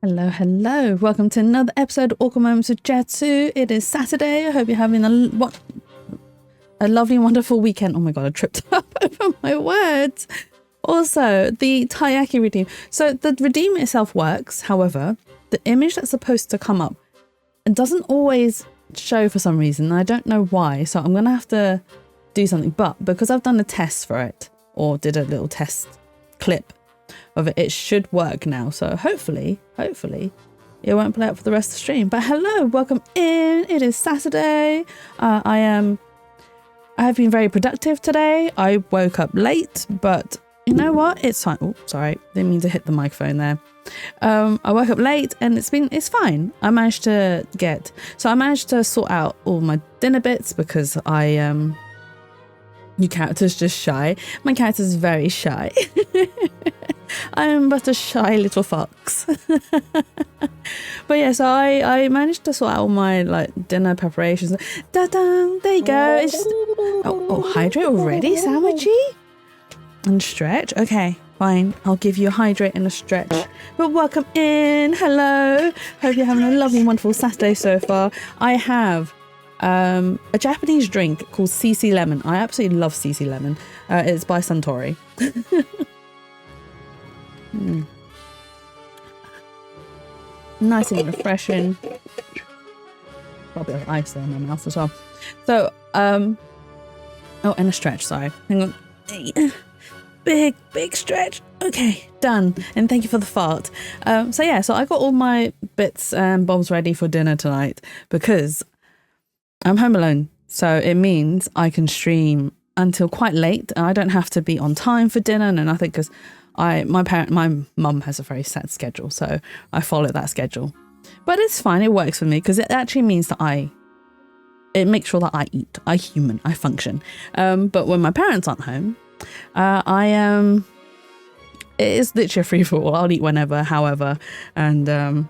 Hello, hello. Welcome to another episode of Awkward Moments with Jetsu. It is Saturday. I hope you're having a lovely, wonderful weekend. Oh my God, I tripped up over my words. Also, the taiyaki redeem. So the redeem itself works. However, the image that's supposed to come up doesn't always show for some reason. I don't know why. So I'm going to have to do something. But because I've done a test for it, or did a little test clip of it, it should work now. So hopefully it won't play out for the rest of the stream. But hello, welcome in. It is Saturday. I have been very productive today. I woke up late, but you know what? It's fine. Oh, sorry, didn't mean to hit the microphone there. I woke up late and it's fine. I managed to sort out all my dinner bits because your character's just shy. My character's very shy. I am but a shy little fox. But yeah, so I managed to sort out all my dinner preparations. Da-dang, there you go. It's just, hydrate already, sandwichy? And stretch? Okay, fine. I'll give you a hydrate and a stretch. But welcome in. Hello. Hope you're having a lovely, wonderful Saturday so far. I have a Japanese drink called CC Lemon. I absolutely love CC Lemon. It's by Suntory. Nice and refreshing. Probably have ice there in my mouth as well. So, and a stretch, sorry. Hang on. Big stretch. Okay, done. And thank you for the fart. So I got all my bits and bobs ready for dinner tonight because I'm home alone. So it means I can stream until quite late. And I don't have to be on time for dinner and nothing because my mum has a very set schedule, so I follow that schedule. But it's fine, it works for me because it actually means that it makes sure that I eat, I function. But when my parents aren't home, it is literally a free for all. I'll eat whenever, however, and it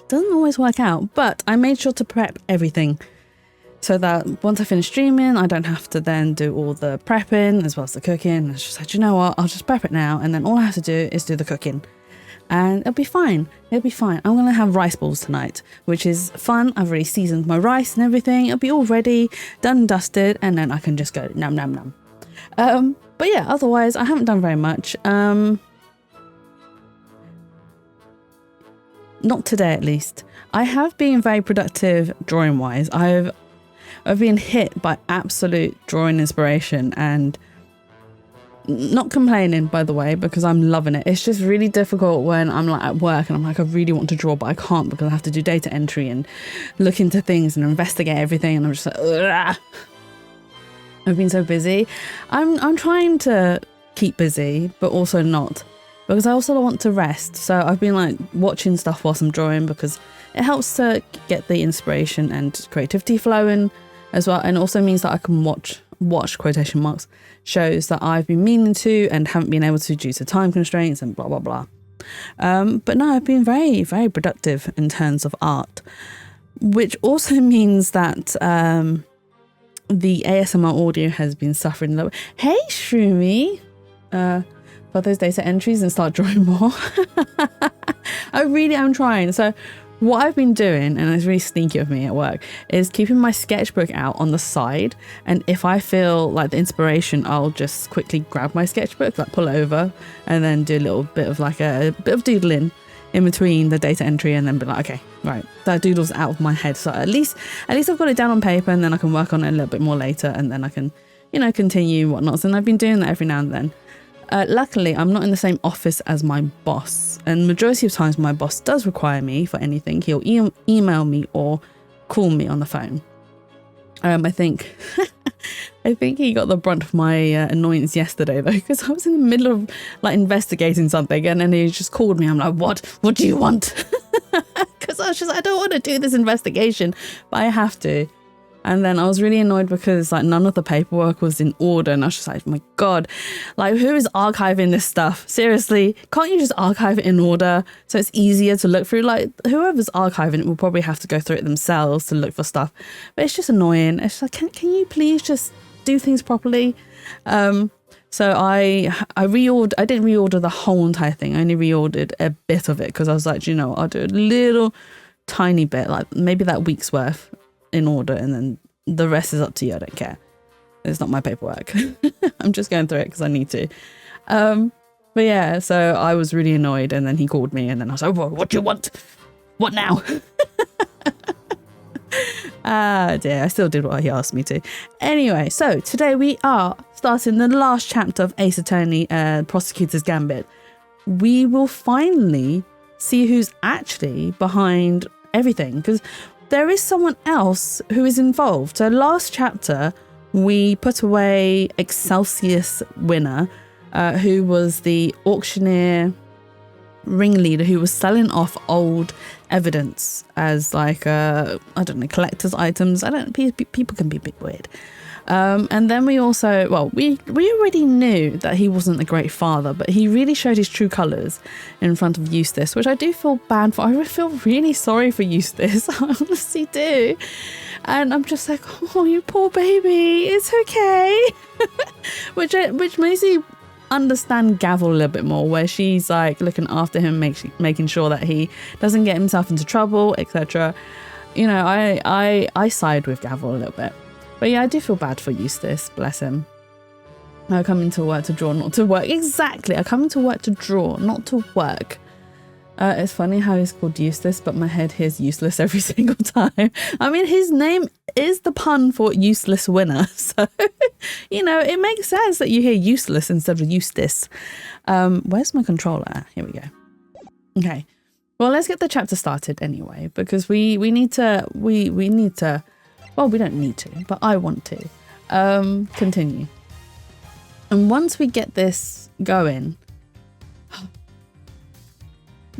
doesn't always work out. But I made sure to prep everything so that once I finish streaming, I don't have to then do all the prepping as well as the cooking. It's just like, you know what, I'll just prep it now. And then all I have to do is do the cooking. And it'll be fine. I'm going to have rice balls tonight, which is fun. I've already seasoned my rice and everything. It'll be all ready, done and dusted. And then I can just go nom nom nom. But yeah, otherwise, I haven't done very much. Not today, at least. I have been very productive drawing-wise. I've been hit by absolute drawing inspiration and not complaining, by the way, because I'm loving it. It's just really difficult when I'm at work and I'm I really want to draw, but I can't because I have to do data entry and look into things and investigate everything. And I'm just ugh. I've been so busy. I'm trying to keep busy, but also not, because I also want to rest. So I've been watching stuff whilst I'm drawing because it helps to get the inspiration and creativity flowing as well, and also means that I can watch quotation marks shows that I've been meaning to and haven't been able to due to time constraints and blah blah blah. But no, I've been very, very productive in terms of art, which also means that the ASMR audio has been suffering a little. Hey Shroomy, for those data entries and start drawing more. I really am trying. So what I've been doing, and it's really sneaky of me at work, is keeping my sketchbook out on the side. And if I feel like the inspiration, I'll just quickly grab my sketchbook, pull it over, and then do a little bit of a bit of doodling in between the data entry, and then be like, okay, right, that doodle's out of my head. So at least I've got it down on paper, and then I can work on it a little bit more later, and then I can, continue whatnot. And I've been doing that every now and then. Luckily, I'm not in the same office as my boss, and majority of times my boss does require me for anything. He'll email me or call me on the phone. I think he got the brunt of my annoyance yesterday though, because I was in the middle of investigating something, and then he just called me. I'm like, what do you want? Because I was just I don't want to do this investigation, but I have to. And then I was really annoyed because none of the paperwork was in order. And I was just like, oh my God, who is archiving this stuff? Seriously, can't you just archive it in order so it's easier to look through? Whoever's archiving it will probably have to go through it themselves to look for stuff. But it's just annoying. It's just can you please just do things properly? So I reordered. I didn't reorder the whole entire thing. I only reordered a bit of it because I was like, you know, I'll do a little tiny bit, like maybe that week's worth in order, and then the rest is up to you. I don't care. It's not my paperwork. I'm just going through it because I need to. But yeah, so I was really annoyed, and then he called me, and then I was like, what do you want? What now? Ah, dear, I still did what he asked me to. Anyway, so today we are starting the last chapter of Ace Attorney, Prosecutor's Gambit. We will finally see who's actually behind everything, because there is someone else who is involved. So last chapter, we put away Excelsius winner, who was the auctioneer ringleader who was selling off old evidence as like I don't know, collector's items. I don't know, people can be a bit weird. And then we also, well, we already knew that he wasn't a great father, but he really showed his true colours in front of Eustace, which I do feel bad for. I feel really sorry for Eustace. I honestly do. And I'm just like, oh, you poor baby, it's okay. which makes me understand Gavel a little bit more, where she's like looking after him, making sure that he doesn't get himself into trouble, etc. You know, I side with Gavel a little bit. But yeah, I do feel bad for Eustace, bless him. I come into work to draw, not to work. Exactly, I come into work to draw, not to work. It's funny how he's called Eustace, but my head hears useless every single time. I mean, his name is the pun for useless winner. So, you know, it makes sense that you hear useless instead of Eustace. Where's my controller? Here we go. Okay. Well, let's get the chapter started anyway, because we need to, well, we don't need to, but I want to continue. And once we get this going,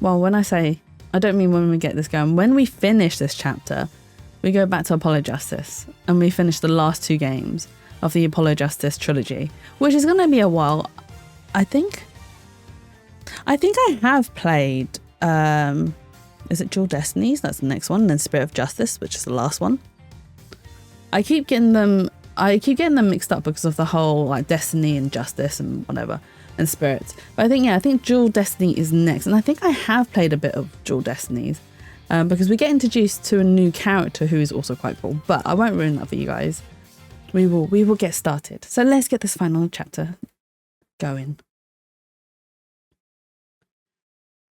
well, when I say, I don't mean when we get this going. When we finish this chapter, we go back to Apollo Justice and we finish the last two games of the Apollo Justice trilogy, which is going to be a while. I think I have played, is it Dual Destinies? That's the next one. And then Spirit of Justice, which is the last one. I keep getting them mixed up because of the whole like Destiny and Justice and whatever. And Spirits. But I think Dual Destiny is next. And I think I have played a bit of Dual Destinies because we get introduced to a new character who is also quite cool. But I won't ruin that for you guys. We will get started. So let's get this final chapter going.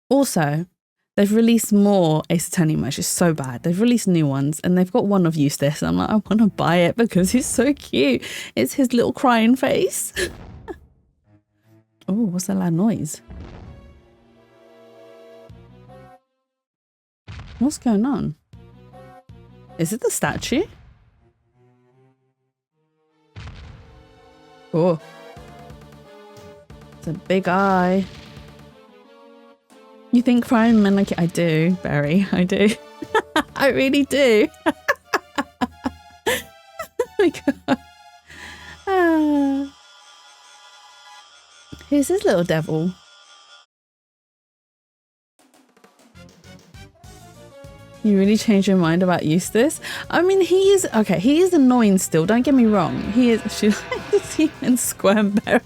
Also, they've released more Ace Attorney merch. It's so bad. They've released new ones and they've got one of Eustace. And I'm like, I want to buy it because he's so cute. It's his little crying face. Oh, what's that loud noise? What's going on? Is it the statue? Oh. It's a big eye. You think crying men like it? I do, Barry. I do. I really do. Oh my god. Ah. Who's this little devil? You really changed your mind about Eustace? I mean, he is annoying still, don't get me wrong. He is, she likes to see him squirm, Barry.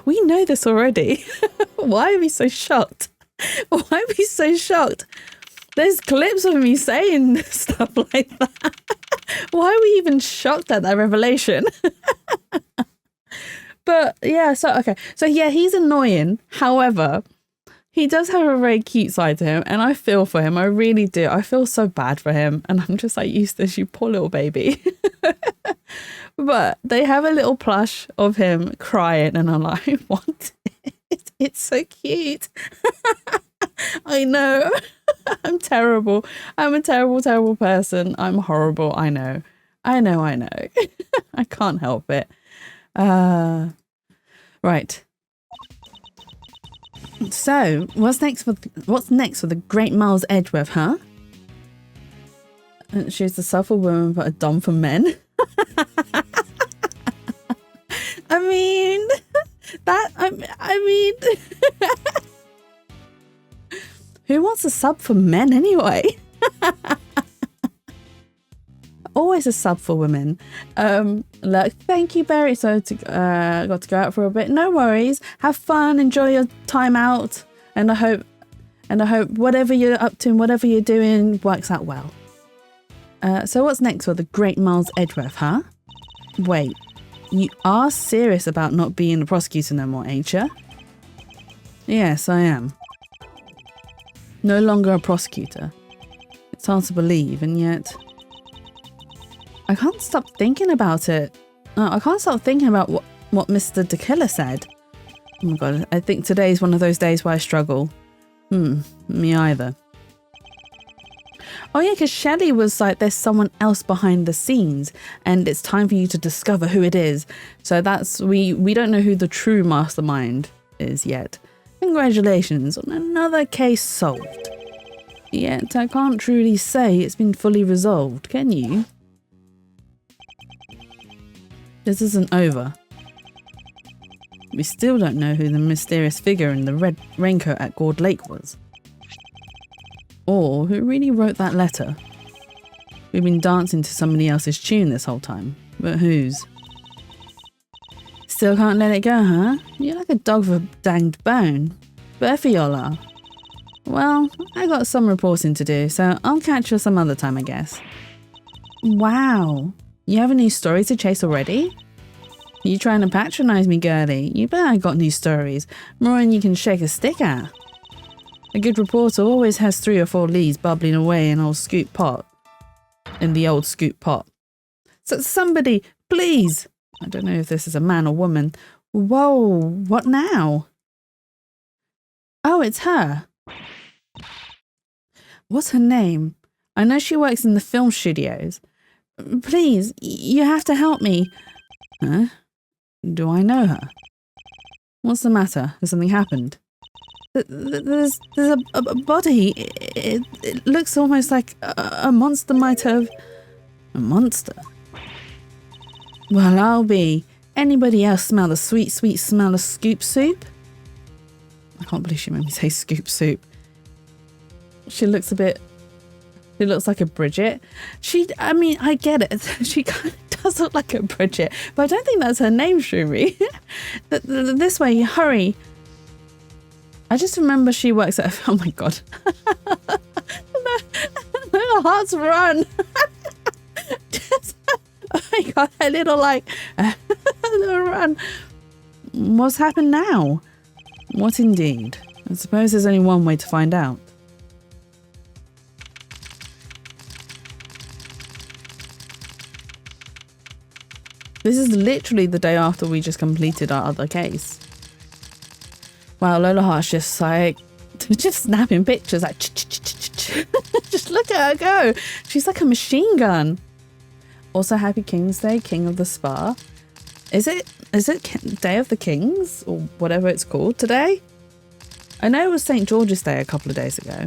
We know this already. Why are we so shocked? Why are we so shocked? There's clips of me saying stuff like that. Why are we even shocked at that revelation? But yeah, so yeah, he's annoying. However, he does have a very cute side to him, and I feel for him. I really do. I feel so bad for him, and I'm just like, Eustace, you poor little baby. But they have a little plush of him crying, and I'm like, I want it. It's so cute. I know. I'm terrible. I'm a terrible, terrible person. I'm horrible. I know. I can't help it. Right. So, what's next for the great Miles Edgeworth, huh? She's the self-aware woman, but a dom for men. I mean, who wants a sub for men anyway? always a sub for women. Look, thank you, Barry. So got to go out for a bit. No worries. Have fun. Enjoy your time out. And I hope whatever you're up to and whatever you're doing works out well. So what's next for the great Miles Edgeworth, huh? Wait, you are serious about not being a prosecutor no more, ain't you? Yes, I am. No longer a prosecutor. It's hard to believe, and yet I can't stop thinking about it. I can't stop thinking about what Mr. DeKiller said. Oh my god, I think today's one of those days where I struggle. Me either. Oh yeah, because Shelley was like, there's someone else behind the scenes and it's time for you to discover who it is. So that's, we don't know who the true mastermind is yet. Congratulations on another case solved. Yet I can't truly say it's been fully resolved, can you? This isn't over. We still don't know who the mysterious figure in the red raincoat at Gourd Lake was. Or who really wrote that letter. We've been dancing to somebody else's tune this whole time, but whose? Still can't let it go, huh? You're like a dog with a danged bone. Both of y'all are. Well, I got some reporting to do, so I'll catch you some other time, I guess. Wow, you have a new story to chase already? You trying to patronize me, girlie? You bet I got new stories, more than you can shake a stick at. A good reporter always has 3 or 4 leads bubbling away in the old scoop pot. So somebody, please. I don't know if this is a man or woman. Whoa, what now? Oh, it's her. What's her name? I know she works in the film studios. Please, you have to help me. Huh? Do I know her? What's the matter? Has something happened? There's a body. It looks almost like a monster might have... A monster? Well, I'll be. Anybody else smell the sweet, sweet smell of scoop soup? I can't believe she made me say scoop soup. She looks like a Bridget. I mean, I get it. She kind of does look like a Bridget, but I don't think that's her name, Shuri. This way, hurry. I just remember she works at... Oh my god. The hearts run. Oh my god, a little run. What's happened now? What indeed? I suppose there's only one way to find out. This is literally the day after we just completed our other case. Wow, Lola Hart's just like, just snapping pictures, like, just look at her go. She's like a machine gun. Also, happy King's Day, King of the Spa. Is it Day of the Kings or whatever it's called today? I know it was St. George's Day a couple of days ago.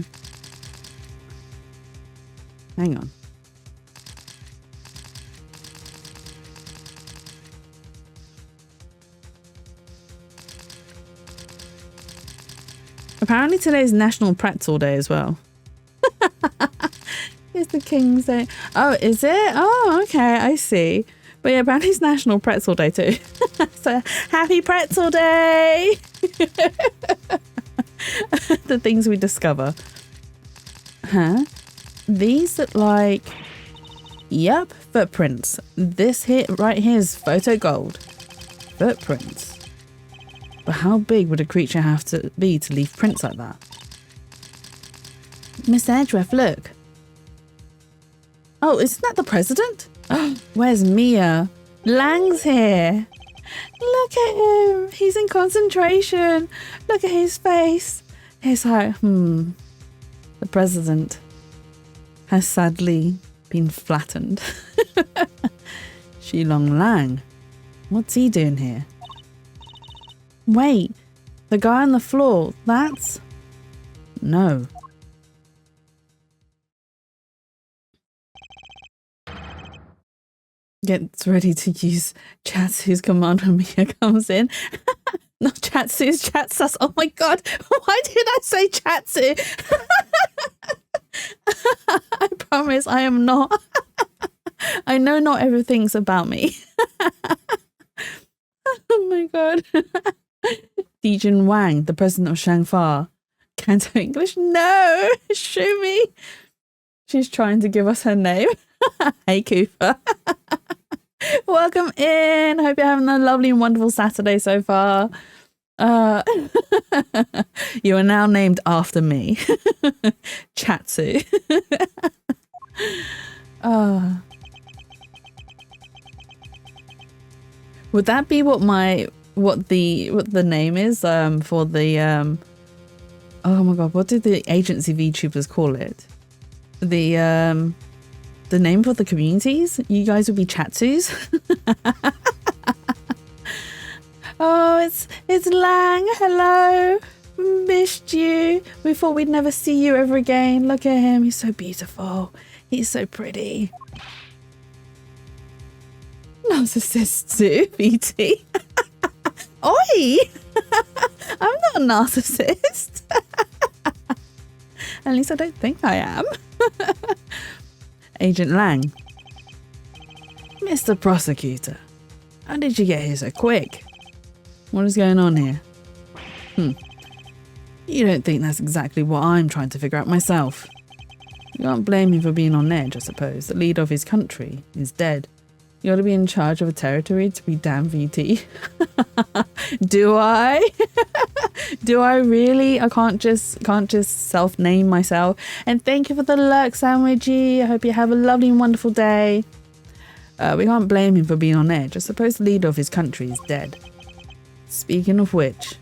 Hang on. Apparently today's National Pretzel Day as well. It's the King's Day. Oh, is it? Oh, okay, I see. But yeah, apparently it's National Pretzel Day too. So happy Pretzel Day! The things we discover. Huh? These look like... Yep, footprints. This right here is photo gold. Footprints. But how big would a creature have to be to leave prints like that? Mr. Edgeworth, look. Oh, isn't that the president? Oh, where's Mia? Lang's here. Look at him. He's in concentration. Look at his face. He's like, The president has sadly been flattened. Shilong Lang. What's he doing here? Wait, the guy on the floor, that's... No. Gets ready to use Chatsu's command when Mia comes in. Not Chatsu's, Chatsus. Oh my god, why did I say Chatsu? I promise I am not. I know not everything's about me. Oh my god. Dijin Wang, the president of Shangfa. Canto English? No! Shumi! She's trying to give us her name. Hey, Cooper. Welcome in. Hope you're having a lovely and wonderful Saturday so far. You are now named after me. Chatsu. Would that be what the name is for the oh my god, what did the agency VTubers call it? The name for the communities? You guys would be Chatsus? Oh, it's Lang. Hello. Missed you. We thought we'd never see you ever again. Look at him. He's so beautiful. He's so pretty. Narcissist too, BT. Oi! I'm not a narcissist. At least I don't think I am. Agent Lang. Mr. Prosecutor, how did you get here so quick? What is going on here? You don't think that's exactly what I'm trying to figure out myself. You can't blame me for being on edge, I suppose. The leader of his country is dead. You ought to be in charge of a territory to be damn VT. Do I? Do I really? I can't just self-name myself. And thank you for the lurk, Sandwichy. I hope you have a lovely and wonderful day. We can't blame him for being on edge. I suppose the leader of his country is dead. Speaking of which,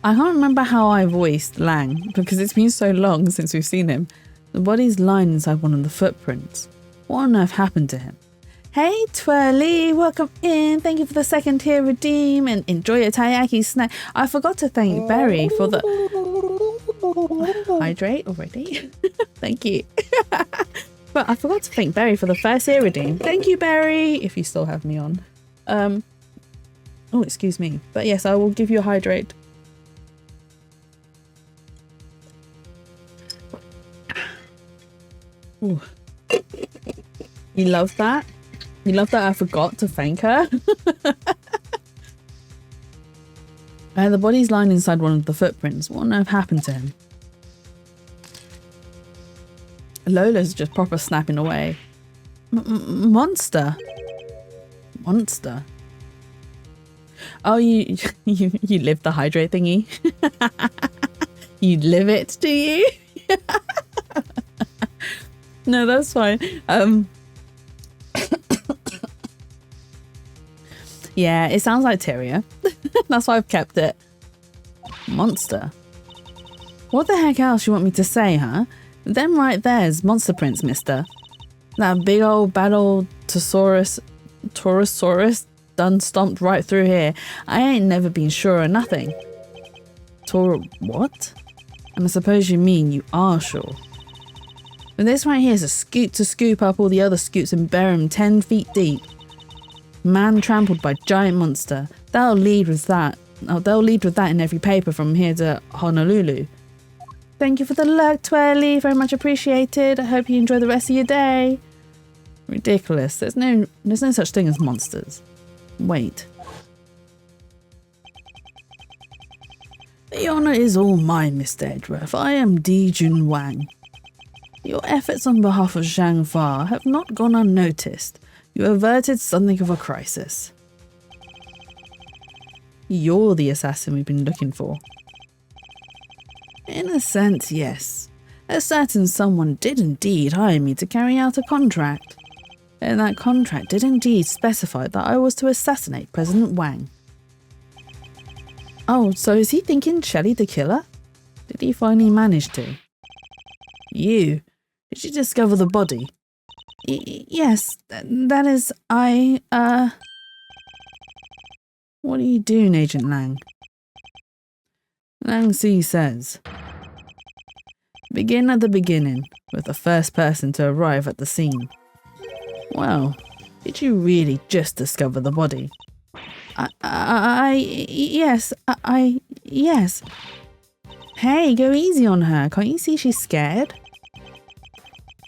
I can't remember how I voiced Lang because it's been so long since we've seen him. The body's lying inside one of the footprints. What on earth happened to him? Hey Twirly, welcome in. Thank you for the second tier redeem and enjoy your taiyaki snack. I forgot to thank Berry for the hydrate already. Thank you. But I forgot to thank Berry for the first tier redeem. Thank you, Berry, if you still have me on. Oh, excuse me. But yes, I will give you a hydrate. Ooh. You love that? You love that I forgot to thank her? The body's lying inside one of the footprints. What on earth happened to him? Lola's just proper snapping away. Monster? Monster? Oh, you live the hydrate thingy? You live it, do you? No, that's fine. Yeah, it sounds like Tyria. That's why I've kept it. Monster. What the heck else you want me to say, huh? Them right there's monster prints, mister. That big old bad old Taurosaurus done stomped right through here. I ain't never been sure of nothing. What? And I suppose you mean you are sure. And this right here is a scoot to scoop up all the other scoots and bury them 10 feet deep. Man trampled by giant monster. They'll lead with that. Oh, they'll lead with that in every paper from here to Honolulu. Thank you for the lurk, Twirly. Very much appreciated. I hope you enjoy the rest of your day. Ridiculous. There's no such thing as monsters. Wait. The honour is all mine, Mr. Edgeworth. I am Dijun Wang. Your efforts on behalf of Shangfa have not gone unnoticed. You averted something of a crisis. You're the assassin we've been looking for. In a sense, yes. A certain someone did indeed hire me to carry out a contract. And that contract did indeed specify that I was to assassinate President Wang. Oh, so is he thinking Shelley the killer? Did he finally manage to? You? Did you discover the body? Yes, that is, What are you doing, Agent Lang? Lang C says, begin at the beginning, with the first person to arrive at the scene. Well, did you really just discover the body? Yes. Hey, go easy on her. Can't you see she's scared?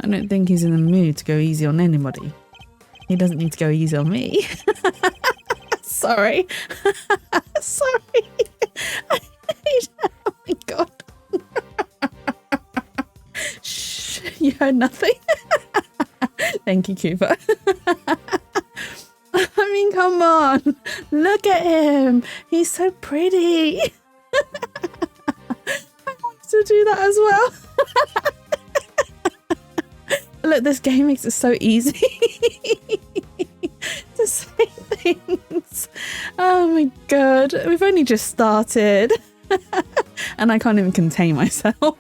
I don't think he's in the mood to go easy on anybody. He doesn't need to go easy on me. Sorry. Sorry. Oh my god. Shh, you heard nothing. Thank you, Cooper. I mean, come on. Look at him. He's so pretty. I want to do that as well. Look, this game makes it so easy to say things. Oh my god. We've only just started. And I can't even contain myself.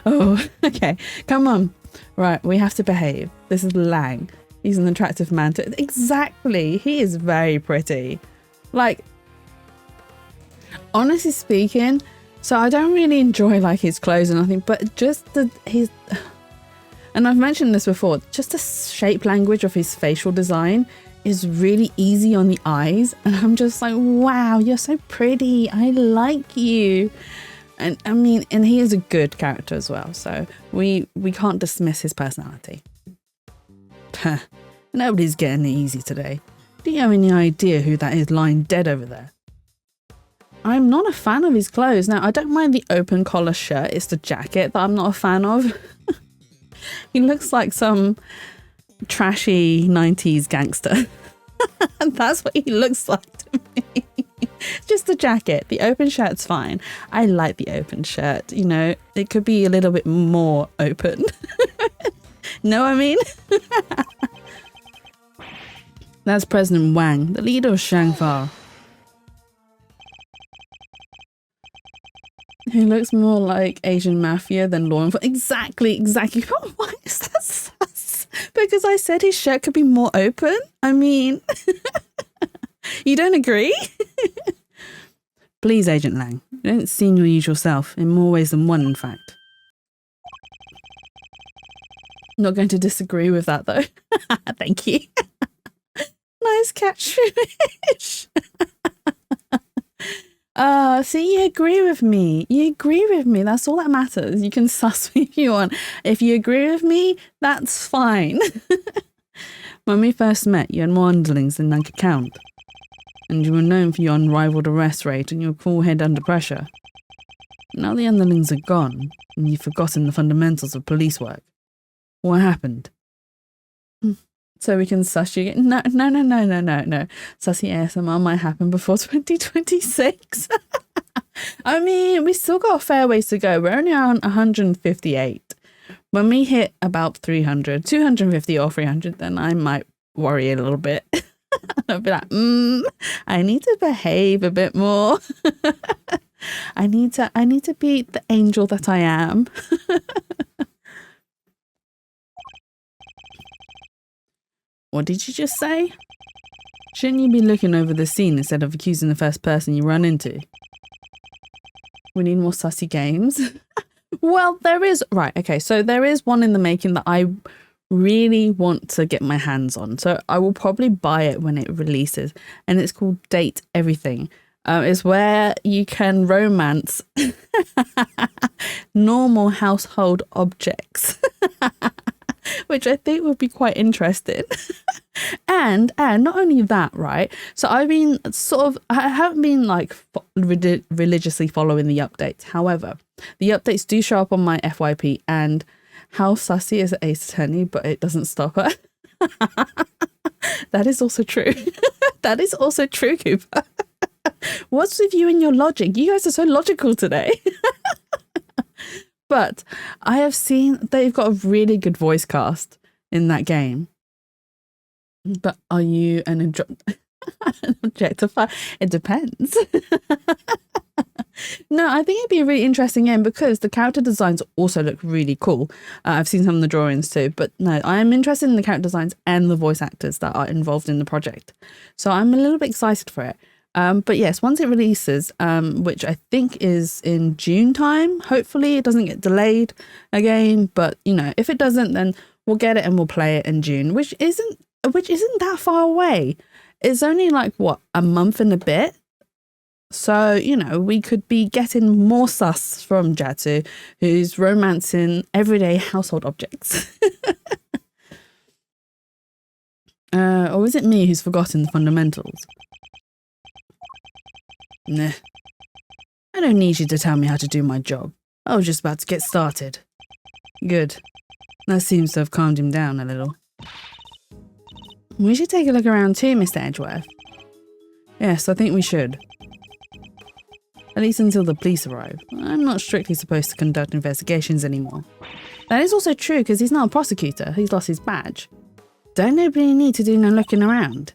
Oh, okay. Come on. Right, we have to behave. This is Lang. He's an attractive man too. Exactly. He is very pretty. Like, honestly speaking, so I don't really enjoy like his clothes and nothing, but just his, and I've mentioned this before, just the shape language of his facial design is really easy on the eyes. And I'm just like, wow, you're so pretty. I like you. And I mean, and he is a good character as well. So we can't dismiss his personality. Nobody's getting it easy today. Do you have any idea who that is lying dead over there? I'm not a fan of his clothes. Now, I don't mind the open collar shirt. It's the jacket that I'm not a fan of. He looks like some trashy 90s gangster. And that's what he looks like to me. Just the jacket. The open shirt's fine. I like the open shirt. You know, it could be a little bit more open. Know what I mean? That's President Wang, the leader of Shangfa. He looks more like Asian mafia than law enforcement. Exactly. Oh, why is that sus? Because I said his shirt could be more open? I mean, you don't agree? Please, Agent Lang, you don't seem your usual self, in more ways than one, in fact. Not going to disagree with that, though. Thank you. Nice catch, Finish. See, you agree with me. That's all that matters. You can suss me if you want. If you agree with me, that's fine. When we first met, you had more underlings than I could count. And you were known for your unrivaled arrest rate and your cool head under pressure. Now the underlings are gone, and you've forgotten the fundamentals of police work. What happened? So we can suss you again? No. Sussy ASMR might happen before 2026. I mean, we still got a fair ways to go. We're only on 158. When we hit about 300, 250 or 300, then I might worry a little bit. I'll be like, I need to behave a bit more. I need to be the angel that I am. What did you just say? Shouldn't you be looking over the scene instead of accusing the first person you run into? We need more sussy games. Well, there is... Right, okay, so there is one in the making that I really want to get my hands on. So I will probably buy it when it releases. And it's called Date Everything. It's where you can romance normal household objects. Which I think would be quite interesting. and not only that, right? So I haven't been like religiously following the updates. However, the updates do show up on my FYP, and how sussy is Ace Attorney, but it doesn't stop her. That is also true. That is also true, Cooper. What's with you and your logic? You guys are so logical today. But I have seen they've got a really good voice cast in that game. But are you an objectifier? It depends. No, I think it'd be a really interesting game because the character designs also look really cool. I've seen some of the drawings too. But no, I am interested in the character designs and the voice actors that are involved in the project. So I'm a little bit excited for it. But yes, once it releases, which I think is in June time, hopefully it doesn't get delayed again. But, you know, if it doesn't, then we'll get it and we'll play it in June, which isn't that far away. It's only like, what, a month and a bit? So, you know, we could be getting more sus from Jatu, who's romancing everyday household objects. Or is it me who's forgotten the fundamentals? Nah. I don't need you to tell me how to do my job. I was just about to get started. Good. That seems to have calmed him down a little. We should take a look around too, Mr. Edgeworth. Yes, I think we should. At least until the police arrive. I'm not strictly supposed to conduct investigations anymore. That is also true because he's not a prosecutor. He's lost his badge. Don't nobody need to do no looking around.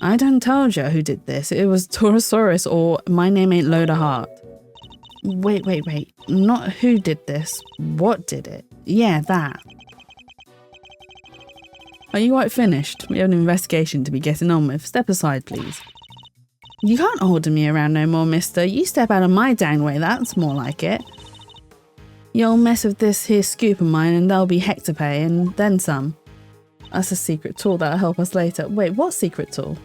I done told you who did this. It was Torosaurus or My Name Ain't Loda Heart. Wait. Not who did this. What did it? Yeah, that. Are you quite finished? We have an investigation to be getting on with. Step aside, please. You can't order me around no more, mister. You step out of my dang way, that's more like it. You'll mess with this here scoop of mine and there'll be heck to pay, and then some. That's a secret tool that'll help us later. Wait, what secret tool?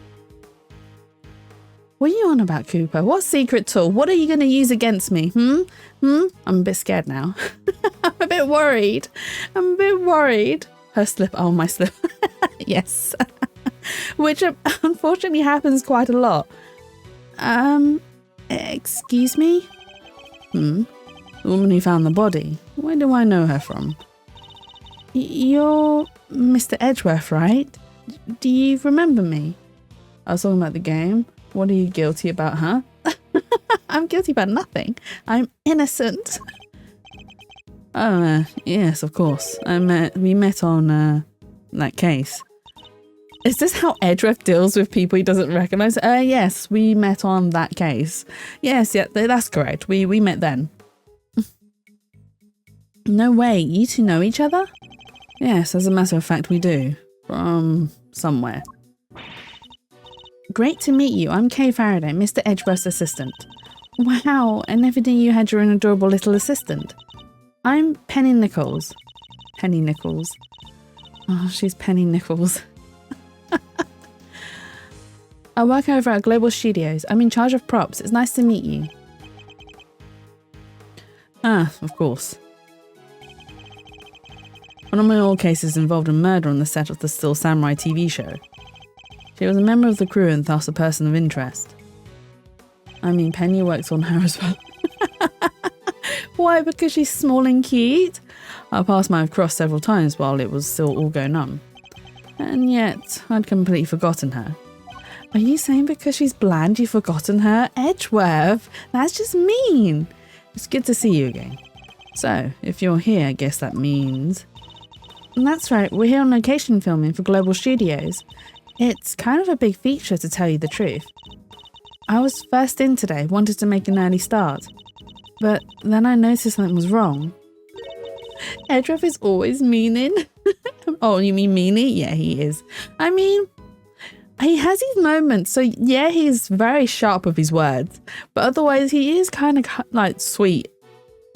What are you on about, Cooper? What secret tool? What are you going to use against me? I'm a bit scared now. I'm a bit worried. Her slip. Oh, my slip. Yes. Which unfortunately happens quite a lot. Excuse me? The woman who found the body. Where do I know her from? You're Mr. Edgeworth, right? Do you remember me? I was talking about the game. What are you guilty about, huh? I'm guilty about nothing. I'm innocent. Oh, yes, of course. We met on that case. Is this how Edgeworth deals with people he doesn't recognise? Yes, we met on that case. Yes, yeah, that's correct. We met then. No way, you two know each other? Yes, as a matter of fact, we do. From somewhere. Great to meet you. I'm Kay Faraday, Mr. Edgeworth's assistant. Wow, I never knew you had your own adorable little assistant. I'm Penny Nichols. Penny Nichols. Oh, she's Penny Nichols. I work over at Global Studios. I'm in charge of props. It's nice to meet you. Ah, of course. One of my old cases involved a murder on the set of the Still Samurai TV show. She was a member of the crew and thus a person of interest. I mean, Penny works on her as well. Why? Because she's small and cute? Our paths might have crossed several times while it was still all going on. And yet, I'd completely forgotten her. Are you saying because she's bland you've forgotten her? Edgeworth, that's just mean. It's good to see you again. So, if you're here, I guess that means... And that's right, we're here on location filming for Global Studios. It's kind of a big feature to tell you the truth. I was first in today, wanted to make an early start. But then I noticed something was wrong. Edgeworth is always meaning. Oh, you mean meanie? Yeah, he is. I mean... He has his moments, so yeah, he's very sharp with his words, but otherwise he is kind of like sweet.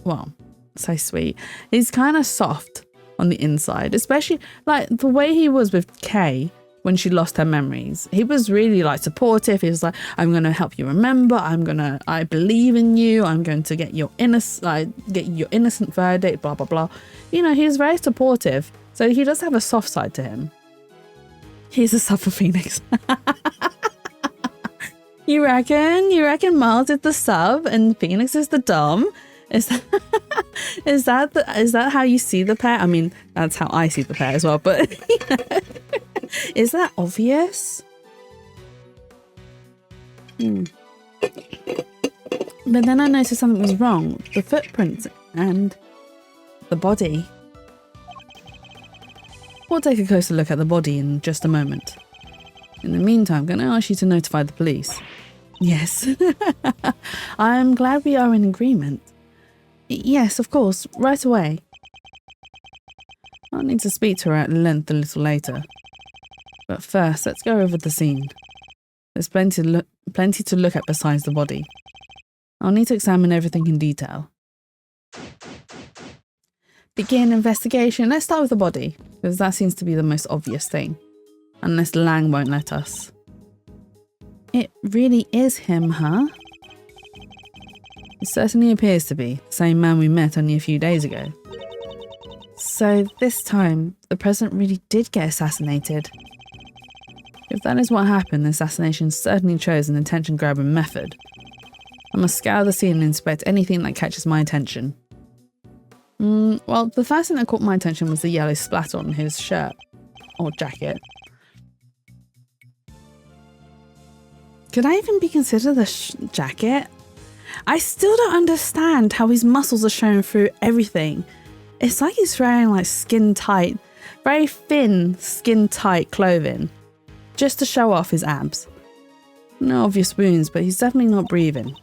Well, say sweet. He's kind of soft on the inside, especially like the way he was with Kay when she lost her memories. He was really like supportive. He was like, I'm going to help you remember. I believe in you. I'm going to get your innocent verdict, blah, blah, blah. You know, he's very supportive. So he does have a soft side to him. He's a sub for Phoenix. You reckon Miles did the sub and Phoenix is the dom? Is that how you see the pair? I mean, that's how I see the pair as well, but you know, is that obvious? But then I noticed something was wrong. The footprints and the body. We'll take a closer look at the body in just a moment. In the meantime, I'm going to ask you to notify the police. Yes. I'm glad we are in agreement. Yes, of course, right away. I'll need to speak to her at length a little later. But first, let's go over the scene. There's plenty to look at besides the body. I'll need to examine everything in detail. Begin investigation. Let's start with the body, because that seems to be the most obvious thing. Unless Lang won't let us. It really is him, huh? It certainly appears to be the same man we met only a few days ago. So this time, the president really did get assassinated. If that is what happened, the assassination certainly chose an attention-grabbing method. I must scour the scene and inspect anything that catches my attention. Well, the first thing that caught my attention was the yellow splatter on his shirt. Or jacket. Could I even be considered a jacket? I still don't understand how his muscles are showing through everything. It's like he's wearing like skin tight, very thin skin tight clothing, just to show off his abs. No obvious wounds, but he's definitely not breathing.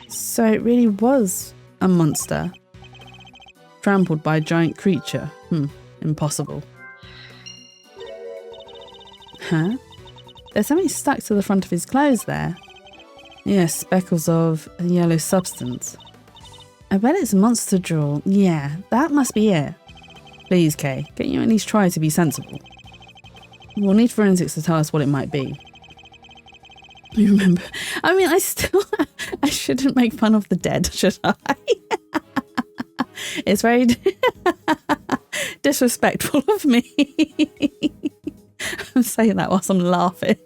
So it really was a monster. Trampled by a giant creature. Impossible. Huh? There's something stuck to the front of his clothes there. Yes, speckles of a yellow substance. I bet it's monster drool. Yeah, that must be it. Please, Kay, can you at least try to be sensible? We'll need forensics to tell us what it might be. You remember? I mean, I shouldn't make fun of the dead, should I? It's very disrespectful of me. I'm saying that whilst I'm laughing.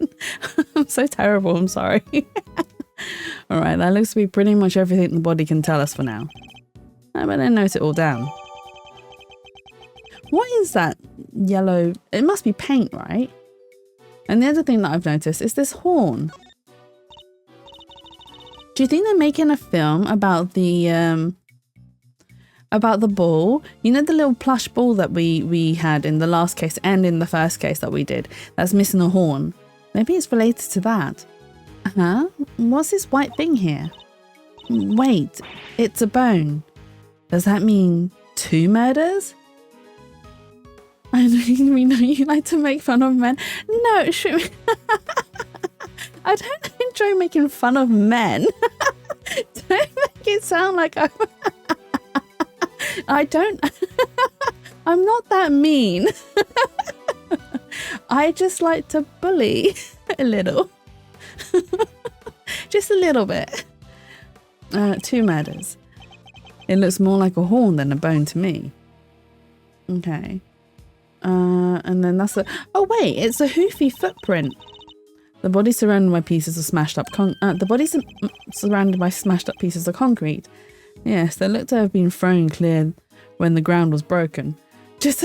I'm so terrible, I'm sorry. Alright, that looks to be pretty much everything the body can tell us for now. I better note it all down. What is that yellow? It must be paint, right? And the other thing that I've noticed is this horn. Do you think they're making a film about the ball? You know the little plush ball that we had in the last case and in the first case that we did that's missing a horn? Maybe it's related to that. Huh? What's this white thing here? Wait, it's a bone. Does that mean 2 murders? I know we know you like to make fun of men. No, I don't enjoy making fun of men. Don't make it sound like I don't. I'm not that mean. I just like to bully a little. Just a little bit. 2 murders. It looks more like a horn than a bone to me. Okay. And then that's oh wait, it's a hoofy footprint. The body's surrounded by pieces of smashed up surrounded by smashed up pieces of concrete. Yes, they look to have been thrown clear when the ground was broken. Just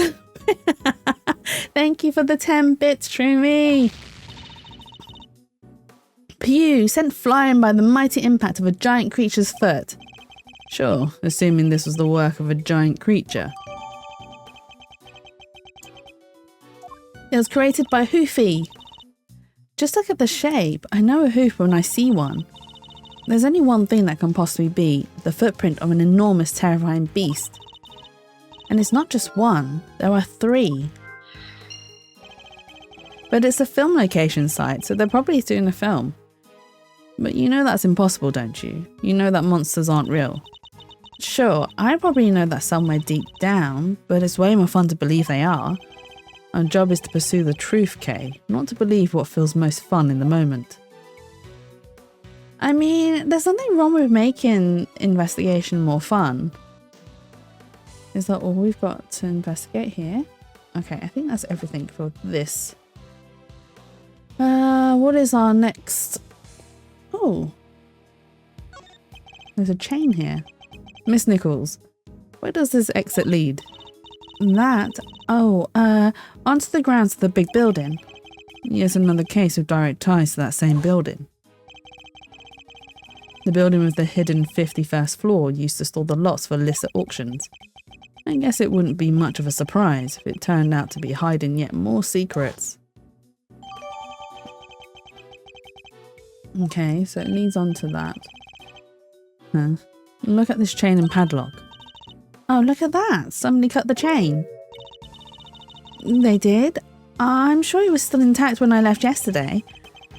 thank you for the 10 bits, Trumi. Pew, sent flying by the mighty impact of a giant creature's foot. Sure, assuming this was the work of a giant creature. It was created by Hoofy. Just look at the shape. I know a hoof when I see one. There's only one thing that can possibly be the footprint of an enormous, terrifying beast. And it's not just one, there are 3. But it's a film location site, so they're probably doing a film. But you know that's impossible, don't you? You know that monsters aren't real. Sure, I probably know that somewhere deep down, but it's way more fun to believe they are. Our job is to pursue the truth, Kay, not to believe what feels most fun in the moment. I mean, there's nothing wrong with making investigation more fun. Is that all we've got to investigate here? Okay, I think that's everything for this. What is our next? Oh, there's a chain here. Miss Nichols, where does this exit lead? That? Oh, onto the grounds of the big building. Yes, another case of direct ties to that same building. The building with the hidden 51st floor used to store the lots for illicit auctions. I guess it wouldn't be much of a surprise if it turned out to be hiding yet more secrets. Okay, so it leads on to that. Huh. Look at this chain and padlock. Oh, look at that! Somebody cut the chain. They did? I'm sure it was still intact when I left yesterday.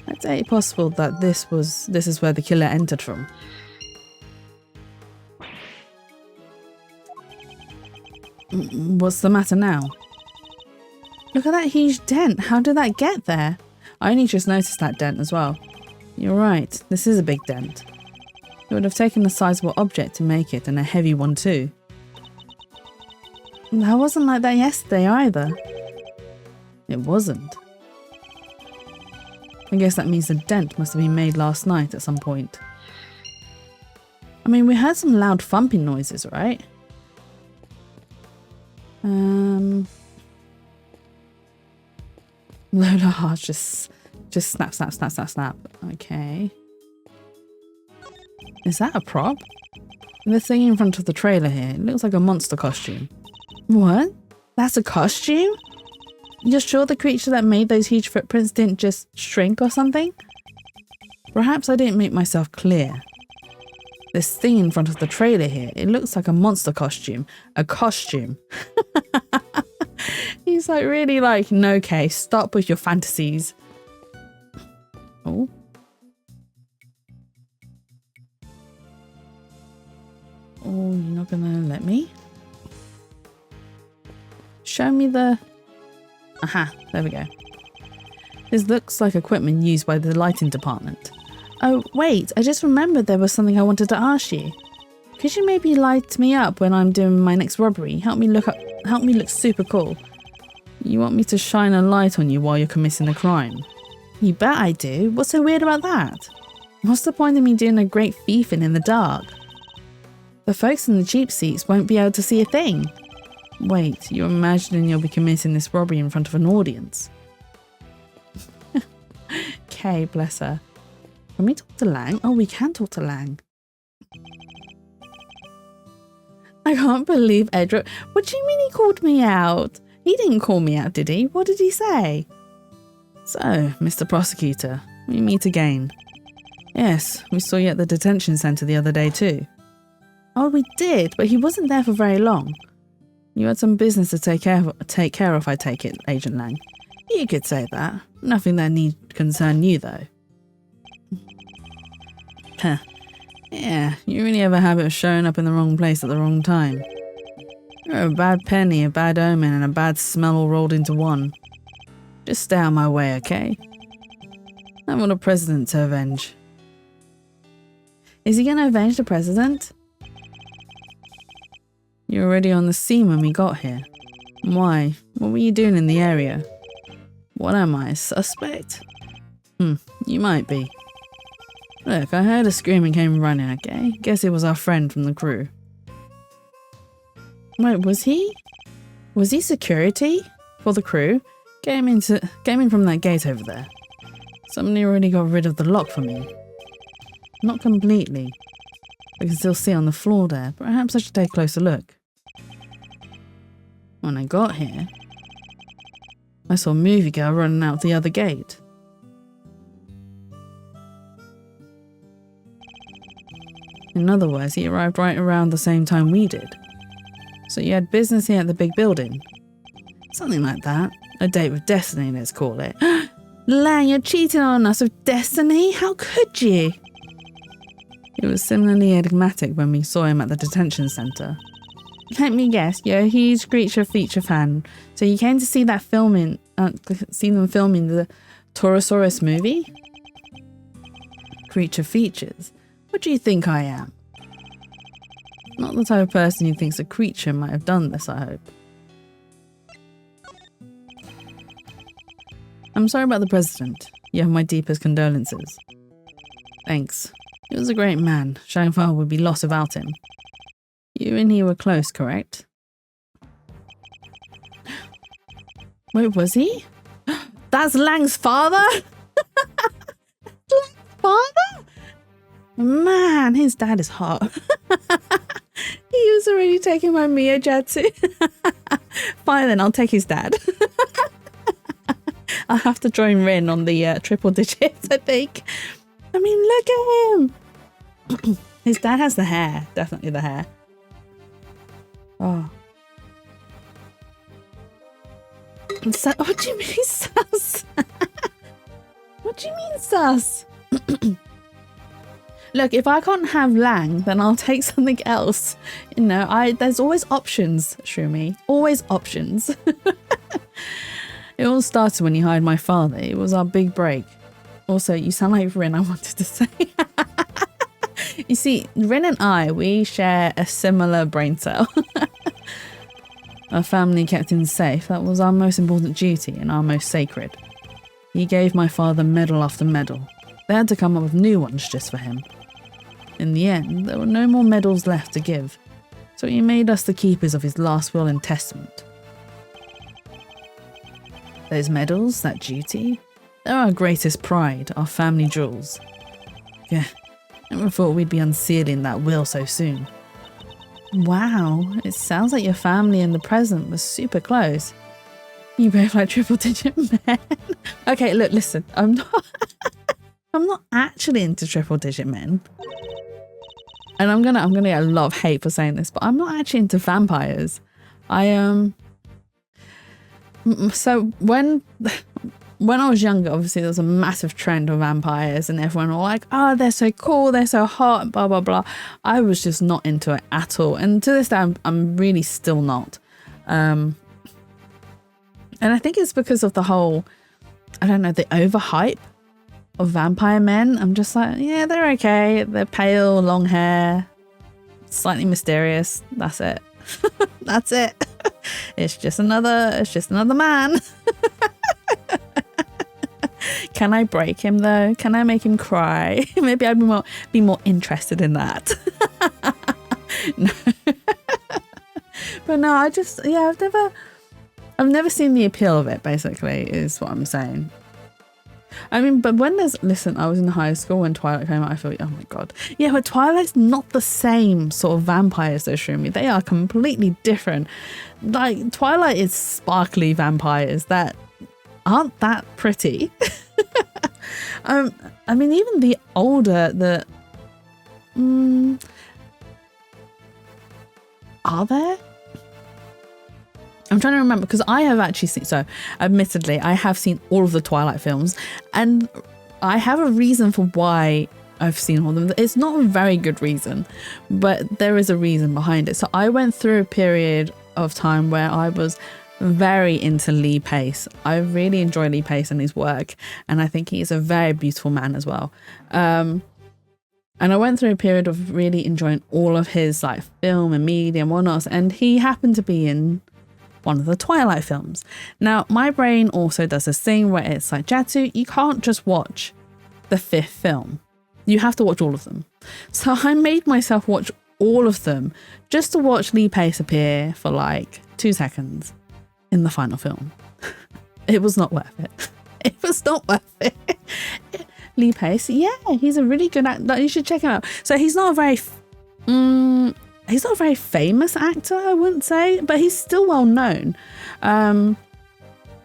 I'd say it possible that this is where the killer entered from. What's the matter now? Look at that huge dent. How did that get there? I only just noticed that dent as well. You're right, this is a big dent. It would have taken a sizable object to make it, and a heavy one too. That wasn't like that yesterday either. It wasn't. I guess that means the dent must have been made last night at some point. I mean, we heard some loud thumping noises, right? Lola hearts just snap, snap, snap, snap, snap. Okay. Is that a prop? The thing in front of the trailer here, it looks like a monster costume. What? That's a costume? You're sure the creature that made those huge footprints didn't just shrink or something? Perhaps I didn't make myself clear. This thing in front of the trailer here, it looks like a monster costume. A costume. He's like really like, no, okay, stop with your fantasies. Oh. Oh, you're not gonna let me? Show me the... Aha, there we go. This looks like equipment used by the lighting department. Oh, wait, I just remembered there was something I wanted to ask you. Could you maybe light me up when I'm doing my next robbery? Help me look super cool. You want me to shine a light on you while you're committing a crime? You bet I do. What's so weird about that? What's the point of me doing a great thieving in the dark? The folks in the cheap seats won't be able to see a thing. Wait, you're imagining you'll be committing this robbery in front of an audience? Okay, bless her. Can we talk to Lang? Oh, we can talk to Lang. I can't believe Edra... What do you mean he called me out? He didn't call me out, did he? What did he say? So, Mr. Prosecutor, we meet again. Yes, we saw you at the detention centre the other day too. Oh, we did, but he wasn't there for very long. You had some business to take care of, I take it, Agent Lang. You could say that. Nothing that need concern you, though. Huh. Yeah, you really have a habit of showing up in the wrong place at the wrong time. You're a bad penny, a bad omen, and a bad smell all rolled into one. Just stay out of my way, okay? I want a president to avenge. Is he going to avenge the president? You were already on the scene when we got here. Why? What were you doing in the area? What am I, a suspect? You might be. Look, I heard a scream and came running, okay? Guess it was our friend from the crew. Wait, was he? Was he security for the crew? Came in from that gate over there. Somebody already got rid of the lock for me. Not completely. I can still see on the floor there. Perhaps I should take a closer look. When I got here, I saw a movie girl running out the other gate. In other words, he arrived right around the same time we did. So you had business here at the big building? Something like that. A date with destiny, let's call it. Lang, you're cheating on us with destiny? How could you? It was similarly enigmatic when we saw him at the detention centre. Let me guess, you're a huge Creature Feature fan. So you came to see that see them filming the Torosaurus movie? Creature Features? What do you think I am? Not the type of person who thinks a creature might have done this, I hope. I'm sorry about the president. You have my deepest condolences. Thanks. He was a great man. Shangfar would be lost without him. You and he were close, correct? Wait, was he? That's Lang's father? Lang's father? Man, his dad is hot. He was already taking my Miyajatsu. Fine then, I'll take his dad. I'll have to join Rin on the triple digits, I think. I mean, look at him. His dad has the hair. Definitely the hair. Oh. What do you mean sus? What do you mean sus? Look, if I can't have Lang, then I'll take something else. You know, there's always options, Shroomy. Always options. It all started when you hired my father. It was our big break. Also, you sound like Rin, I wanted to say. You see, Rin and I, we share a similar brain cell. Our family kept him safe. That was our most important duty and our most sacred. He gave my father medal after medal. They had to come up with new ones just for him. In the end, there were no more medals left to give, so he made us the keepers of his last will and testament. Those medals, that duty, they're our greatest pride, our family jewels. Yeah, never thought we'd be unsealing that will so soon. Wow, it sounds like your family and the present was super close. You both like triple digit men. Okay, look, listen, I'm not actually into triple digit men. And I'm gonna get a lot of hate for saying this, but I'm not actually into vampires. So when I was younger, obviously there was a massive trend of vampires and everyone were like, oh, they're so cool, they're so hot, blah, blah, blah. I was just not into it at all. And to this day, I'm really still not. And I think it's because of the whole, I don't know, the overhype of vampire men. I'm just like, yeah, they're okay. They're pale, long hair, slightly mysterious. That's it. That's it. It's just another man. Can I break him though? Can I make him cry? Maybe I'd be more interested in that. No. But no, I've never seen the appeal of it, basically, is what I'm saying. I mean, but listen, I was in high school when Twilight came out, I thought, oh my God. Yeah, but Twilight's not the same sort of vampires that show me. They are completely different. Like, Twilight is sparkly vampires that aren't that pretty. I mean, even the older, are there? I'm trying to remember, because I have actually seen, so admittedly, I have seen all of the Twilight films, and I have a reason for why I've seen all of them. It's not a very good reason, but there is a reason behind it. So I went through a period of time where I was very into Lee Pace. I really enjoy Lee Pace and his work, and I think he is a very beautiful man as well. And I went through a period of really enjoying all of his like film and media and whatnot, and he happened to be in one of the Twilight films. Now, my brain also does this thing where it's like, Jatsu, you can't just watch the fifth film. You have to watch all of them. So I made myself watch all of them just to watch Lee Pace appear for like 2 seconds in the final film. It was not worth it. It was not worth it. Lee Pace, yeah, he's a really good actor. You should check him out. So he's not a very famous actor, I wouldn't say, but he's still well known.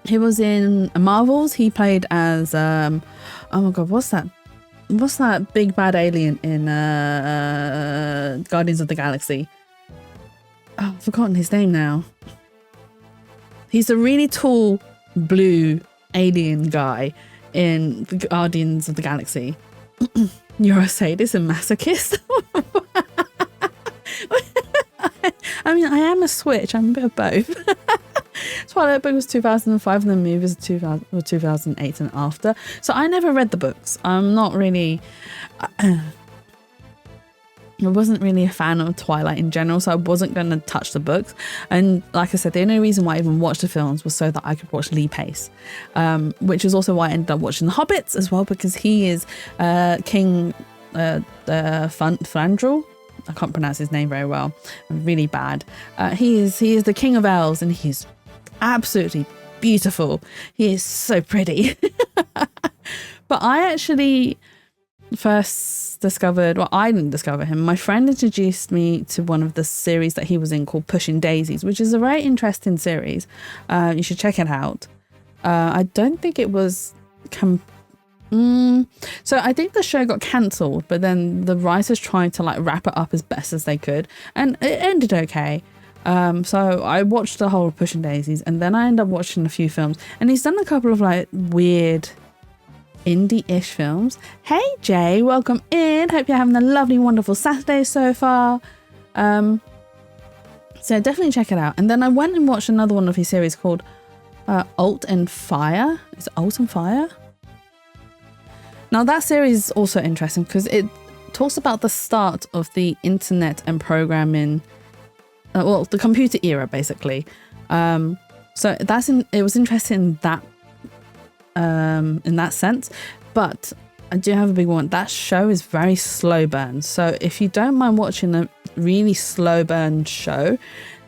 He was in Marvels. He played as oh my God, what's that big bad alien in Guardians of the Galaxy? Oh, I've forgotten his name now. He's a really tall blue alien guy in the Guardians of the Galaxy. You're a sadist and masochist. I mean, I am a switch. I'm a bit of both. Twilight book was 2005 and the movie was 2008 and after. So I never read the books. I'm not really... I wasn't really a fan of Twilight in general, so I wasn't going to touch the books. And like I said, the only reason why I even watched the films was so that I could watch Lee Pace, which is also why I ended up watching The Hobbits as well, because he is King Thranduil. I can't pronounce his name very well. I'm really bad. He is the king of elves, and he's absolutely beautiful. He is so pretty. But I actually first discovered, well, I didn't discover him. My friend introduced me to one of the series that he was in called Pushing Daisies, which is a very interesting series. You should check it out. I don't think it was... So I think the show got cancelled, but then the writers tried to like wrap it up as best as they could, and it ended okay. So I watched the whole of Pushing Daisies, and then I ended up watching a few films, and he's done a couple of like weird indie-ish films. Hey Jay, welcome in. Hope you're having a lovely, wonderful Saturday so far. So definitely check it out. And then I went and watched another one of his series called Alt and Fire. Is it Alt and Fire? Now that series is also interesting because it talks about the start of the internet and programming, well, the computer era, basically. So it was interesting in that sense. But I do have a big one. That show is very slow burn. So if you don't mind watching a really slow burn show,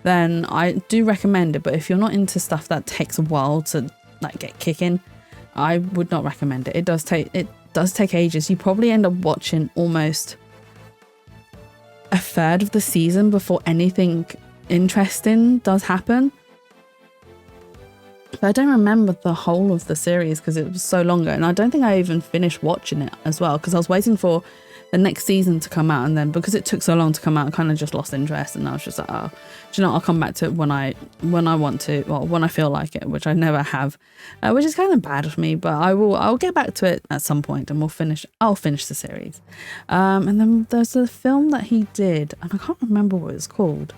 then I do recommend it. But if you're not into stuff that takes a while to like get kicking, I would not recommend it. It does take ages. You probably end up watching almost a third of the season before anything interesting does happen. But I don't remember the whole of the series because it was so long ago, and I don't think I even finished watching it as well because I was waiting for the next season to come out, and then because it took so long to come out, I kind of just lost interest, and I was just like, oh, do you know, I'll come back to it when I want to, well, when I feel like it, which I never have, which is kind of bad of me, but I'll get back to it at some point, and I'll finish the series. And then there's a film that he did, and I can't remember what it's called.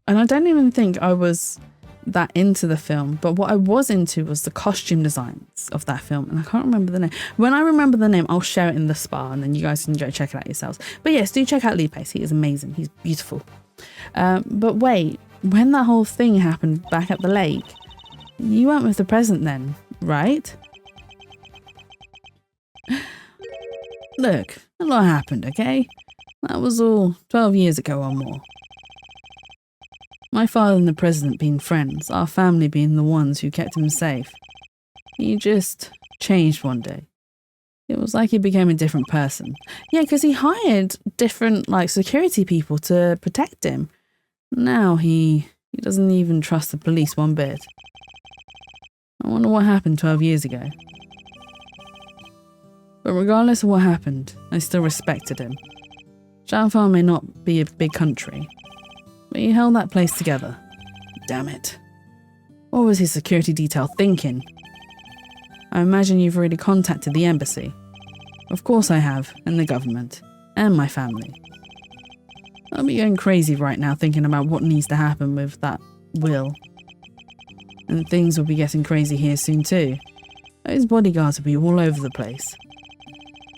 And I don't even think I was that into the film, but what I was into was the costume designs of that film, and I can't remember the name. When I remember the name, I'll share it in the spa, and then you guys can go check it out yourselves. But yes, do check out Lee Pace. He is amazing. He's beautiful. But wait, when that whole thing happened back at the lake, you weren't with the president then, right? Look, a lot happened, okay? That was all 12 years ago or more. My father and the president being friends, our family being the ones who kept him safe. He just changed one day. It was like he became a different person. Yeah, because he hired different, like, security people to protect him. Now he doesn't even trust the police one bit. I wonder what happened 12 years ago. But regardless of what happened, I still respected him. Jalfar may not be a big country, but he held that place together. Damn it. What was his security detail thinking? I imagine you've already contacted the embassy. Of course I have, and the government, and my family. I'll be going crazy right now thinking about what needs to happen with that will. And things will be getting crazy here soon too. Those bodyguards will be all over the place.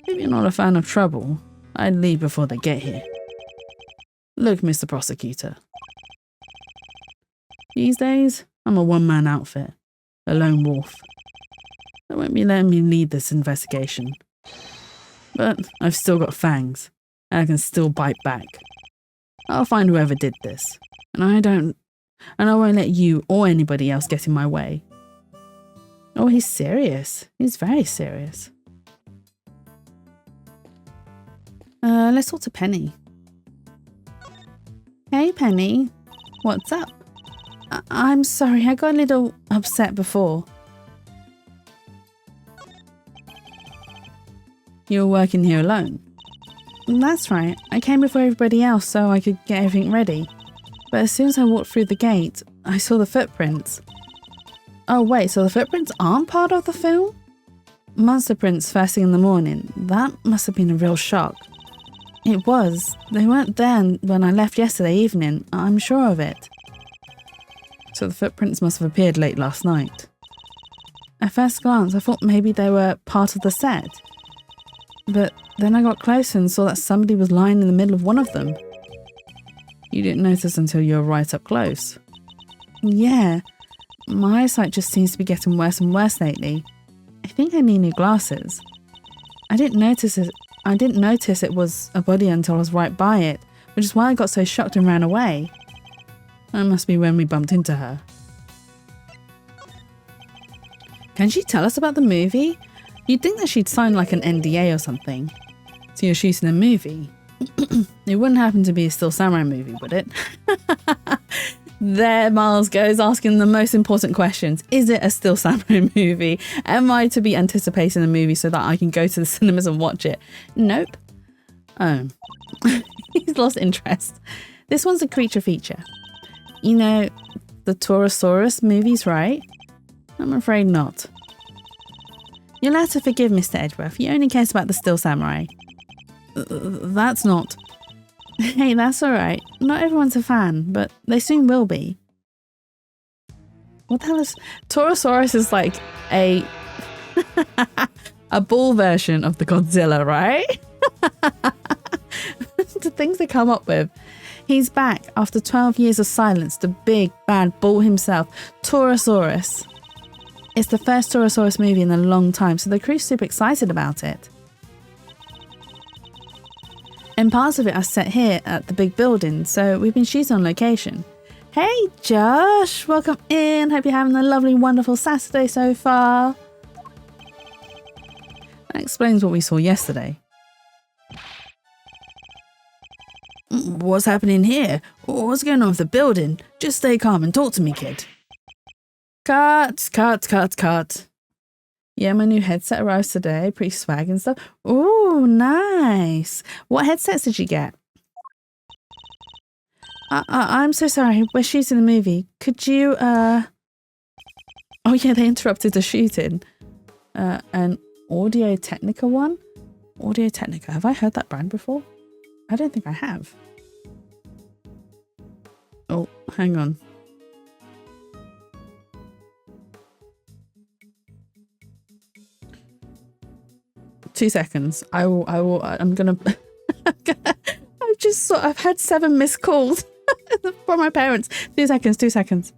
If you're not a fan of trouble, I'd leave before they get here. Look, Mr. Prosecutor. These days, I'm a one-man outfit, a lone wolf. They won't be letting me lead this investigation. But I've still got fangs, and I can still bite back. I'll find whoever did this, and I won't let you or anybody else get in my way. Oh, he's serious. He's very serious. Let's talk to Penny. Hey, Penny. What's up? I'm sorry, I got a little upset before. You were working here alone? That's right. I came before everybody else so I could get everything ready. But as soon as I walked through the gate, I saw the footprints. Oh wait, so the footprints aren't part of the film? Monster prints first thing in the morning. That must have been a real shock. It was. They weren't there when I left yesterday evening. I'm sure of it. So the footprints must have appeared late last night. At first glance, I thought maybe they were part of the set. But then I got closer and saw that somebody was lying in the middle of one of them. You didn't notice until you were right up close. Yeah. My eyesight just seems to be getting worse and worse lately. I think I need new glasses. I didn't notice it was a body until I was right by it, which is why I got so shocked and ran away. That must be when we bumped into her. Can she tell us about the movie? You'd think that she'd sign like an NDA or something. So you're shooting a movie? It wouldn't happen to be a Still Samurai movie, would it? There Miles goes, asking the most important questions. Is it a Still Samurai movie? Am I to be anticipating a movie so that I can go to the cinemas and watch it? Nope. Oh. He's lost interest. This one's a creature feature. You know, the Torosaurus movies, right? I'm afraid not. You'll have to forgive Mr. Edgeworth. He only cares about the Still Samurai. That's not... Hey, that's alright. Not everyone's a fan, but they soon will be. What the hell is... Torosaurus is like a... A ball version of the Godzilla, right? The things they come up with. He's back after 12 years of silence, the big bad bull himself, Taurosaurus. It's the first Taurosaurus movie in a long time, so the crew's super excited about it. And parts of it are set here at the big building, so we've been shooting on location. Hey Josh, welcome in. Hope you're having a lovely, wonderful Saturday so far. That explains what we saw yesterday. What's happening here? What's going on with the building? Just stay calm and talk to me, kid. Cut. Yeah, my new headset arrives today. Pretty swag and stuff. Oh, nice. What headsets did you get? I'm so sorry. We're shooting the movie. Could you, Oh yeah, they interrupted the shooting. An Audio Technica one? Audio Technica. Have I heard that brand before? I don't think I have. Oh, hang on. Two seconds. I'm gonna I've had 7 missed calls from my parents. 2 seconds.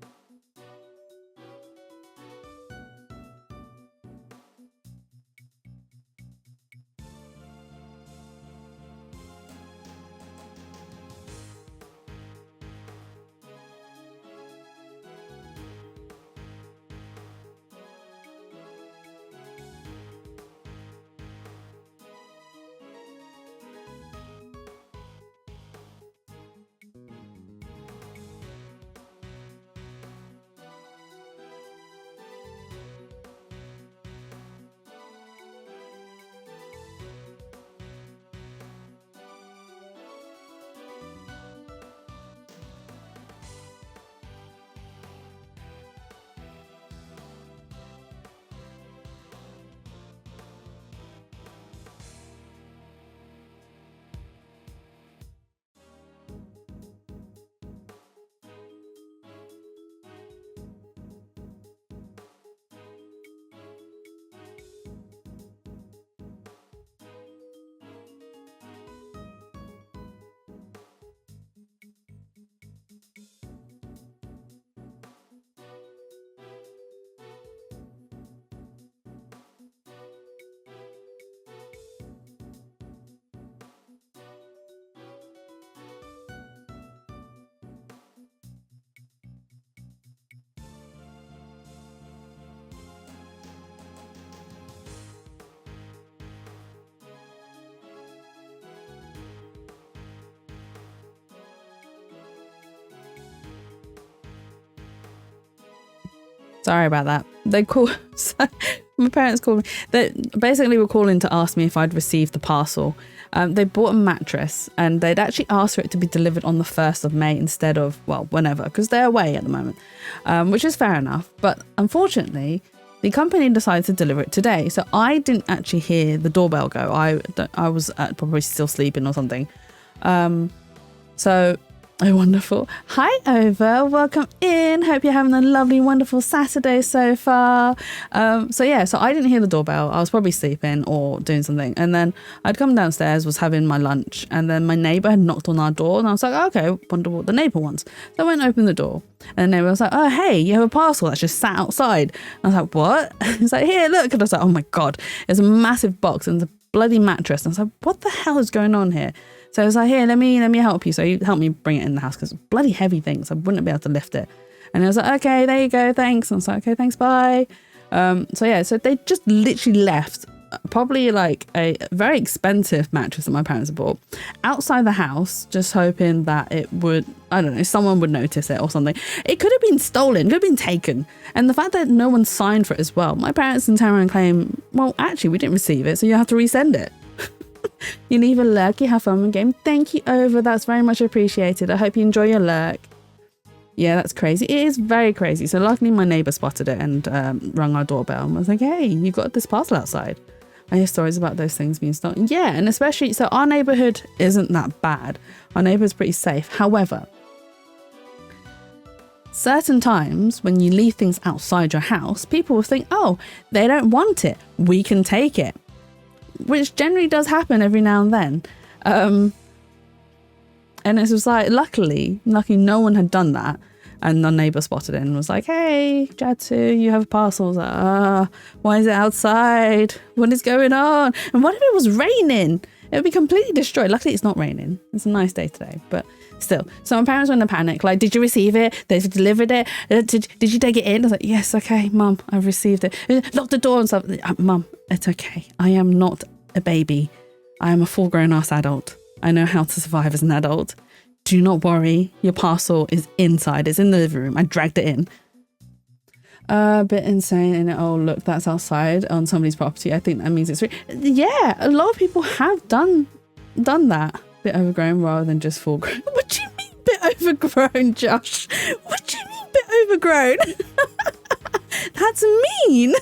Sorry about that. My parents called me. They basically were calling to ask me if I'd received the parcel. They bought a mattress and they'd actually asked for it to be delivered on the 1st of May instead of, well, whenever, because they're away at the moment, which is fair enough. But unfortunately, the company decided to deliver it today. So I didn't actually hear the doorbell go. I was probably still sleeping or something. Oh, wonderful. Hi, Over. Welcome in. Hope you're having a lovely, wonderful Saturday so far. So I didn't hear the doorbell. I was probably sleeping or doing something. And then I'd come downstairs, was having my lunch, and then my neighbour had knocked on our door. And I was like, okay, wonder what the neighbour wants. So I went and opened the door. And the neighbour was like, oh, hey, you have a parcel that's just sat outside. And I was like, what? He's like, here, look. And I was like, oh my God. It's a massive box and the bloody mattress. And I was like, what the hell is going on here? So I was like, here, let me help you. So he helped me bring it in the house because it's a bloody heavy thing. So I wouldn't be able to lift it. And I was like, okay, there you go. Thanks. And I was like, okay, thanks. Bye. So they just literally left probably like a very expensive mattress that my parents bought outside the house, just hoping that it would, I don't know, someone would notice it or something. It could have been stolen, could have been taken. And the fact that no one signed for it as well, my parents can turn around and claim, well, actually, we didn't receive it, so you have to resend it. You leave a lurk, you have fun with the game. Thank you, Over. That's very much appreciated. I hope you enjoy your lurk. Yeah, that's crazy. It is very crazy. So luckily my neighbour spotted it and rang our doorbell and was like, hey, you got this parcel outside. I hear stories about those things being stolen. Yeah, and especially, so our neighbourhood isn't that bad. Our neighbourhood's pretty safe. However, certain times when you leave things outside your house, people will think, oh, they don't want it. We can take it. which generally does happen every now and then. And it was like, luckily no one had done that. And the neighbour spotted it and was like, hey, Jatsu, you have a parcel. I was like, why is it outside? What is going on? And what if it was raining? It would be completely destroyed. Luckily, it's not raining. It's a nice day today, but still. So my parents were in a panic. Like, did you receive it? They've delivered it? Did you take it in? I was like, yes, okay, Mum, I've received it. Lock the door and stuff. Mum, it's okay. I am not a baby. I am a full-grown ass adult. I know how to survive as an adult. Do not worry, your parcel is inside. It's in the living room. I dragged it in. A bit insane, and oh look, that's outside on somebody's property. I think that means it's free. Yeah, a lot of people have done that. Bit overgrown rather than just full grown. What do you mean bit overgrown, Josh? What do you mean bit overgrown? That's mean.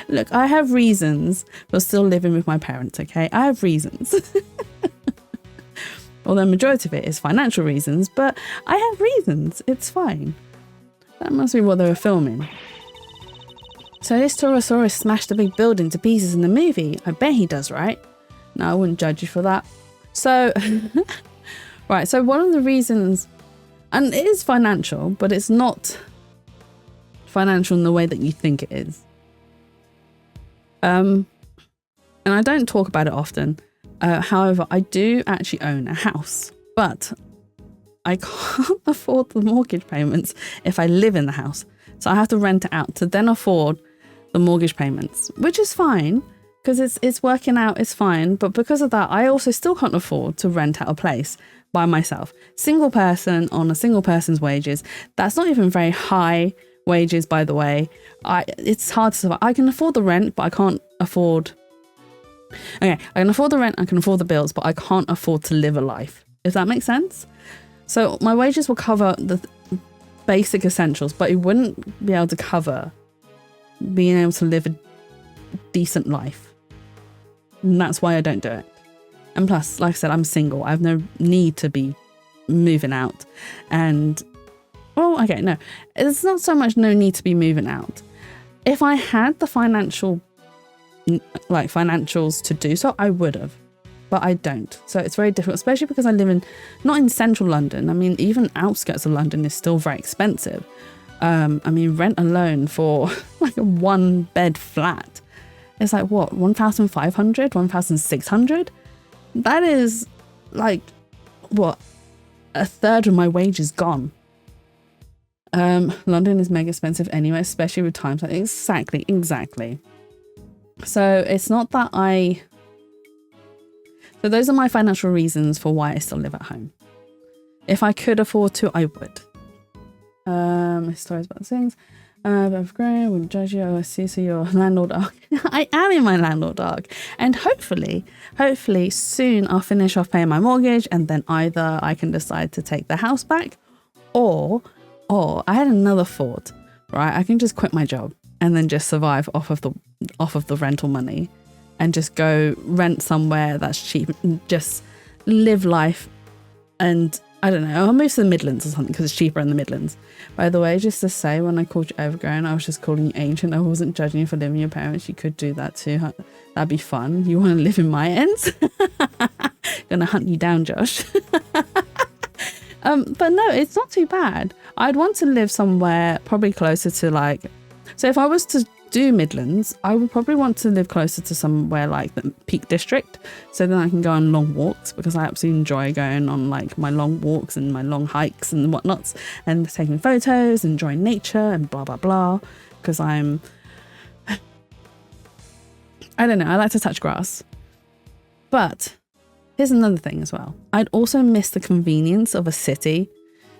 Look, I have reasons for still living with my parents, okay? I have reasons. Although the majority of it is financial reasons, but I have reasons. It's fine. That must be what they were filming. So this Torosaurus smashed a big building to pieces in the movie. I bet he does, right? No, I wouldn't judge you for that. So, right, so one of the reasons, and it is financial, but it's not financial in the way that you think it is. And I don't talk about it often. However, I do actually own a house, but I can't afford the mortgage payments if I live in the house. So I have to rent it out to then afford the mortgage payments, which is fine because it's working out, it's fine. But because of that, I also still can't afford to rent out a place by myself. Single person on a single person's wages. That's not even very high wages, by the way. It's hard to survive. I can afford the rent, but I can't afford... Okay, I can afford the rent, I can afford the bills, but I can't afford to live a life, if that makes sense. So my wages will cover the basic essentials, but it wouldn't be able to cover being able to live a decent life. And that's why I don't do it. And plus, like I said, I'm single. I have no need to be moving out. And, well, okay, no. It's not so much no need to be moving out. If I had the financials to do so, I would have, but I don't. So it's very difficult, especially because I live not in central London. I mean, even outskirts of London is still very expensive. I mean, rent alone for like a 1-bed flat is like what, 1,500, 1,600? That is like what, a third of my wages gone. London is mega expensive anyway, especially with times like exactly. So it's not that so those are my financial reasons for why I still live at home. If I could afford to, I would. Stories about things. I've grown, wouldn't judge you. I see, so you're landlord arc. I am in my landlord arc. And hopefully soon I'll finish off paying my mortgage and then either I can decide to take the house back or I had another thought, right? I can just quit my job and then just survive off of the rental money and just go rent somewhere that's cheap and just live life. And I don't know, I'll move to the Midlands or something because it's cheaper in the Midlands. By the way, just to say, when I called you overgrown, I was just calling you ancient. I wasn't judging you for living with your parents. You could do that too. That'd be fun. You want to live in my ends? Gonna hunt you down, Josh. But no, it's not too bad. I'd want to live somewhere probably closer to like, so if I was to do Midlands, I would probably want to live closer to somewhere like the Peak District, so then I can go on long walks, because I absolutely enjoy going on like my long walks and my long hikes and whatnots and taking photos, enjoying nature and blah blah blah, because I don't know, I like to touch grass. But here's another thing as well. I'd also miss the convenience of a city.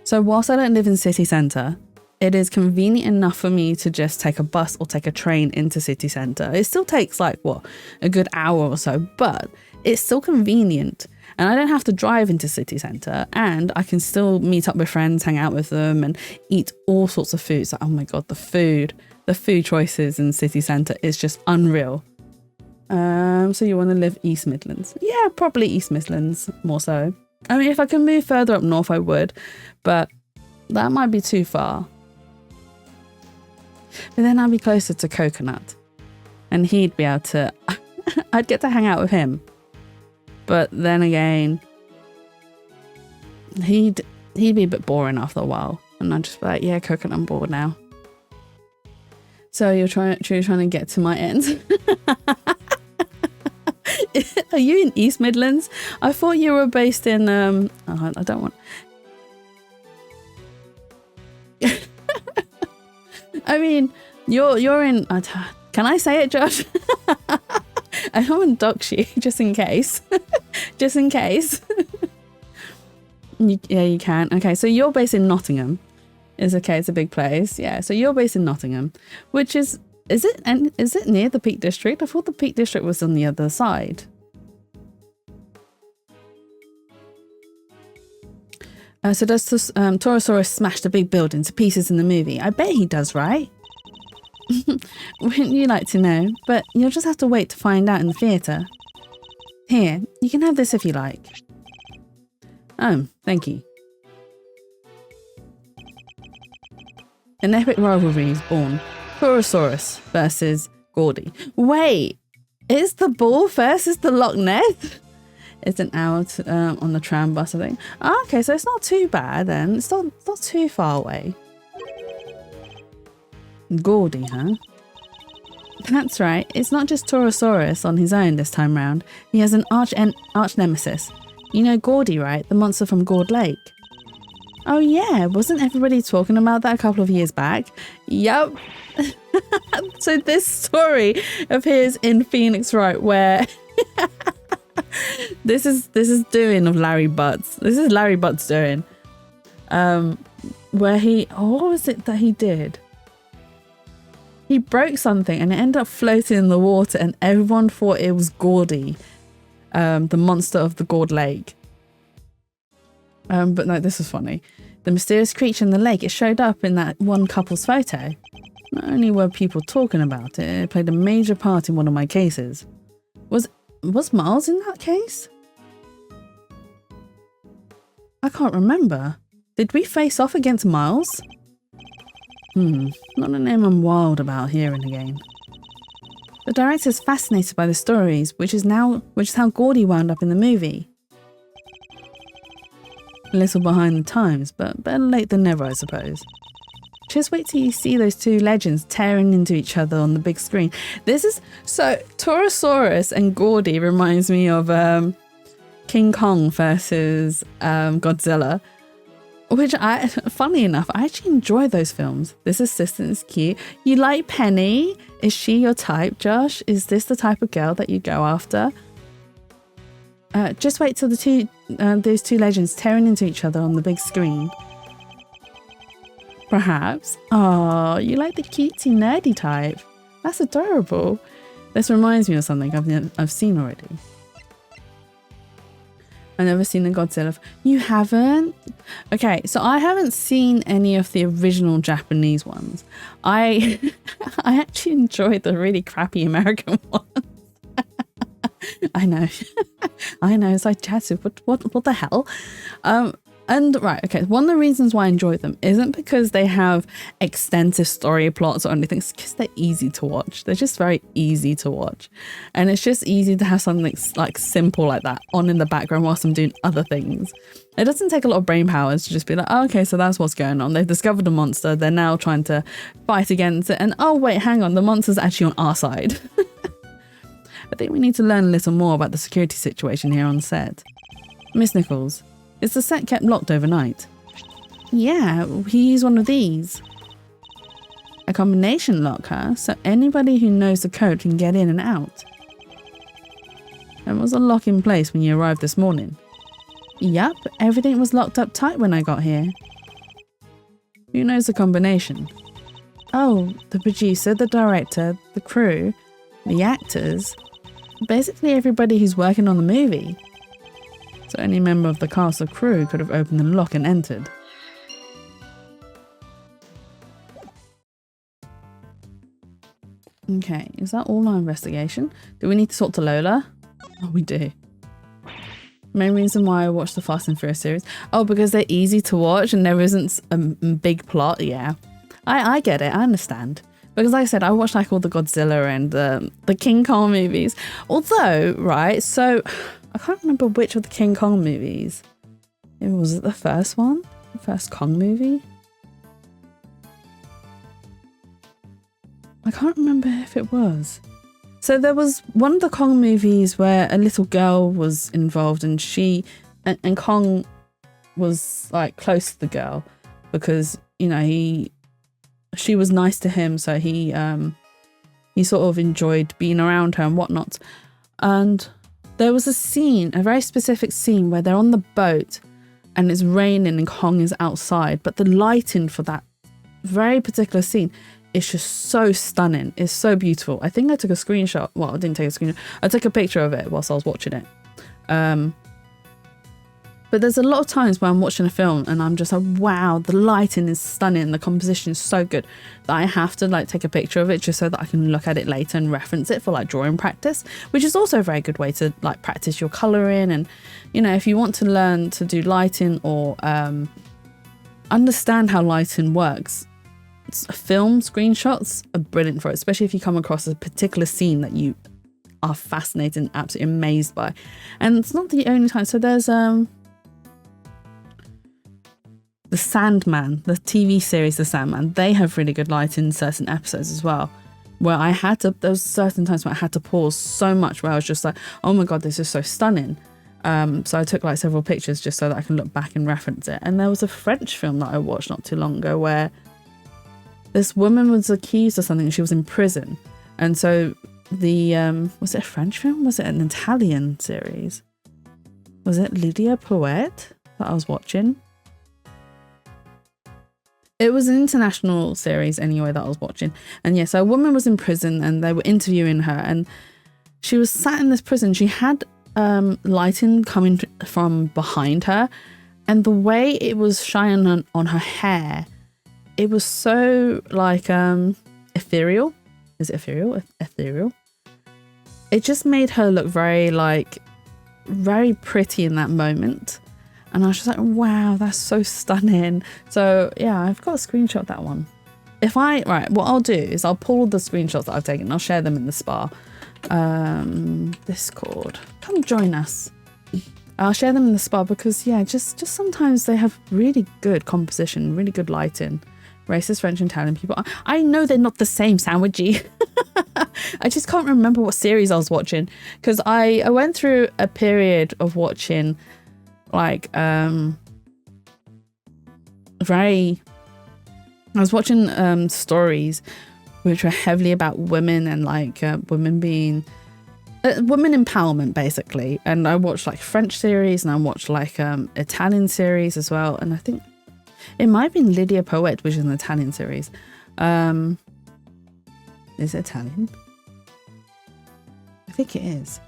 So whilst I don't live in city centre, it is convenient enough for me to just take a bus or take a train into city centre. It still takes like, what, a good hour or so, but it's still convenient. And I don't have to drive into city centre, and I can still meet up with friends, hang out with them and eat all sorts of foods. Like, oh my God, the food choices in city centre is just unreal. So you want to live East Midlands? Yeah, probably East Midlands more so. I mean, if I can move further up north, I would, but that might be too far. But then I'd be closer to Coconut, and he'd be able to I'd get to hang out with him. But then again, he'd be a bit boring after a while. And I'd just be like, yeah, Coconut, I'm bored now. So you're trying to get to my end. Are you in East Midlands? I thought you were based in oh, I don't want. I mean, you're in. Can I say it, Josh? I don't want to dox you, just in case. Just in case. Yeah, you can. Okay, so you're based in Nottingham. It's okay. It's a big place. Yeah. So you're based in Nottingham, which is it near the Peak District? I thought the Peak District was on the other side. So does Torosaurus smash the big building to pieces in the movie? I bet he does, right? Wouldn't you like to know? But you'll just have to wait to find out in the theatre. Here, you can have this if you like. Oh, thank you. An epic rivalry is born. Torosaurus versus Gordy. Wait, is the bull versus the Loch Ness? It's an hour on the tram bus, I think. Oh, okay, so it's not too bad then. It's not too far away. Gordy, huh? That's right. It's not just Torosaurus on his own this time round. He has an arch nemesis. You know Gordy, right? The monster from Gord Lake. Oh yeah, wasn't everybody talking about that a couple of years back? Yup. So this story of his in Phoenix, right, where this is doing of Larry Butts. This is Larry Butts doing. Where what was it that he did? He broke something and it ended up floating in the water and everyone thought it was Gordy, the monster of the Gord Lake. But no, this was funny. The mysterious creature in the lake, it showed up in that one couple's photo. Not only were people talking about it, it played a major part in one of my cases. Was Miles in that case? I can't remember. Did we face off against Miles? Not a name I'm wild about hearing again. The director's fascinated by the stories, which is how Gordy wound up in the movie. A little behind the times, but better late than never, I suppose. Just wait till you see those two legends tearing into each other on the big screen. Torosaurus and Gordy reminds me of King Kong versus Godzilla, which funny enough, I actually enjoy those films. This assistant is cute. You like Penny? Is she your type, Josh? Is this the type of girl that you go after? Just wait till those two legends tearing into each other on the big screen. Perhaps. Oh, you like the cutesy nerdy type. That's adorable. This reminds me of something I've seen already. I've never seen a Godzilla. You haven't? Okay, so I haven't seen any of the original Japanese ones. I actually enjoyed the really crappy American ones. I know. I know, it's like Jatsu, what the hell? And right, okay, one of the reasons why I enjoy them isn't because they have extensive story plots or anything, it's because they're easy to watch. They're just very easy to watch. And it's just easy to have something like simple like that on in the background whilst I'm doing other things. It doesn't take a lot of brain powers to just be like, oh, okay, so that's what's going on. They've discovered a monster, they're now trying to fight against it, and oh wait, hang on, the monster's actually on our side. I think we need to learn a little more about the security situation here on set. Miss Nichols, is the set kept locked overnight? Yeah, we use one of these. A combination lock, huh? So anybody who knows the code can get in and out. And was a lock in place when you arrived this morning? Yup, everything was locked up tight when I got here. Who knows the combination? Oh, the producer, the director, the crew, the actors. Basically everybody who's working on the movie. So any member of the cast or crew could have opened the lock and entered. Okay, is that all our investigation? Do we need to talk to Lola? Oh, we do. Main reason why I watched the Fast and Furious series? Oh, because they're easy to watch and there isn't a big plot. Yeah, I get it. I understand. Because like I said, I watched like all the Godzilla and the King Kong movies. Although, right, so I can't remember which of the King Kong movies. Was it the first one? The first Kong movie? I can't remember if it was. So there was one of the Kong movies where a little girl was involved, and and Kong was like close to the girl because, you know, she was nice to him, so he sort of enjoyed being around her and whatnot. And there was a scene, a very specific scene, where they're on the boat and it's raining and Kong is outside, but the lighting for that very particular scene is just so stunning. It's so beautiful. I think I took a screenshot. Well, I didn't take a screenshot. I took a picture of it whilst I was watching it. But there's a lot of times where I'm watching a film and I'm just like, wow, the lighting is stunning. The composition is so good that I have to like take a picture of it just so that I can look at it later and reference it for like drawing practice, which is also a very good way to like practice your coloring. And, you know, if you want to learn to do lighting or understand how lighting works, film screenshots are brilliant for it, especially if you come across a particular scene that you are fascinated and absolutely amazed by. And it's not the only time. So there's The Sandman, the TV series The Sandman, they have really good lighting in certain episodes as well, where there was certain times where I had to pause so much where I was just like, oh my God, this is so stunning. So I took like several pictures just so that I can look back and reference it. And there was a French film that I watched not too long ago where this woman was accused of something and she was in prison. And so was it a French film? Was it an Italian series? Was it Lydia Poet that I was watching? It was an international series anyway that I was watching. And yeah, so a woman was in prison and they were interviewing her, and she was sat in this prison. She had lighting coming from behind her, and the way it was shining on her hair, it was so like ethereal. Is it ethereal? Ethereal. It just made her look very pretty in that moment. And I was just like, wow, that's so stunning. So yeah, I've got a screenshot of that one. What I'll do is I'll pull the screenshots that I've taken and I'll share them in the spa. Discord. Come join us. I'll share them in the spa because yeah, just sometimes they have really good composition, really good lighting. Racist French and Italian people. I know they're not the same, Sandwichy. I just can't remember what series I was watching because I went through a period of watching I was watching stories which were heavily about women and women being women empowerment basically, and I watched like French series and I watched like Italian series as well, and I think it might have been Lydia Poet, which is an Italian series. Is it Italian? I think it is.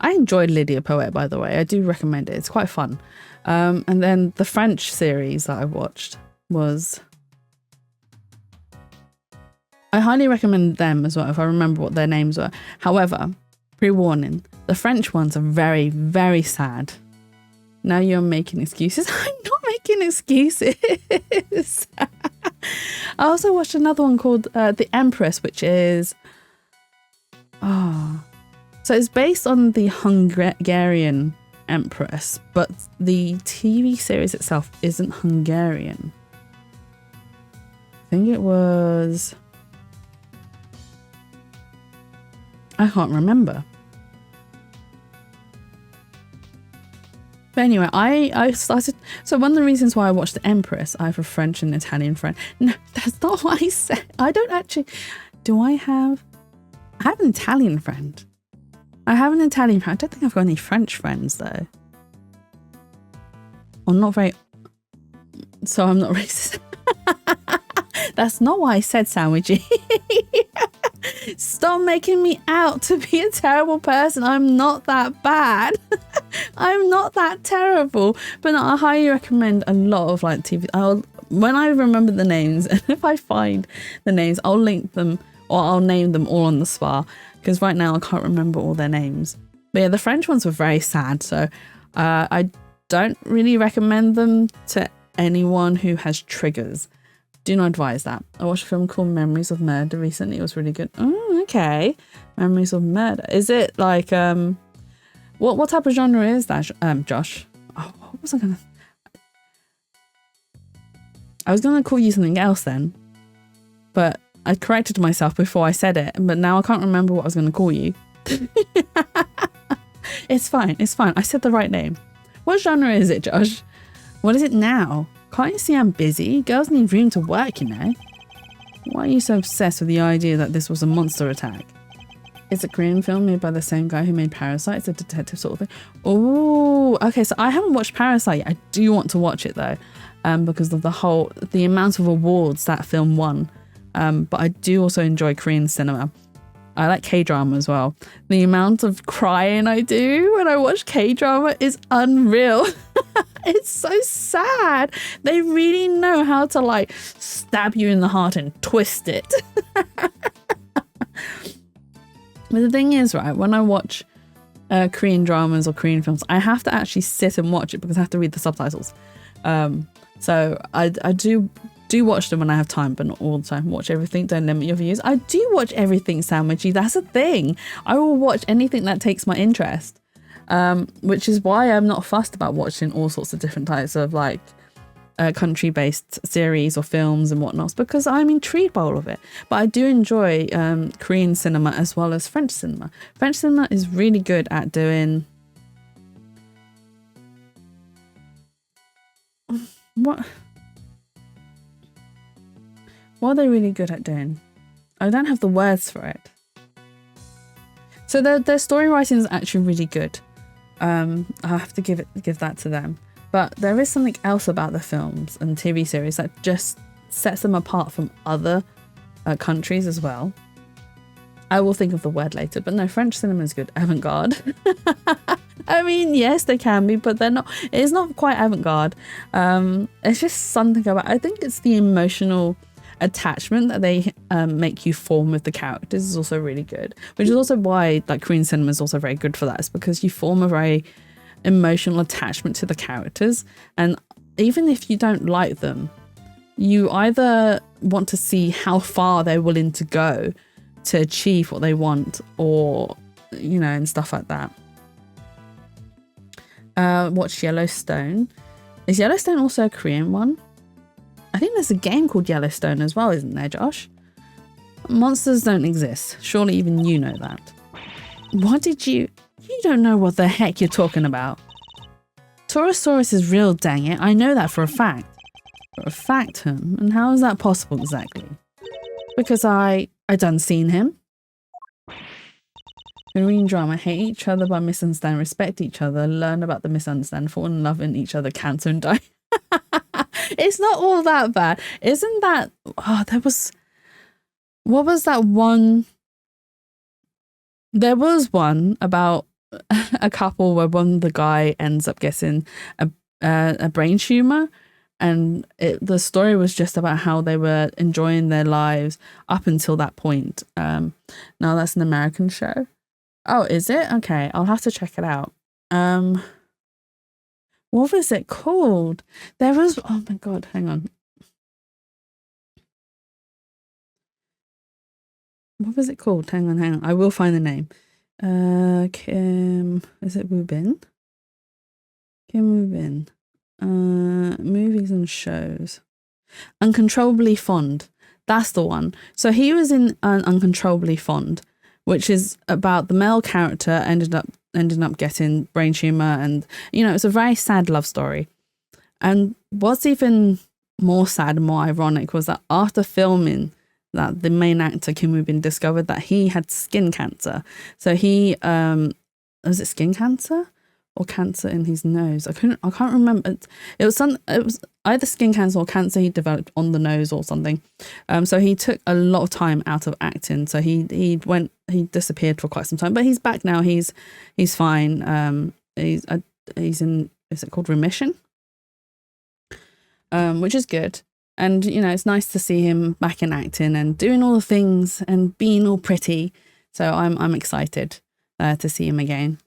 I enjoyed Lydia Poet, by the way. I do recommend it. It's quite fun. And then the French series that I watched was... I highly recommend them as well, if I remember what their names were. However, pre-warning, the French ones are very, very sad. Now you're making excuses. I'm not making excuses. I also watched another one called The Empress, which is... So it's based on the Hungarian Empress, but the TV series itself isn't Hungarian. I think it was... I can't remember. But anyway, I started... So one of the reasons why I watched The Empress, I have a French and Italian friend. No, that's not what I said. I don't actually... Do I have... I have an Italian friend. I have an Italian friend. I don't think I've got any French friends though. Or not very... So I'm not racist. That's not what I said, Sandwichy. Stop making me out to be a terrible person. I'm not that bad. I'm not that terrible. But no, I highly recommend a lot of like TV. When I remember the names, and if I find the names, I'll link them or I'll name them all on the spa. Because right now I can't remember all their names. But yeah, the French ones were very sad. So I don't really recommend them to anyone who has triggers. Do not advise that. I watched a film called Memories of Murder recently. It was really good. Oh, okay. Memories of Murder. Is it like what type of genre is that, Josh? Oh, what was I was gonna call you something else then, but I corrected myself before I said it, but now I can't remember what I was gonna call you. It's fine. It's fine. I said the right name. What genre is it, Josh? What is it now? Can't you see I'm busy? Girls need room to work, you know. Why are you so obsessed with the idea that this was a monster attack? It's a Korean film made by the same guy who made Parasite. It's a detective sort of thing. Oh, okay. So I haven't watched Parasite yet. I do want to watch it though, because of the amount of awards that film won. But I do also enjoy Korean cinema. I like K-drama as well. The amount of crying I do when I watch K-drama is unreal. It's so sad. They really know how to like stab you in the heart and twist it. But the thing is, right, when I watch Korean dramas or Korean films, I have to actually sit and watch it because I have to read the subtitles. So I do watch them when I have time, but not all the time. Watch everything, don't limit your views. I do watch everything, Sandwichy. That's a thing. I will watch anything that takes my interest, which is why I'm not fussed about watching all sorts of different types of like country-based series or films and whatnot, because I'm intrigued by all of it. But I do enjoy Korean cinema as well as French cinema. French cinema is really good at doing what are they really good at doing? I don't have the words for it. So their story writing is actually really good. I have to give that to them. But there is something else about the films and TV series that just sets them apart from other countries as well. I will think of the word later, but no, French cinema is good. Avant-garde. I mean, yes, they can be, but they're not. It's not quite avant-garde. It's just something about. I think it's the emotional attachment that they make you form with the characters is also really good, which is also why like Korean cinema is also very good for that. It's because you form a very emotional attachment to the characters, and even if you don't like them, you either want to see how far they're willing to go to achieve what they want, or you know, and stuff like that. Watch Yellowstone. Is Yellowstone also a Korean one? I think there's a game called Yellowstone as well, isn't there, Josh? Monsters don't exist. Surely even you know that. What did you... You don't know what the heck you're talking about. Torosaurus is real, dang it. I know that for a fact. For a fact, and how is that possible exactly? Because I done seen him. Korean drama, hate each other but misunderstand, respect each other, learn about the misunderstand, fall in love in each other, cancer and die. It's not all that bad. Isn't that... Oh, there was... What was that one? There was one about a couple where the guy ends up getting a brain tumor, and the story was just about how they were enjoying their lives up until that point. Now that's an American show. Oh, is it? Okay, I'll have to check it out. What was it called? There was... Oh my god, hang on. What was it called? Hang on. I will find the name. Kim... Is it Woo Bin? Kim Woo Bin. Movies and shows. Uncontrollably Fond. That's the one. So he was in Uncontrollably Fond, which is about the male character ended up getting brain tumor, and you know, it's a very sad love story. And what's even more sad and more ironic was that after filming that, the main actor Kim Woo Bin discovered that he had skin cancer. So he was it skin cancer or cancer in his nose? I can't remember. It was either skin cancer or cancer he developed on the nose or something. So he took a lot of time out of acting. So he disappeared for quite some time, but he's back now. He's fine. He's in, is it called remission? Which is good. And you know, it's nice to see him back in acting and doing all the things and being all pretty. So I'm excited to see him again.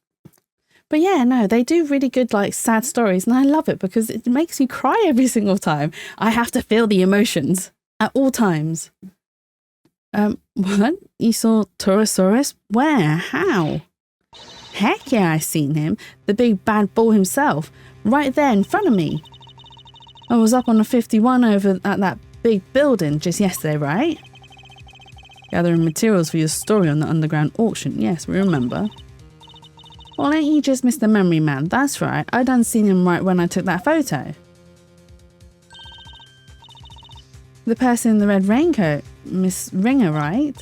But yeah, no, they do really good, like, sad stories, and I love it because it makes you cry every single time. I have to feel the emotions. At all times. What? You saw Torosaurus? Where? How? Heck yeah, I seen him. The big bad bull himself. Right there in front of me. I was up on a 51 over at that big building just yesterday, right? Gathering materials for your story on the underground auction. Yes, we remember. Well, ain't you just Mr. Memory Man? That's right. I done seen him right when I took that photo. The person in the red raincoat. Miss Ringer, right?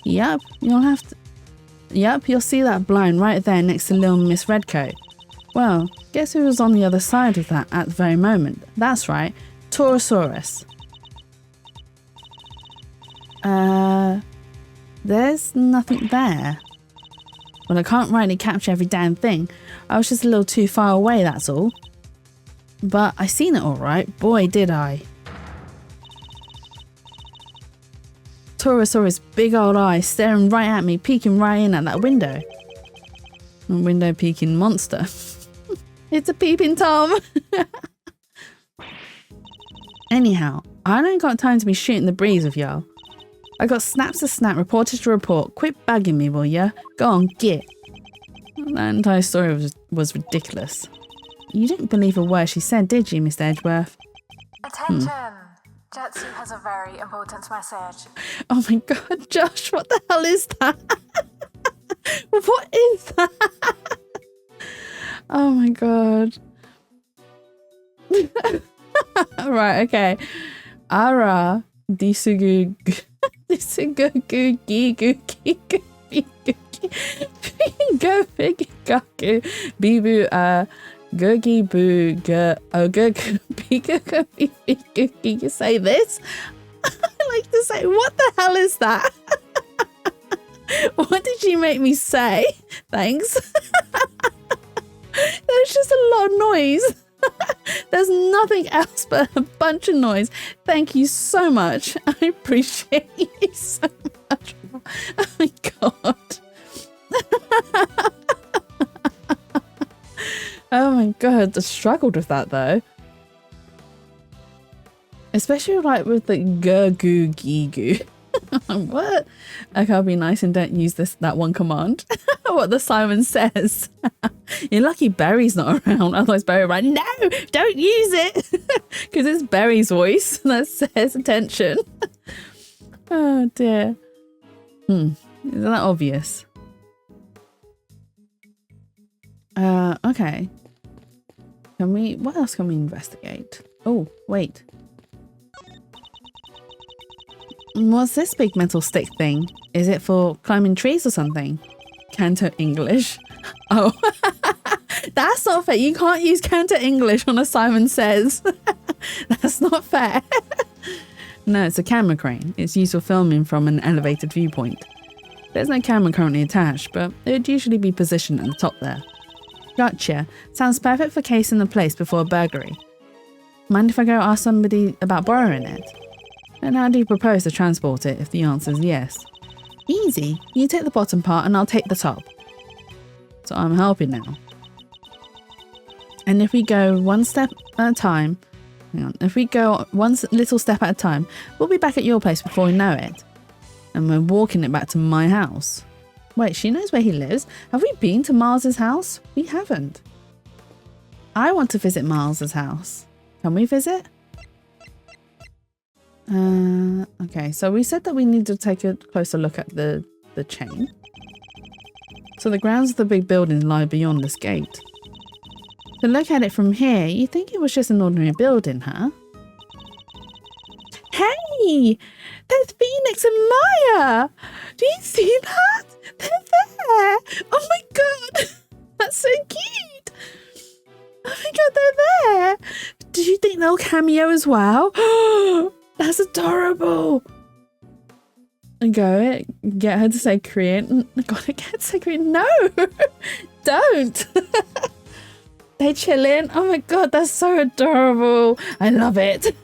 Yup, you'll see that blind right there next to little Miss Redcoat. Well, guess who was on the other side of that at the very moment? That's right, Torosaurus. There's nothing there. Well, I can't rightly capture every damn thing. I was just a little too far away, that's all. But I seen it all right. Boy, did I. Torosaurus' big old eyes staring right at me, peeking right in at that window. A window peeking monster. It's a peeping Tom. Anyhow, I don't got time to be shooting the breeze with y'all. I got snaps to snap, reporters to report. Quit bugging me, will ya? Go on, get. That entire story was ridiculous. You didn't believe a word she said, did you, Mr. Edgeworth? Attention! Jetsu has a very important message. Oh my god, Josh, what the hell is that? What is that? Oh my god. Right, okay. Ara disugu disugu gigu gigu go figure gaku bibu Gurgi boo you say this? I like to say, what the hell is that? What did you make me say? Thanks. There's just a lot of noise. There's nothing else but a bunch of noise. Thank you so much. I appreciate you so much. Oh my god. Oh my god, I struggled with that though. Especially like with the gurgoo gigu. What? Okay, I'll be nice and don't use that one command. What the Simon says. You're lucky Barry's not around. Otherwise Barry would be like, no, don't use it. Because it's Barry's voice that says attention. Oh dear. Isn't that obvious? Okay. What else can we investigate? Oh, wait. What's this big metal stick thing? Is it for climbing trees or something? Canto English. Oh, that's not fair. You can't use Canto English on a Simon Says. That's not fair. No, it's a camera crane. It's used for filming from an elevated viewpoint. There's no camera currently attached, but it would usually be positioned at the top there. Gotcha. Sounds perfect for casing the place before a burglary. Mind if I go ask somebody about borrowing it? And how do you propose to transport it if the answer is yes? Easy. You take the bottom part and I'll take the top. So I'm helping now. And if we go one step at a time, if we go one little step at a time, we'll be back at your place before we know it. And we're walking it back to my house. Wait, she knows where he lives. Have we been to Miles's house? We haven't. I want to visit Miles's house. Can we visit? Okay, so we said that we need to take a closer look at the chain. So the grounds of the big building lie beyond this gate. To look at it from here, you think it was just an ordinary building, huh? Hey! There's Phoenix and Maya! Do you see that? They're there! Oh my god! That's so cute! Oh my god, they're there! Do you think they'll cameo as well? That's adorable! Get her to say Korean. God, I can't say Korean. No! Don't! They chilling. Oh my god, that's so adorable. I love it.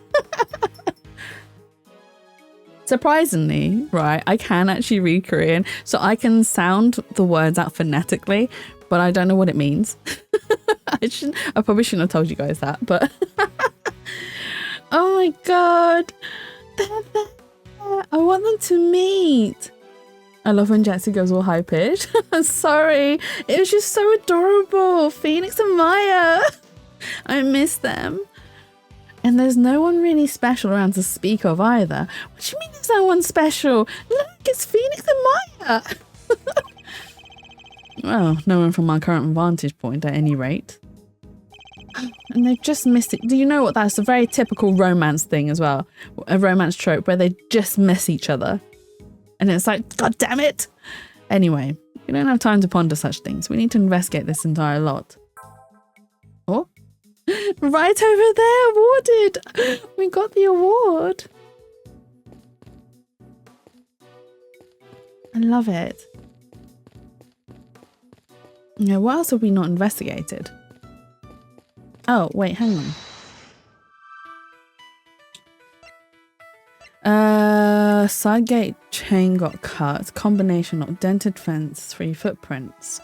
Surprisingly, right, I can actually read Korean, so I can sound the words out phonetically, but I don't know what it means. I probably shouldn't have told you guys that, but oh my god, They're there. I want them to meet. I love when Jetsi goes all high pitched. Sorry, it was just so adorable. Phoenix and Maya. I miss them. And there's no one really special around to speak of either. What do you mean there's no one special? Look, it's Phoenix and Maya. Well, no one from our current vantage point at any rate. And they've just missed it. Do you know what? That's a very typical romance thing as well. A romance trope where they just miss each other. And it's like, God damn it. Anyway, we don't have time to ponder such things. We need to investigate this entire lot. Oh, right over there, awarded. We got the award. I love it. Yeah, what else have we not investigated? Oh, wait, hang on. Side gate chain got cut. Combination of dented fence, 3 footprints.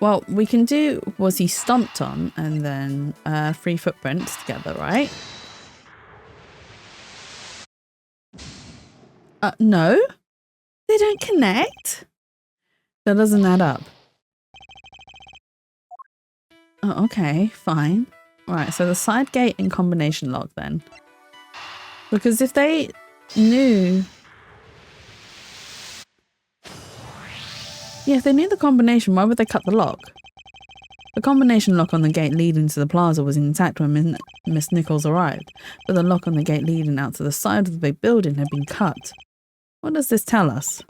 Well, we can do was he stomped on and then 3 footprints together, right? No, they don't connect. That doesn't add up. Oh, okay, fine. Right, so the side gate and combination lock then. Because if they knew... Yeah, if they knew the combination, why would they cut the lock? The combination lock on the gate leading to the plaza was intact when Miss Nichols arrived, but the lock on the gate leading out to the side of the big building had been cut. What does this tell us?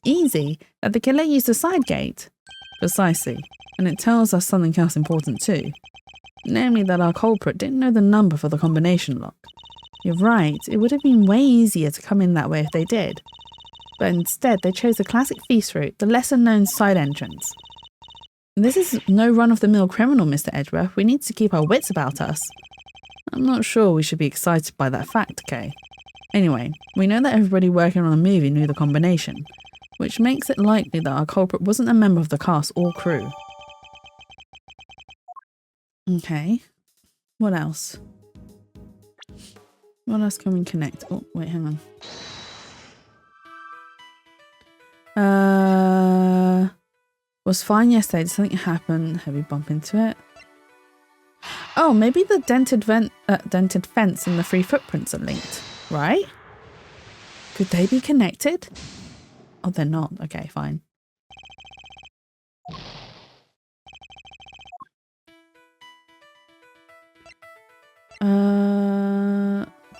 Easy, that the killer used a side gate. Precisely, and it tells us something else important too. Namely that our culprit didn't know the number for the combination lock. You're right, it would have been way easier to come in that way if they did. But instead they chose the classic feast route, the lesser known side entrance. And this is no run-of-the-mill criminal, Mr. Edgeworth. We need to keep our wits about us. I'm not sure we should be excited by that fact, okay? Anyway, we know that everybody working on the movie knew the combination, which makes it likely that our culprit wasn't a member of the cast or crew. Okay, what else? What else can we connect? Oh, wait, hang on. Was fine yesterday. Did something happen? Heavy bump into it. Oh, maybe the dented fence and the 3 footprints are linked, right? Could they be connected? Oh, they're not. Okay, fine.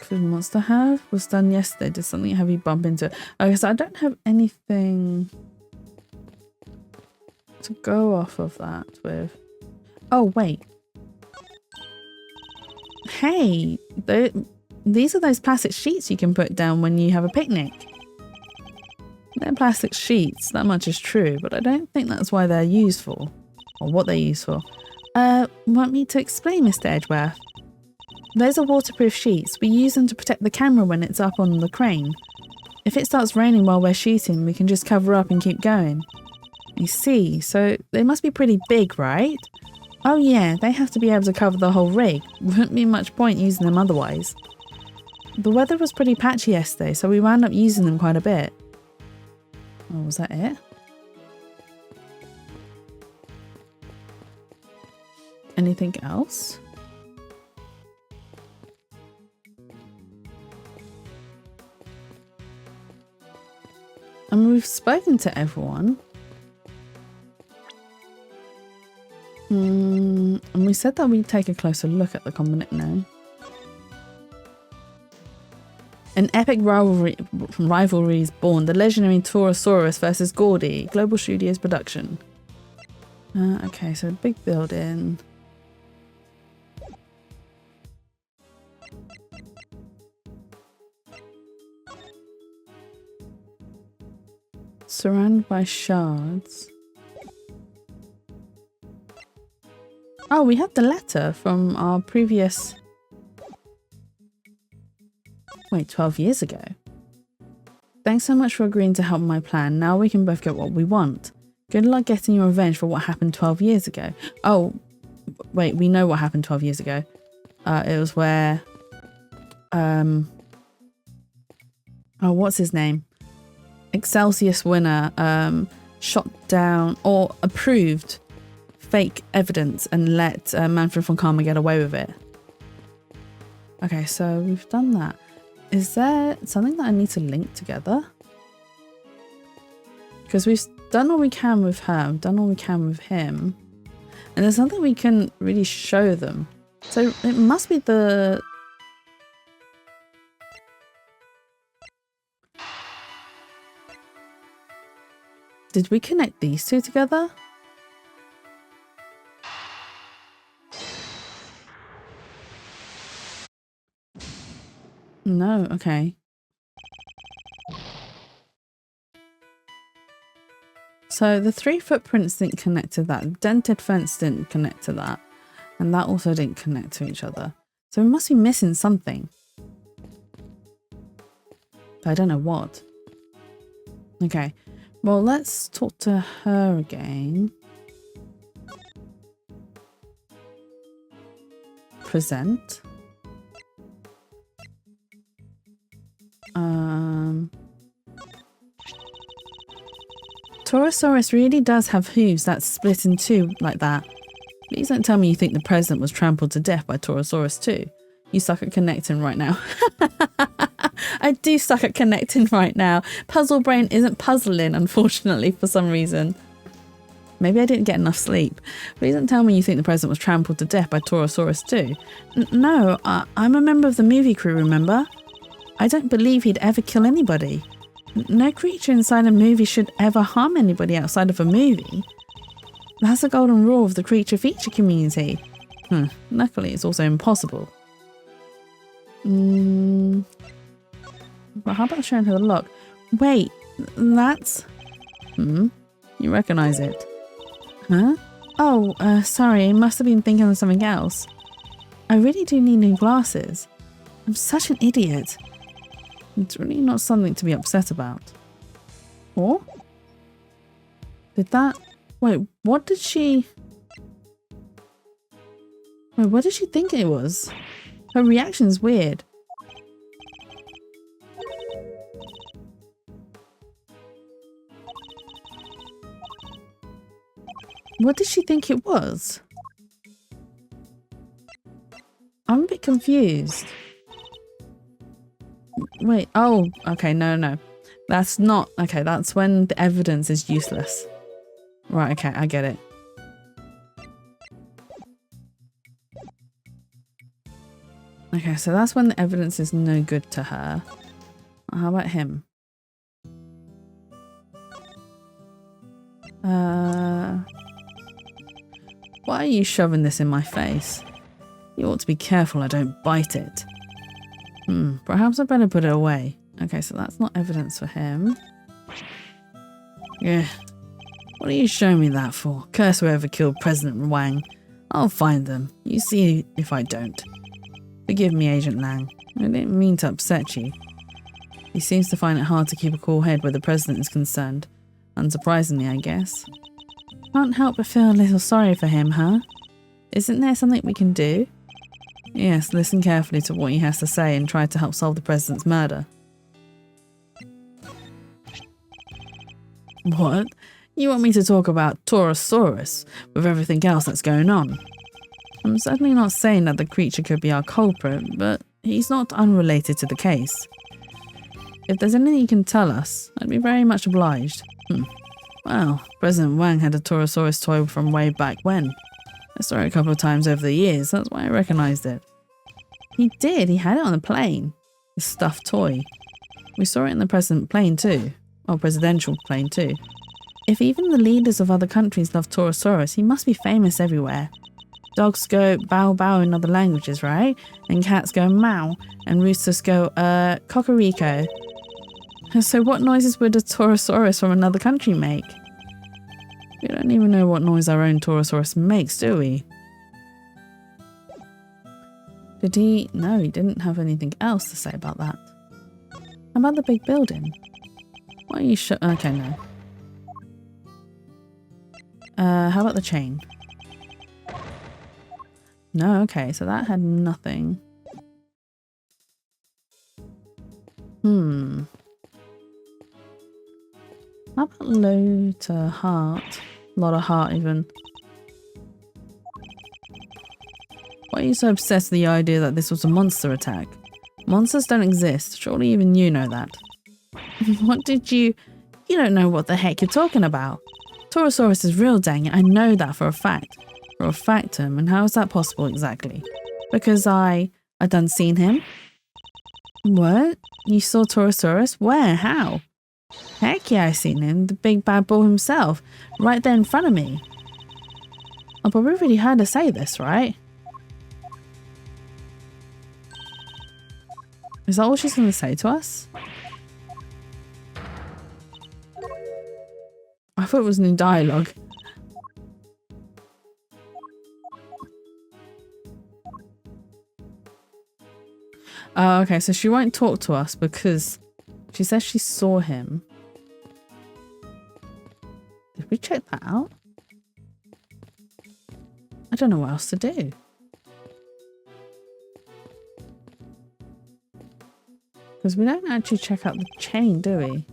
Could Monster have? Was done yesterday. Did something heavy bump into it? Okay, so I don't have anything to go off of that with. Oh, wait. Hey, these are those plastic sheets you can put down when you have a picnic. They're plastic sheets, that much is true, but I don't think that's why they're used for. Or what they're used for. Want me to explain, Mr. Edgeworth? Those are waterproof sheets. We use them to protect the camera when it's up on the crane. If it starts raining while we're shooting, we can just cover up and keep going. I see, so they must be pretty big, right? Oh yeah, they have to be able to cover the whole rig. Wouldn't be much point using them otherwise. The weather was pretty patchy yesterday, so we wound up using them quite a bit. Oh, was that it? Anything else? I mean, we've spoken to everyone. And we said that we'd take a closer look at the combination. No. An epic rivalry is born. The legendary Taurosaurus versus Gordy. Global Studios production. Okay, so big building. Surrounded by shards. Oh, we have the letter from our previous... Wait, 12 years ago. Thanks so much for agreeing to help my plan. Now we can both get what we want. Good luck getting your revenge for what happened 12 years ago. Oh, wait, we know what happened 12 years ago. It was where oh, what's his name? Excelsius winner shot down or approved fake evidence and let Manfred von Karma get away with it. Okay, so we've done that. Is there something that I need to link together? Because we've done all we can with her, we've done all we can with him. And there's something we can really show them. So it must be the... Did we connect these two together? No, okay. So the 3 footprints didn't connect to that. The dented fence didn't connect to that. And that also didn't connect to each other. So we must be missing something. But I don't know what. Okay. Well, let's talk to her again. Present. Torosaurus really does have hooves that split in two like that. Please don't tell me you think the president was trampled to death by Torosaurus too. You suck at connecting right now. I do suck at connecting right now. Puzzle brain isn't puzzling, unfortunately, for some reason. Maybe I didn't get enough sleep. Please don't tell me you think the president was trampled to death by Torosaurus too. No, I'm a member of the movie crew, remember? I don't believe he'd ever kill anybody. No creature inside a movie should ever harm anybody outside of a movie. That's the golden rule of the creature feature community. Luckily, it's also impossible. But how about showing her the lock? Wait, that's... You recognize it? Huh? Oh, sorry, I must have been thinking of something else. I really do need new glasses. I'm such an idiot. It's really not something to be upset about. Or? Did that... Wait, what did she... Wait, what did she think it was? Her reaction's weird. What did she think it was? I'm a bit confused. Wait, oh, okay, no. That's not, okay, that's when the evidence is useless. Right, okay, I get it. Okay, so that's when the evidence is no good to her. How about him? Why are you shoving this in my face? You ought to be careful I don't bite it. Perhaps I better put it away. Okay, so that's not evidence for him. Yeah. What are you showing me that for? Curse whoever killed President Wang. I'll find them. You see if I don't. Forgive me, Agent Lang. I didn't mean to upset you. He seems to find it hard to keep a cool head where the president is concerned. Unsurprisingly, I guess. Can't help but feel a little sorry for him, huh? Isn't there something we can do? Yes, listen carefully to what he has to say and try to help solve the president's murder. What? You want me to talk about Torosaurus with everything else that's going on? I'm certainly not saying that the creature could be our culprit, but he's not unrelated to the case. If there's anything you can tell us, I'd be very much obliged. Well, President Wang had a Torosaurus toy from way back when. I saw it a couple of times over the years, that's why I recognised it. He did, he had it on the plane. The stuffed toy. We saw it in the president plane too. Or presidential plane too. If even the leaders of other countries love Torosaurus, he must be famous everywhere. Dogs go bow bow in other languages, right? And cats go meow, and roosters go, cocorico. So what noises would a Torosaurus from another country make? We don't even know what noise our own Torosaurus makes, do we? Did he? No, he didn't have anything else to say about that. How about the big building? Why are you okay, no. How about the chain? No, okay, so that had nothing. How about low to heart? A lot of heart even. Why are you so obsessed with the idea that this was a monster attack? Monsters don't exist. Surely even you know that. What did you... You don't know what the heck you're talking about. Torosaurus is real, dang it. I know that for a fact. For a factum. And how is that possible exactly? Because I done seen him. What? You saw Torosaurus? Where? How? Heck yeah, I seen him. The big bad bull himself. Right there in front of me. Oh, but we really heard her say this, right? Is that all she's going to say to us? I thought it was new dialogue. Oh, okay, so she won't talk to us because she says she saw him. Did we check that out? I don't know what else to do. Because we don't actually check out the chain, do we?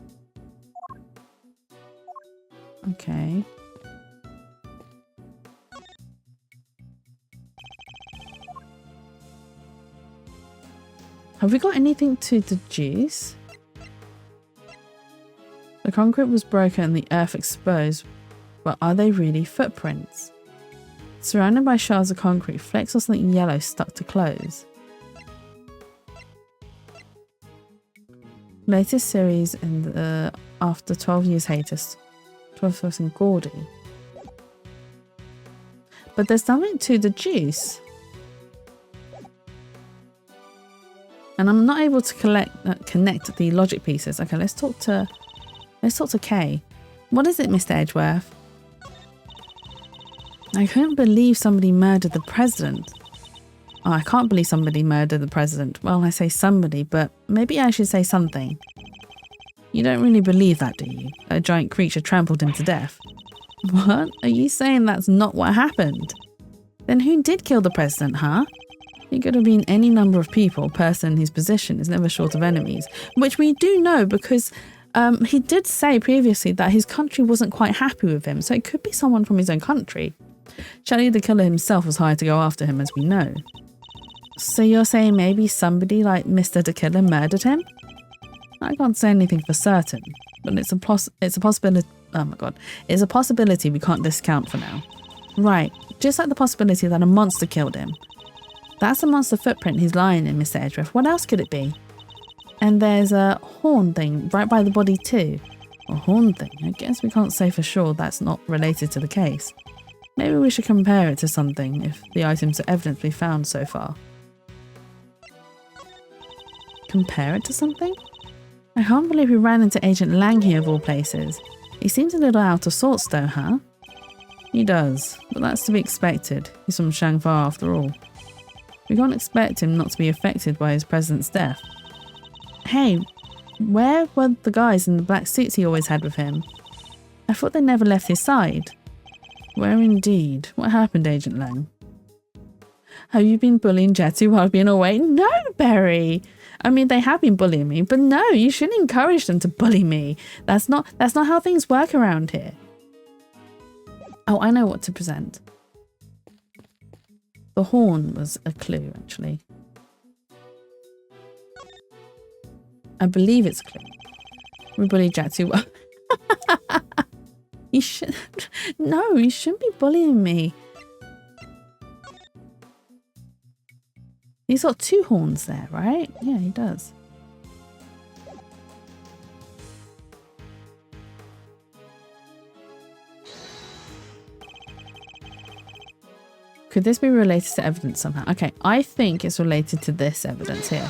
Okay. Have we got anything to deduce? The concrete was broken and the earth exposed, but are they really footprints? Surrounded by shards of concrete, flecks or something yellow stuck to clothes. Latest series in the after 12 years hiatus. 12 and Gordy. But there's nothing to deduce. And I'm not able to connect the logic pieces. Okay, let's talk to Kay. What is it, Mr. Edgeworth? I couldn't believe somebody murdered the president. Oh, I can't believe somebody murdered the president. Well, I say somebody, but maybe I should say something. You don't really believe that, do you? A giant creature trampled him to death. What? Are you saying that's not what happened? Then who did kill the president, huh? It could have been any number of people. A person in his position is never short of enemies. Which we do know because he did say previously that his country wasn't quite happy with him. So it could be someone from his own country. Charlie the Killer himself was hired to go after him, as we know. So you're saying maybe somebody like Mr. the Killer murdered him? I can't say anything for certain, but it's a possibility. Oh my god, it's a possibility we can't discount for now. Right, just like the possibility that a monster killed him. That's a monster footprint he's lying in, Mr. Edgeworth. What else could it be? And there's a horn thing right by the body too. A horn thing? I guess we can't say for sure that's not related to the case. Maybe we should compare it to something if the items are evidence we found so far. Compare it to something? I can't believe we ran into Agent Lang here of all places. He seems a little out of sorts though, huh? He does, but that's to be expected. He's from Shangfa after all. We can't expect him not to be affected by his president's death. Hey, where were the guys in the black suits he always had with him? I thought they never left his side. Where indeed? What happened, Agent Lang? Have you been bullying Jetsu while I've been away? No, Berry! I mean, they have been bullying me, but no, you shouldn't encourage them to bully me. That's not how things work around here. Oh, I know what to present. The horn was a clue, actually. I believe it's a clue. We bully Jetsu. You should... No, you shouldn't be bullying me. He's got two horns there, right? Yeah, he does. Could this be related to evidence somehow? Okay, I think it's related to this evidence here.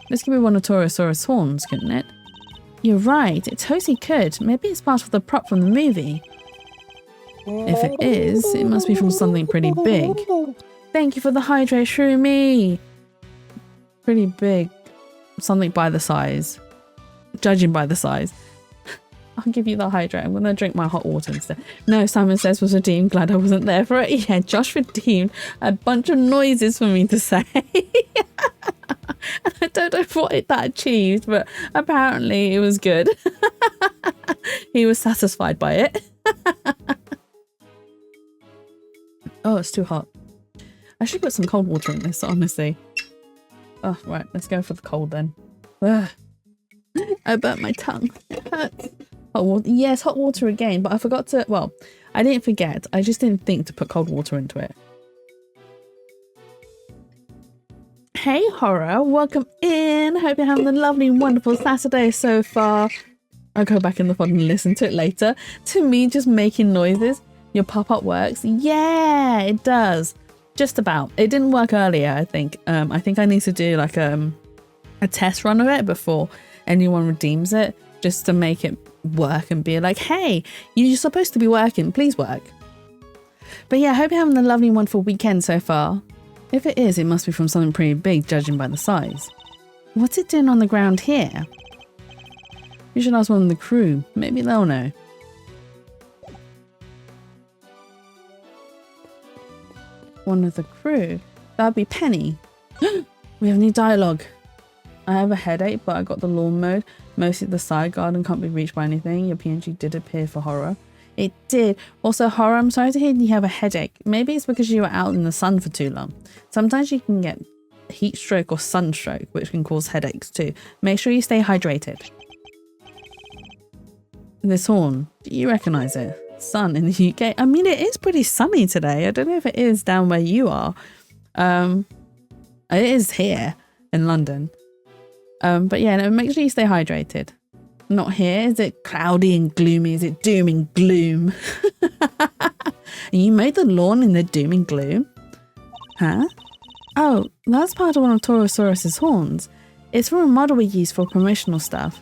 This could be one of Torosaurus' horns, couldn't it? You're right, it totally could. Maybe it's part of the prop from the movie. If it is, it must be from something pretty big. Thank you for the hydrate, Shroomy! Pretty big. Something by the size. Judging by the size. I'll give you the hydrate. I'm going to drink my hot water instead. No, Simon Says was redeemed. Glad I wasn't there for it. Yeah, Josh redeemed a bunch of noises for me to say. I don't know what that achieved, but apparently it was good. He was satisfied by it. Oh, it's too hot. I should put some cold water in this, honestly. Oh, right, let's go for the cold then. Ugh. I burnt my tongue. It hurts. Hot water. Yes, hot water again, but I forgot to, well, I didn't forget. I just didn't think to put cold water into it. Hey, Horror, welcome in. Hope you're having a lovely, wonderful Saturday so far. I'll go back in the pod and listen to it later. To me, just making noises. Your pop-up works. Yeah, it does. Just about. It didn't work earlier, I think. I think I need to do like a test run of it before anyone redeems it, just to make it work and be like, hey, you're supposed to be working, please work. But yeah, I hope you're having a lovely, wonderful weekend so far. If it is, it must be from something pretty big, judging by the size. What's it doing on the ground here? You should ask one of the crew. Maybe they'll know. One of the crew? That'd be Penny. We have new dialogue. I have a headache, but I got the lawn mode. Mostly the side garden can't be reached by anything. Your PNG did appear for Horror. It did. Also, Horror, I'm sorry to hear you have a headache. Maybe it's because you were out in the sun for too long. Sometimes you can get heat stroke or sunstroke, which can cause headaches too. Make sure you stay hydrated. This horn, do you recognise it? Sun in the UK. I mean, it is pretty sunny today. I don't know if it is down where you are. It is here in London. But yeah, no, make sure you stay hydrated. Not here. Is it cloudy and gloomy? Is it doom and gloom? And you made the lawn in the doom and gloom? Huh? Oh, that's part of one of Torosaurus's horns. It's from a model we use for promotional stuff.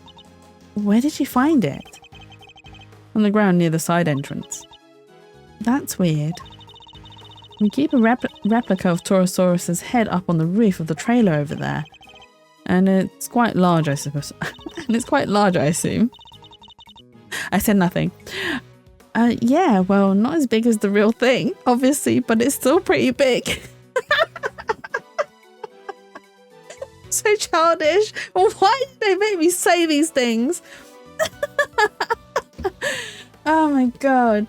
Where did you find it? On the ground near the side entrance. That's weird. We keep a replica of Torosaurus's head up on the roof of the trailer over there. And it's quite large, I suppose. And it's quite large, I assume. I said nothing. Yeah, well, not as big as the real thing, obviously, but it's still pretty big. So childish. Well, why did they make me say these things? Oh my god.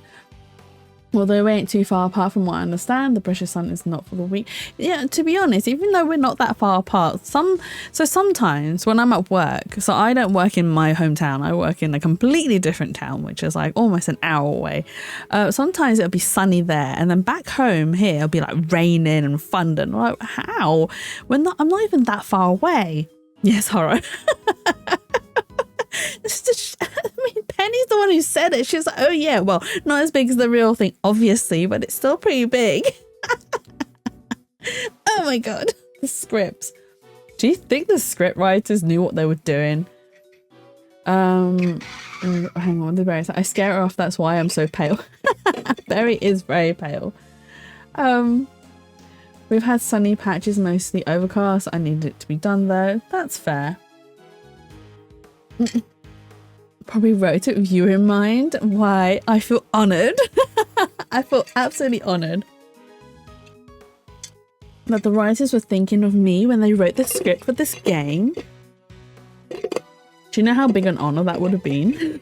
Although we ain't too far apart from what I understand, the British sun is not for the weak. Yeah, to be honest, even though we're not that far apart, sometimes when I'm at work, so I don't work in my hometown, I work in a completely different town, which is like almost an hour away. Sometimes it'll be sunny there, and then back home here, it'll be like raining and thunder. And I'm like, how? I'm not even that far away. Yes, Horror. I mean, Penny's the one who said it. She was like, oh yeah, well, not as big as the real thing, obviously, but it's still pretty big. Oh my god. The scripts. Do you think the script writers knew what they were doing? Hang on, the berry. I scare her off, that's why I'm so pale. Berry is very pale. We've had sunny patches, mostly overcast. I needed it to be done though. That's fair. Probably wrote it with you in mind. Why? I feel honoured. I feel absolutely honoured that the writers were thinking of me when they wrote the script for this game. Do you know how big an honour that would have been?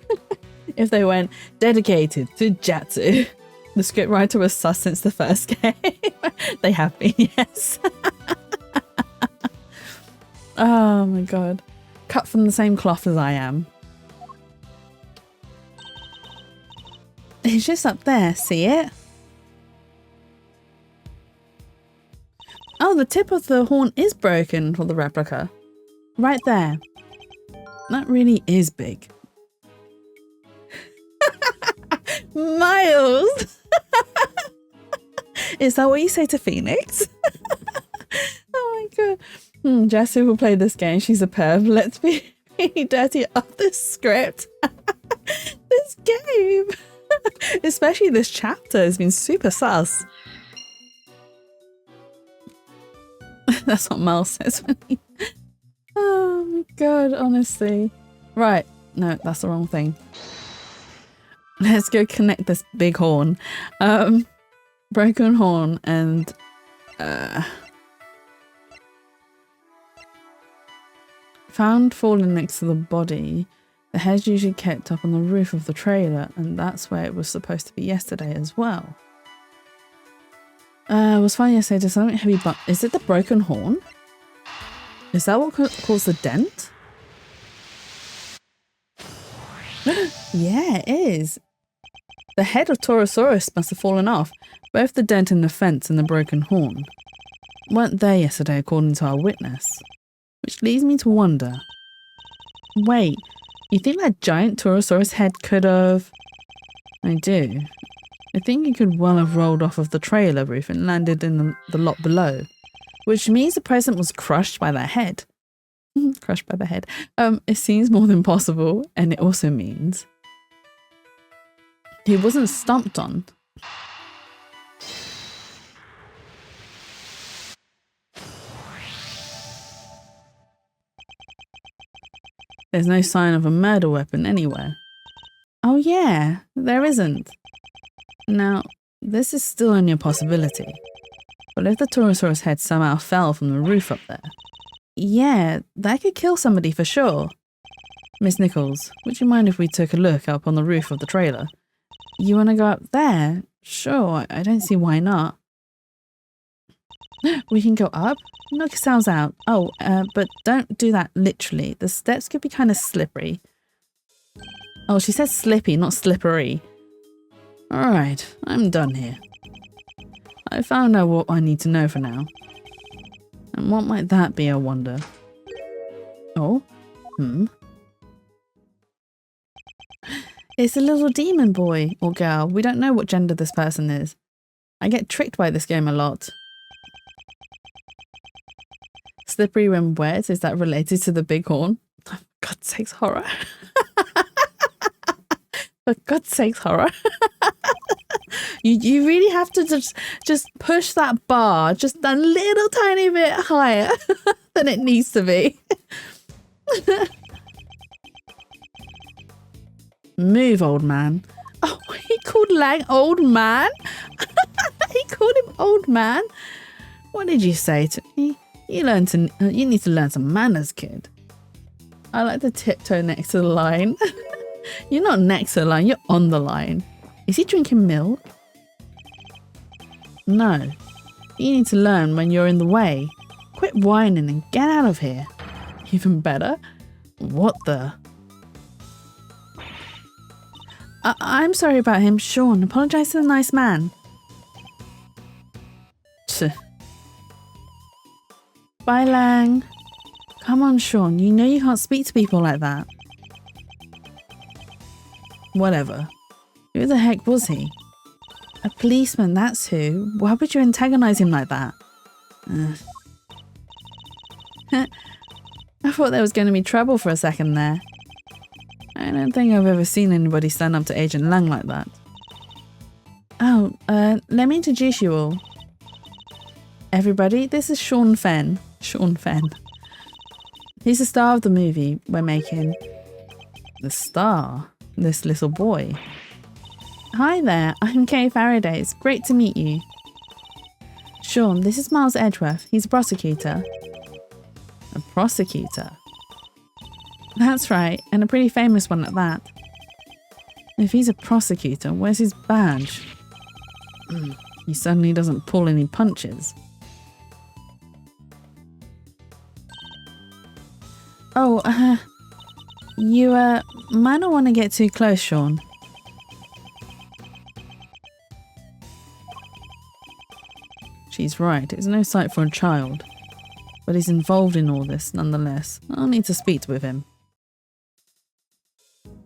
If they went, dedicated to Jatsu. The script writer was sus since the first game. They have been, yes. Oh my god. Cut from the same cloth as I am. It's just up there, see it? Oh, the tip of the horn is broken for the replica. Right there. That really is big. Miles! Is that what you say to Phoenix? Oh my god. Jessie will play this game. She's a perv. Let's be really dirty up this script. This game. Especially this chapter has been super sus. That's what Miles says. Oh my god, honestly. Right. No, that's the wrong thing. Let's go connect this big horn. Broken horn and Found fallen next to the body. The head's usually kept up on the roof of the trailer, and that's where it was supposed to be yesterday as well. Was found yesterday to something heavy, but is it the broken horn? Is that what caused the dent? Yeah, it is. The head of Torosaurus must have fallen off. Both the dent in the fence and the broken horn weren't there yesterday, according to our witness. Which leads me to wonder. Wait, you think that giant Torosaurus head could have... I do. I think it could well have rolled off of the trailer roof and landed in the lot below. Which means the present was crushed by that head. Crushed by the head. It seems more than possible, and it also means he wasn't stomped on. There's no sign of a murder weapon anywhere. Oh yeah, there isn't. Now, this is still only a possibility. But if the Torosaurus head somehow fell from the roof up there, yeah, that could kill somebody for sure. Miss Nichols, would you mind if we took a look up on the roof of the trailer? You want to go up there? Sure, I don't see why not. We can go up? Knock yourselves out. Oh, but don't do that literally. The steps could be kind of slippery. Oh, she said slippy, not slippery. Alright, I'm done here. I found out what I need to know for now. And what might that be, I wonder? Oh? It's a little demon boy or girl. We don't know what gender this person is. I get tricked by this game a lot. Slippery when wet, is that related to the big horn? For God's sakes, horror. For God's sakes, horror. You really have to just push that bar just a little tiny bit higher than it needs to be. Move, old man. Oh, he called Lang old man? He called him old man? What did you say to me? You need to learn some manners, kid. I like to tiptoe next to the line. You're not next to the line, you're on the line. Is he drinking milk? No. You need to learn when you're in the way. Quit whining and get out of here. Even better? What the? I'm sorry about him, Sean. Apologise to the nice man. Tch. Bye, Lang. Come on, Sean. You know you can't speak to people like that. Whatever. Who the heck was he? A policeman, that's who. Why would you antagonise him like that? I thought there was going to be trouble for a second there. I don't think I've ever seen anybody stand up to Agent Lang like that. Oh, let me introduce you all. Everybody, this is Sean Fenn. Sean Fenn. He's the star of the movie we're making. The star? This little boy. Hi there, I'm Kay Faraday. It's great to meet you. Sean, this is Miles Edgeworth. He's a prosecutor. A prosecutor? That's right, and a pretty famous one at that. If he's a prosecutor, where's his badge? He certainly doesn't pull any punches. Oh, you might not want to get too close, Sean. She's right, it's no sight for a child. But he's involved in all this, nonetheless. I'll need to speak with him.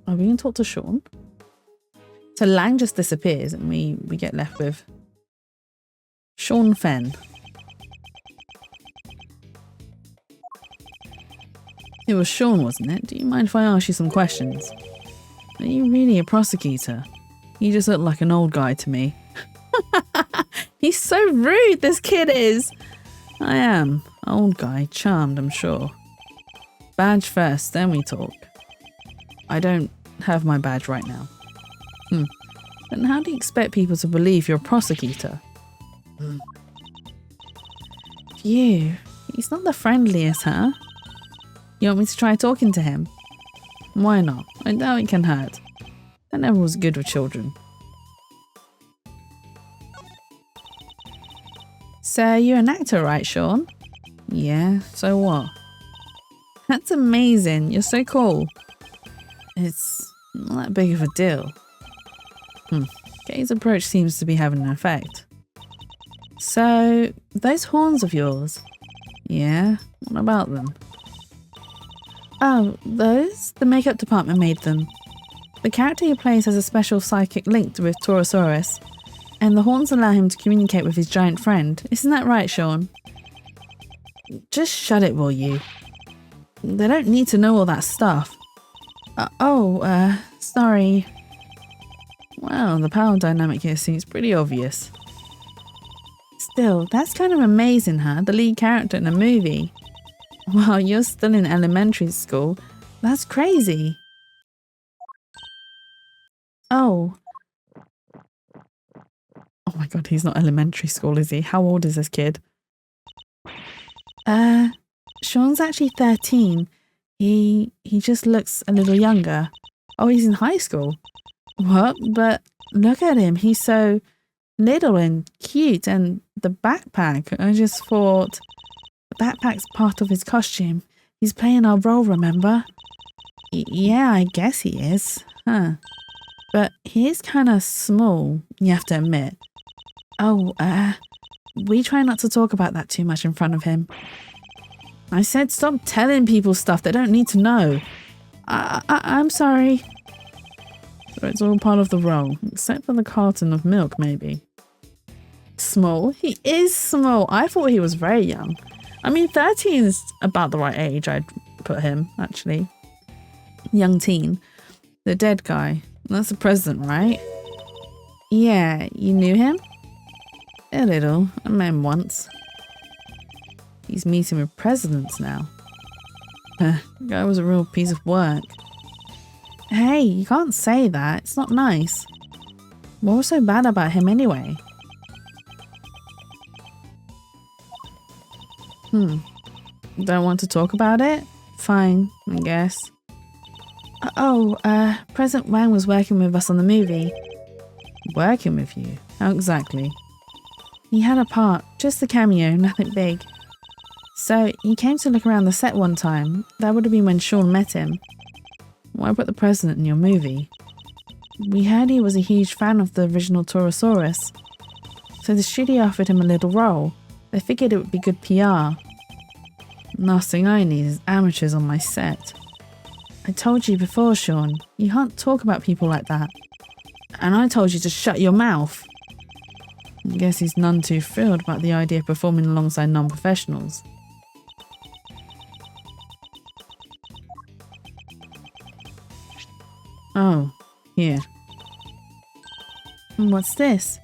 Are we going to talk to Sean? So Lang just disappears and we get left with Sean Fenn. It was Sean, wasn't it? Do you mind if I ask you some questions? Are you really a prosecutor? You just look like an old guy to me. He's so rude, this kid is. I am. Old guy, charmed, I'm sure. Badge first, then we talk. I don't have my badge right now. Then how do you expect people to believe you're a prosecutor? Phew, he's not the friendliest, huh? You want me to try talking to him? Why not? I doubt it can hurt. That never was good with children. So you're an actor, right, Sean? Yeah, so what? That's amazing. You're so cool. It's not that big of a deal. Kay's approach seems to be having an effect. So, those horns of yours? Yeah, what about them? Oh, those? The makeup department made them. The character he plays has a special psychic link with Torosaurus, and the horns allow him to communicate with his giant friend. Isn't that right, Sean? Just shut it, will you? They don't need to know all that stuff. Sorry. Well, the power dynamic here seems pretty obvious. Still, that's kind of amazing, huh? The lead character in a movie. While you're still in elementary school, that's crazy. Oh. Oh my god, he's not elementary school, is he? How old is this kid? Sean's actually 13. He just looks a little younger. Oh, he's in high school. What? But look at him. He's so little and cute, and the backpack. I just thought the backpack's part of his costume. He's playing our role, remember? Yeah, I guess he is. Huh. But he is kind of small, you have to admit. Oh, we try not to talk about that too much in front of him. I said stop telling people stuff they don't need to know. I'm sorry. So it's all part of the role, except for the carton of milk, maybe. Small? He is small. I thought he was very young. I mean, 13 is about the right age, I'd put him, actually. Young teen. The dead guy. That's the president, right? Yeah, you knew him? A little. I met him once. He's meeting with presidents now. The guy was a real piece of work. Hey, you can't say that. It's not nice. What was so bad about him anyway? Don't want to talk about it? Fine, I guess. President Wang was working with us on the movie. Working with you? How exactly? He had a part, just a cameo, nothing big. So, he came to look around the set one time. That would have been when Sean met him. Why put the president in your movie? We heard he was a huge fan of the original Torosaurus. So the studio offered him a little role. They figured it would be good PR. Last thing I need is amateurs on my set. I told you before, Sean, you can't talk about people like that. And I told you to shut your mouth. I guess he's none too thrilled about the idea of performing alongside non-professionals. Oh, here. What's this?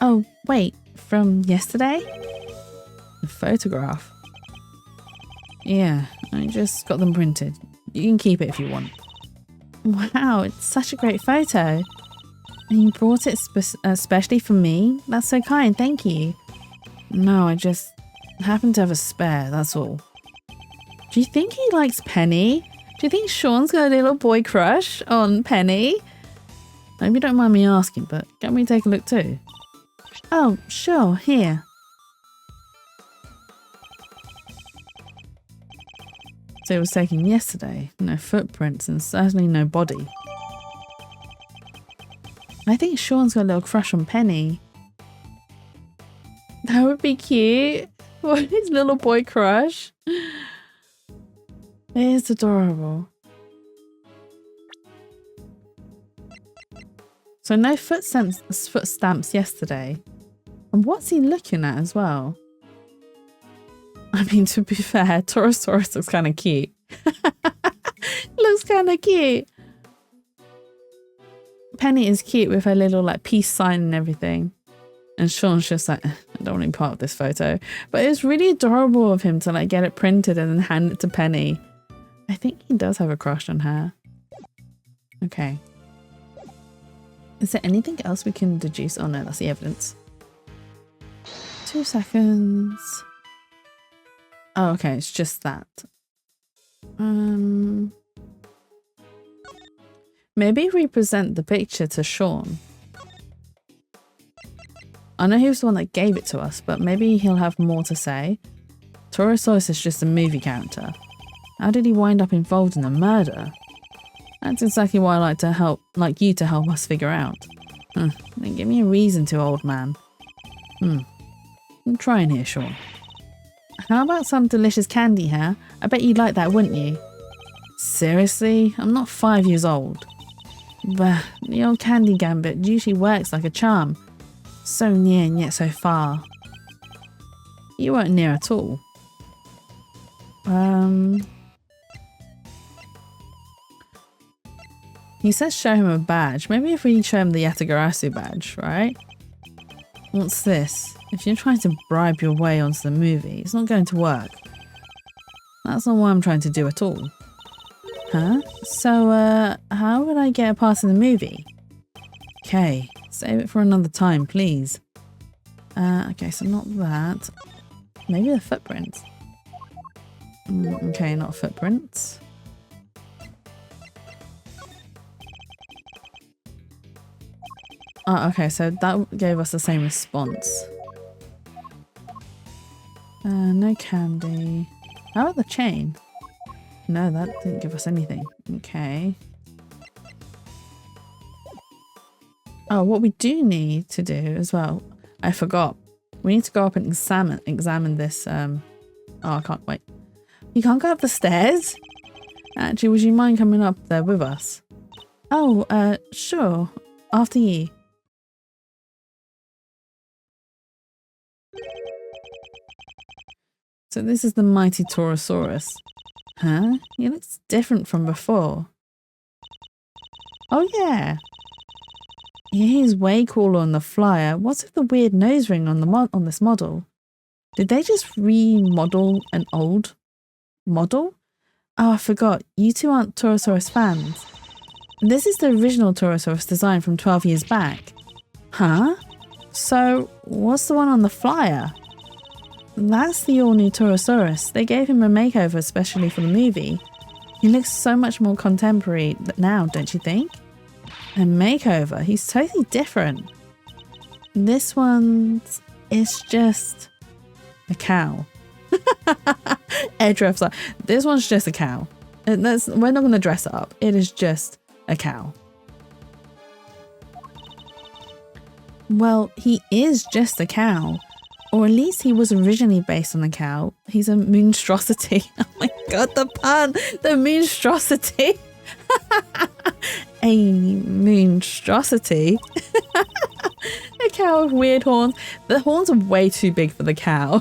Oh, wait, from yesterday? A photograph. Yeah, I just got them printed. You can keep it if you want. Wow, it's such a great photo. And you brought it especially for me? That's so kind, thank you. No, I just happen to have a spare, that's all. Do you think he likes Penny? Do you think Sean's got a little boy crush on Penny? I hope you don't mind me asking, but can we take a look too? Oh, sure, here. So it was taken yesterday. No footprints and certainly no body. I think Sean's got a little crush on Penny. That would be cute. What, his little boy crush? It is adorable. So no foot stamps yesterday. And what's he looking at as well? I mean, to be fair, Torosaurus looks kind of cute. Looks kind of cute. Penny is cute with her little like peace sign and everything. And Sean's just like, I don't want to be part of this photo. But it was really adorable of him to like get it printed and then hand it to Penny. I think he does have a crush on her. Okay. Is there anything else we can deduce? Oh no, that's the evidence. 2 seconds. Oh, okay, it's just that. Maybe represent the picture to Sean. I know he was the one that gave it to us, but maybe he'll have more to say. Torosaurus is just a movie character. How did he wind up involved in a murder? That's exactly why I like you to help us figure out. Then give me a reason to, old man. I'm trying here, Sean. How about some delicious candy, huh? I bet you'd like that, wouldn't you? Seriously? I'm not 5 years old. Bah, the old candy gambit usually works like a charm. So near and yet so far. You weren't near at all. He says show him a badge. Maybe if we show him the Yatagarasu badge, right? What's this? If you're trying to bribe your way onto the movie, it's not going to work. That's not what I'm trying to do at all. Huh? So, how would I get a pass in the movie? Okay, save it for another time, please. Okay, so not that. Maybe the footprints. Okay, not footprints. Oh, okay, so that gave us the same response. No candy. How about the chain? No, that didn't give us anything. Okay. Oh, what we do need to do as well, I forgot. We need to go up and examine this. Oh, I can't wait. You can't go up the stairs? Actually, would you mind coming up there with us? Oh, sure. After you. So this is the mighty Torosaurus. Huh? He looks different from before. Oh yeah. Yeah, he's way cooler on the flyer. What's with the weird nose ring on the on this model? Did they just remodel an old model? Oh, I forgot. You two aren't Torosaurus fans. This is the original Torosaurus design from 12 years back. Huh? So, what's the one on the flyer? That's the all-new Torosaurus. They gave him a makeover especially for the movie. He looks so much more contemporary now, don't you think? A makeover? He's totally different. This one is just a cow. Edref's like, this one's just a cow. We're not going to dress it up. It is just a cow. Well, he is just a cow. Or at least he was originally based on a cow. He's a monstrosity. Oh my god, the pun! The monstrosity! A monstrosity? A cow with weird horns. The horns are way too big for the cow.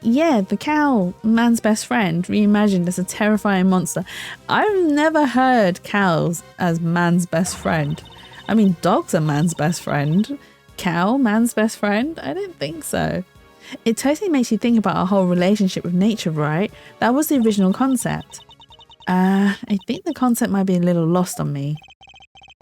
Yeah, the cow, man's best friend, reimagined as a terrifying monster. I've never heard cows as man's best friend. I mean, dogs are man's best friend. Cow, man's best friend? I don't think so. It totally makes you think about our whole relationship with nature, right? That was the original concept. I think the concept might be a little lost on me.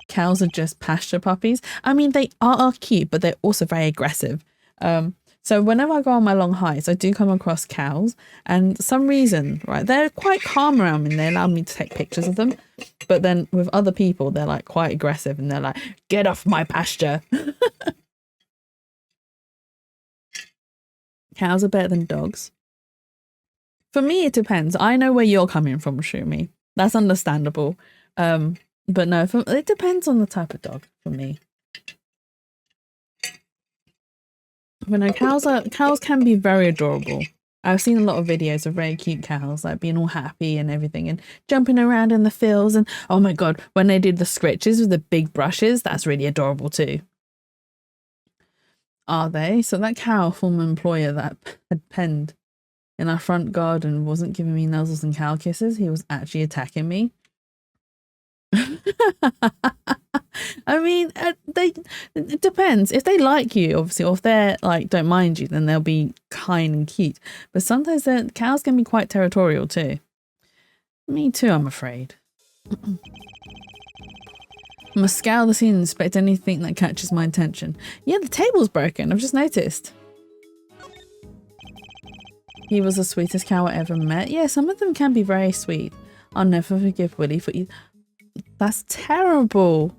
Cows are just pasture puppies. I mean, they are cute, but they're also very aggressive. So whenever I go on my long hikes, I do come across cows, and for some reason, right, they're quite calm around me and they allow me to take pictures of them. But then with other people, they're like quite aggressive and they're like, get off my pasture. Cows are better than dogs. For me, it depends. I know where you're coming from, Shumi. That's understandable. But no, it depends on the type of dog for me. But no, cows can be very adorable. I've seen a lot of videos of very cute cows, like being all happy and everything and jumping around in the fields. And oh my god, when they did the scritches with the big brushes, that's really adorable too. Are they? So that cow, former employer that had penned in our front garden, wasn't giving me nuzzles and cow kisses. He was actually attacking me. I mean, it depends. If they like you, obviously, or if they're like don't mind you, then they'll be kind and cute. But sometimes the cows can be quite territorial too. Me too, I'm afraid. I must scour the scene and inspect anything that catches my attention. Yeah, the table's broken. I've just noticed. He was the sweetest cow I ever met. Yeah, some of them can be very sweet. I'll never forgive Willie for That's terrible.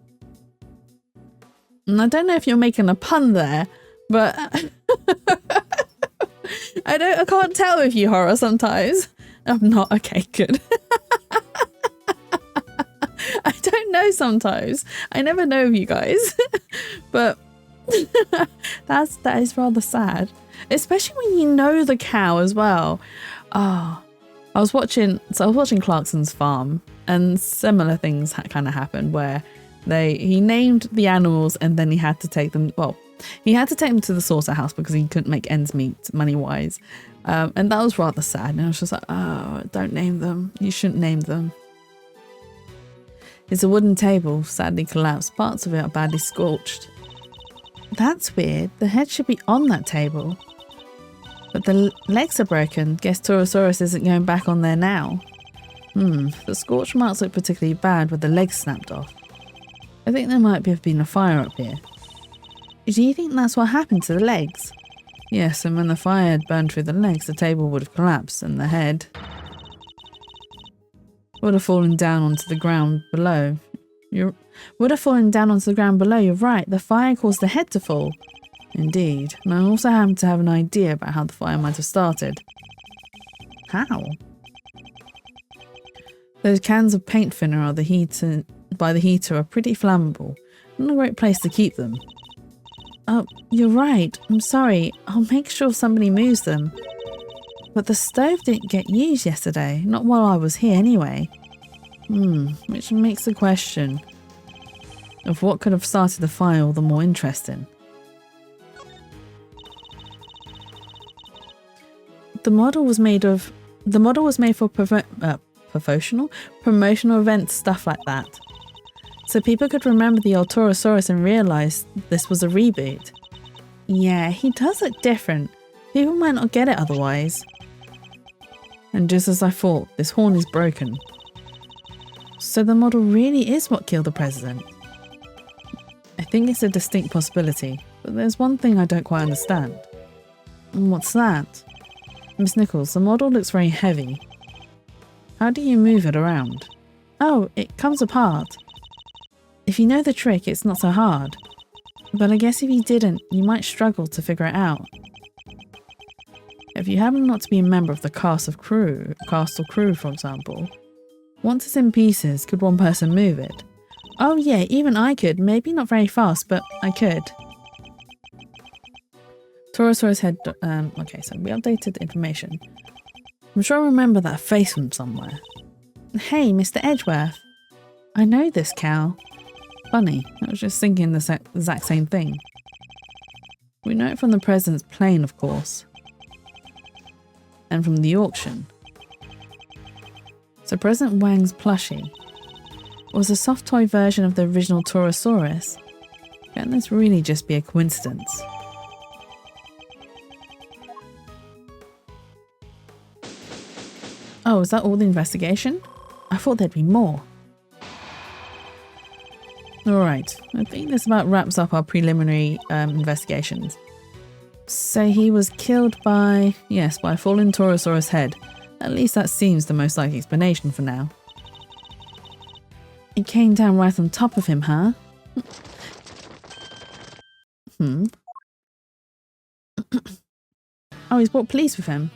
And I don't know if you're making a pun there, but I can't tell if you horror sometimes. I'm not. Okay, good. I don't know sometimes. I never know of you guys. But that is rather sad. Especially when you know the cow as well. Oh, I was watching Clarkson's Farm, and similar things kind of happened where he named the animals and then he had to take them. Well, he had to take them to the slaughterhouse because he couldn't make ends meet money wise, and that was rather sad. And I was just like, oh, don't name them. You shouldn't name them. It's a wooden table, sadly collapsed. Parts of it are badly scorched. That's weird. The head should be on that table. But the legs are broken. Guess Torosaurus isn't going back on there now. The scorch marks look particularly bad with the legs snapped off. I think there might have been a fire up here. Do you think that's what happened to the legs? Yes, and when the fire had burned through the legs, the table would have collapsed and the head would have fallen down onto the ground below. You're right. The fire caused the head to fall. Indeed. And I also happen to have an idea about how the fire might have started. How? Those cans of paint thinner by the heater are pretty flammable. Not a great place to keep them. Oh, you're right. I'm sorry. I'll make sure somebody moves them. But the stove didn't get used yesterday. Not while I was here anyway. Which makes the question of what could have started the fire all the more interesting. The model was made for promotional events, stuff like that. So people could remember the old Torosaurus and realise this was a reboot. Yeah, he does look different. People might not get it otherwise. And just as I thought, this horn is broken. So the model really is what killed the president. I think it's a distinct possibility, but there's one thing I don't quite understand. What's that? Miss Nichols, the model looks very heavy. How do you move it around? Oh, it comes apart. If you know the trick, it's not so hard. But I guess if you didn't, you might struggle to figure it out. If you happen not to be a member of the cast or crew, for example, once it's in pieces, could one person move it? Oh yeah, even I could. Maybe not very fast, but I could. Torosaurus head. Okay, so we updated the information. I'm sure I remember that face from somewhere. Hey, Mr. Edgeworth. I know this cow. Funny, I was just thinking the exact same thing. We know it from the president's plane, of course. And from the auction. So President Wang's plushie was a soft toy version of the original Torosaurus. Can this really just be a coincidence? Oh, is that all the investigation? I thought there'd be more. Alright, I think this about wraps up our preliminary investigations. So he was killed by a fallen Torosaurus head. At least that seems the most likely explanation for now. It came down right on top of him, huh? Oh, he's brought police with him.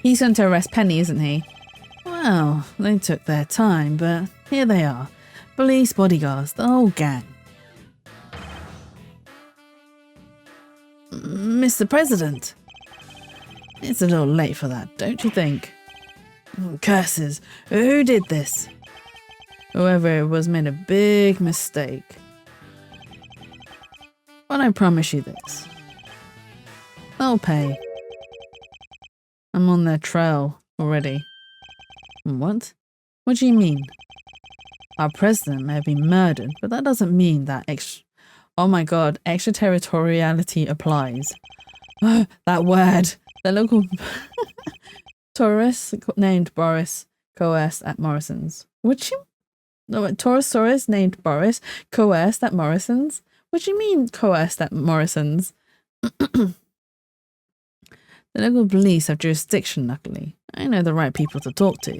He's going to arrest Penny, isn't he? Well, they took their time, but here they are. Police, bodyguards, the whole gang. Mr. President! It's a little late for that, don't you think? Curses! Who did this? Whoever it was made a big mistake. But I promise you this. They'll pay. I'm on their trail already. What? What do you mean? Our president may have been murdered, but that doesn't mean that oh my god, extraterritoriality applies. That word. The local tourist named Boris coerced at Morrison's. Torosaurus named Boris coerced at Morrison's? What do you mean coerced at Morrison's? The local police have jurisdiction, luckily. I know the right people to talk to.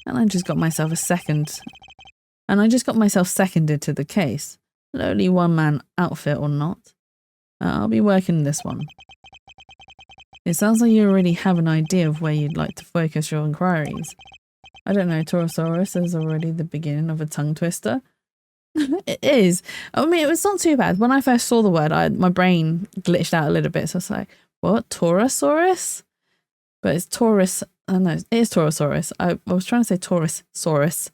And I just got myself seconded to the case. Lowly one-man outfit or not. I'll be working this one. It sounds like you already have an idea of where you'd like to focus your inquiries. I don't know, Torosaurus is already the beginning of a tongue twister. It is. I mean, it was not too bad. When I first saw the word, my brain glitched out a little bit. So I was like, what? Torosaurus? But it's Taurus. Oh no, it is Torosaurus. I was trying to say Taurosaurus.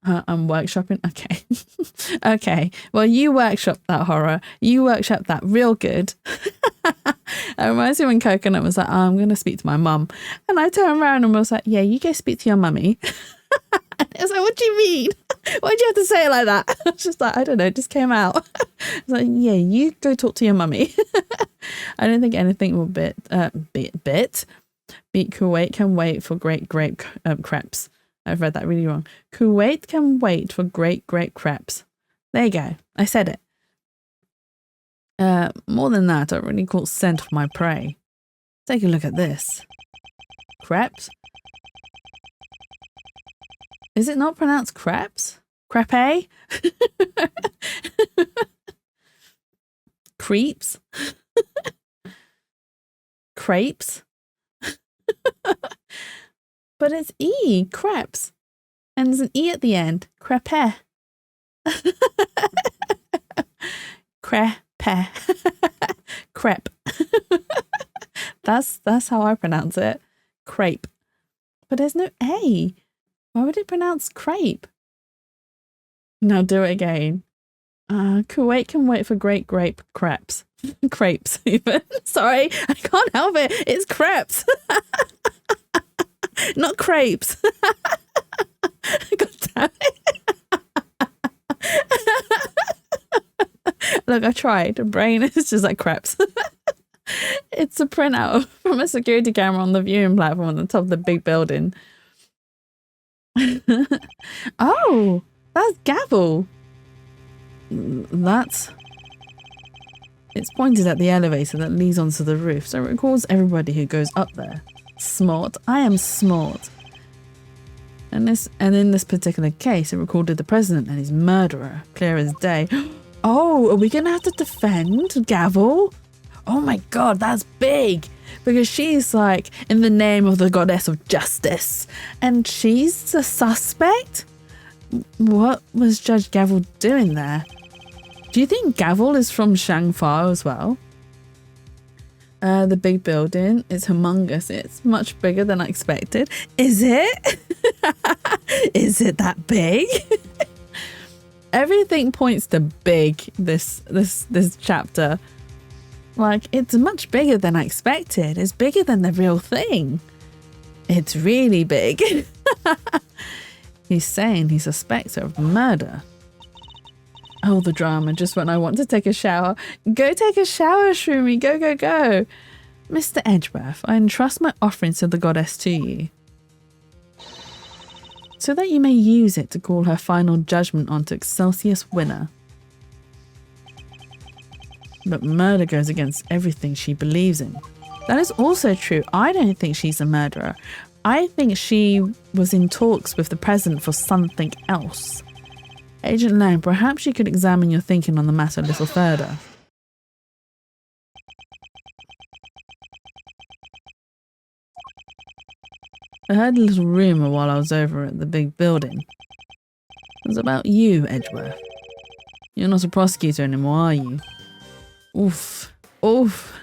I'm workshopping. Okay. Okay. Well, you workshop that horror. You workshop that real good. It reminds me when Coconut was like, oh, I'm going to speak to my mum. And I turned around and was like, yeah, you go speak to your mummy. And it was like, what do you mean? Why'd you have to say it like that? I was just like, I don't know, it just came out. I was like, yeah, you go talk to your mummy. I don't think anything will beat Kuwait can wait for great grape crepes. I've read that really wrong. Kuwait can wait for great crepes. There you go. I said it. More than that, I really caught scent of my prey. Take a look at this. Crepes? Is it not pronounced crepes? Crepe? Creeps? Crepes? But it's E, crepes. And there's an E at the end. Crepe. Crepe. Crepe. That's how I pronounce it. Crepe. But there's no A. Why would it pronounce crepe? Now do it again. Kuwait can wait for great grape crepes. Crepes, even. Sorry, I can't help it. It's crepes. Not crepes. God damn it. Look, I tried. Brain is just like crepes. It's a printout from a security camera on the viewing platform on the top of the big building. Oh, that's gavel. It's pointed at the elevator that leads onto the roof, so it records everybody who goes up there. Smart. I am smart. And in this particular case, it recorded the president and his murderer, clear as day. Oh, are we gonna have to defend Gavel? Oh my god, that's big! Because she's like in the name of the goddess of justice, and she's the suspect? What was Judge Gavel doing there? Do you think Gavel is from Shangfa as well? The big building is humongous. It's much bigger than I expected. Is it? Is it that big? Everything points to big this chapter. Like, it's much bigger than I expected. It's bigger than the real thing. It's really big. He's saying he suspects her of murder. Oh, the drama, just when I want to take a shower. Go take a shower, Shroomy. Go, go, go. Mr. Edgeworth, I entrust my offerings to the goddess to you, so that you may use it to call her final judgment onto Excelsius Winner. But murder goes against everything she believes in. That is also true. I don't think she's a murderer. I think she was in talks with the president for something else. Agent Lang, perhaps you could examine your thinking on the matter a little further. I heard a little rumour while I was over at the big building. It was about you, Edgeworth. You're not a prosecutor anymore, are you? Oof. Oof.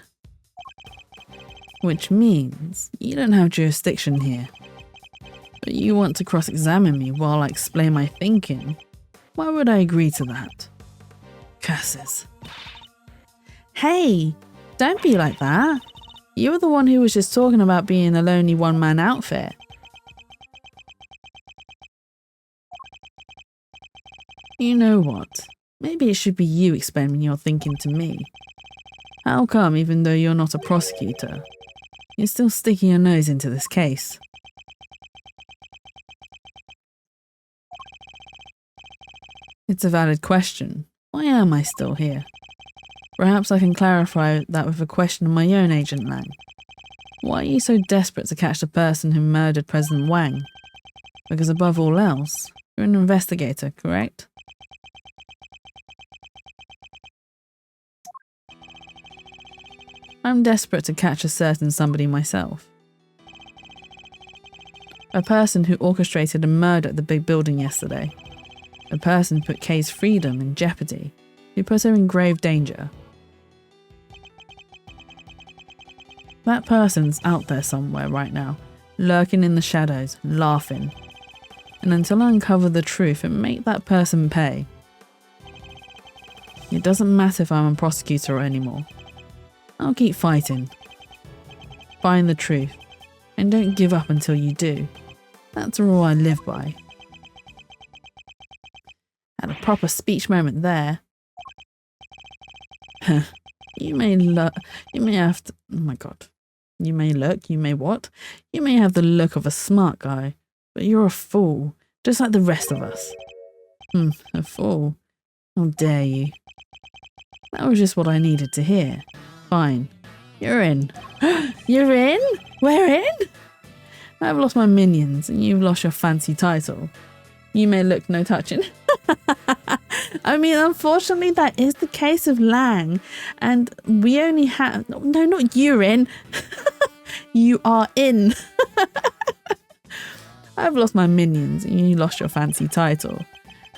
Which means you don't have jurisdiction here. But you want to cross-examine me while I explain my thinking. Why would I agree to that? Curses. Hey, don't be like that. You were the one who was just talking about being a lonely one-man outfit. You know what? Maybe it should be you explaining your thinking to me. How come, even though you're not a prosecutor, you're still sticking your nose into this case? It's a valid question. Why am I still here? Perhaps I can clarify that with a question of my own, Agent Lang. Why are you so desperate to catch the person who murdered President Wang? Because above all else, you're an investigator, correct? I'm desperate to catch a certain somebody myself. A person who orchestrated a murder at the big building yesterday. A person who put Kay's freedom in jeopardy, who put her in grave danger. That person's out there somewhere right now, lurking in the shadows, laughing. And until I uncover the truth and make that person pay. It doesn't matter if I'm a prosecutor anymore. I'll keep fighting. Find the truth. And don't give up until you do. That's a rule I live by. Had a proper speech moment there. You may have to, oh my god. You may what? You may have the look of a smart guy, but you're a fool, just like the rest of us. A fool? How dare you? That was just what I needed to hear. Fine. You're in. You're in? We're in? I've lost my minions and you've lost your fancy title. You may look no touching. I mean, unfortunately, that is the case of Lang. And we only have... No, not you're in. You are in. I've lost my minions and you lost your fancy title.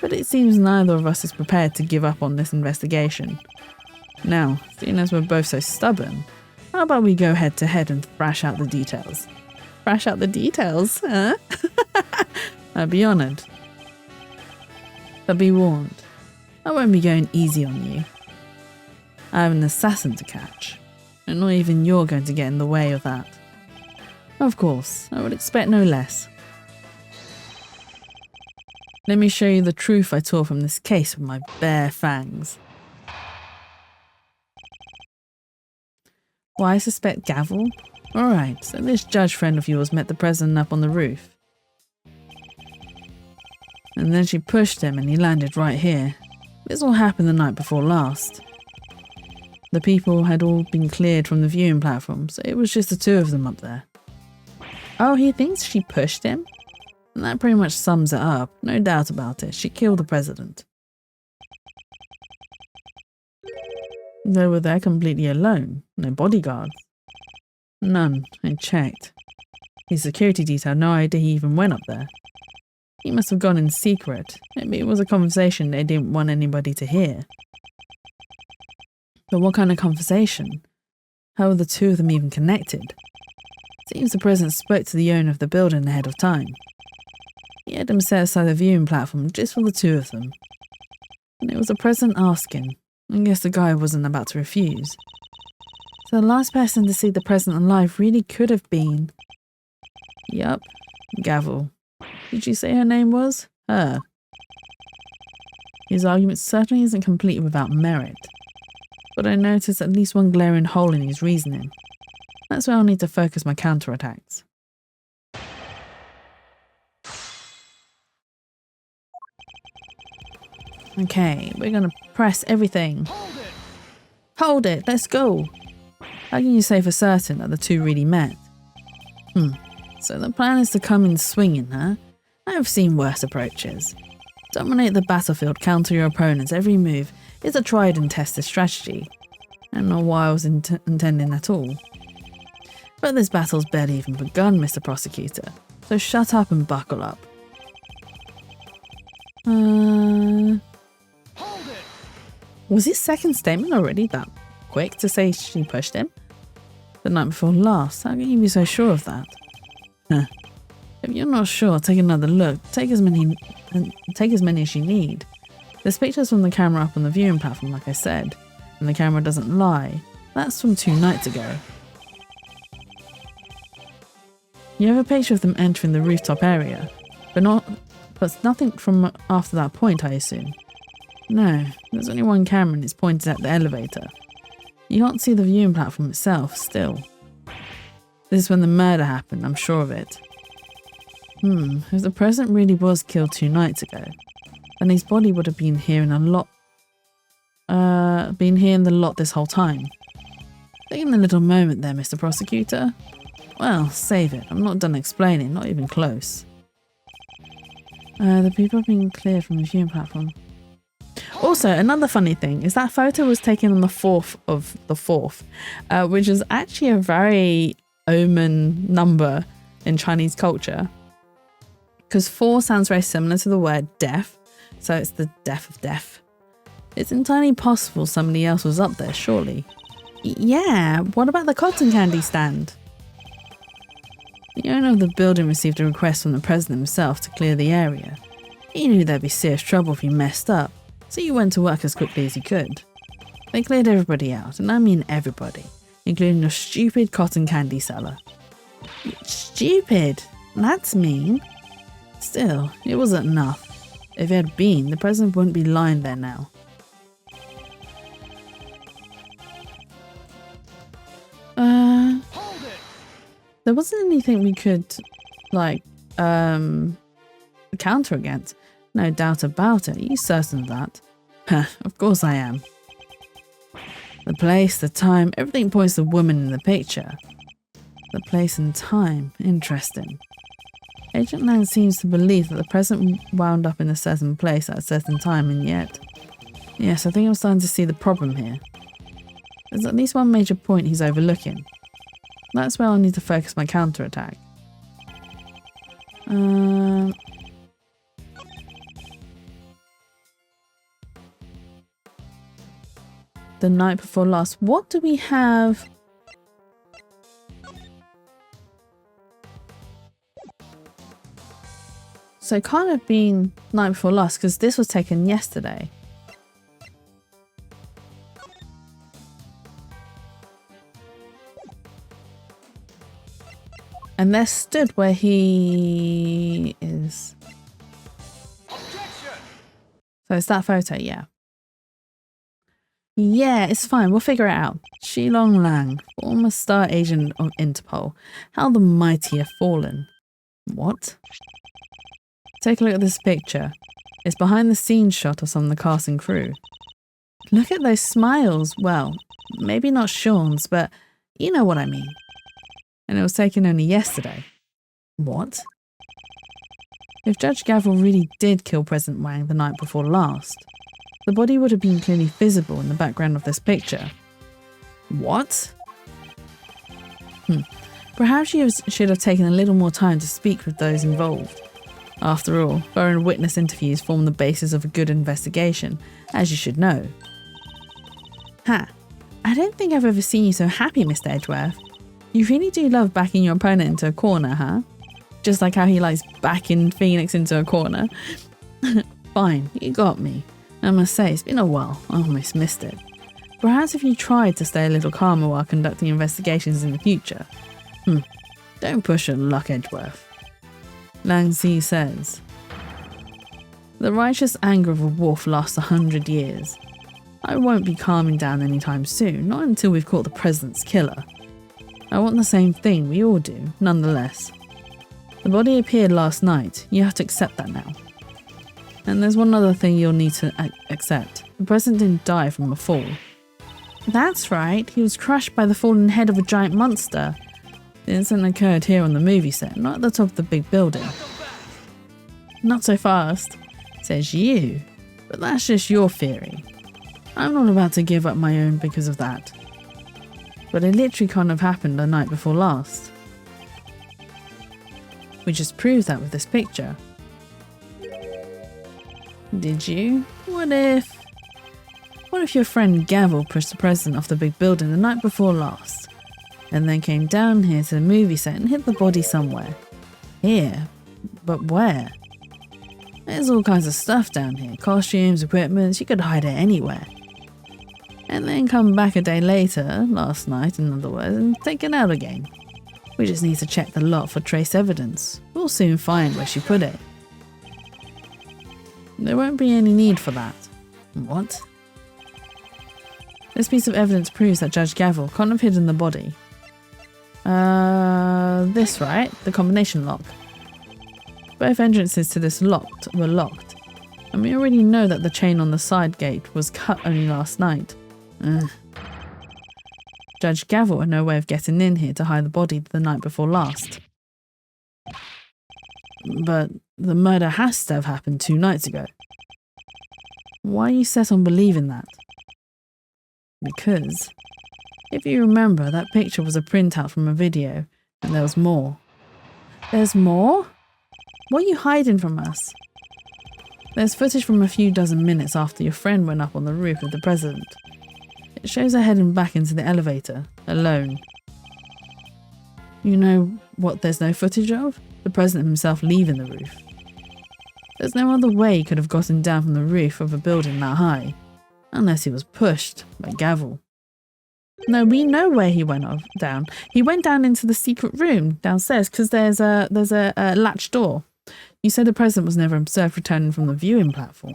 But it seems neither of us is prepared to give up on this investigation. Now, seeing as we're both so stubborn, how about we go head to head and thrash out the details? Thrash out the details, huh? I'd be honoured. But be warned, I won't be going easy on you. I have an assassin to catch, and not even you're going to get in the way of that. Of course, I would expect no less. Let me show you the truth I tore from this case with my bare fangs. Why I suspect Gavel? Alright, so this judge friend of yours met the president up on the roof. And then she pushed him and he landed right here. This all happened the night before last. The people had all been cleared from the viewing platform, so it was just the two of them up there. Oh, he thinks she pushed him? And that pretty much sums it up, no doubt about it. She killed the president. They were there completely alone, no bodyguards. None, I checked. His security detail had no idea he even went up there. He must have gone in secret. Maybe it was a conversation they didn't want anybody to hear. But what kind of conversation? How were the two of them even connected? Seems the president spoke to the owner of the building ahead of time. He had him set aside the viewing platform just for the two of them. And it was the president asking. I guess the guy wasn't about to refuse. So the last person to see the president alive really could have been... Yup, Gavel. Did you say her name was? Her. His argument certainly isn't complete without merit. But I noticed at least one glaring hole in his reasoning. That's where I'll need to focus my counterattacks. Okay, we're gonna press everything. Hold it, let's go. How can you say for certain that the two really met? So the plan is to come in swinging, huh? I've seen worse approaches. Dominate the battlefield, counter your opponent's every move is a tried and tested strategy. And not what I was intending at all. But this battle's barely even begun, Mr. Prosecutor. So shut up and buckle up. Was his second statement already that quick to say she pushed him? The night before last, how can you be so sure of that? If you're not sure, take another look. Take as many as you need. There's pictures from the camera up on the viewing platform, like I said, and the camera doesn't lie. That's from 2 nights ago. You have a picture of them entering the rooftop area, but nothing from after that point, I assume. No, there's only one camera and it's pointed at the elevator. You can't see the viewing platform itself, still. This is when the murder happened, I'm sure of it. If the president really was killed 2 nights ago, then his body would have been here in the lot this whole time. Taking a little moment there, Mr. Prosecutor. Well, save it. I'm not done explaining, not even close. The people have been cleared from the viewing platform. Also, another funny thing is that photo was taken on the 4th of the 4th, which is actually a very omen number in Chinese culture. Because 4 sounds very similar to the word death, so it's the death of death. It's entirely possible somebody else was up there, surely. Yeah, what about the cotton candy stand? The owner of the building received a request from the president himself to clear the area. He knew there'd be serious trouble if he messed up, so he went to work as quickly as he could. They cleared everybody out, and I mean everybody, including your stupid cotton candy seller. Stupid? That's mean. Still, it wasn't enough. If it had been, the president wouldn't be lying there now. There wasn't anything we could, like, counter against. No doubt about it. Are you certain of that? Of course I am. The place, the time, everything points to the woman in the picture. The place and time. Interesting. Agent Lang seems to believe that the president wound up in a certain place at a certain time, and yet... Yes, I think I'm starting to see the problem here. There's at least one major point he's overlooking. That's where I'll need to focus my counterattack. The night before last. What do we have? So it can't have been night before last because this was taken yesterday. And they're stood where he is. Objection! So it's that photo, yeah. Yeah, it's fine. We'll figure it out. Shilong Lang, former star agent of Interpol. How the mighty have fallen. What? Take a look at this picture. It's behind the scenes shot of some of the cast and crew. Look at those smiles. Well, maybe not Sean's, but you know what I mean. And it was taken only yesterday. What? If Judge Gavel really did kill President Wang the night before last, the body would have been clearly visible in the background of this picture. What? Perhaps you should have taken a little more time to speak with those involved. After all, thorough witness interviews form the basis of a good investigation, as you should know. Ha! I don't think I've ever seen you so happy, Mr. Edgeworth. You really do love backing your opponent into a corner, huh? Just like how he likes backing Phoenix into a corner. Fine, you got me. I must say, it's been a while. I almost missed it. Perhaps if you tried to stay a little calmer while conducting investigations in the future. Don't push your luck, Edgeworth. Lang Zi says, the righteous anger of a wolf lasts 100 years. I won't be calming down anytime soon, not until we've caught the president's killer. I want the same thing, we all do, nonetheless. The body appeared last night, you have to accept that now. And there's one other thing you'll need to accept. The president didn't die from a fall. That's right, he was crushed by the fallen head of a giant monster. The incident occurred here on the movie set, not at the top of the big building. Not so fast, says you. But that's just your theory. I'm not about to give up my own because of that. But it literally can't have happened the night before last. We just proved that with this picture. Did you? What if your friend Gavel pushed the president off the big building the night before last, and then came down here to the movie set and hid the body somewhere? Here? But where? There's all kinds of stuff down here. Costumes, equipment, you could hide it anywhere. And then come back a day later, last night in other words, and take it out again. We just need to check the lot for trace evidence. We'll soon find where she put it. There won't be any need for that. What? This piece of evidence proves that Judge Gavel can't have hidden the body. This right? The combination lock. Both entrances to this locked were locked. And we already know that the chain on the side gate was cut only last night. Judge Gavel had no way of getting in here to hide the body the night before last. But the murder has to have happened 2 nights ago. Why are you set on believing that? Because, if you remember, that picture was a printout from a video, and there was more. There's more? What are you hiding from us? There's footage from a few dozen minutes after your friend went up on the roof with the president. It shows her heading back into the elevator, alone. You know what there's no footage of? The president himself leaving the roof. There's no other way he could have gotten down from the roof of a building that high, unless he was pushed by Gavel. No, we know where he went down. He went down into the secret room downstairs because there's a latch door. You said the president was never observed returning from the viewing platform.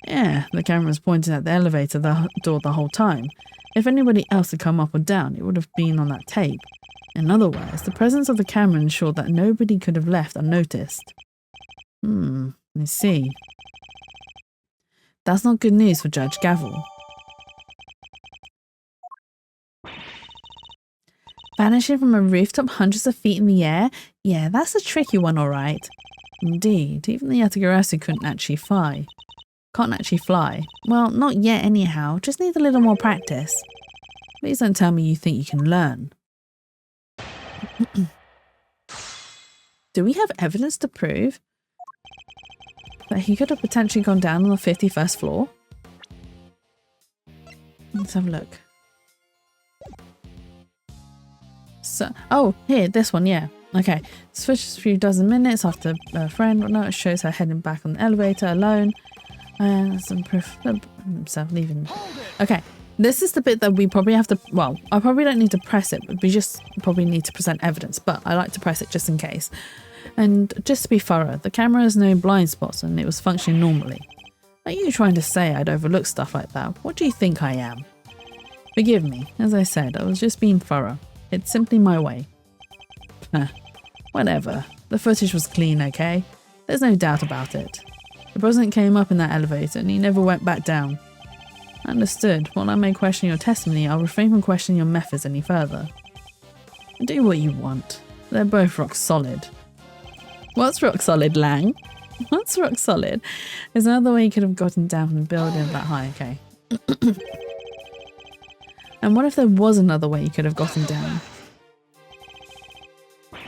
Yeah, the camera was pointing at the elevator door the whole time. If anybody else had come up or down, it would have been on that tape. In other words, the presence of the camera ensured that nobody could have left unnoticed. I see. That's not good news for Judge Gavel. Vanishing from a rooftop hundreds of feet in the air? Yeah, that's a tricky one, all right. Indeed, even the Yatagarasu can't actually fly. Well, not yet anyhow, just need a little more practice. Please don't tell me you think you can learn. Do we have evidence to prove that he could have potentially gone down on the 51st floor? Let's have a look. So, oh, here, this one, yeah. Okay, switches a few dozen minutes after a friend or not. It shows her heading back on the elevator alone. And some proof of himself leaving. Okay, this is the bit that we probably have to, well, I probably don't need to press it, but we just probably need to present evidence, but I like to press it just in case. And just to be thorough, the camera has no blind spots and it was functioning normally. Are you trying to say I'd overlook stuff like that? What do you think I am? Forgive me, as I said, I was just being thorough. It's simply my way. Whatever. The footage was clean, okay? There's no doubt about it. The president came up in that elevator and he never went back down. Understood. While I may question your testimony, I'll refrain from questioning your methods any further. Do what you want. They're both rock solid. What's rock solid, Lang? What's rock solid? There's another way you could have gotten down from the building that high, okay? And what if there was another way you could have gotten down?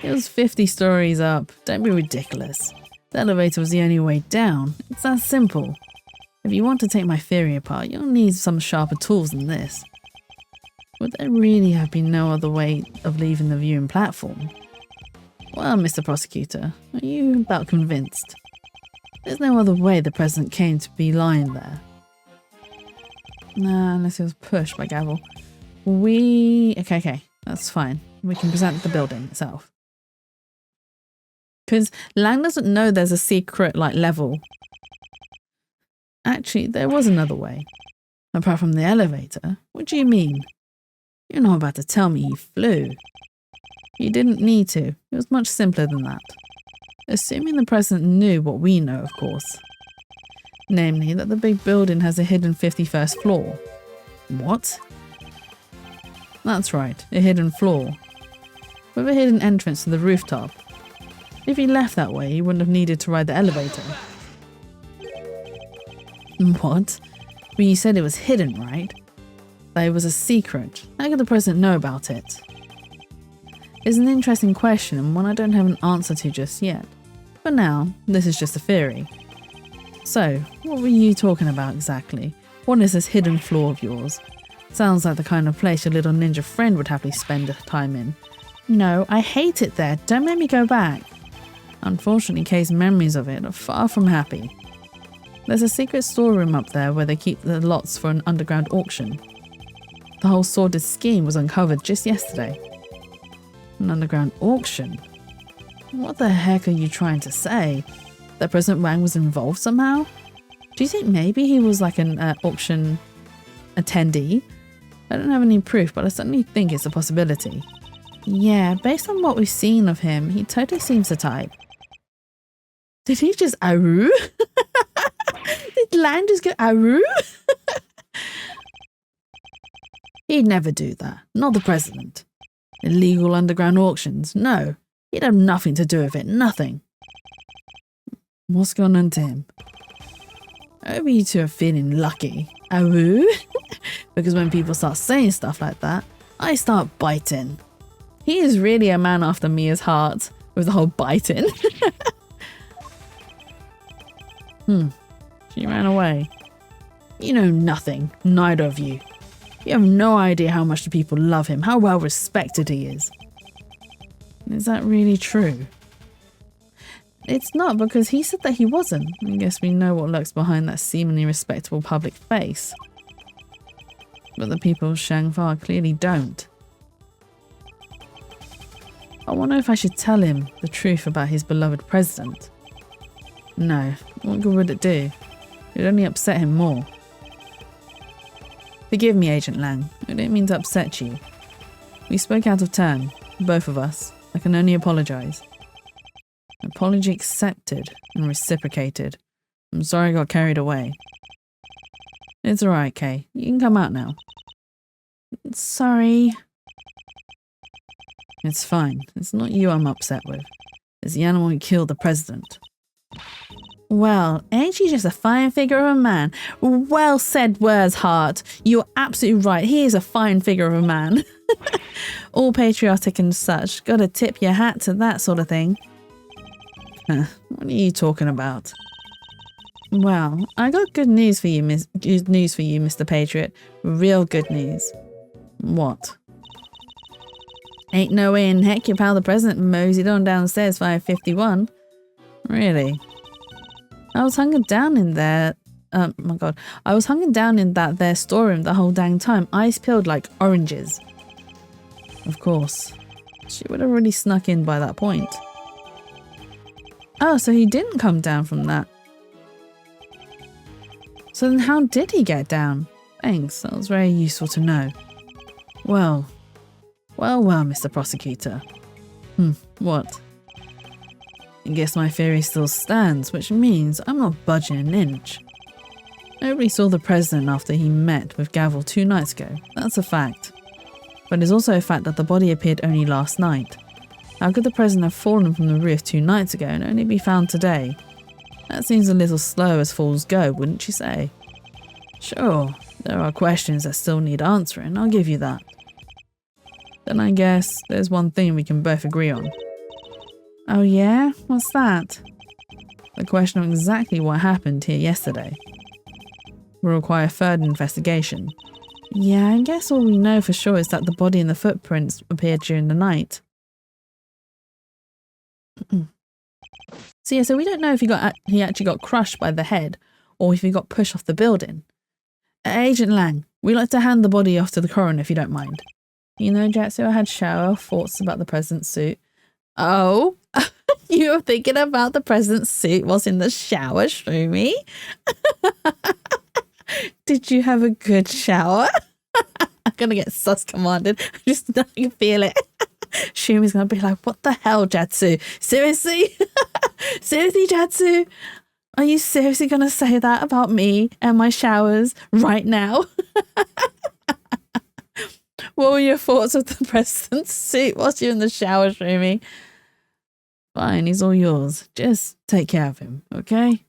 It was 50 stories up. Don't be ridiculous. The elevator was the only way down. It's that simple. If you want to take my theory apart, you'll need some sharper tools than this. Would there really have been no other way of leaving the viewing platform? Well, Mr. Prosecutor, are you about convinced? There's no other way the president came to be lying there. Nah, unless he was pushed by Gavel. Okay, that's fine. We can present the building itself. Because Lang doesn't know there's a secret, level. Actually, there was another way. Apart from the elevator. What do you mean? You're not about to tell me he flew. You didn't need to. It was much simpler than that. Assuming the president knew what we know, of course. Namely, that the big building has a hidden 51st floor. What? That's right, a hidden floor. With a hidden entrance to the rooftop. If he left that way, he wouldn't have needed to ride the elevator. What? Well, you said it was hidden, right? That it was a secret. How could the president know about it? It's an interesting question and one I don't have an answer to just yet. For now, this is just a theory. So, what were you talking about exactly? What is this hidden floor of yours? Sounds like the kind of place your little ninja friend would happily spend time in. No, I hate it there. Don't make me go back. Unfortunately, Kay's memories of it are far from happy. There's a secret storeroom up there where they keep the lots for an underground auction. The whole sordid scheme was uncovered just yesterday. An underground auction? What the heck are you trying to say? That President Wang was involved somehow? Do you think maybe he was like an auction attendee? I don't have any proof, but I certainly think it's a possibility. Yeah, based on what we've seen of him, he totally seems the type. Did he just aru? Did Lang just go aru? He'd never do that. Not the president. Illegal underground auctions. No. He'd have nothing to do with it. Nothing. What's going on to him? Maybe you two are feeling lucky. Oh, because when people start saying stuff like that, I start biting. He is really a man after Mia's heart with the whole biting. She ran away. You know nothing, neither of you. You have no idea how much the people love him, how well respected he is. Is that really true? It's not, because he said that he wasn't. I guess we know what lurks behind that seemingly respectable public face. But the people of Shangfa clearly don't. I wonder if I should tell him the truth about his beloved president. No, what good would it do? It would only upset him more. Forgive me, Agent Lang. I didn't mean to upset you. We spoke out of turn, both of us. I can only apologise. Apology accepted and reciprocated. I'm sorry I got carried away. It's alright, Kay. You can come out now. Sorry. It's fine. It's not you I'm upset with. It's the animal who killed the president. Well, ain't she just a fine figure of a man? Well said words, Hart. You're absolutely right. He is a fine figure of a man. All patriotic and such. Gotta tip your hat to that sort of thing. What are you talking about? Well, I got good news for you, Mr. Patriot. Real good news. What? Ain't no way in heck your pal the president moseyed on downstairs 551. Really? I was hungered down in there. Oh my god. I was hungered down in that there storeroom the whole dang time. Ice peeled like oranges. Of course. She would have already snuck in by that point. Oh, so he didn't come down from that. So then how did he get down? Thanks, that was very useful to know. Well, Mr. Prosecutor. What? I guess my theory still stands, which means I'm not budging an inch. Nobody saw the president after he met with Gavel 2 nights ago. That's a fact. But it's also a fact that the body appeared only last night. How could the president have fallen from the roof 2 nights ago and only be found today? That seems a little slow as falls go, wouldn't you say? Sure, there are questions that still need answering, I'll give you that. Then I guess there's one thing we can both agree on. Oh yeah? What's that? The question of exactly what happened here yesterday. Will require further investigation. Yeah, I guess all we know for sure is that the body and the footprints appeared during the night. So we don't know if he actually got crushed by the head or if he got pushed off the building. Agent Lang, we'd like to hand the body off to the coroner if you don't mind. You know, Jatsu, I had shower thoughts about the president's suit. Oh, you were thinking about the president's suit whilst in the shower, Shroomy? Did you have a good shower? I'm gonna get sus commanded. I can feel it. Shumi's gonna be like, what the hell, Jatsu? Seriously? Seriously, Jatsu? Are you seriously gonna say that about me and my showers right now? What were your thoughts of the president's suit whilst you're in the shower, Shumi? Fine, he's all yours. Just take care of him, okay?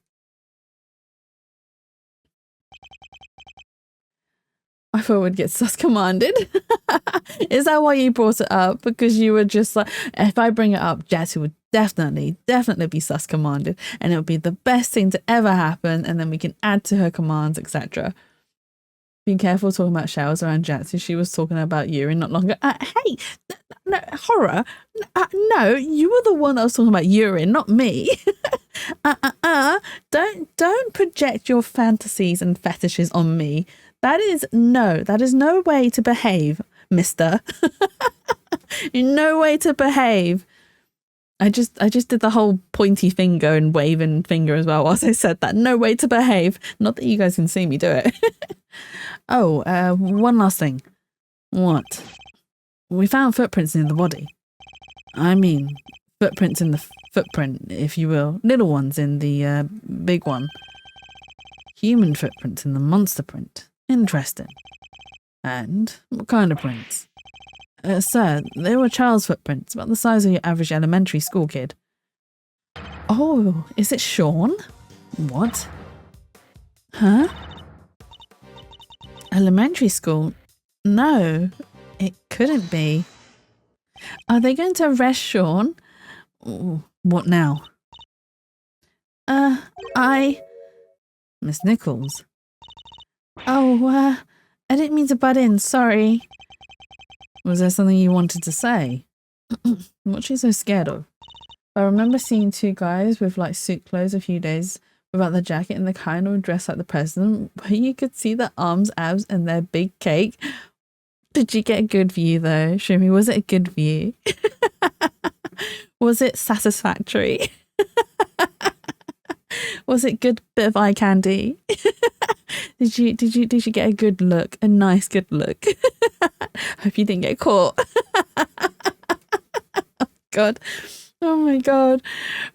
I thought we'd get sus commanded. Is that why you brought it up? Because you were just like, if I bring it up, Jatsu would definitely be sus commanded, and it would be the best thing to ever happen, and then we can add to her commands, etc. Be careful talking about showers around Jatsu. She was talking about urine not long ago. Hey, no, horror. No, you were the one that was talking about urine, not me. Don't project your fantasies and fetishes on me. That is no way to behave, mister. No way to behave. I just did the whole pointy finger and waving finger as well whilst I said that. No way to behave. Not that you guys can see me do it. Oh, one last thing. What? We found footprints in the body. I mean, footprints in the footprint, if you will. Little ones in the big one. Human footprints in the monster print. Interesting. And what kind of prints? Sir, they were child's footprints, about the size of your average elementary school kid. Oh, is it Sean? What? Huh? Elementary school? No, it couldn't be. Are they going to arrest Sean? Ooh, what now? Miss Nichols. Oh, I didn't mean to butt in, sorry. Was there something you wanted to say? What's she so scared of? I remember seeing two guys with like suit clothes a few days without the jacket and the kind of dress like the president, where you could see their arms, abs, and their big cake. Did you get a good view though? Show me, was it a good view? Was it satisfactory? Was it good bit of eye candy? Did you get a good look? A nice good look? Hope you didn't get caught. Oh God. Oh my God.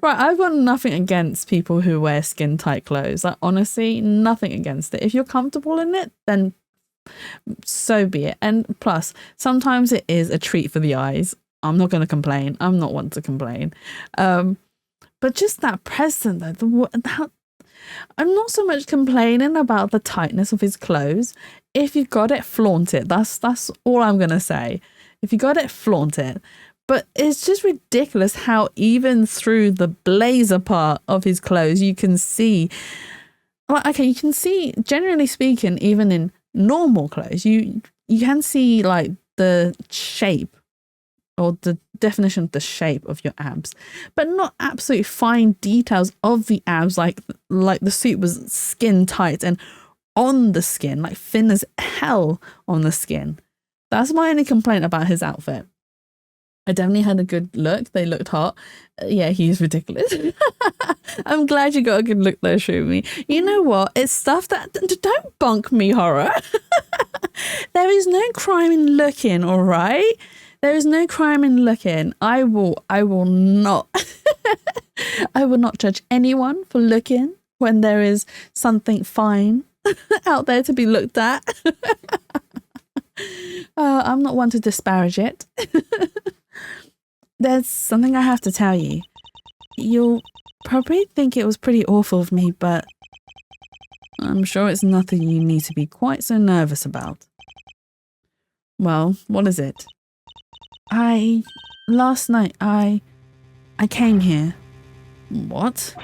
Right, I've got nothing against people who wear skin tight clothes. Like honestly, nothing against it. If you're comfortable in it, then so be it. And plus, sometimes it is a treat for the eyes. I'm not going to complain. I'm not one to complain. But just that present though, I'm not so much complaining about the tightness of his clothes. If you got it, flaunt it. That's all I'm going to say. If you got it, flaunt it. But it's just ridiculous how even through the blazer part of his clothes, you can see, well, okay, you can see, generally speaking, even in normal clothes, you can see like the shape or the definition of the shape of your abs, but not absolute fine details of the abs, like the suit was skin tight and on the skin, like thin as hell on the skin. That's my only complaint about his outfit. I definitely had a good look. They looked hot. Yeah, he's ridiculous. I'm glad you got a good look though, Shumi. You know what? It's stuff that... Don't bunk me, horror. There is no crime in looking, all right? There is no crime in looking. I will not... I will not judge anyone for looking when there is something fine out there to be looked at. I'm not one to disparage it. There's something I have to tell you. You'll probably think it was pretty awful of me, but I'm sure it's nothing you need to be quite so nervous about. Well, what is it? Last night, I came here. What?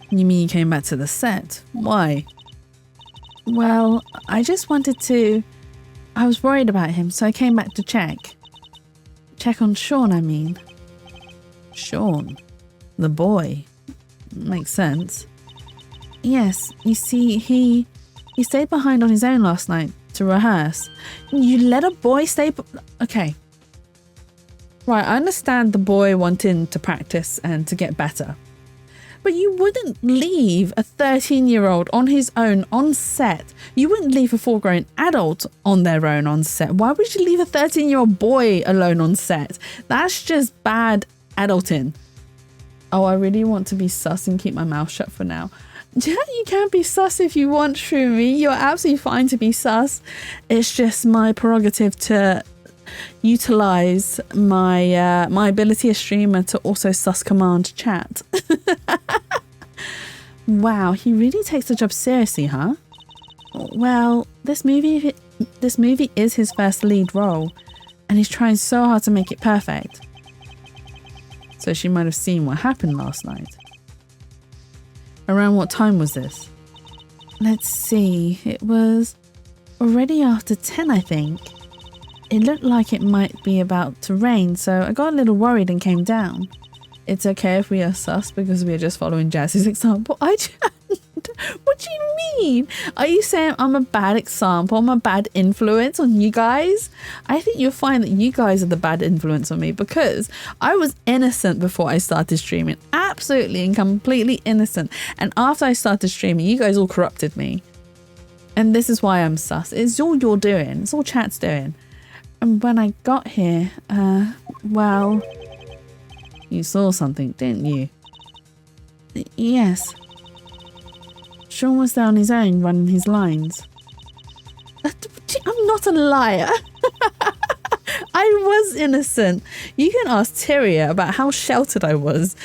You mean you came back to the set? Why? Well, I just wanted to... I was worried about him, so I came back to check. Check on Sean, I mean. Sean? The boy? Makes sense. Yes, you see, he stayed behind on his own last night to rehearse. You let a boy stay... Okay. Right, I understand the boy wanting to practice and to get better. But you wouldn't leave a 13-year-old on his own on set. You wouldn't leave a full-grown adult on their own on set. Why would you leave a 13-year-old boy alone on set? That's just bad adulting. Oh, I really want to be sus and keep my mouth shut for now. Yeah, you can be sus if you want, Shroomy. You're absolutely fine to be sus. It's just my prerogative to utilize my my ability as streamer to also sus command chat. Wow, he really takes the job seriously, huh? Well, this movie is his first lead role, and he's trying so hard to make it perfect. So she might have seen what happened last night. Around what time was this? Let's see, it was already after 10, I think. It looked like it might be about to rain, so I got a little worried and came down. It's okay if we are sus because we are just following Jazz's example. What do you mean? Are you saying I'm a bad example? I'm a bad influence on you guys? I think you'll find that you guys are the bad influence on me because I was innocent before I started streaming. Absolutely and completely innocent. And after I started streaming, you guys all corrupted me. And this is why I'm sus. It's all you're doing. It's all chat's doing. And when I got here, well, you saw something, didn't you? Yes. Sean was there on his own running his lines. I'm not a liar. I was innocent. You can ask Tyria about how sheltered I was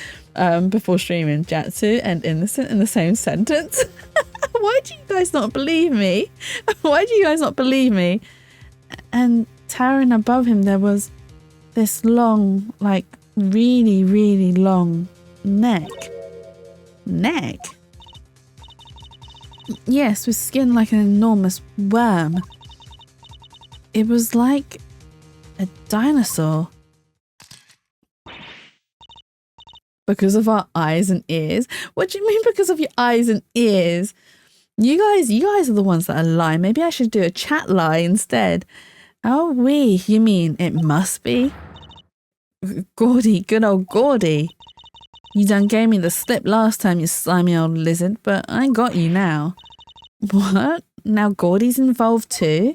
before streaming. Jatsu and innocent in the same sentence. Why do you guys not believe me? Why do you guys not believe me? And towering above him, there was this long, like really, really long neck. Neck? Yes, with skin like an enormous worm. It was like a dinosaur. Because of our eyes and ears? What do you mean because of your eyes and ears? You guys are the ones that are lying. Maybe I should do a chat lie instead. Oh, you mean it must be? Gordy, good old Gordy. You done gave me the slip last time, you slimy old lizard, but I got you now. What? Now Gordy's involved too?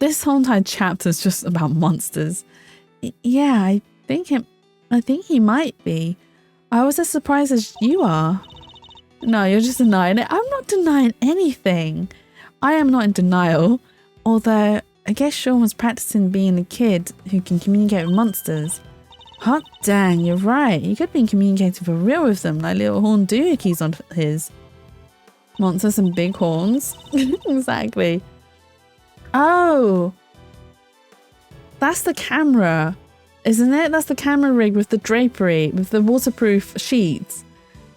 This whole entire chapter's just about monsters. Yeah, I think he might be. I was as surprised as you are. No, you're just denying it. I'm not denying anything. I am not in denial. Although, I guess Sean was practicing being a kid who can communicate with monsters. Hot dang, you're right. He could have been communicating for real with them, like little horn doohickeys on his. Monsters and big horns. Exactly. Oh. That's the camera, isn't it? That's the camera rig with the drapery, with the waterproof sheets.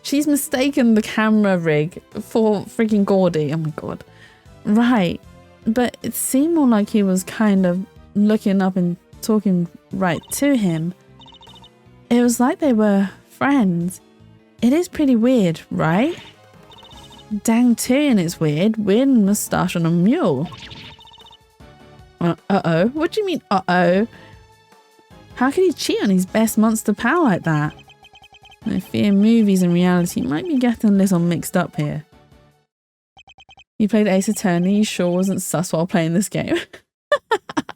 She's mistaken the camera rig for freaking Gordy. Oh my god. Right. But it seemed more like he was kind of looking up and talking right to him. It was like they were friends. It is pretty weird, right? Dang tootin', it's weird. Weird moustache on a mule. Uh-oh. What do you mean, uh-oh? How could he cheat on his best monster pal like that? I fear movies and reality might be getting a little mixed up here. You played Ace Attorney, you sure wasn't sus while playing this game?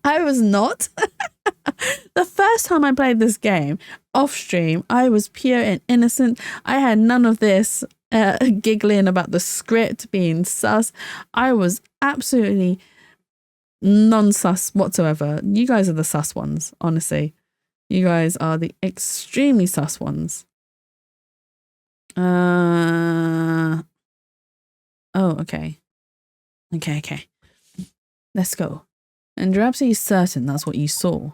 I was not. The first time I played this game, off stream, I was pure and innocent. I had none of this giggling about the script being sus. I was absolutely non-sus whatsoever. You guys are the sus ones, honestly. You guys are the extremely sus ones. Oh, okay. Okay. Let's go. And you're absolutely certain that's what you saw?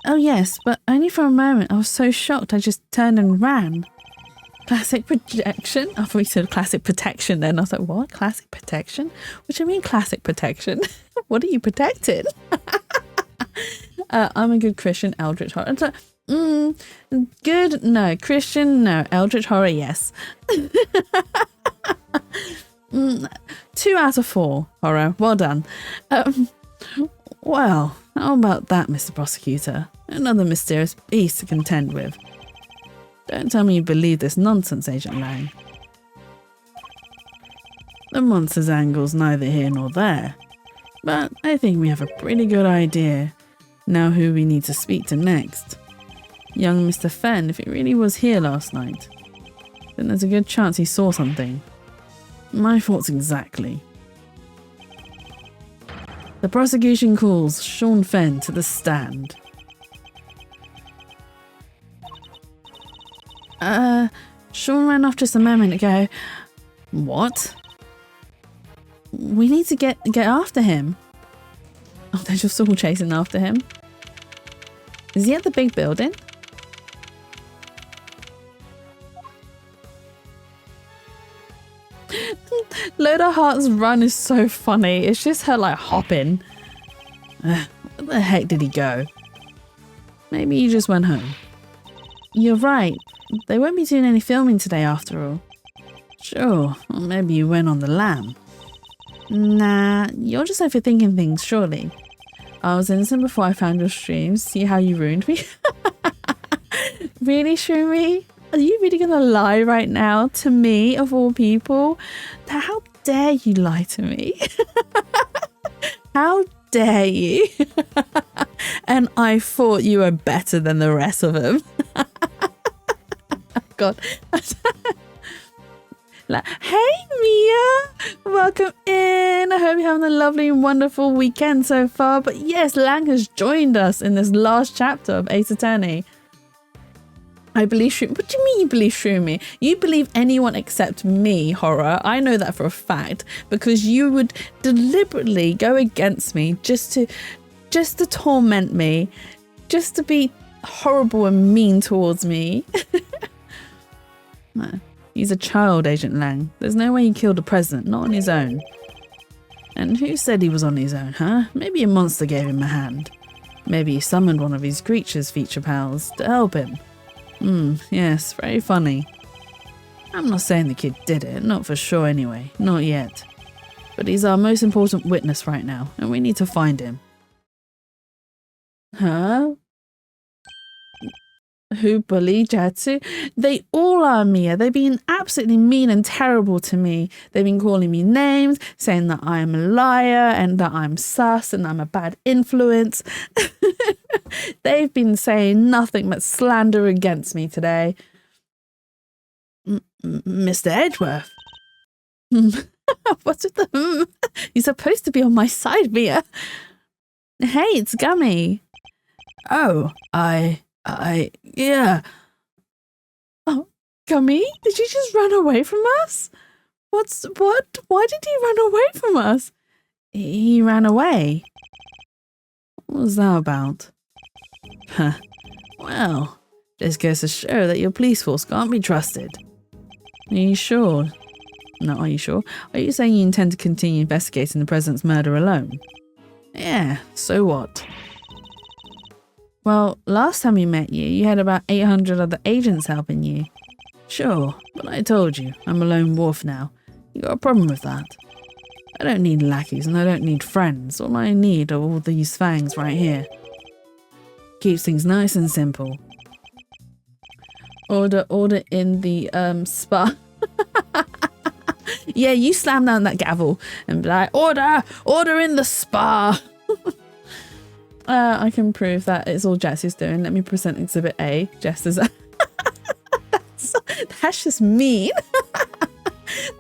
Oh yes, but only for a moment. I was so shocked I just turned and ran. Classic projection? I thought you said classic protection then. I was like, what? Classic protection? What do you mean classic protection? What are you protecting? I'm a good Christian, Eldritch Horror. It's like, good, no. Christian, no. Eldritch Horror, yes. 2 out of 4 horror. Well done. Well, how about that, Mr. Prosecutor? Another mysterious beast to contend with. Don't tell me you believe this nonsense, Agent Lang. The monster's angle's neither here nor there, but I think we have a pretty good idea now who we need to speak to next. Young Mr. Fenn, if he really was here last night, then there's a good chance he saw something. My thoughts exactly. The prosecution calls Sean Fenn to the stand. Sean ran off just a moment ago. What? We need to get after him. Oh, they're just all chasing after him. Is he at the big building? Loda Hart's run is so funny. It's just her like hopping. Where the heck did he go? Maybe he just went home. You're right. They won't be doing any filming today after all. Sure, or maybe you went on the lam. Nah, you're just overthinking things, surely. I was innocent before I found your streams. See how you ruined me? Really, Shroomy? Are you really gonna lie right now to me, of all people? How dare you lie to me? How dare you? And I thought you were better than the rest of them. God. Hey Mia, welcome in. I hope you're having a lovely and wonderful weekend so far. But yes, Lang has joined us in this last chapter of Ace Attorney. I believe Shroomy. What do you mean you believe Shroomy? You believe anyone except me, Horror. I know that for a fact because you would deliberately go against me just to torment me, just to be horrible and mean towards me. No, he's a child, Agent Lang. There's no way he killed the president, not on his own. And who said he was on his own, huh? Maybe a monster gave him a hand. Maybe he summoned one of his creatures' feature pals to help him. Yes, very funny. I'm not saying the kid did it, not for sure anyway, not yet. But he's our most important witness right now, and we need to find him. Huh? Who bullied Jatsu? They all are, Mia. They've been absolutely mean and terrible to me. They've been calling me names, saying that I'm a liar and that I'm sus and I'm a bad influence. They've been saying nothing but slander against me today. Mr. Edgeworth. What's with the You're supposed to be on my side, Mia. Hey, it's Gummy. Oh, yeah. Oh, Gummy, did you just run away from us? What? Why did he run away from us? He ran away. What was that about? Huh. Well, this goes to show that your police force can't be trusted. Are you sure? No, are you sure? Are you saying you intend to continue investigating the president's murder alone? Yeah, so what? Well, last time we met you, you had about 800 other agents helping you. Sure, but I told you, I'm a lone wolf now. You got a problem with that? I don't need lackeys and I don't need friends. All I need are all these fangs right here. Keeps things nice and simple. Order in the spa. Yeah, you slam down that gavel and be like, order in the spa. I can prove that it's all Jess is doing. Let me present Exhibit A. Jess is... that's just mean.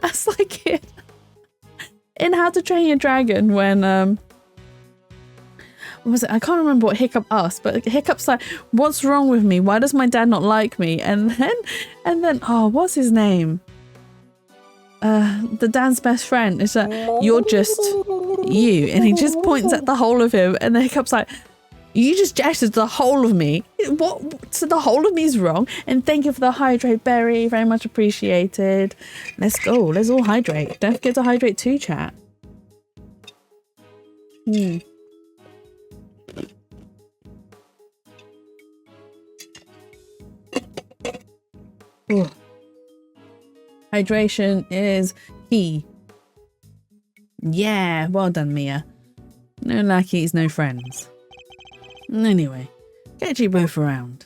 That's like it. In How to Train Your Dragon when... what was it? I can't remember what Hiccup asked, but Hiccup's like, what's wrong with me? Why does my dad not like me? And then, oh, what's his name? The dad's best friend is like, you're just you, and he just points at the whole of him, and then Hiccup's like, you just gestured to the whole of me. What? So the whole of me is wrong. And thank you for the hydrate berry, very much appreciated. Let's go. Let's all hydrate. Don't forget to hydrate too, chat. Ooh. Hydration is key. Yeah, well done, Mia. No lackeys, no friends. Anyway, get you both around.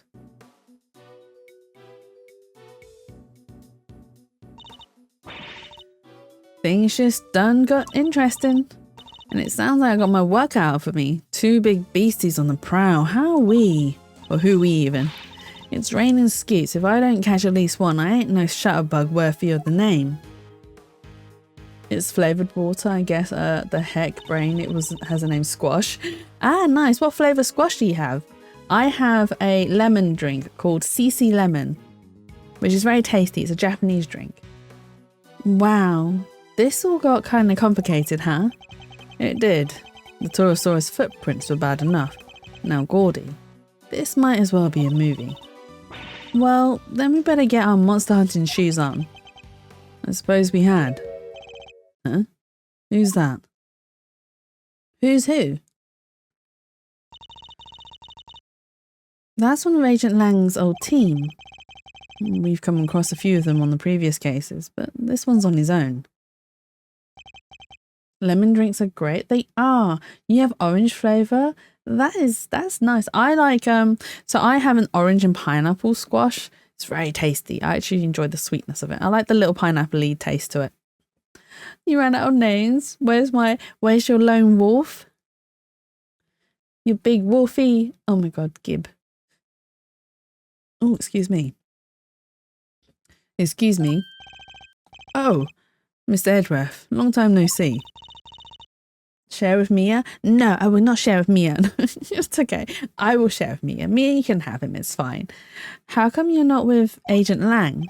Things just done got interesting. And it sounds like I got my work out for me. Two big beasties on the prowl. How we? Or who we even? It's raining scoots. If I don't catch at least one, I ain't no shutterbug worthy of the name. It's flavoured water, I guess. The heck, brain. Has a name, Squash. Ah, nice. What flavour squash do you have? I have a lemon drink called CC Lemon, which is very tasty. It's a Japanese drink. Wow. This all got kind of complicated, huh? It did. The Torosaurus footprints were bad enough. Now Gordy. This might as well be a movie. Well, then we better get our monster hunting shoes on. I suppose we had. Huh? Who's that? Who's who? That's one of Agent Lang's old team. We've come across a few of them on the previous cases, but this one's on his own. Lemon drinks are great. They are. You have orange flavour? That's nice. I like so I have an orange and pineapple squash. It's very tasty. I actually enjoy the sweetness of it. I like the little pineapple-y taste to it. You ran out of names. Where's your lone wolf? You big wolfie. Oh my god, Gib. Oh, excuse me. Excuse me. Oh, Mr. Edgeworth, long time no see. Share with Mia? No, I will not share with Mia. It's okay. I will share with Mia. Mia, you can have him. It's fine. How come you're not with Agent Lang?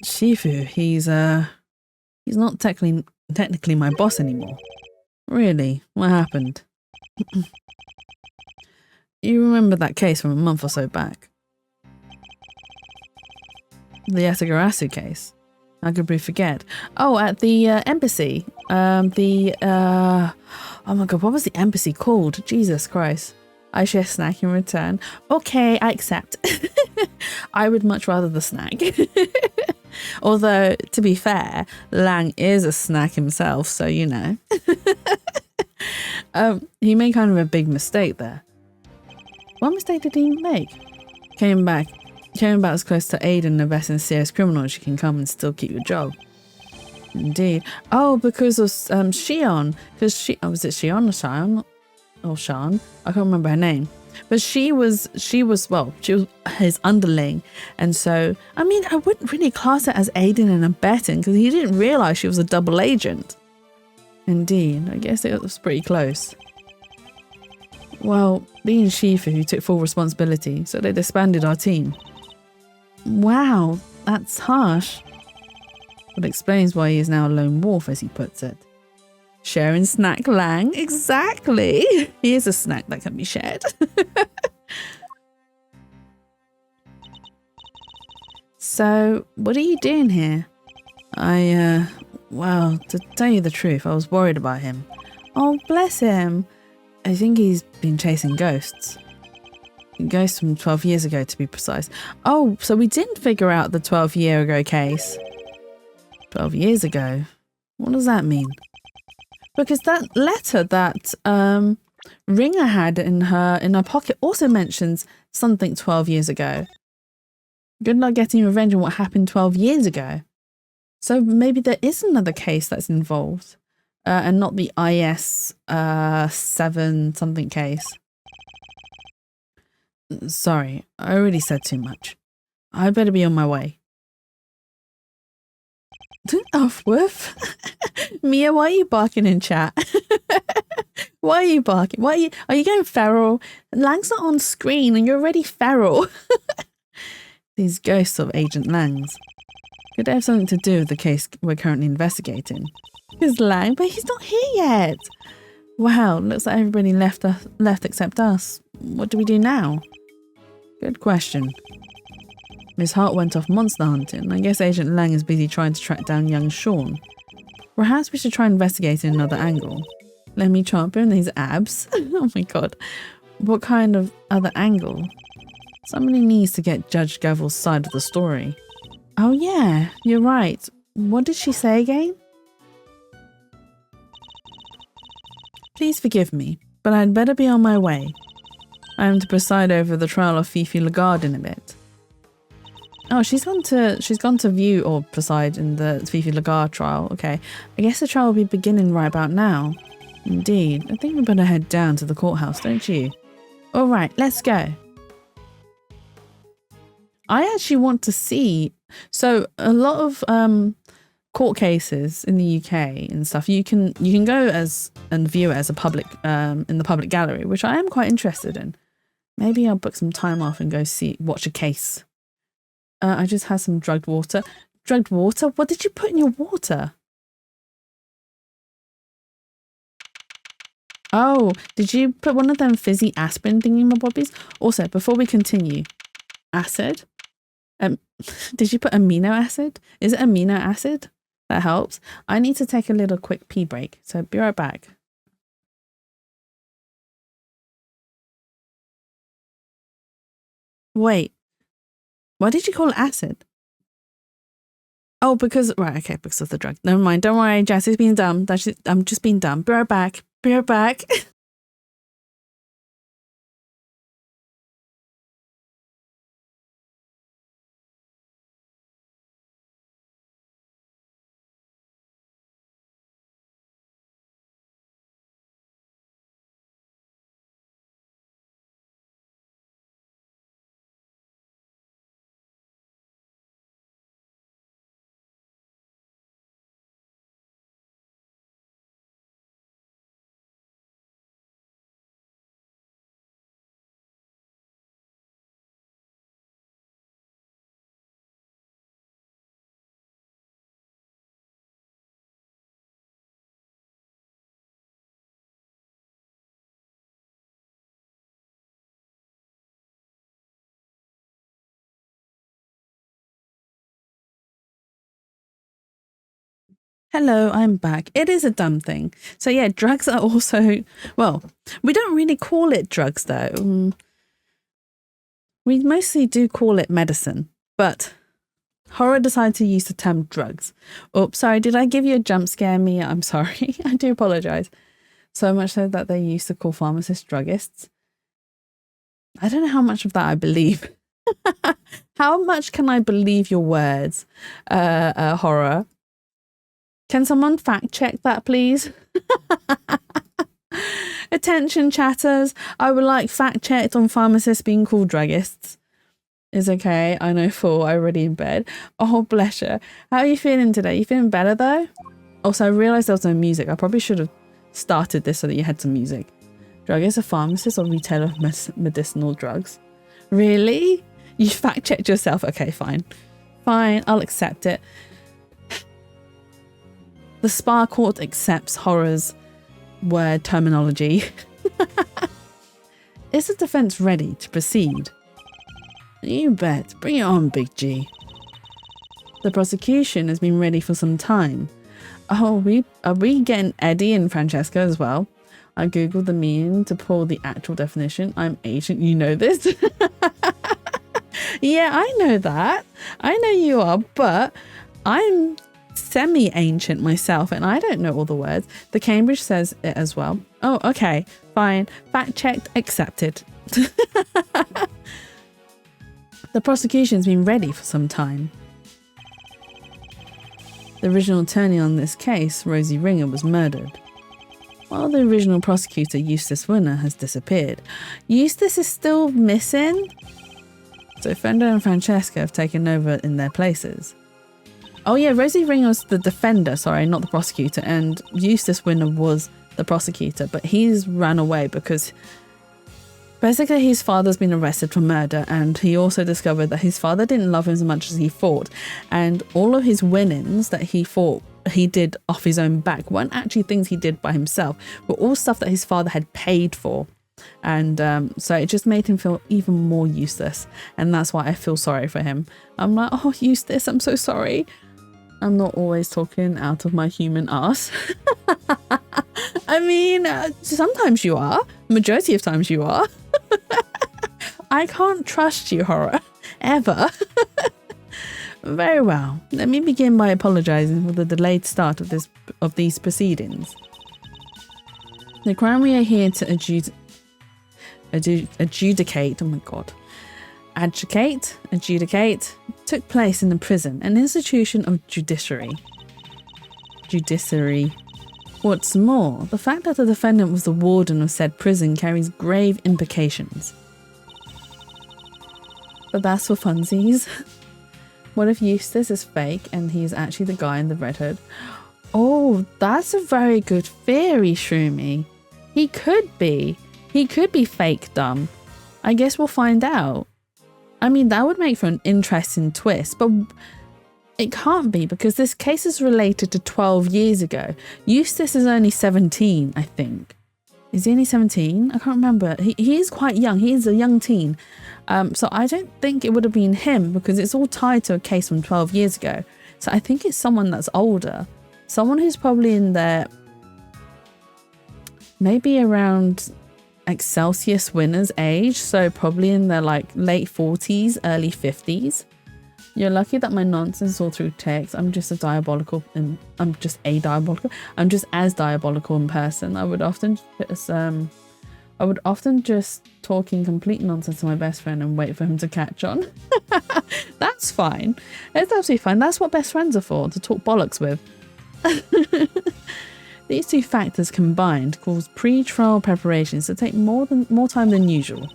Shifu, he's not technically my boss anymore. Really? What happened? You remember that case from a month or so back? The Yatagarasu case. How could we forget? Oh, at the embassy. Oh my god, what was the embassy called? Jesus Christ. I share snack in return. Okay, I accept. I would much rather the snack. Although, to be fair, Lang is a snack himself, so you know. He made kind of a big mistake there. What mistake did he make? Came about as close to aid and invest in serious criminal as you can come and still keep your job. Indeed. Oh, because of Shion. Because was it Shion or Shion? Or Shan? I can't remember her name. But she was his underling. And so, I mean, I wouldn't really class it as aiding and abetting because he didn't realise she was a double agent. Indeed. I guess it was pretty close. Well, being Shifu who took full responsibility, so they disbanded our team. Wow, that's harsh. But explains why he is now a lone wolf, as he puts it. Sharing snack Lang, exactly. He is a snack that can be shared. So, what are you doing here? Well, to tell you the truth, I was worried about him. Oh, bless him. I think he's been chasing ghosts. Ghosts from 12 years ago, to be precise. Oh, so we didn't figure out the 12-year-ago case. 12 years ago? What does that mean? Because that letter that Ringer had in her pocket also mentions something 12 years ago. Good luck getting revenge on what happened 12 years ago. So maybe there is another case that's involved. And not the IS 7 something case. Sorry, I already said too much. I better be on my way. Off, woof. Mia, why are you barking in chat? Why are you barking? Are you going feral? Lang's not on screen and you're already feral. These ghosts of Agent Langs. Could they have something to do with the case we're currently investigating? Here's Lang, but he's not here yet. Wow, looks like everybody left except us. What do we do now? Good question. Miss Hart went off monster hunting. I guess Agent Lang is busy trying to track down young Sean. Perhaps we should try investigating another angle. Let me chomp in these abs. Oh my god. What kind of other angle? Somebody needs to get Judge Gavel's side of the story. Oh yeah, you're right. What did she say again? Please forgive me, but I'd better be on my way. I am to preside over the trial of Fifi Lagarde in a bit. Oh, she's gone to view or preside in the Fifi Lagarde trial. Okay, I guess the trial will be beginning right about now. Indeed, I think we better head down to the courthouse, don't you? All right, let's go. I actually want to see. So a lot of court cases in the UK and stuff, you can go as and view it as a public in the public gallery, which I am quite interested in. Maybe I'll book some time off and go watch a case. I just had some drugged water. Drugged water? What did you put in your water? Oh, did you put one of them fizzy aspirin thingy-mabobbies? Also, before we continue, acid? Did you put amino acid? Is it amino acid? That helps. I need to take a little quick pee break, so be right back. Wait, why did you call it acid? Oh, because of the drug. Never mind. Don't worry, Jesse's being dumb. I'm just being dumb. Be right back. Be right back. Hello, I'm back. It is a dumb thing. So yeah, drugs are also, well, we don't really call it drugs though. We mostly do call it medicine, but horror decided to use the term drugs. Oops, sorry, did I give you a jump scare, Mia? I'm sorry. I do apologize. So much so that they used to call pharmacists druggists. I don't know how much of that I believe. How much can I believe your words, horror? Can someone fact check that, please? Attention, chatters. I would like fact checked on pharmacists being called druggists. Is okay. I know, full. I'm already in bed. Oh, bless you. How are you feeling today? You feeling better though? Also, I realised there was no music. I probably should have started this so that you had some music. Druggist, a pharmacist or retailer of medicinal drugs. Really? You fact checked yourself. Okay, fine. Fine, I'll accept it. The Spa Court accepts horror's word terminology. Is the defense ready to proceed? You bet. Bring it on, Big G. The prosecution has been ready for some time. Oh, are we getting Eddie and Francesca as well? I googled the meaning to pull the actual definition. I'm Asian. You know this? Yeah, I know that. I know you are, but I'm semi-ancient myself and I don't know all the words. The Cambridge says it as well. Oh, okay, fine. Fact checked, accepted. The prosecution's been ready for some time. The original attorney on this case, Rosie Ringer, was murdered, while the original prosecutor, Eustace Winner, has disappeared. Eustace is still missing? So Fender and Francesca have taken over in their places. Oh yeah, Rosie Ringer was the defender, sorry, not the prosecutor, and Eustace Winner was the prosecutor, but he's ran away because basically his father's been arrested for murder, and he also discovered that his father didn't love him as much as he thought, and all of his winnings that he thought he did off his own back weren't actually things he did by himself, but all stuff that his father had paid for. And so it just made him feel even more useless, and that's why I feel sorry for him. I'm like, oh, Eustace, I'm so sorry. I'm not always talking out of my human ass. I mean, sometimes you are. Majority of times you are. I can't trust you, horror, ever. Very well. Let me begin by apologizing for the delayed start of these proceedings. The crime we are here to adjudicate. Oh my god. Adjudicate took place in the prison, an institution of judiciary. What's more, the fact that the defendant was the warden of said prison carries grave implications. But that's for funsies. What if Eustace is fake and he's actually the guy in the red hood? Oh, that's a very good theory, Shroomy. He could be. He could be fake dumb. I guess we'll find out. I mean, that would make for an interesting twist, but it can't be because this case is related to 12 years ago. Eustace is only 17, I think. Is he only 17? I can't remember. He is quite young. He is a young teen. So I don't think it would have been him because it's all tied to a case from 12 years ago. So I think it's someone that's older. Someone who's probably in their, maybe around Excelsius Winner's age, so probably in their like late 40s, early 50s. You're lucky that my nonsense is all through text. I'm just as diabolical in person. I would often just talk in complete nonsense to my best friend and wait for him to catch on. That's fine. It's absolutely fine. That's what best friends are for, to talk bollocks with. These two factors combined cause pre-trial preparations to take more time than usual.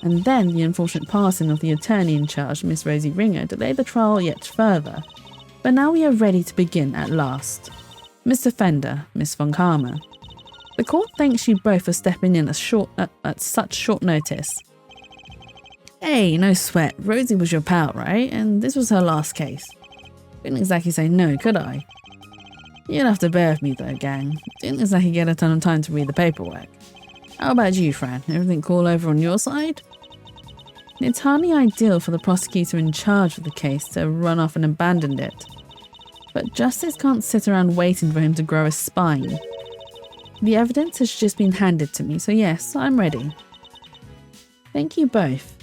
And then the unfortunate passing of the attorney in charge, Miss Rosie Ringer, delayed the trial yet further. But now we are ready to begin at last. Miss Defender, Miss Von Karma. The court thanks you both for stepping in at such short notice. Hey, no sweat. Rosie was your pal, right? And this was her last case. Couldn't exactly say no, could I? You'll have to bear with me though, gang. Didn't exactly get a ton of time to read the paperwork. How about you, Fran? Everything cool over on your side? It's hardly ideal for the prosecutor in charge of the case to run off and abandon it. But justice can't sit around waiting for him to grow a spine. The evidence has just been handed to me, so yes, I'm ready. Thank you both.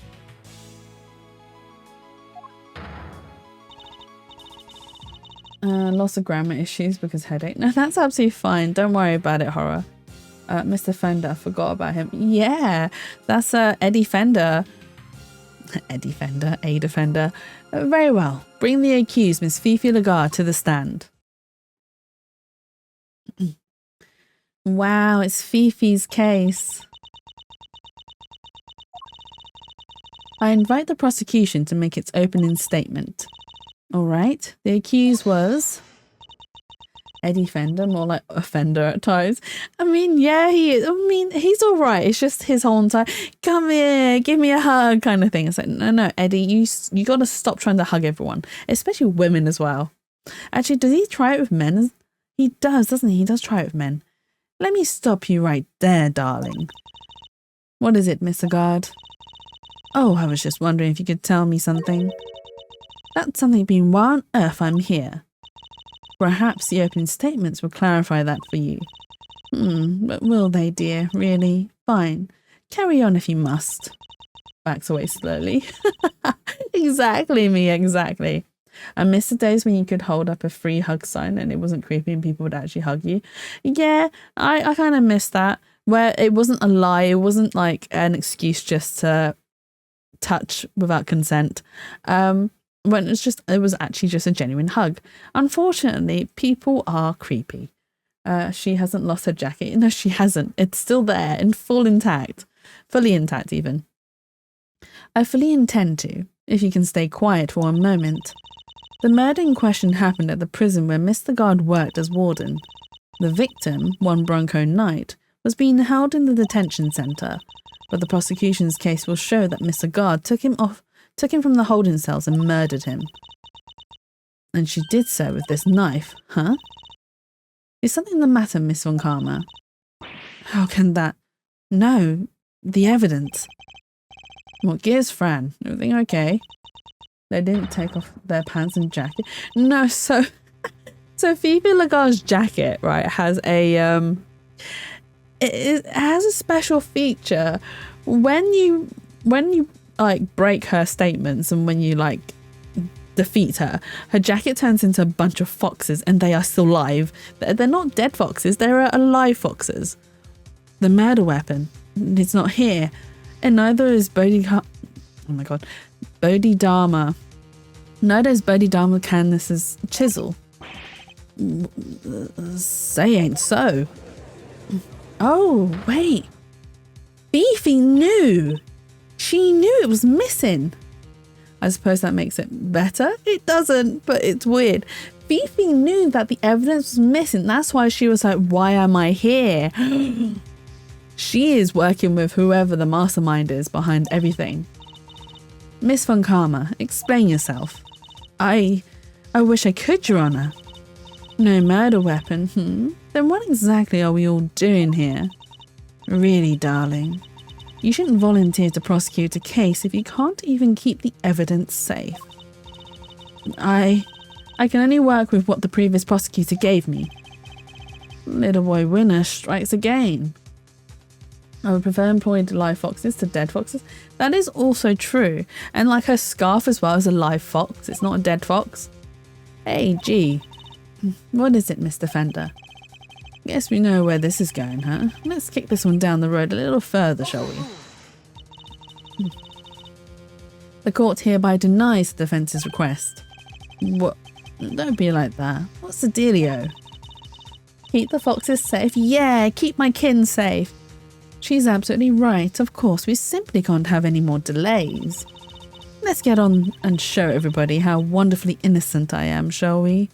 Lots of grammar issues because headache. No, that's absolutely fine. Don't worry about it, Horror. Mr. Fender, forgot about him. Yeah, that's Eddie Fender. Eddie Fender, Ada Fender. Very well. Bring the accused, Miss Fifi Lagarde, to the stand. Wow, it's Fifi's case. I invite the prosecution to make its opening statement. All right, the accused was Eddie Fender, more like Offender at times. I mean, yeah, he is. I mean, he's all right. It's just his whole entire, come here, give me a hug kind of thing. It's like, no, Eddie, you got to stop trying to hug everyone, especially women as well. Actually, does he try it with men? He does, doesn't he? He does try it with men. Let me stop you right there, darling. What is it, Miss Lagarde? Oh, I was just wondering if you could tell me something. That's something being why on earth I'm here. Perhaps the opening statements will clarify that for you. But will they, dear? Really? Fine. Carry on if you must. Backs away slowly. Exactly, Mia, exactly. I miss the days when you could hold up a free hug sign and it wasn't creepy and people would actually hug you. Yeah, I kind of miss that. Where it wasn't a lie, it wasn't like an excuse just to touch without consent. When it was actually just a genuine hug. Unfortunately, people are creepy. She hasn't lost her jacket. No, she hasn't. It's still there and fully intact even. I fully intend to, if you can stay quiet for one moment. The murder in question happened at the prison where Miss Lagarde worked as warden. The victim, one Bronco Knight, was being held in the detention centre, but the prosecution's case will show that Miss Lagarde took him from the holding cells and murdered him. And she did so with this knife, huh? Is something the matter, Miss Von Karma? How can that? No, the evidence. What gives, Fran? Everything okay? They didn't take off their pants and jacket. No, so Fifi Lagarde's jacket, right, has a it has a special feature when you like break her statements and when you like defeat her jacket turns into a bunch of foxes and they are still live. They're not dead foxes, they're alive foxes. The murder weapon, it's not here, and neither is Bodhidharma. Neither is Bodhidharma Candace's chisel. Say ain't so. Oh, wait. Fifi knew. She knew it was missing. I suppose that makes it better. It doesn't, but it's weird. Fifi knew that the evidence was missing. That's why she was like, why am I here? She is working with whoever the mastermind is behind everything. Miss Von Karma, explain yourself. I wish I could, Your Honor. No murder weapon, Then what exactly are we all doing here? Really, darling, you shouldn't volunteer to prosecute a case if you can't even keep the evidence safe. I can only work with what the previous prosecutor gave me. Little boy winner strikes again. I would prefer employing live foxes to dead foxes. That is also true. And like her scarf as well is a live fox. It's not a dead fox. Hey, gee. What is it, Mr. Fender? Guess we know where this is going, huh? Let's kick this one down the road a little further, shall we? The court hereby denies the defence's request. What? Don't be like that. What's the dealio? Keep the foxes safe? Yeah, keep my kin safe. She's absolutely right. Of course, we simply can't have any more delays. Let's get on and show everybody how wonderfully innocent I am, shall we?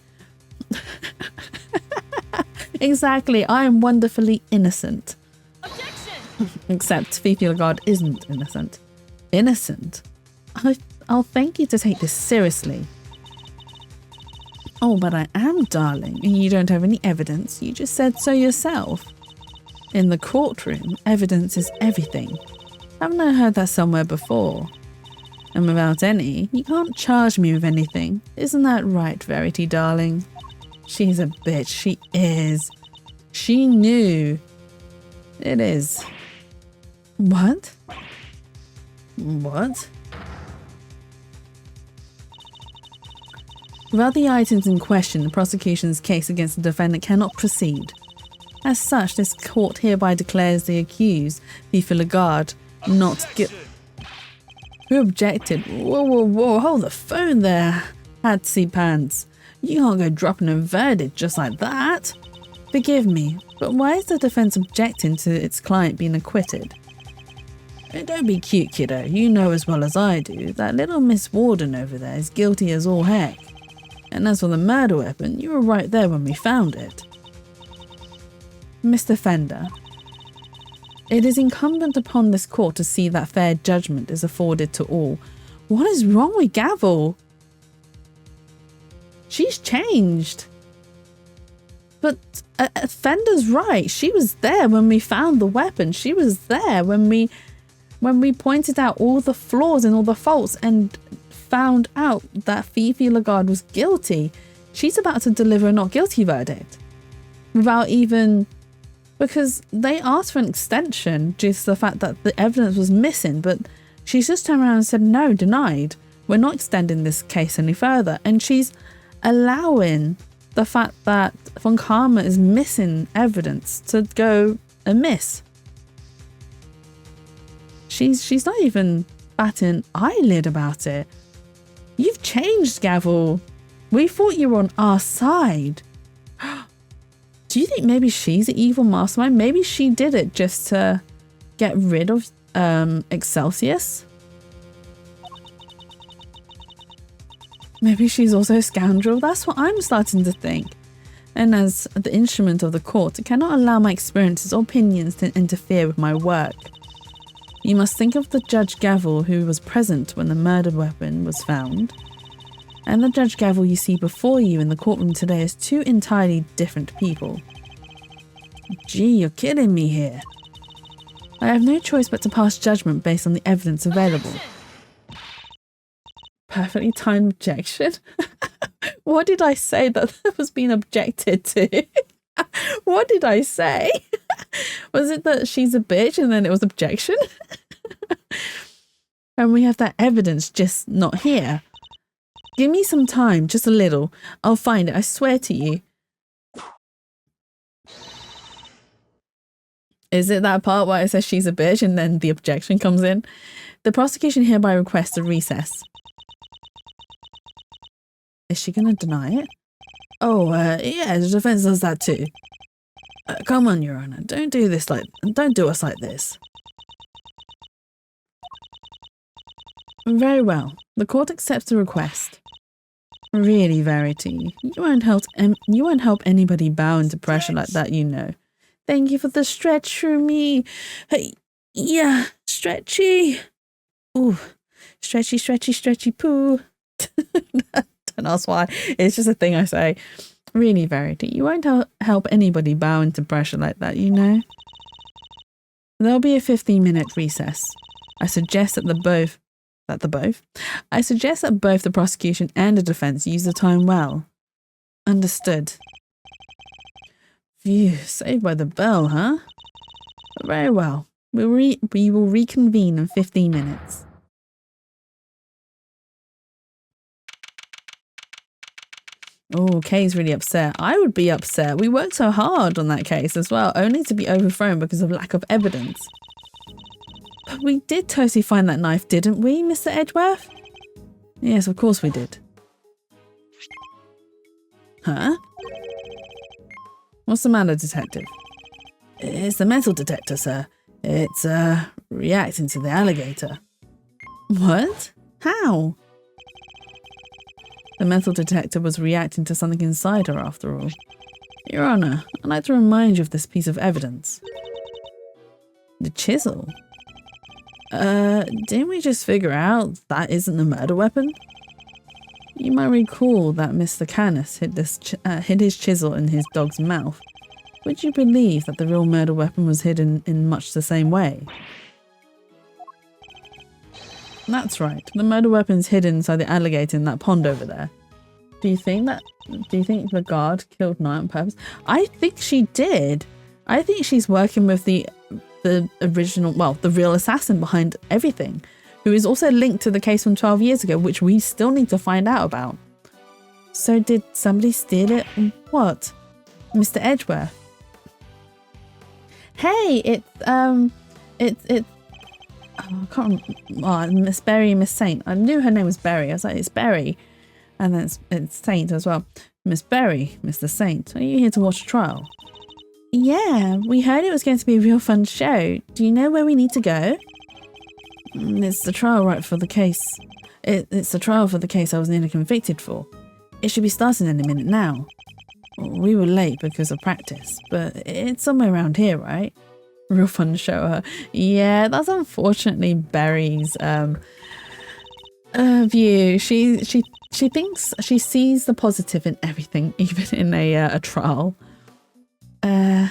Exactly, I am wonderfully innocent. Objection! Except Fifi Lagarde isn't innocent. Innocent? I'll thank you to take this seriously. Oh, but I am, darling, and you don't have any evidence. You just said so yourself. In the courtroom, evidence is everything. Haven't I heard that somewhere before? And without any, you can't charge me with anything. Isn't that right, Verity, darling? She's a bitch. She is. She knew. It is. What? What? Without the items in question, the prosecution's case against the defendant cannot proceed. As such, this court hereby declares the accused, Fifi Lagarde, not guilty. Who objected? Whoa, whoa, whoa, hold the phone there, Hatsy Pants. You can't go dropping a verdict just like that. Forgive me, but why is the defense objecting to its client being acquitted? Don't be cute, kiddo. You know as well as I do that little Miss Warden over there is guilty as all heck. And as for the murder weapon, you were right there when we found it. Mr. Fender, it is incumbent upon this court to see that fair judgment is afforded to all. What is wrong with Gavel? She's changed. But Fender's right. She was there when we found the weapon. She was there when we pointed out all the flaws and all the faults and found out that Fifi Lagarde was guilty. She's about to deliver a not guilty verdict without even... Because they asked for an extension due to the fact that the evidence was missing, but she's just turned around and said, no, denied. We're not extending this case any further. And she's allowing the fact that Von Karma is missing evidence to go amiss. She's not even batting an eyelid about it. You've changed, Gavel. We thought you were on our side. Do you think maybe she's the evil mastermind? Maybe she did it just to get rid of Excelsius? Maybe she's also a scoundrel? That's what I'm starting to think. And as the instrument of the court, I cannot allow my experiences or opinions to interfere with my work. You must think of the Judge Gavel who was present when the murder weapon was found, and the Judge Gavel you see before you in the courtroom today as two entirely different people. Gee, you're kidding me here. I have no choice but to pass judgment based on the evidence available. Perfectly timed objection? What did I say that was being objected to? What did I say? Was it that she's a bitch and then it was objection? And we have that evidence just not here. Give me some time, just a little. I'll find it, I swear to you. Is it that part where it says she's a bitch and then the objection comes in? The prosecution hereby requests a recess. Is she going to deny it? Oh, yeah, the defense does that too. Come on, Your Honor, don't do us like this. Very well. The court accepts the request. Really, Verity, you won't help anybody bow into pressure like that, you know. Thank you for the stretch through me. Hey, yeah, stretchy. Ooh, stretchy, stretchy, stretchy poo. Don't ask why. It's just a thing I say. Really, Verity, you won't help anybody bow into pressure like that, you know. There'll be a 15-minute recess. I suggest that both the prosecution and the defense use the time well. Understood. Phew, saved by the bell, huh? Very well. We will reconvene in 15 minutes. Oh, Kay's really upset. I would be upset. We worked so hard on that case as well, only to be overthrown because of lack of evidence. But we did totally find that knife, didn't we, Mr. Edgeworth? Yes, of course we did. Huh? What's the matter, detective? It's the metal detector, sir. It's, reacting to the alligator. What? How? The metal detector was reacting to something inside her, after all. Your Honor, I'd like to remind you of this piece of evidence. The chisel? Didn't we just figure out that isn't the murder weapon? You might recall that Mr. Canis hid his chisel in his dog's mouth. Would you believe that the real murder weapon was hidden in much the same way? That's right, the murder weapon's hidden inside the alligator in that pond over there. Do you think the guard killed Knight on purpose? I think she did. I think she's working with the original, well, the real assassin behind everything, who is also linked to the case from 12 years ago, which we still need to find out about. So did somebody steal it? What? Mr. Edgeworth? Hey, it's oh, I can't remember. Miss Berry and Miss Saint. I knew her name was Berry. I was like, it's Berry. And then it's Saint as well. Miss Berry, Mr. Saint, are you here to watch a trial? Yeah, we heard it was going to be a real fun show. Do you know where we need to go? It's the trial right for the case. It's the trial for the case I was nearly convicted for. It should be starting in a minute now. We were late because of practice, but it's somewhere around here, right? Real fun to show her. Yeah, that's unfortunately Berry's view. She thinks she sees the positive in everything, even in a trial.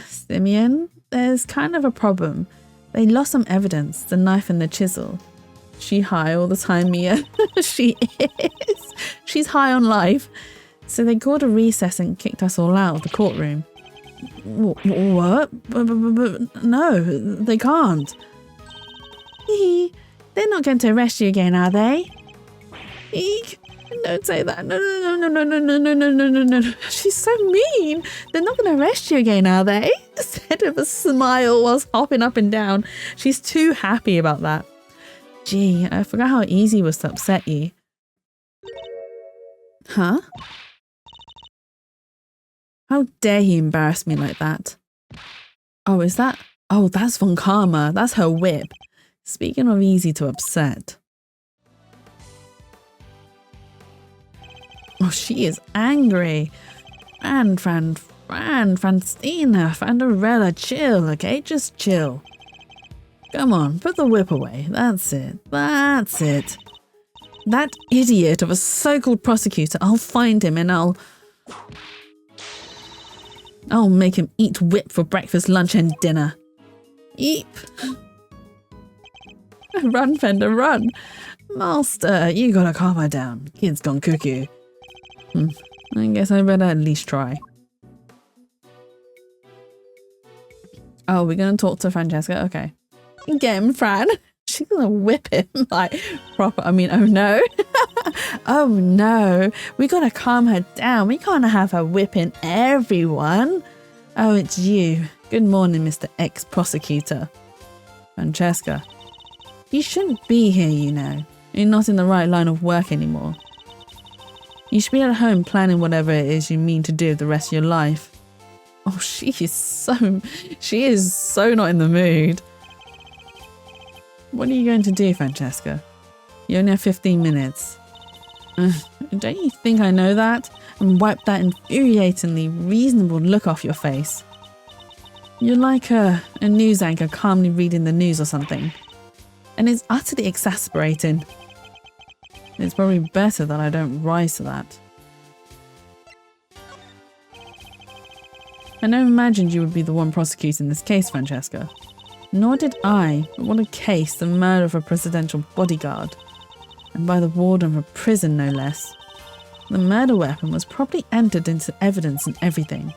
Simeon, there's kind of a problem. They lost some evidence, the knife and the chisel. She high all the time, Mia. She is. She's high on life. So they called a recess and kicked us all out of the courtroom. What? But no, they can't. They're not going to arrest you again, are they? Eek. Don't say that. No. She's so mean. They're not going to arrest you again, are they? Said with a smile whilst hopping up and down. She's too happy about that. Gee, I forgot how easy it was to upset you. Huh? How dare you embarrass me like that? Oh, is that? Oh, that's Von Karma. That's her whip. Speaking of easy to upset. Oh, she is angry. Francina, Fandarella, chill, okay? Just chill. Come on, put the whip away. That's it. That's it. That idiot of a so-called prosecutor, I'll find him and I'll make him eat whip for breakfast, lunch and dinner. Eep. Run, Fender, run. Master, you gotta calm her down. Kid's gone cuckoo. I guess I better at least try. Oh, we're gonna talk to Francesca? Okay. Get him, Fran. She's gonna whip him like proper. I mean, oh no. Oh no. We gotta calm her down. We can't have her whipping everyone. Oh, it's you. Good morning, Mr. Ex-Prosecutor. Francesca. You shouldn't be here, you know. You're not in the right line of work anymore. You should be at home planning whatever it is you mean to do the rest of your life. Oh, she is so not in the mood. What are you going to do, Francesca? You only have 15 minutes. Don't you think I know that? And wipe that infuriatingly reasonable look off your face. You're like a news anchor calmly reading the news or something. And it's utterly exasperating. It's probably better that I don't rise to that. I never imagined you would be the one prosecuting this case, Francesca. Nor did I, but what a case, the murder of a presidential bodyguard. And by the warden of a prison, no less. The murder weapon was probably entered into evidence and everything.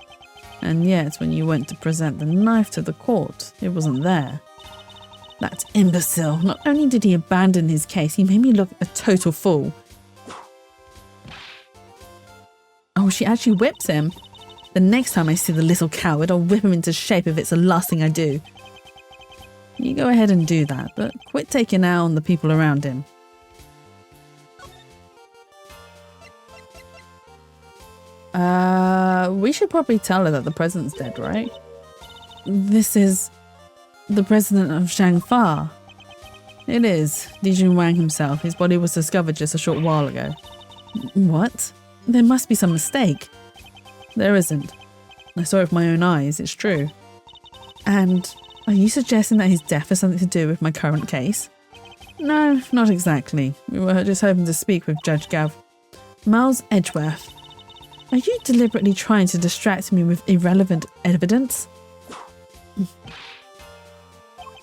And yet, when you went to present the knife to the court, it wasn't there. That imbecile. Not only did he abandon his case, he made me look a total fool. Oh, she actually whips him. The next time I see the little coward, I'll whip him into shape if it's the last thing I do. You go ahead and do that, but quit taking out on the people around him. We should probably tell her that the president's dead, right? This is the president of Shangfa. It is. Li Junwang himself. His body was discovered just a short while ago. What? There must be some mistake. There isn't. I saw it with my own eyes, it's true. And are you suggesting that his death has something to do with my current case? No, not exactly. We were just hoping to speak with Judge Gav. Miles Edgeworth. Are you deliberately trying to distract me with irrelevant evidence?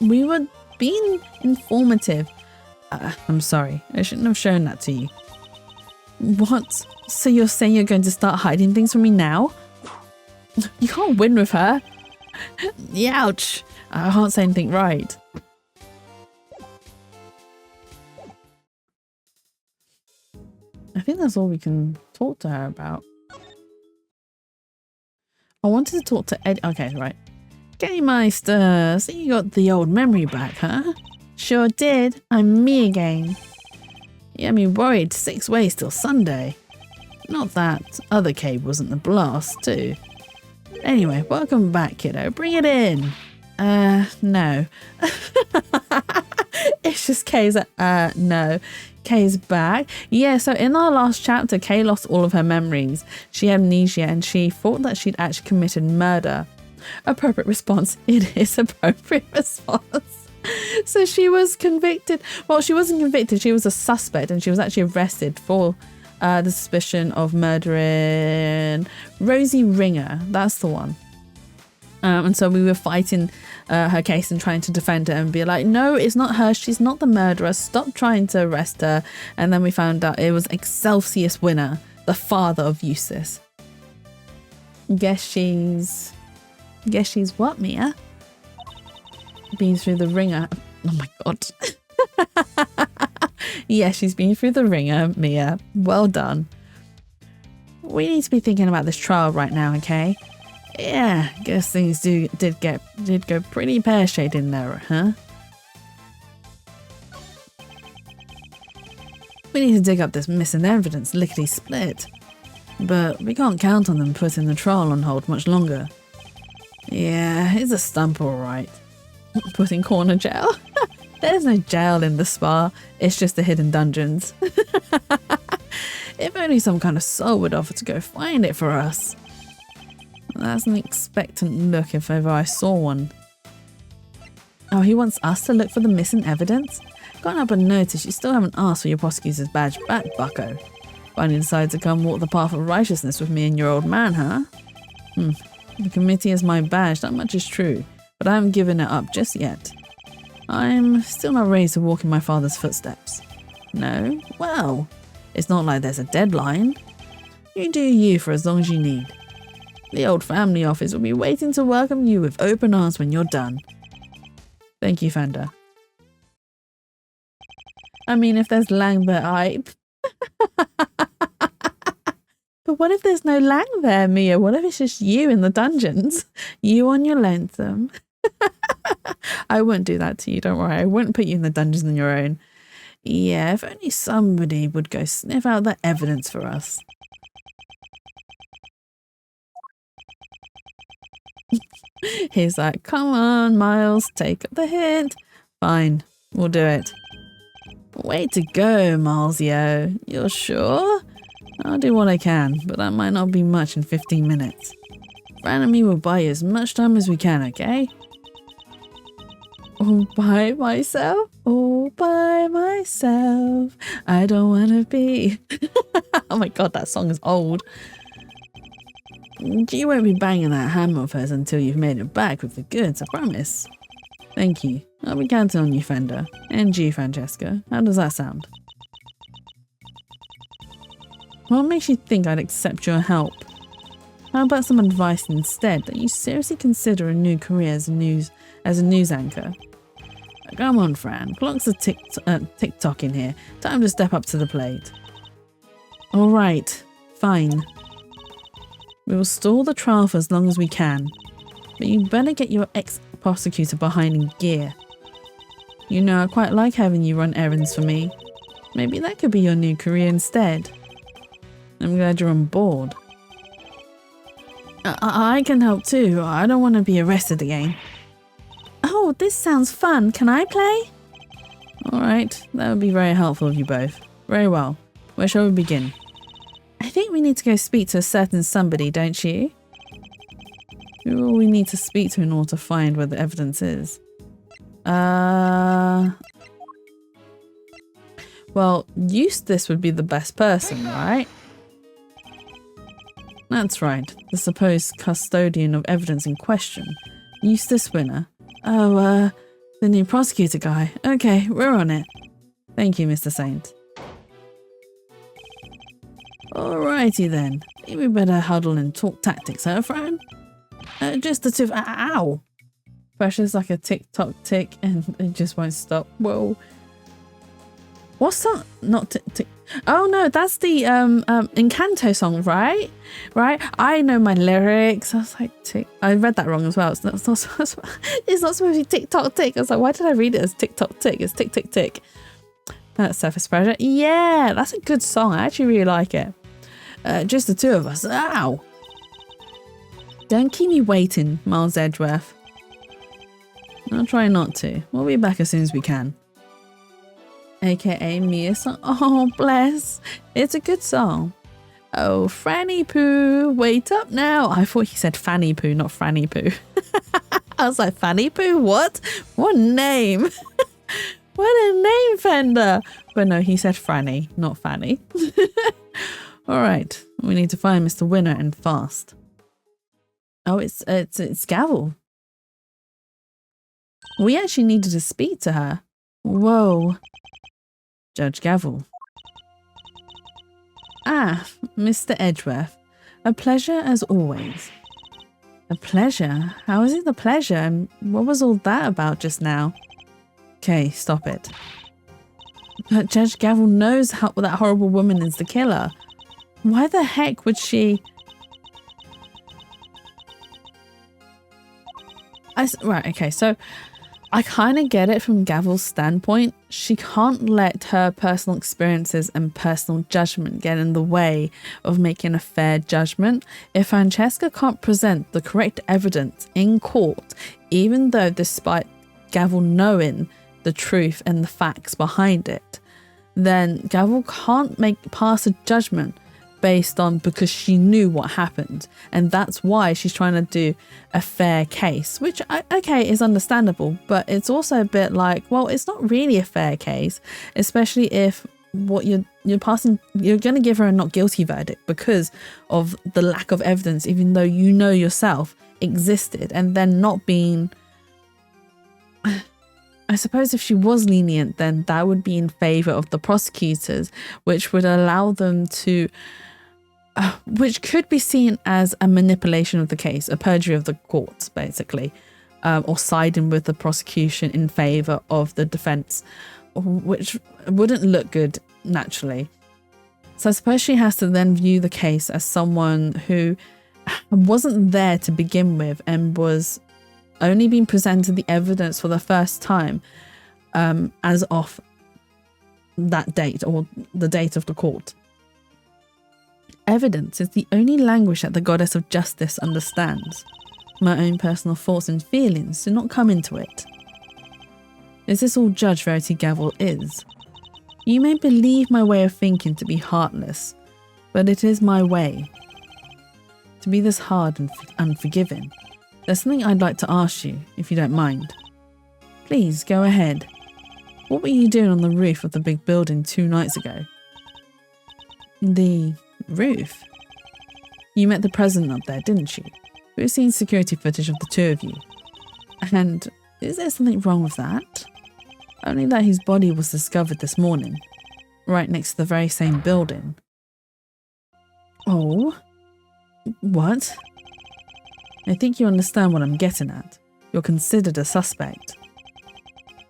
We were being informative. I'm sorry. I shouldn't have shown that to you. What? So you're saying you're going to start hiding things from me now? You can't win with her. Ouch. I can't say anything right. I think that's all we can talk to her about. I wanted to talk to Ed. Okay, right. Game Meister, so you got the old memory back, huh? Sure did. I'm me again. You had me worried 6 ways till Sunday. Not that other cave wasn't the blast, too. Anyway, welcome back, kiddo. Bring it in. No. It's just Kay's, no. Kay's back. Yeah, so in our last chapter, Kay lost all of her memories. She had amnesia and she thought that she'd actually committed murder. Appropriate response. It is appropriate response. So she was convicted. Well, she wasn't convicted. She was a suspect and she was actually arrested for the suspicion of murdering Rosie Ringer. That's the one. And so we were fighting her case and trying to defend her and be like, no, it's not her. She's not the murderer. Stop trying to arrest her. And then we found out it was Excelsius Winner, the father of Eustace. Guess she's what, Mia? Been through the ringer. Oh my god. Yeah, she's been through the ringer, Mia. Well done. We need to be thinking about this trial right now, okay? Yeah, guess things did go pretty pear-shaped in there, huh? We need to dig up this missing evidence lickety-split. But we can't count on them putting the trial on hold much longer. Yeah, it's a stump all right. Put in corner jail? There's no jail in the spa. It's just the hidden dungeons. If only some kind of soul would offer to go find it for us. That's an expectant look if ever I saw one. Oh, he wants us to look for the missing evidence? Can't help but notice you still haven't asked for your prosecutor's badge back, bucko. Finally decided to come walk the path of righteousness with me and your old man, huh? The committee is my badge, that much is true, but I haven't given it up just yet. I'm still not ready to walk in my father's footsteps. No? Well, it's not like there's a deadline. You do you for as long as you need. The old family office will be waiting to welcome you with open arms when you're done. Thank you, Fender. I mean, if there's Lang there, But what if there's no Lang there, Mia? What if it's just you in the dungeons? You on your lonesome. I wouldn't do that to you, don't worry. I wouldn't put you in the dungeons on your own. Yeah, if only somebody would go sniff out the evidence for us. He's like, come on, Miles, take the hint. Fine, we'll do it. Way to go, Milesio. You're sure? I'll do what I can, but that might not be much in 15 minutes. Fran and me will buy you as much time as we can, okay? All by myself, all by myself. I don't want to be. Oh my god, that song is old. You won't be banging that hammer of hers until you've made it back with the goods, I promise. Thank you. I'll be counting on you, Fender. And you, Francesca. How does that sound? What makes you think I'd accept your help? How about some advice instead, that you seriously consider a new career as a news anchor? Come on, Fran. Clock's a tick-tock in here. Time to step up to the plate. All right. Fine. We will stall the trial for as long as we can. But you better get your ex-prosecutor behind in gear. You know, I quite like having you run errands for me. Maybe that could be your new career instead. I'm glad you're on board. I can help too. I don't want to be arrested again. Oh, this sounds fun. Can I play? Alright, that would be very helpful of you both. Very well. Where shall we begin? I think we need to go speak to a certain somebody, don't you? Who will we need to speak to in order to find where the evidence is? Well, Eustace would be the best person, right? That's right, the supposed custodian of evidence in question. Eustace Winner. Oh, the new prosecutor guy. Okay, we're on it. Thank you, Mr. Saint. Alrighty then. Think we better huddle and talk tactics, huh, Fran? Just the two. Ow! Pressure's like a tick-tock tick and it just won't stop. Whoa. What's that? Not tick. Oh no, that's the Encanto song, right? Right? I know my lyrics. I was like, tick. I read that wrong as well. It's not supposed to be tick-tock tick. I was like, why did I read it as tick-tock tick? It's tick-tick-tick. That's Surface Pressure. Yeah, that's a good song. I actually really like it. Just the two of us. Ow! Don't keep me waiting, Miles Edgeworth. I'll try not to. We'll be back as soon as we can. AKA Mia song. Oh, bless. It's a good song. Oh, Franny Poo, wait up now. I thought he said Fanny Poo, not Franny Poo. I was like, Fanny Poo? What? What name? What a name, Fender. But no, he said Franny, not Fanny. All right, we need to find Mr. Winner and fast. Oh, it's Gavel. We actually needed to speak to her. Whoa. Judge Gavel. Ah, Mr. Edgeworth. A pleasure as always. A pleasure? How is it a pleasure? And what was all that about just now? Okay, stop it. But Judge Gavel knows that horrible woman is the killer. Why the heck would she... Right, okay, so I kind of get it from Gavel's standpoint. She can't let her personal experiences and personal judgment get in the way of making a fair judgment. If Francesca can't present the correct evidence in court, even though despite Gavel knowing the truth and the facts behind it, then Gavel can't pass a judgment based on because she knew what happened, and that's why she's trying to do a fair case, which okay is understandable, but it's also a bit like, well, it's not really a fair case, especially if what you're going to give her a not guilty verdict because of the lack of evidence, even though you know yourself existed, and then not being... I suppose if she was lenient, then that would be in favor of the prosecutors, which would allow them to which could be seen as a manipulation of the case, a perjury of the courts, basically, or siding with the prosecution in favor of the defense, which wouldn't look good naturally. So I suppose she has to then view the case as someone who wasn't there to begin with and was only being presented the evidence for the first time as of that date or the date of the court. Evidence is the only language that the goddess of justice understands. My own personal thoughts and feelings do not come into it. Is this all Judge Verity Gavel is? You may believe my way of thinking to be heartless, but it is my way. To be this hard and unforgiving. There's something I'd like to ask you, if you don't mind. Please, go ahead. What were you doing on the roof of the big building 2 nights ago? The roof? You met the president up there, didn't you? We've seen security footage of the 2 of you. And is there something wrong with that? Only that his body was discovered this morning, right next to the very same building. Oh? What? I think you understand what I'm getting at. You're considered a suspect.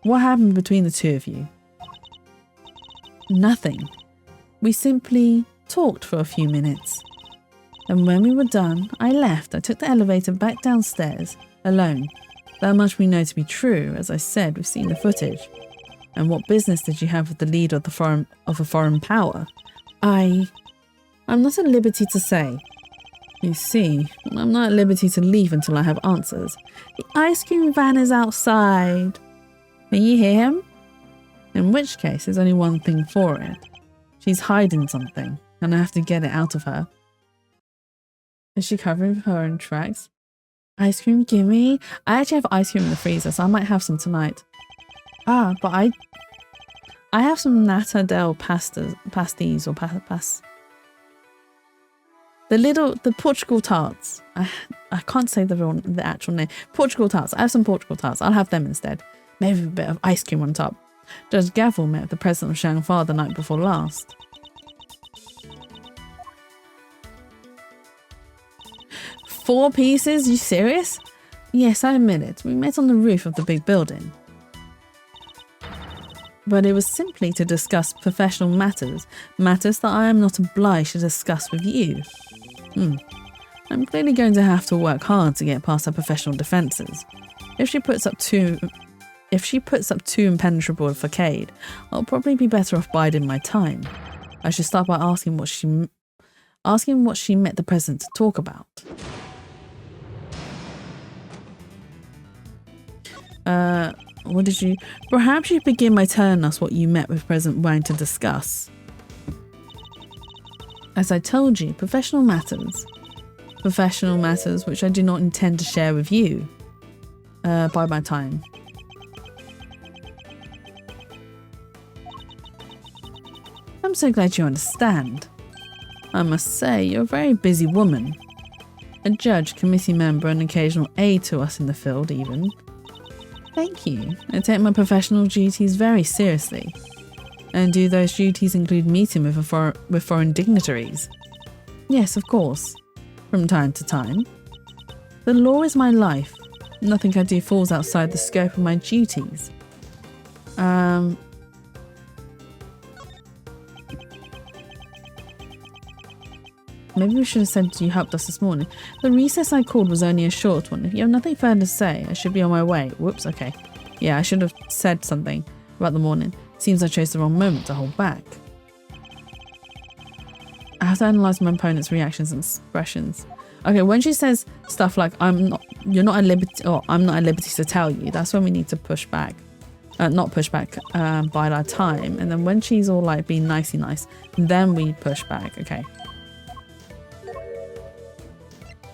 What happened between the 2 of you? Nothing. We simply talked for a few minutes. And when we were done, I left. I took the elevator back downstairs, alone. That much we know to be true. As I said, we've seen the footage. And what business did you have with the leader of a foreign power? I'm not at liberty to say. You see, I'm not at liberty to leave until I have answers. The ice cream van is outside. Can you hear him? In which case, there's only one thing for it. She's hiding something, and I have to get it out of her. Is she covering her own tracks? Ice cream, gimme. I actually have ice cream in the freezer, so I might have some tonight. But I have some Natadel pasties or pas. The Portugal tarts. I can't say the actual name. Portugal tarts. I have some Portugal tarts. I'll have them instead. Maybe a bit of ice cream on top. Judge Gavel met the president of Shanghai the night before last. 4 pieces? You serious? Yes, I admit it. We met on the roof of the big building. But it was simply to discuss professional matters, matters that I am not obliged to discuss with you. I'm clearly going to have to work hard to get past her professional defences. If she puts up too impenetrable a facade, I'll probably be better off biding my time. I should start by asking what she met the president to talk about. Perhaps you begin by telling us what you met with President Wang to discuss. As I told you, professional matters which I do not intend to share with you. By my time. I'm so glad you understand. I must say, you're a very busy woman. A judge, committee member, an occasional aide to us in the field even. Thank you. I take my professional duties very seriously. And do those duties include meeting with foreign dignitaries? Yes, of course. From time to time. The law is my life. Nothing I do falls outside the scope of my duties. Maybe we should have said you helped us this morning. The recess I called was only a short one. If you have nothing further to say, I should be on my way. Whoops, okay. Yeah, I should have said something about the morning. Seems I chose the wrong moment to hold back. I have to analyse my opponent's reactions and expressions. Okay, when she says stuff like I'm not at liberty to tell you, that's when we need to push back. Not push back, bide our time. And then when she's all like being nicey nice, then we push back. Okay.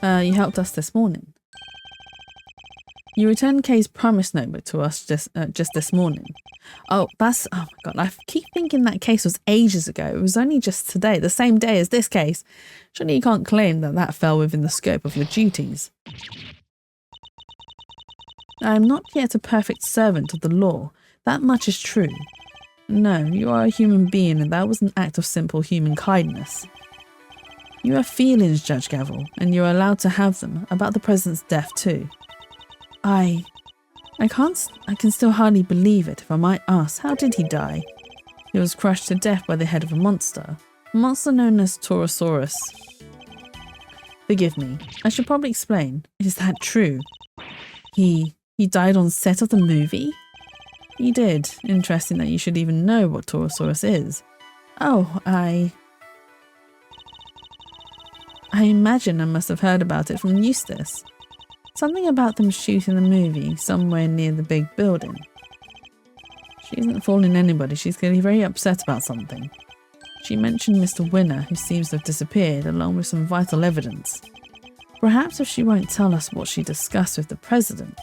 You helped us this morning. You returned Kay's promise notebook to us just this morning. Oh my god, I keep thinking that case was ages ago. It was only just today, the same day as this case. Surely you can't claim that fell within the scope of your duties. I am not yet a perfect servant of the law. That much is true. No, you are a human being, and that was an act of simple human kindness. You have feelings, Judge Gavel, and you are allowed to have them, about the president's death too. I can still hardly believe it, if I might ask. How did he die? He was crushed to death by the head of a monster known as Taurosaurus. Forgive me, I should probably explain. Is that true? He died on set of the movie? He did. Interesting that you should even know what Taurosaurus is. Oh, I imagine I must have heard about it from Eustace. Something about them shooting the movie somewhere near the big building. She isn't fooling anybody. She's clearly very upset about something. She mentioned Mr. Winner, who seems to have disappeared, along with some vital evidence. Perhaps if she won't tell us what she discussed with the president,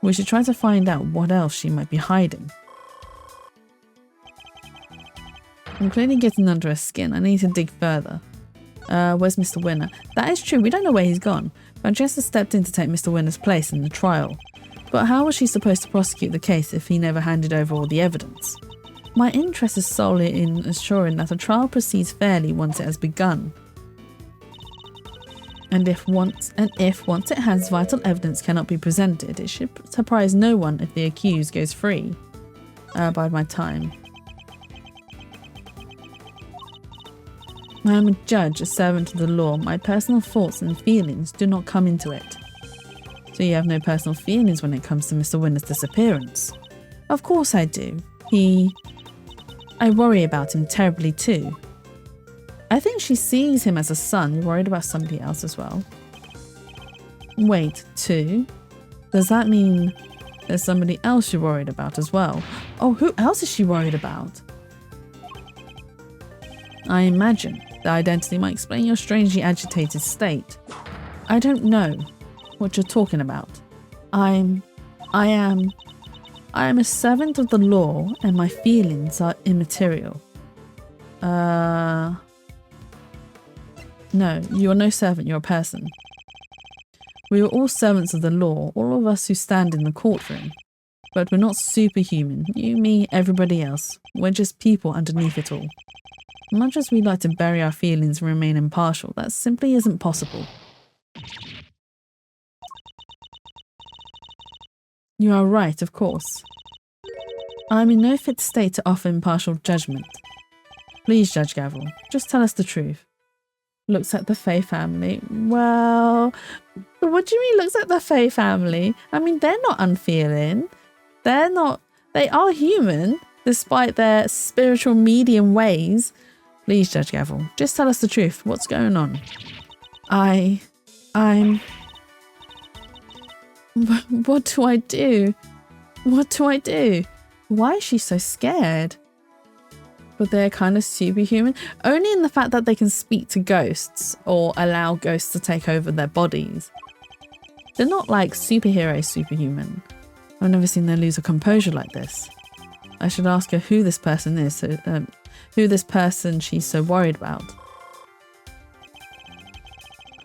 we should try to find out what else she might be hiding. I'm clearly getting under her skin. I need to dig further. Where's Mr. Winner? That is true. We don't know where he's gone. Francesca stepped in to take Mr. Winner's place in the trial. But how was she supposed to prosecute the case if he never handed over all the evidence? My interest is solely in assuring that a trial proceeds fairly once it has begun. And if once it has vital evidence cannot be presented, it should surprise no one if the accused goes free. By my time. I am a judge, a servant of the law. My personal thoughts and feelings do not come into it. So you have no personal feelings when it comes to Mr. Winner's disappearance? Of course I do. I worry about him terribly too. I think she sees him as a son. You're worried about somebody else as well. Wait, two? Does that mean there's somebody else you're worried about as well? Oh, who else is she worried about? I imagine the identity might explain your strangely agitated state. I don't know what you're talking about. I am a servant of the law, and my feelings are immaterial. No, you are no servant, you're a person. We are all servants of the law, all of us who stand in the courtroom. But we're not superhuman. You, me, everybody else. We're just people underneath it all. Much as we like to bury our feelings and remain impartial, that simply isn't possible. You are right, of course. I am in no fit state to offer impartial judgment. Please, Judge Gavel, just tell us the truth. Looks at the Faye family. Well, what do you mean looks at the Faye family? I mean, they're not unfeeling. They are human, despite their spiritual medium ways. Please, Judge Gavel, just tell us the truth. What's going on? I'm... What do I do? What do I do? Why is she so scared? But they're kind of superhuman. Only in the fact that they can speak to ghosts or allow ghosts to take over their bodies. They're not like superhero superhuman. I've never seen them lose a composure like this. I should ask her who this person is, who this person she's so worried about.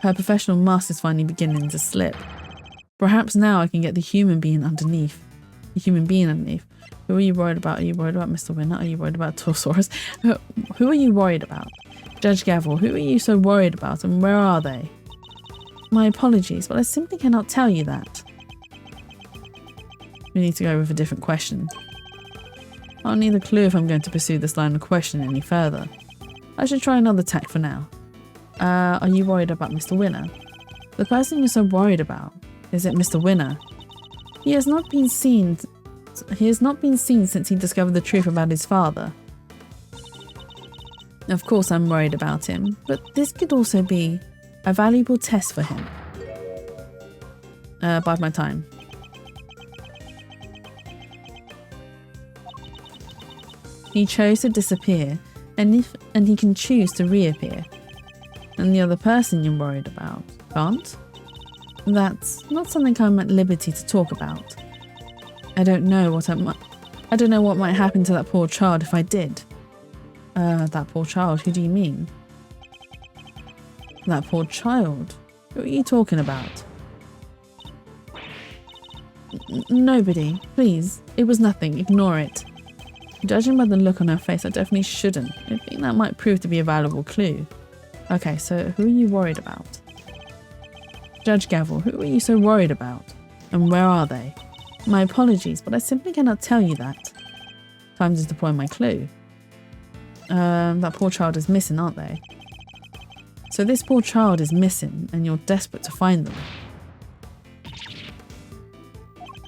Her professional mask is finally beginning to slip. Perhaps now I can get the human being underneath. The human being underneath. Who are you worried about? Are you worried about Mr. Winner? Are you worried about Torosaurus? Who are you worried about? Judge Gavel, who are you so worried about and where are they? My apologies, but I simply cannot tell you that. We need to go with a different question. I'll need a clue if I'm going to pursue this line of questioning any further. I should try another tack for now. Are you worried about Mr. Winner? The person you're so worried about, is it Mr. Winner? He has not been seen since he discovered the truth about his father. Of course I'm worried about him, but this could also be a valuable test for him. Bide my time. He chose to disappear, and he can choose to reappear. And the other person you're worried about can't? That's not something I'm at liberty to talk about. I don't know what might happen to that poor child if I did. That poor child, who do you mean? That poor child? Who are you talking about? Nobody, please. It was nothing, ignore it. Judging by the look on her face, I definitely shouldn't. I think that might prove to be a valuable clue. Okay, so who are you worried about? Judge Gavel, who are you so worried about? And where are they? My apologies, but I simply cannot tell you that. Time to deploy my clue. That poor child is missing, aren't they? So this poor child is missing, and you're desperate to find them.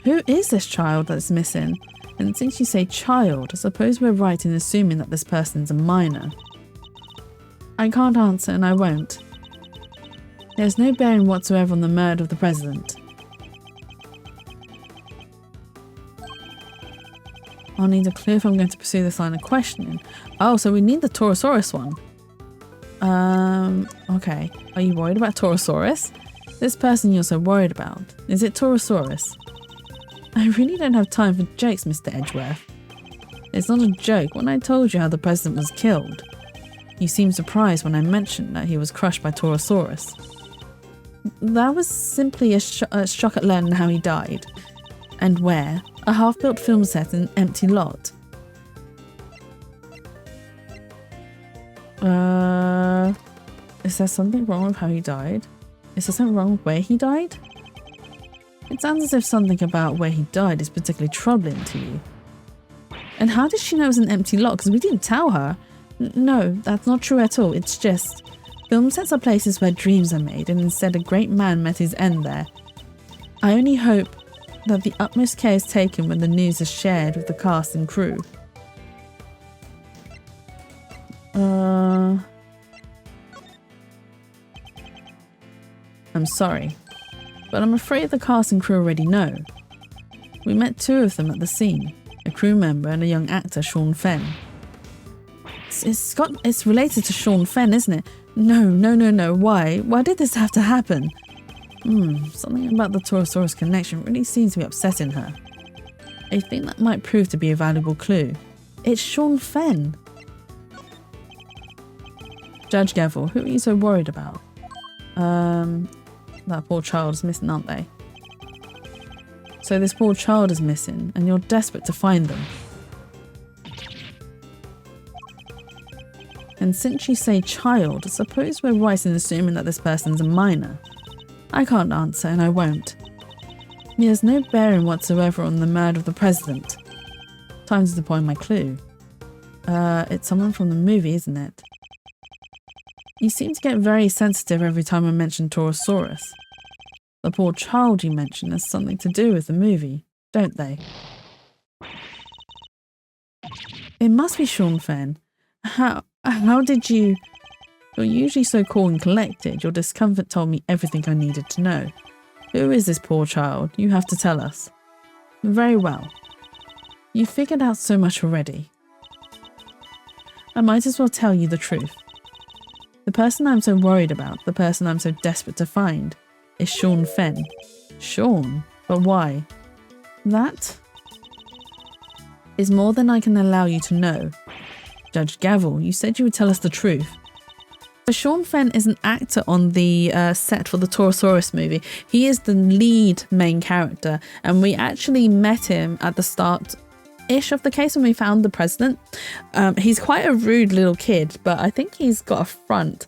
Who is this child that's missing? And since you say child, I suppose we're right in assuming that this person's a minor. I can't answer, and I won't. There's no bearing whatsoever on the murder of the president. I'll need a clue if I'm going to pursue this line of questioning. Oh, so we need the Torosaurus one. Okay. Are you worried about Torosaurus? This person you're so worried about. Is it Torosaurus? I really don't have time for jokes, Mr. Edgeworth. It's not a joke when I told you how the president was killed. You seemed surprised when I mentioned that he was crushed by Torosaurus. That was simply a shock at learning how he died. And where? A half-built film set in an empty lot. Is there something wrong with how he died? Is there something wrong with where he died? It sounds as if something about where he died is particularly troubling to you. And how did she know it was an empty lot? Because we didn't tell her. No, that's not true at all. It's just... film sets are places where dreams are made, and instead a great man met his end there. I only hope that the utmost care is taken when the news is shared with the cast and crew. I'm sorry, but I'm afraid the cast and crew already know. We met two of them at the scene, a crew member and a young actor, Sean Fenn. It's related to Sean Fenn, isn't it? No. Why? Why did this have to happen? Something about the Torosaurus connection really seems to be upsetting her. I think that might prove to be a valuable clue. It's Sean Fenn. Judge Gavel, who are you so worried about? That poor child is missing, aren't they? So this poor child is missing, and you're desperate to find them. And since you say child, I suppose we're right in assuming that this person's a minor. I can't answer, and I won't. He has no bearing whatsoever on the murder of the president. Time to deploy my clue. It's someone from the movie, isn't it? You seem to get very sensitive every time I mention Torosaurus. The poor child you mention has something to do with the movie, don't they? It must be Sean Fenn. How did you... You're usually so cool and collected. Your discomfort told me everything I needed to know. Who is this poor child? You have to tell us. Very well. You figured out so much already. I might as well tell you the truth. The person I'm so worried about, the person I'm so desperate to find, is Sean Fenn. Sean? But why? That is more than I can allow you to know. Judge Gavel, you said you would tell us the truth. So Sean Fenn is an actor on the set for the Torosaurus movie. He is the lead main character, and we actually met him at the start-ish of the case when we found the president. He's quite a rude little kid, but I think he's got a front.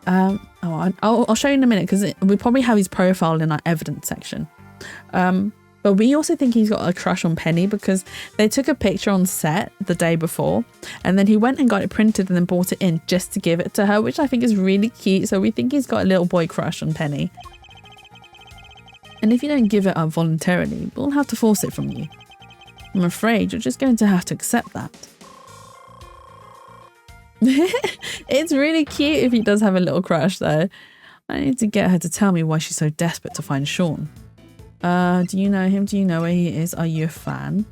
I'll show you in a minute because we probably have his profile in our evidence section. But we also think he's got a crush on Penny because they took a picture on set the day before and then he went and got it printed and then brought it in just to give it to her, which I think is really cute. So we think he's got a little boy crush on Penny. And if you don't give it up voluntarily, we'll have to force it from you. I'm afraid you're just going to have to accept that. It's really cute if he does have a little crush though. I need to get her to tell me why she's so desperate to find Sean. Do you know him? Do you know where he is? Are you a fan?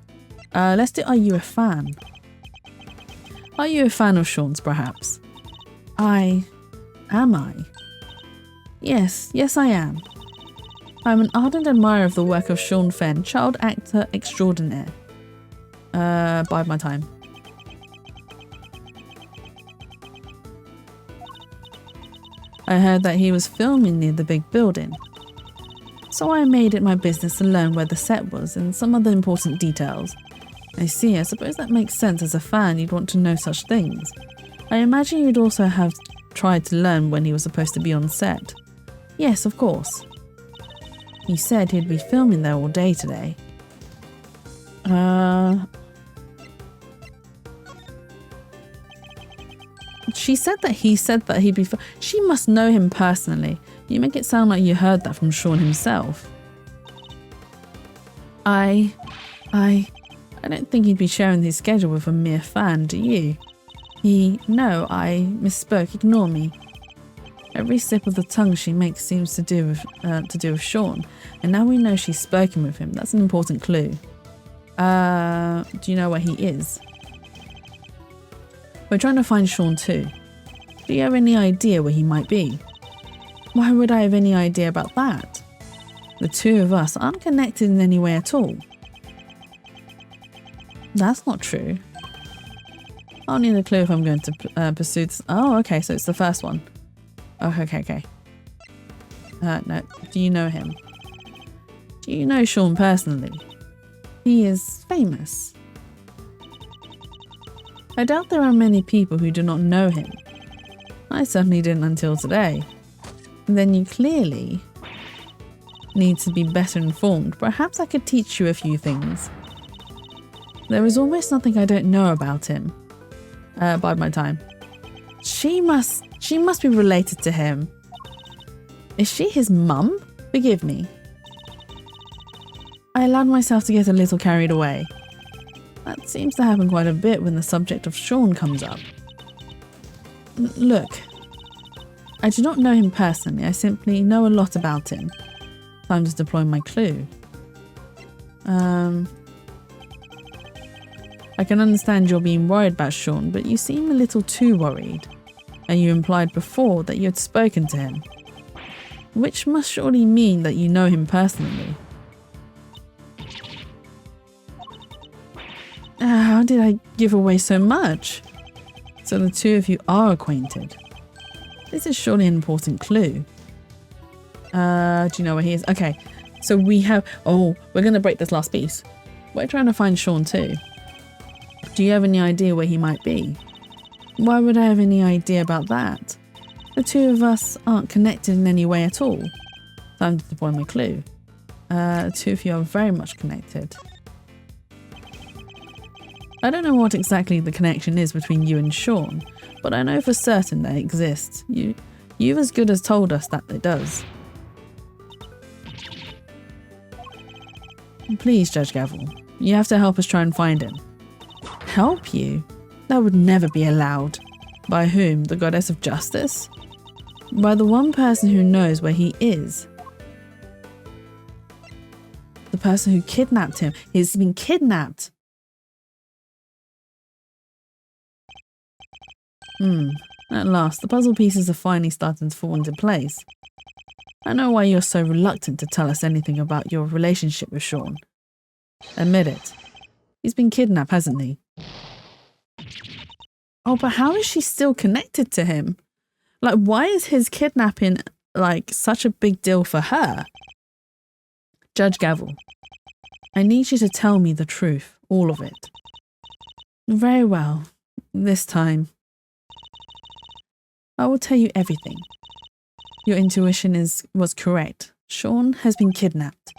Let's do, are you a fan? Are you a fan of Sean's, perhaps? Am I? Yes, I am. I'm an ardent admirer of the work of Sean Fenn, child actor extraordinaire. Bide my time. I heard that he was filming near the big building. So I made it my business to learn where the set was and some other important details. I see, I suppose that makes sense. As a fan, you'd want to know such things. I imagine you'd also have tried to learn when he was supposed to be on set. Yes, of course. He said he'd be filming there all day today. She said that he said that he'd be... She must know him personally. You make it sound like you heard that from Sean himself. I don't think he'd be sharing his schedule with a mere fan, do you? No, I misspoke, ignore me. Every slip of the tongue she makes seems to do with Sean, and now we know she's spoken with him. That's an important clue. Do you know where he is? We're trying to find Sean too. Do you have any idea where he might be? Why would I have any idea about that? The two of us aren't connected in any way at all. That's not true. I'll need a clue if I'm going to pursue this. Oh, okay, so it's the first one. Oh, okay. No, do you know him? Do you know Sean personally? He is famous. I doubt there are many people who do not know him. I certainly didn't until today. Then you clearly need to be better informed. Perhaps I could teach you a few things. There is almost nothing I don't know about him. Bide my time. She must be related to him. Is she his mum? Forgive me. I allowed myself to get a little carried away. That seems to happen quite a bit when the subject of Sean comes up. Look, I do not know him personally, I simply know a lot about him. Time to deploy my clue. I can understand you're being worried about Sean, but you seem a little too worried. And you implied before that you had spoken to him. Which must surely mean that you know him personally. How did I give away so much? So the two of you are acquainted. This is surely an important clue. Do you know where he is? Okay, so we have... Oh, we're going to break this last piece. We're trying to find Sean too. Do you have any idea where he might be? Why would I have any idea about that? The two of us aren't connected in any way at all. Time to deploy my clue. The two of you are very much connected. I don't know what exactly the connection is between you and Sean, but I know for certain that it exists. You've as good as told us that it does. Please, Judge Gavel, you have to help us try and find him. Help you? That would never be allowed. By whom? The goddess of justice? By the one person who knows where he is. The person who kidnapped him. He's been kidnapped. At last, the puzzle pieces are finally starting to fall into place. I know why you're so reluctant to tell us anything about your relationship with Sean. Admit it. He's been kidnapped, hasn't he? Oh, but how is she still connected to him? Like, why is his kidnapping, like, such a big deal for her? Judge Gavel, I need you to tell me the truth, all of it. Very well. This time, I will tell you everything. Your intuition was correct. Sean has been kidnapped.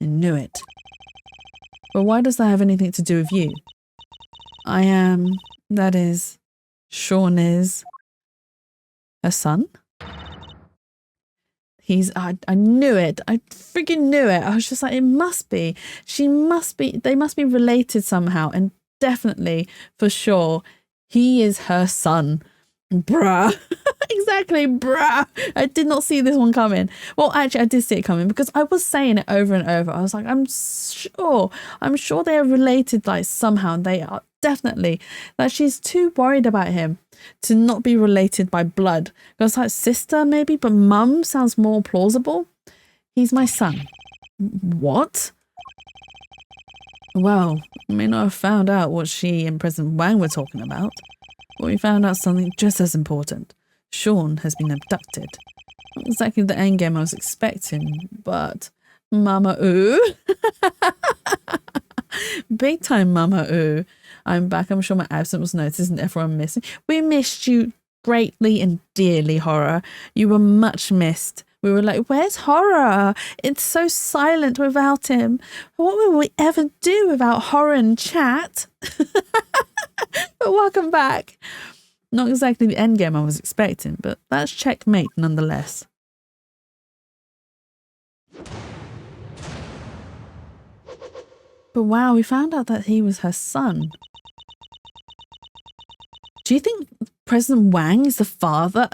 I knew it. But why does that have anything to do with you? Sean is her son? I knew it. I freaking knew it. I was just like, it must be. They must be related somehow. And definitely, for sure, he is her son. Bruh. Exactly, bruh. I did not see this one coming. Well, actually, I did see it coming because I was saying it over and over. I was like, I'm sure they are related, like, somehow. They are definitely. Like, she's too worried about him to not be related by blood. Because, like, sister, maybe, but mum sounds more plausible. He's my son. What? Well, we may not have found out what she and President Wang were talking about. But we found out something just as important. Sean has been abducted. Not exactly the endgame I was expecting, but Mama Ooh. Big time Mama Ooh. I'm back. I'm sure my absence was noticed and everyone missing. We missed you greatly and dearly, Horror. You were much missed. We were like, where's Horror? It's so silent without him. What will we ever do without Horror and chat? But welcome back. Not exactly the endgame I was expecting, but that's checkmate nonetheless. But wow, we found out that he was her son. Do you think President Wang is the father?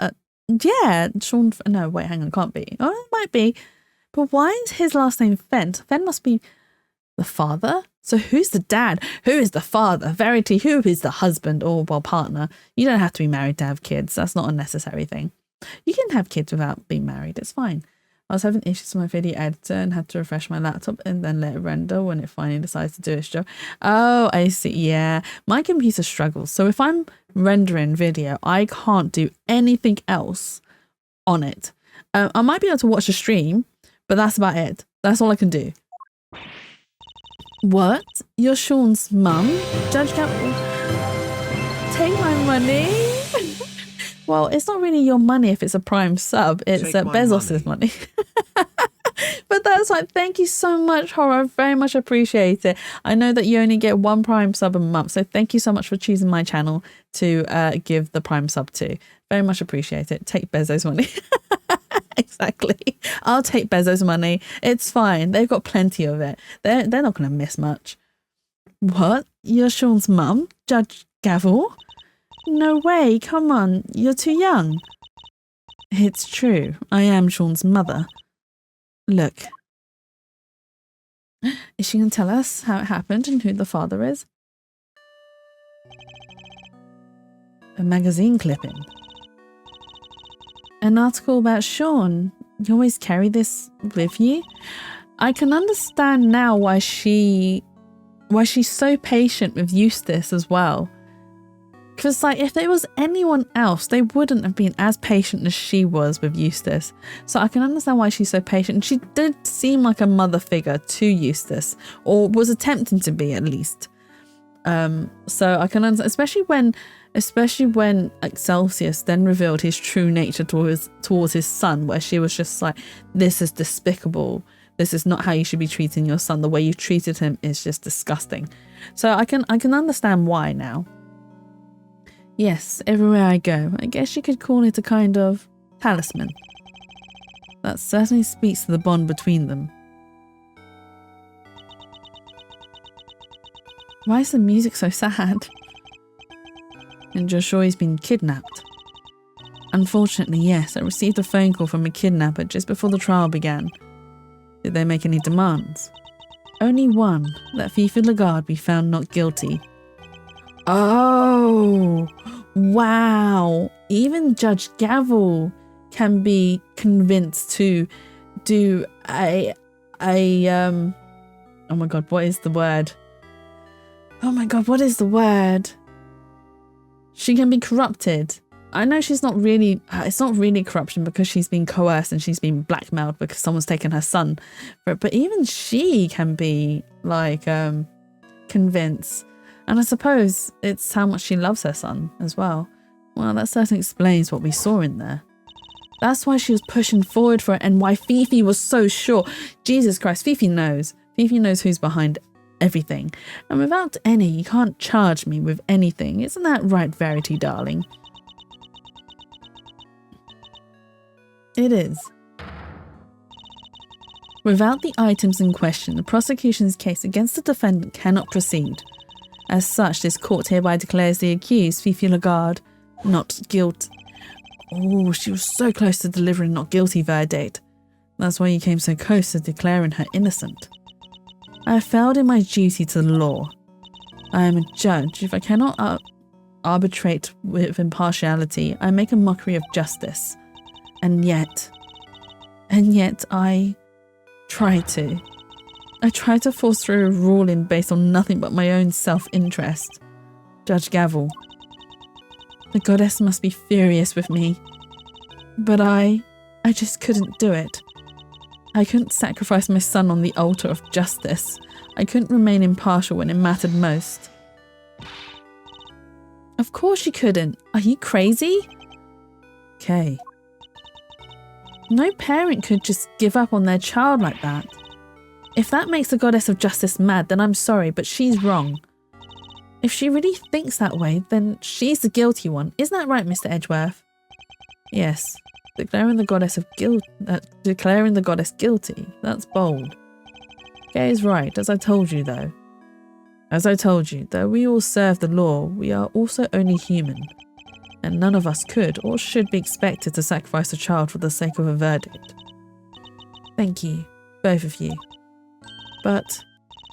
Yeah, Sean. No, wait, hang on, can't be. Oh, it might be. But why is his last name Fen? Fen must be the father? So who's the dad? Who is the father? Verity, who is the husband or, well, partner? You don't have to be married to have kids. That's not a necessary thing. You can have kids without being married. It's fine. I was having issues with my video editor and had to refresh my laptop and then let it render when it finally decides to do its job. Oh, I see. Yeah, my computer struggles. So if I'm rendering video, I can't do anything else on it. I might be able to watch a stream, but that's about it. That's all I can do. What? You're Sean's mum? Judge Campbell? Take my money? Well, it's not really your money if it's a Prime sub. It's Bezos's money. But that's like, thank you so much, Horror. I very much appreciate it. I know that you only get one Prime sub a month, so thank you so much for choosing my channel to give the Prime sub to. Very much appreciate it. Take Bezos' money. Exactly. I'll take Bezos' money. It's fine. They've got plenty of it. They're not going to miss much. What? You're Sean's mum? Judge Gavel? No way. Come on. You're too young. It's true. I am Sean's mother. Look. Is she going to tell us how it happened and who the father is? A magazine clipping. An article about Sean. You always carry this with you? I can understand now why she's so patient with Eustace as well. Because, like, if there was anyone else, they wouldn't have been as patient as she was with Eustace. So I can understand why she's so patient. She did seem like a mother figure to Eustace, or was attempting to be at least. So I can understand, especially when Excelsius then revealed his true nature towards his son, where she was just like, this is despicable. This is not how you should be treating your son. The way you treated him is just disgusting. So I can understand why now. Yes, everywhere I go, I guess you could call it a kind of talisman. That certainly speaks to the bond between them. Why is the music so sad? And you're sure he's been kidnapped? Unfortunately, yes, I received a phone call from a kidnapper just before the trial began. Did they make any demands? Only one, that Fifi Lagarde be found not guilty. Oh, wow. Even Judge Gavel can be convinced to do oh my god, what is the word? Oh my god, what is the word? She can be corrupted. I know she's not really, it's not really corruption because she's been coerced and she's been blackmailed because someone's taken her son. But even she can be like convinced. And I suppose it's how much she loves her son as well. Well, that certainly explains what we saw in there. That's why she was pushing forward for it and why Fifi was so sure. Jesus Christ, Fifi knows. Fifi knows who's behind everything. And without any, you can't charge me with anything. Isn't that right, Verity, darling? It is. Without the items in question, the prosecution's case against the defendant cannot proceed. As such, this court hereby declares the accused, Fifi Lagarde, not guilty. Oh, she was so close to delivering not guilty verdict. That's why you came so close to declaring her innocent. I have failed in my duty to the law. I am a judge. If I cannot arbitrate with impartiality, I make a mockery of justice. And yet I try to. I try to force through a ruling based on nothing but my own self-interest. Judge Gavel. The goddess must be furious with me. But I just couldn't do it. I couldn't sacrifice my son on the altar of justice. I couldn't remain impartial when it mattered most. Of course you couldn't. Are you crazy? Okay. No parent could just give up on their child like that. If that makes the goddess of justice mad, then I'm sorry, but she's wrong. If she really thinks that way, then she's the guilty one. Isn't that right, Mr. Edgeworth? Yes. Declaring the goddess guilty. That's bold. Gay is right, as I told you, though. As I told you, though we all serve the law, we are also only human. And none of us could or should be expected to sacrifice a child for the sake of a verdict. Thank you, both of you. But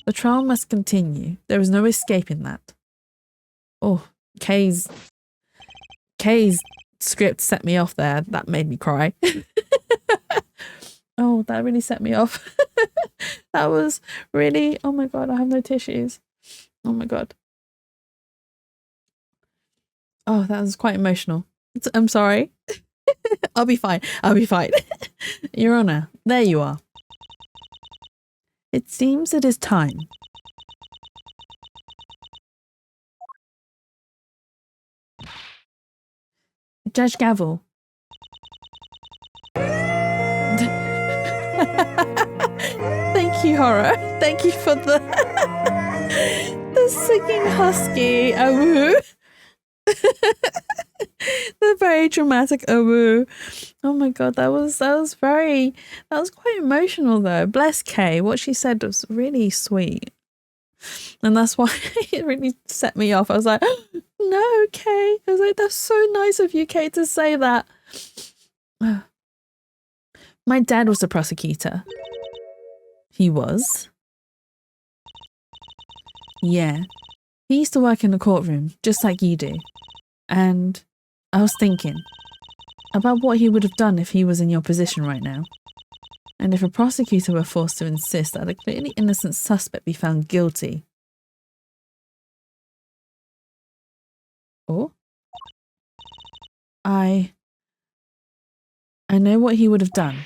the trial must continue. There is no escaping that. Oh, Kay's script set me off there. That made me cry. Oh, that really set me off. That was really, oh my god, I have no tissues. Oh my god. Oh, that was quite emotional. I'm sorry. I'll be fine. Your Honour, there you are. It seems it is time. Judge Gavel. Thank you, Horror. Thank you for the singing husky. Oh, the very dramatic oh my god, that was quite emotional though. Bless Kay. What she said was really sweet. And that's why it really set me off. I was like, no, Kay. I was like, that's so nice of you, Kay, to say that. My dad was a prosecutor. He was? Yeah. He used to work in the courtroom, just like you do. And I was thinking about what he would have done if he was in your position right now. And if a prosecutor were forced to insist that a clearly innocent suspect be found guilty. Or? I know what he would have done.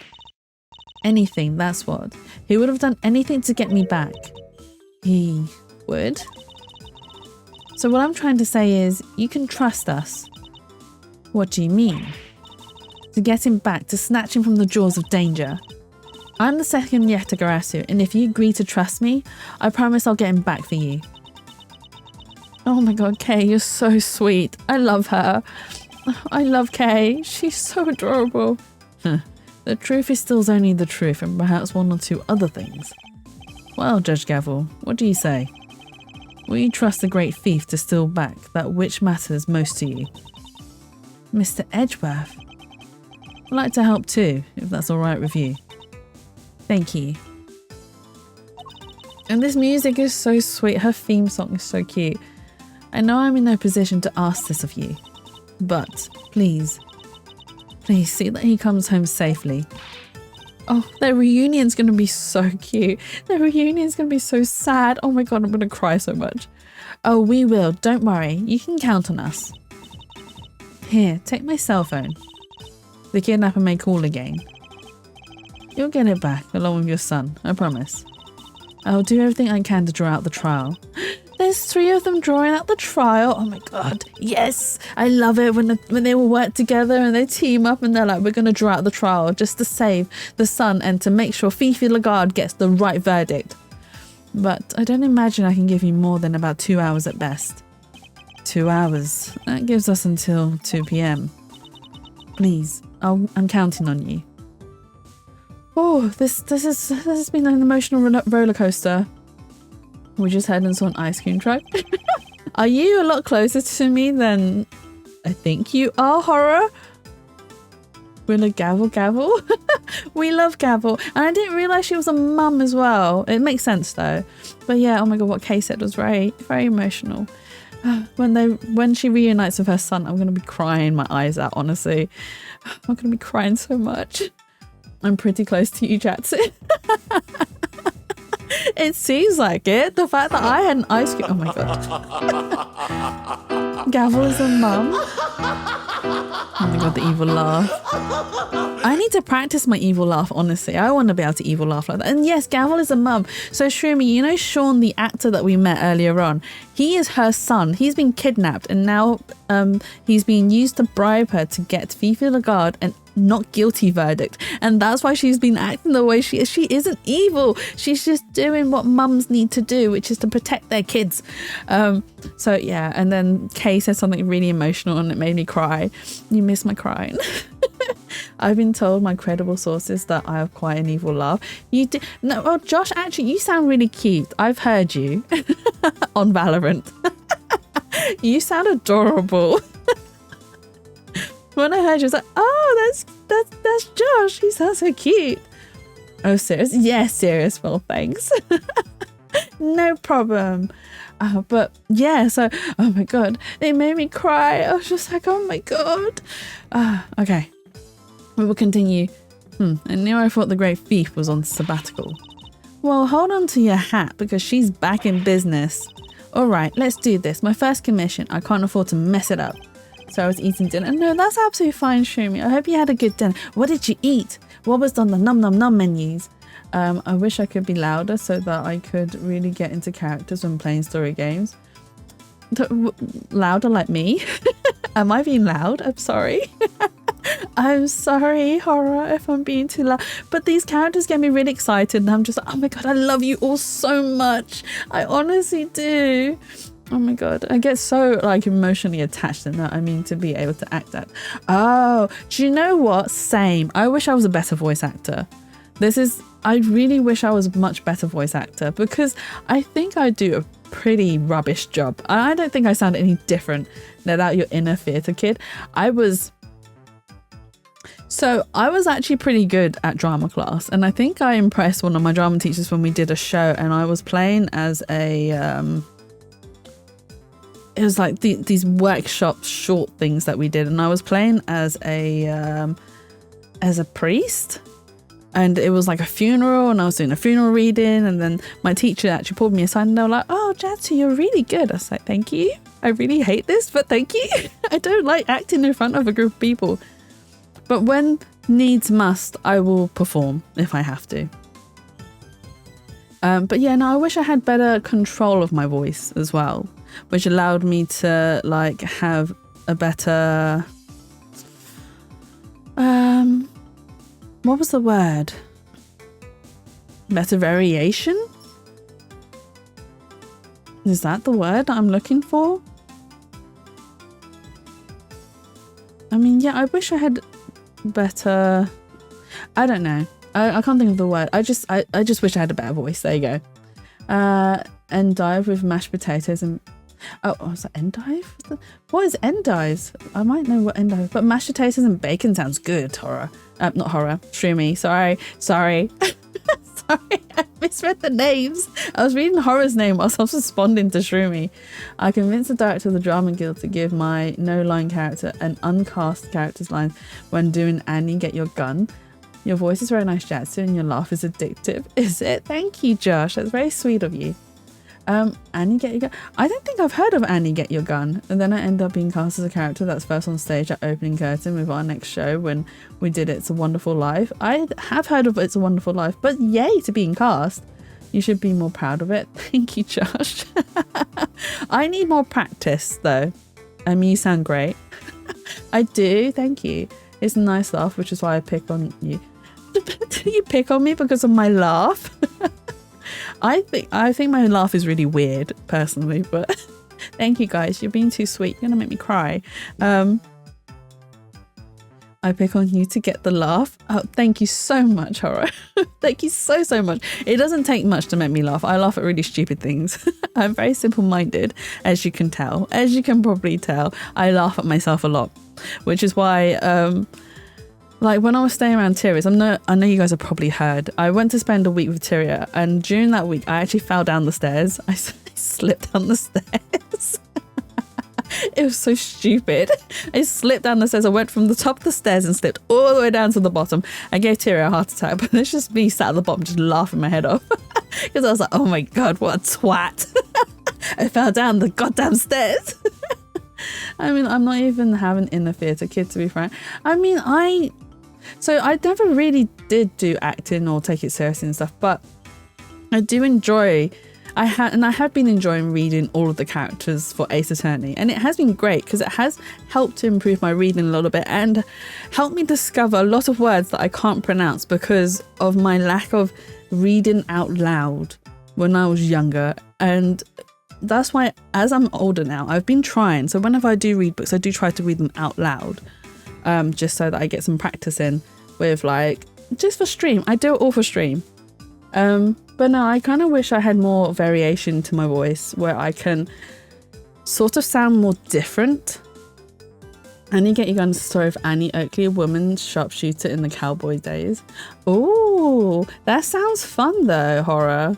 Anything, that's what. He would have done anything to get me back. He would. So what I'm trying to say is, you can trust us. What do you mean? To get him back, to snatch him from the jaws of danger. I'm the second Yetagarasu, and if you agree to trust me, I promise I'll get him back for you. Oh my god, Kay, you're so sweet. I love her. I love Kay. She's so adorable. The truth is still only the truth, and perhaps one or two other things. Well, Judge Gavel, what do you say? Will you trust the great thief to steal back that which matters most to you? Mr. Edgeworth. I'd like to help too, if that's alright with you. Thank you. And this music is so sweet. Her theme song is so cute. I know I'm in no position to ask this of you, but please see that he comes home safely. Oh, their reunion's gonna be so cute. Their reunion's gonna be so sad. Oh my god, I'm gonna cry so much. Oh, we will. Don't worry. You can count on us. Here, take my cell phone. The kidnapper may call again. You'll get it back along with your son, I promise. I'll do everything I can to draw out the trial. There's 3 of them drawing out the trial. Oh my god, yes! I love it when they all work together and they team up and they're like, we're gonna draw out the trial just to save the son and to make sure Fifi Lagarde gets the right verdict. But I don't imagine I can give you more than about 2 hours at best. 2 hours. That gives us until 2 p.m. Please, I'm counting on you. Oh, this has been an emotional roller coaster. We just heard and saw an ice cream truck. Are you a lot closer to me than I think you are, Horror? We're like Gavel. We love Gavel. And I didn't realise she was a mum as well. It makes sense though. But yeah, oh my god, what Kay said was very, very emotional. When she reunites with her son, I'm going to be crying my eyes out, honestly. I'm going to be crying so much. I'm pretty close to you, Jatsu. It seems like it. The fact that I had an ice cream. Oh my god. Gavel is a mum. Oh my god, the evil laugh. I need to practice my evil laugh, honestly. I want to be able to evil laugh like that. And yes, Gavel is a mum. So Shroomy, you know Sean, the actor that we met earlier on? He is her son. He's been kidnapped and now he's being used to bribe her to get Fifi Lagarde an not guilty verdict, and that's why she's been acting the way she is. She isn't evil. She's just doing what mums need to do, which is to protect their kids. So yeah, and then Kay said something really emotional and it made me cry. You missed my crying. I've been told by credible sources that I have quite an evil laugh. You did no, well, Josh, actually you sound really cute. I've heard you on Valorant. You sound adorable. When I heard you, I was like, oh, that's Josh. He sounds so cute. Oh, serious? Yes, serious. Well, thanks. No problem. But yeah, so, oh my god, it made me cry. I was just like, oh my god. Okay, we will continue. I knew I thought the great thief was on sabbatical. Well, hold on to your hat because she's back in business. All right, let's do this. My first commission. I can't afford to mess it up. So I was eating dinner. No, that's absolutely fine, Shroomy. I hope you had a good dinner. What did you eat? What was on the num num num menus? I wish I could be louder so that I could really get into characters when playing story games. Louder like me? Am I being loud? I'm sorry. I'm sorry, Horror, if I'm being too loud. But these characters get me really excited and I'm just like, oh my god, I love you all so much. I honestly do. Oh my god, I get so like emotionally attached in that. I mean, to be able to act that. Oh, do you know what? Same. I wish I was a better voice actor. I really wish I was a much better voice actor because I think I do a pretty rubbish job. I don't think I sound any different than that your inner theatre kid. I was actually pretty good at drama class, and I think I impressed one of my drama teachers when we did a show and I was playing as a it was like these workshop short things that we did, and I was playing as a priest, and it was like a funeral, and I was doing a funeral reading, and then my teacher actually pulled me aside and they were like, oh, Jatsu, you're really good. I was like, thank you. I really hate this, but thank you. I don't like acting in front of a group of people, but when needs must, I will perform if I have to. But yeah, no, I wish I had better control of my voice as well, which allowed me to like have a better what was the word? Better variation? Is that the word I'm looking for? I mean, yeah, I wish I had better... I don't know. I can't think of the word. I just wish I had a better voice. There you go. Endive with mashed potatoes and... Oh, was that endive? What is endive? I might know what endive, but mashed potatoes and bacon sounds good. Horror. Not horror. Shroomy. Sorry. Sorry, I misread the names. I was reading Horror's name whilst I was responding to Shroomy. I convinced the director of the Drama Guild to give my no-line character an uncast character's line when doing Annie Get Your Gun. Your voice is very nice, Jatsu, and your laugh is addictive. Is it? Thank you, Josh. That's very sweet of you. Annie Get Your Gun. I don't think I've heard of Annie Get Your Gun. And then I end up being cast as a character that's first on stage at opening curtain with our next show when we did It's a Wonderful Life. I have heard of It's a Wonderful Life, but yay to being cast. You should be more proud of it. Thank you, Josh. I need more practice though. You sound great. I do, thank you. It's a nice laugh, which is why I pick on you. Do you pick on me because of my laugh? I think my laugh is really weird, personally, but thank you guys. You're being too sweet. You're gonna make me cry. I pick on you to get the laugh. Oh, thank you so much, Horror. Thank you so much. It doesn't take much to make me laugh. I laugh at really stupid things. I'm very simple-minded, as you can tell. As you can probably tell, I laugh at myself a lot, which is why... like when I was staying around Tyria's, I know you guys have probably heard, I went to spend a week with Tyria, and during that week I actually fell down the stairs. I slipped down the stairs. It was so stupid. I slipped down the stairs. I went from the top of the stairs and slipped all the way down to the bottom. I gave Tyria a heart attack, but it's just me sat at the bottom just laughing my head off because I was like, oh my god, what a twat. I fell down the goddamn stairs. I'm not even having inner theatre kid, to be frank. So I never really did do acting or take it seriously and stuff, but I do enjoy, I have been enjoying reading all of the characters for Ace Attorney, and it has been great because it has helped to improve my reading a little bit and helped me discover a lot of words that I can't pronounce because of my lack of reading out loud when I was younger. And that's why, as I'm older now, I've been trying. So whenever I do read books, I do try to read them out loud. Just so that I get some practice in with, like, just for stream. I do it all for stream. But no, I kind of wish I had more variation to my voice where I can sort of sound more different. Annie Get Your Gun is the story of Annie Oakley, a woman sharpshooter in the cowboy days. Oh, that sounds fun though, Horror.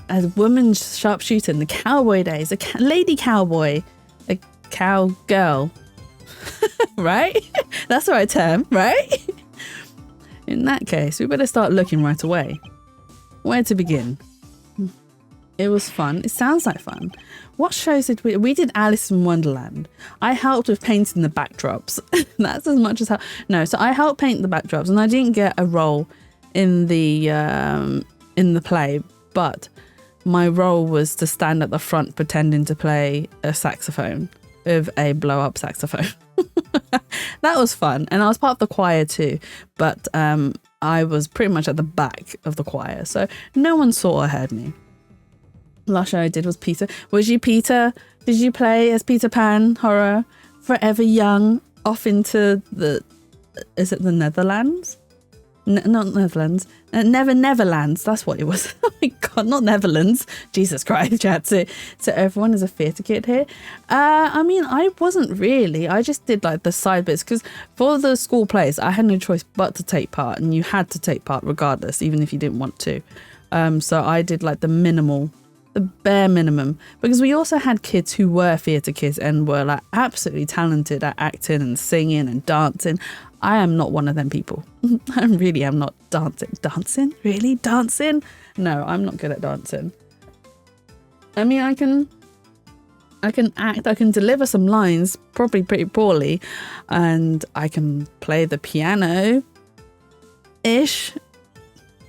A woman sharpshooter in the cowboy days, a lady cowboy, a cowgirl. Right? That's the right term, right? In that case, we better start looking right away. Where to begin? It was fun. It sounds like fun. What shows did we... We did Alice in Wonderland. I helped with painting the backdrops. That's as much as how... No, so I helped paint the backdrops, and I didn't get a role in the play, but my role was to stand at the front pretending to play a saxophone with a blow-up saxophone. That was fun, and I was part of the choir too, but I was pretty much at the back of the choir, so no one saw or heard me. Last show I did was Peter. Was you Peter? Did you play as Peter Pan, Horror? Forever young, off into the... Is it the Netherlands? Not Netherlands. Neverlands. That's what it was. Oh my god, not Netherlands. Jesus Christ, Jatsu. So everyone is a theatre kid here. I wasn't really. I just did like the side bits because for the school plays, I had no choice but to take part, and you had to take part regardless, even if you didn't want to. So I did like the bare minimum, because we also had kids who were theatre kids and were like absolutely talented at acting and singing and dancing. I am not one of them people. I really am not dancing. Dancing? Really? Dancing? No, I'm not good at dancing. I mean, I can act, I can deliver some lines, probably pretty poorly, and I can play the piano-ish.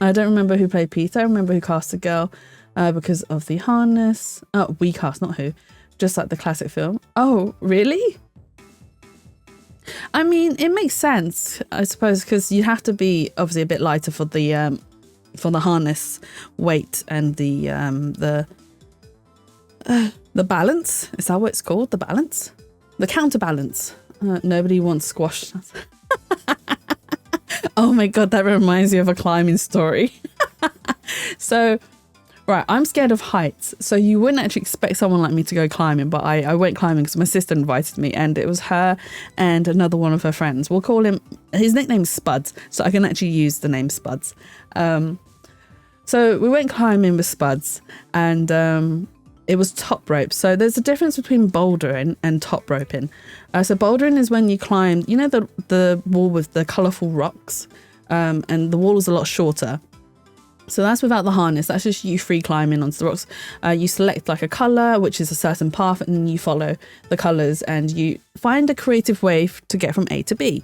I don't remember who played Peter. I remember who cast the girl because of the harness. Oh, we cast, not who. Just like the classic film. Oh, really? I mean, it makes sense, I suppose, because you have to be obviously a bit lighter for the harness weight and the balance. Is that what it's called? The balance? The counterbalance. Nobody wants squash. Oh my God, that reminds me of a climbing story. So, right, I'm scared of heights. So you wouldn't actually expect someone like me to go climbing, but I went climbing because my sister invited me, and it was her and another one of her friends. We'll call him, his nickname's Spuds, so I can actually use the name Spuds. So we went climbing with Spuds, and it was top rope. So there's a difference between bouldering and top roping. So bouldering is when you climb, you know, the wall with the colourful rocks, and the wall is a lot shorter. So that's without the harness. That's just you free climbing onto the rocks. You select like a colour, which is a certain path, and then you follow the colours and you find a creative way to get from A to B.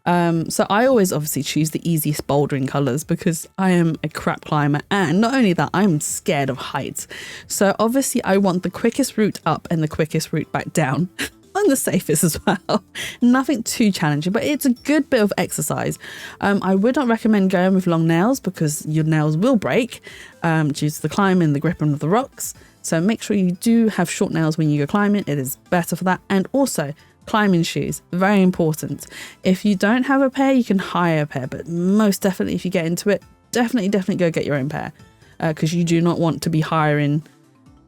So I always obviously choose the easiest bouldering colours because I am a crap climber, and not only that, I'm scared of heights. So obviously I want the quickest route up and the quickest route back down. And the safest as well. Nothing too challenging, but it's a good bit of exercise. I would not recommend going with long nails because your nails will break due to the climbing, the gripping of the rocks. So make sure you do have short nails when you go climbing. It is better for that. And also climbing shoes, very important. If you don't have a pair, you can hire a pair, but most definitely if you get into it, definitely go get your own pair, because you do not want to be hiring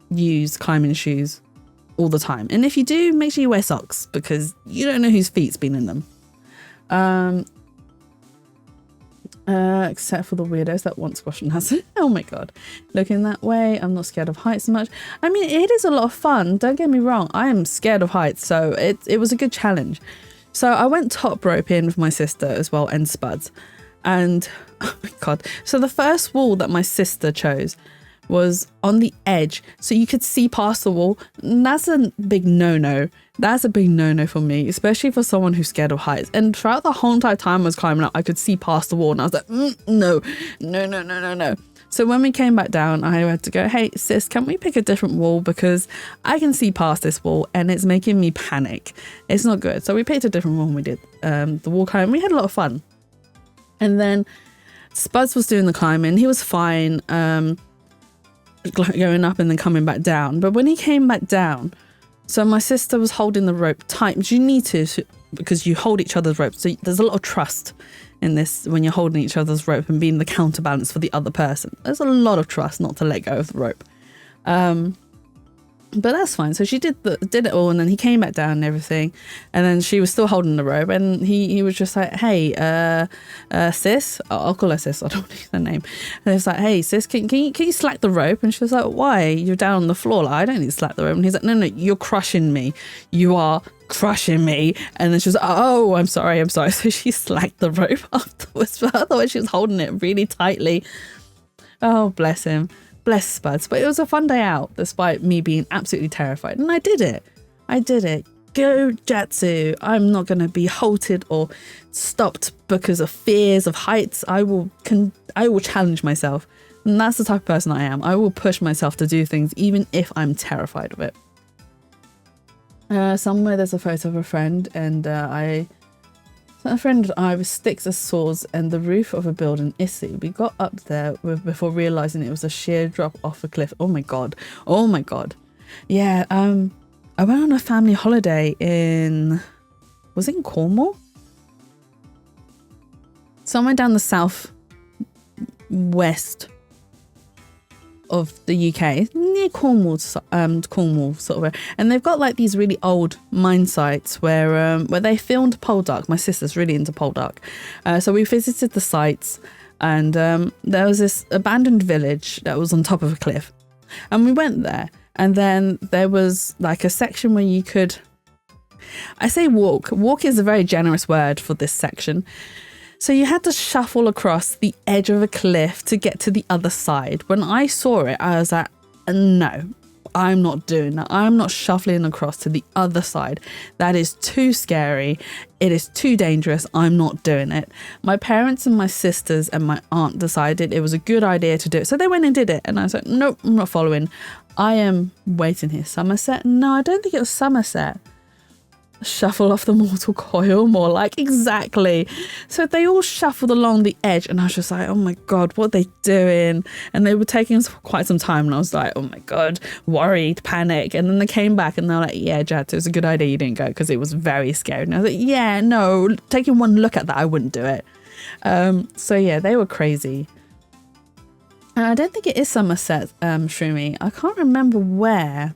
used climbing shoes all the time. And if you do, make sure you wear socks because you don't know whose feet's been in them. Except for the weirdos that want squash and has. Oh my God. Looking that way, I'm not scared of heights much. I mean, it is a lot of fun. Don't get me wrong. I am scared of heights, so it was a good challenge. So I went top roping with my sister as well and Spuds. And oh my God. So the first wall that my sister chose was on the edge, so you could see past the wall. And that's a big no-no. That's a big no-no for me, especially for someone who's scared of heights. And throughout the whole entire time I was climbing up, I could see past the wall, and I was like, no. So when we came back down, I had to go, hey sis, can we pick a different wall, because I can see past this wall and it's making me panic. It's not good. So we picked a different wall and we did the wall climb. We had a lot of fun. And then Spuds was doing the climbing. He was fine, going up and then coming back down. But when he came back down, so my sister was holding the rope tight, which you need to, because you hold each other's rope. So there's a lot of trust in this when you're holding each other's rope and being the counterbalance for the other person. There's a lot of trust not to let go of the rope. But that's fine. So she did it all, and then he came back down and everything, and then she was still holding the rope, and he was just like, hey, sis, I'll call her sis, I don't want to use her name. And he was like, hey sis, can you slack the rope? And she was like, why? You're down on the floor. Like, I don't need to slack the rope. And he's like, no, you're crushing me. You are crushing me. And then she was like, oh, I'm sorry. So she slacked the rope afterwards, but otherwise she was holding it really tightly. Oh, bless him. Bless Spuds. But it was a fun day out, despite me being absolutely terrified. And I did it. Go Jatsu. I'm not going to be halted or stopped because of fears of heights. I will challenge myself. And that's the type of person I am. I will push myself to do things even if I'm terrified of it. Somewhere there's a photo of a friend, and a friend and I with sticks as swords and the roof of a building issue. We got up there before realizing it was a sheer drop off a cliff. Oh my god. Yeah, I went on a family holiday was it in Cornwall? Somewhere down the south west of the UK, near Cornwall sort of, and they've got like these really old mine sites where they filmed pole dark. My sister's really into pole dark, so we visited the sites, and there was this abandoned village that was on top of a cliff, and we went there, and then there was like a section where you could, I say walk is a very generous word for this section. So you had to shuffle across the edge of a cliff to get to the other side. When I saw it, I was like, no, I'm not doing that. I'm not shuffling across to the other side. That is too scary. It is too dangerous. I'm not doing it. My parents and my sisters and my aunt decided it was a good idea to do it. So they went and did it. And I was like, nope, I'm not following. I am waiting here. Somerset? No, I don't think it was Somerset. shuffle off the mortal coil, more like. Exactly. So they all shuffled along the edge, and I was just like, oh my God, what are they doing? And they were taking us for quite some time, and I was like, oh my God, worried, panic. And then they came back and they were like, yeah, Jad, it was a good idea you didn't go because it was very scary. And I was like, yeah, no, taking one look at that, I wouldn't do it. So yeah, they were crazy. And I don't think it is Somerset, Shroomy. I can't remember where.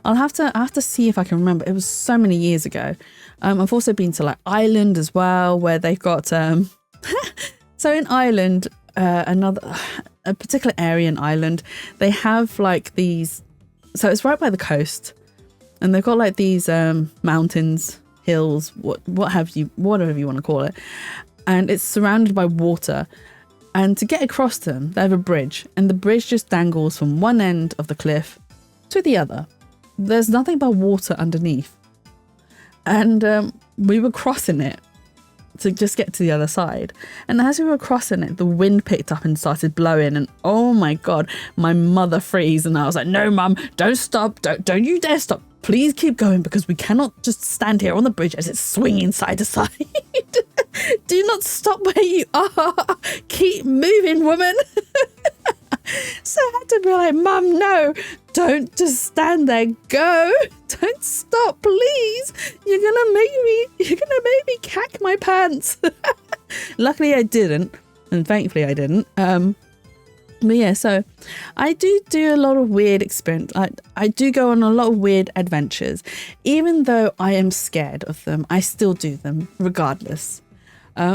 I'll have to see if I can remember. It was so many years ago. I've also been to like Ireland as well, where they've got so in Ireland, a particular area in Ireland, they have like these. So it's right by the coast, and they've got like these mountains, hills, whatever you want to call it, and it's surrounded by water. And to get across them, they have a bridge, and the bridge just dangles from one end of the cliff to the other. There's nothing but water underneath. And we were crossing it to just get to the other side. And as we were crossing it, the wind picked up and started blowing. And oh my God, my mother froze. And I was like, no, Mum, don't stop. Don't you dare stop. Please keep going, because we cannot just stand here on the bridge as it's swinging side to side. Do not stop where you are. Keep moving, woman. So I had to be like, Mum, no, don't just stand there. Go. Don't stop, please. You're gonna make me cack my pants. Luckily I didn't, and thankfully I didn't. But yeah, so I do a lot of weird experience. I do go on a lot of weird adventures. Even though I am scared of them, I still do them regardless.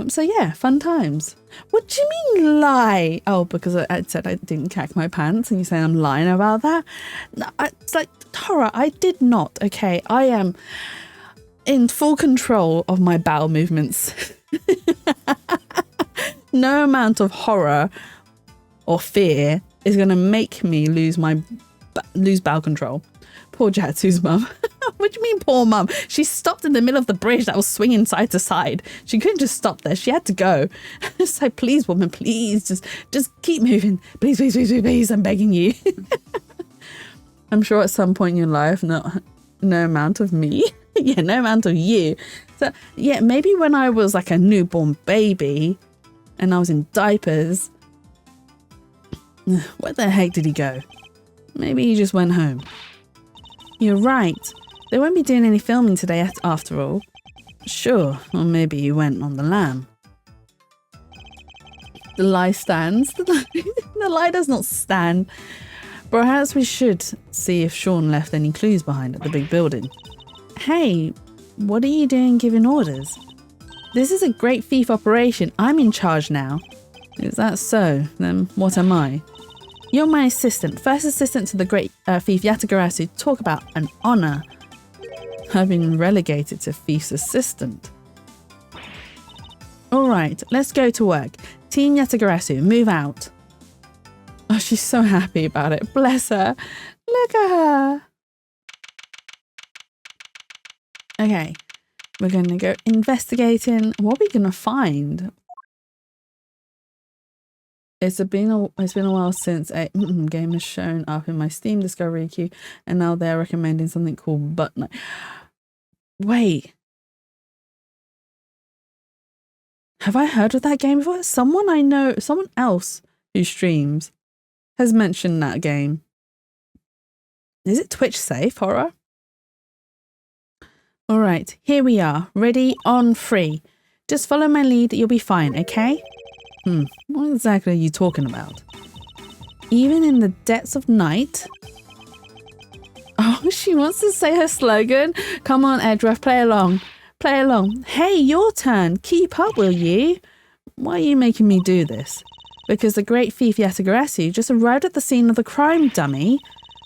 So yeah, fun times. What do you mean lie? Oh, because I said I didn't cack my pants, and you say I'm lying about that? No, it's like, Tara, I did not. Okay, I am in full control of my bowel movements. No amount of horror or fear is going to make me lose bowel control. Poor Jatsu's mum. What do you mean, poor mum? She stopped in the middle of the bridge that was swinging side to side. She couldn't just stop there. She had to go. It's like, please, woman, please, just keep moving. Please, please, please, please, please, I'm begging you. I'm sure at some point in your life, no amount of me. Yeah, no amount of you. So yeah, maybe when I was like a newborn baby and I was in diapers, where the heck did he go? Maybe he just went home. You're right. They won't be doing any filming today after all. Sure, or maybe he went on the lam. The lie stands. The lie does not stand. Perhaps we should see if Sean left any clues behind at the big building. Hey, what are you doing giving orders? This is a great thief operation. I'm in charge now. Is that so? Then what am I? You're my assistant, first assistant to the great thief Yatagarasu. Talk about an honor. I've been relegated to thief's assistant. All right, let's go to work. Team Yatagarasu, move out. Oh, she's so happy about it. Bless her. Look at her. Okay, we're going to go investigating. What are we going to find? It's been a while since a game has shown up in my Steam discovery queue, and now they're recommending something called Butt Night. Wait, have I heard of that game before? Someone I know, someone else who streams, has mentioned that game. Is it Twitch safe, horror? All right, here we are, ready, on, free. Just follow my lead, you'll be fine, okay? What exactly are you talking about? Even in the depths of night? Oh, she wants to say her slogan. Come on, Edgeworth, play along. Play along. Hey, your turn. Keep up, will you? Why are you making me do this? Because the great thief Yatagarasu just arrived at the scene of the crime, dummy.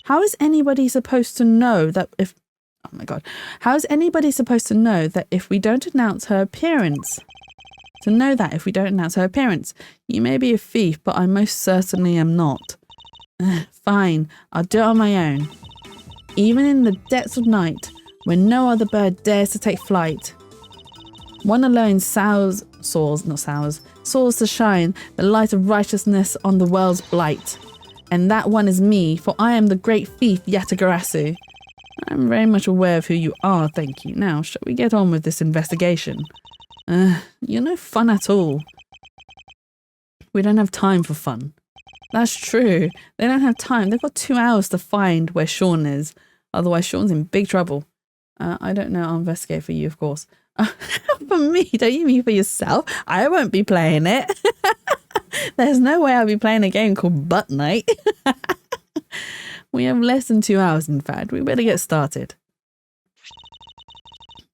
How is anybody supposed to know that if... Oh my God. How is anybody supposed to know that if we don't announce her appearance? You may be a thief, but I most certainly am not. Fine, I'll do it on my own. Even in the depths of night, when no other bird dares to take flight. One alone soars to shine the light of righteousness on the world's blight. And that one is me, for I am the great thief Yatagarasu. I'm very much aware of who you are, thank you. Now, shall we get on with this investigation? You're no fun at all. We don't have time for fun. That's true. They don't have time. They've got 2 hours to find where Sean is. Otherwise, Sean's in big trouble. I don't know. I'll investigate for you, of course. For me? Don't you mean for yourself? I won't be playing it. There's no way I'll be playing a game called Butt Night. We have less than 2 hours, in fact. We better get started.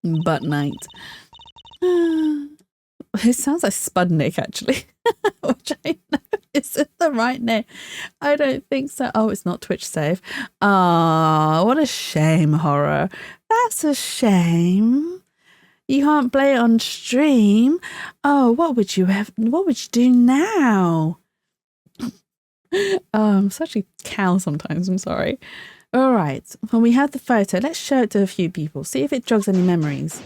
Butt Night. It sounds like Spudnik, actually. Which I know isn't the right name. I don't think so. Oh, it's not Twitch safe. Oh, what a shame, Horror. That's a shame. You can't play it on stream. Oh, what would you do now? Oh, I'm such a cow sometimes. I'm sorry. All right. Well, we have the photo. Let's show it to a few people. See if it jogs any memories.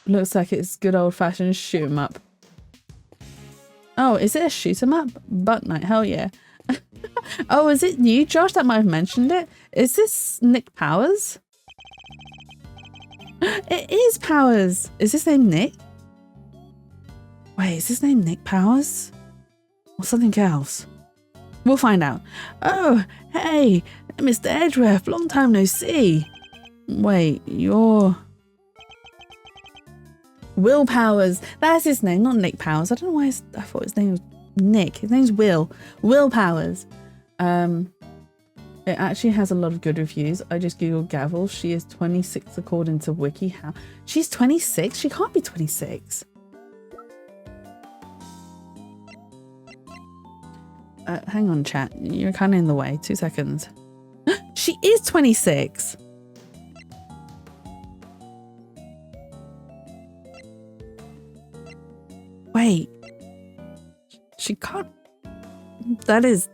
Looks like it's good old-fashioned shoot 'em up. Oh, is it a shoot 'em up? Butt Night, hell yeah. Oh, is it you, Josh? That might have mentioned it. Is this Nick Powers? It is Powers. Is his name Nick? Wait, is his name Nick Powers? Or something else? We'll find out. Oh, hey, Mr. Edgeworth, long time no see. Wait, you're... Will Powers. That's his name, not Nick Powers. I don't know why I thought his name was Nick. His name's Will. Will Powers. It actually has a lot of good reviews. I just googled Gavel. She is 26 according to WikiHow. She's 26? She can't be 26. Hang on, chat. You're kind of in the way. 2 seconds. She is 26. Wait. She can't. That is.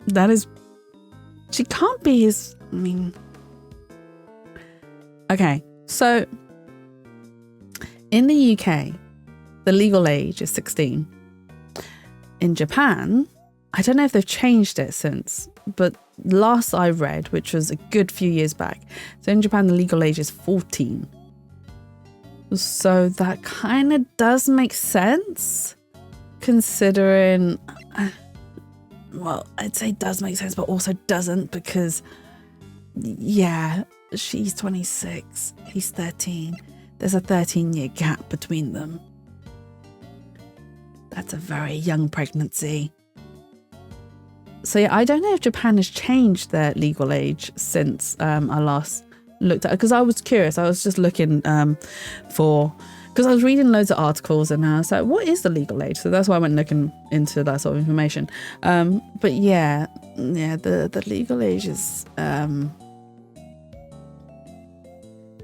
That is. She can't be his. I mean. Okay, so in the UK, the legal age is 16. In Japan, I don't know if they've changed it since, but last I read, which was a good few years back, so in Japan, the legal age is 14. So that kind of does make sense, considering, well, I'd say does make sense, but also doesn't, because, yeah, she's 26, he's 13. There's a 13-year gap between them. That's a very young pregnancy. So yeah, I don't know if Japan has changed their legal age since I last looked at it, because I was curious. I was just looking because I was reading loads of articles and I was like, what is the legal age? So that's why I went looking into that sort of information. But yeah, the legal age is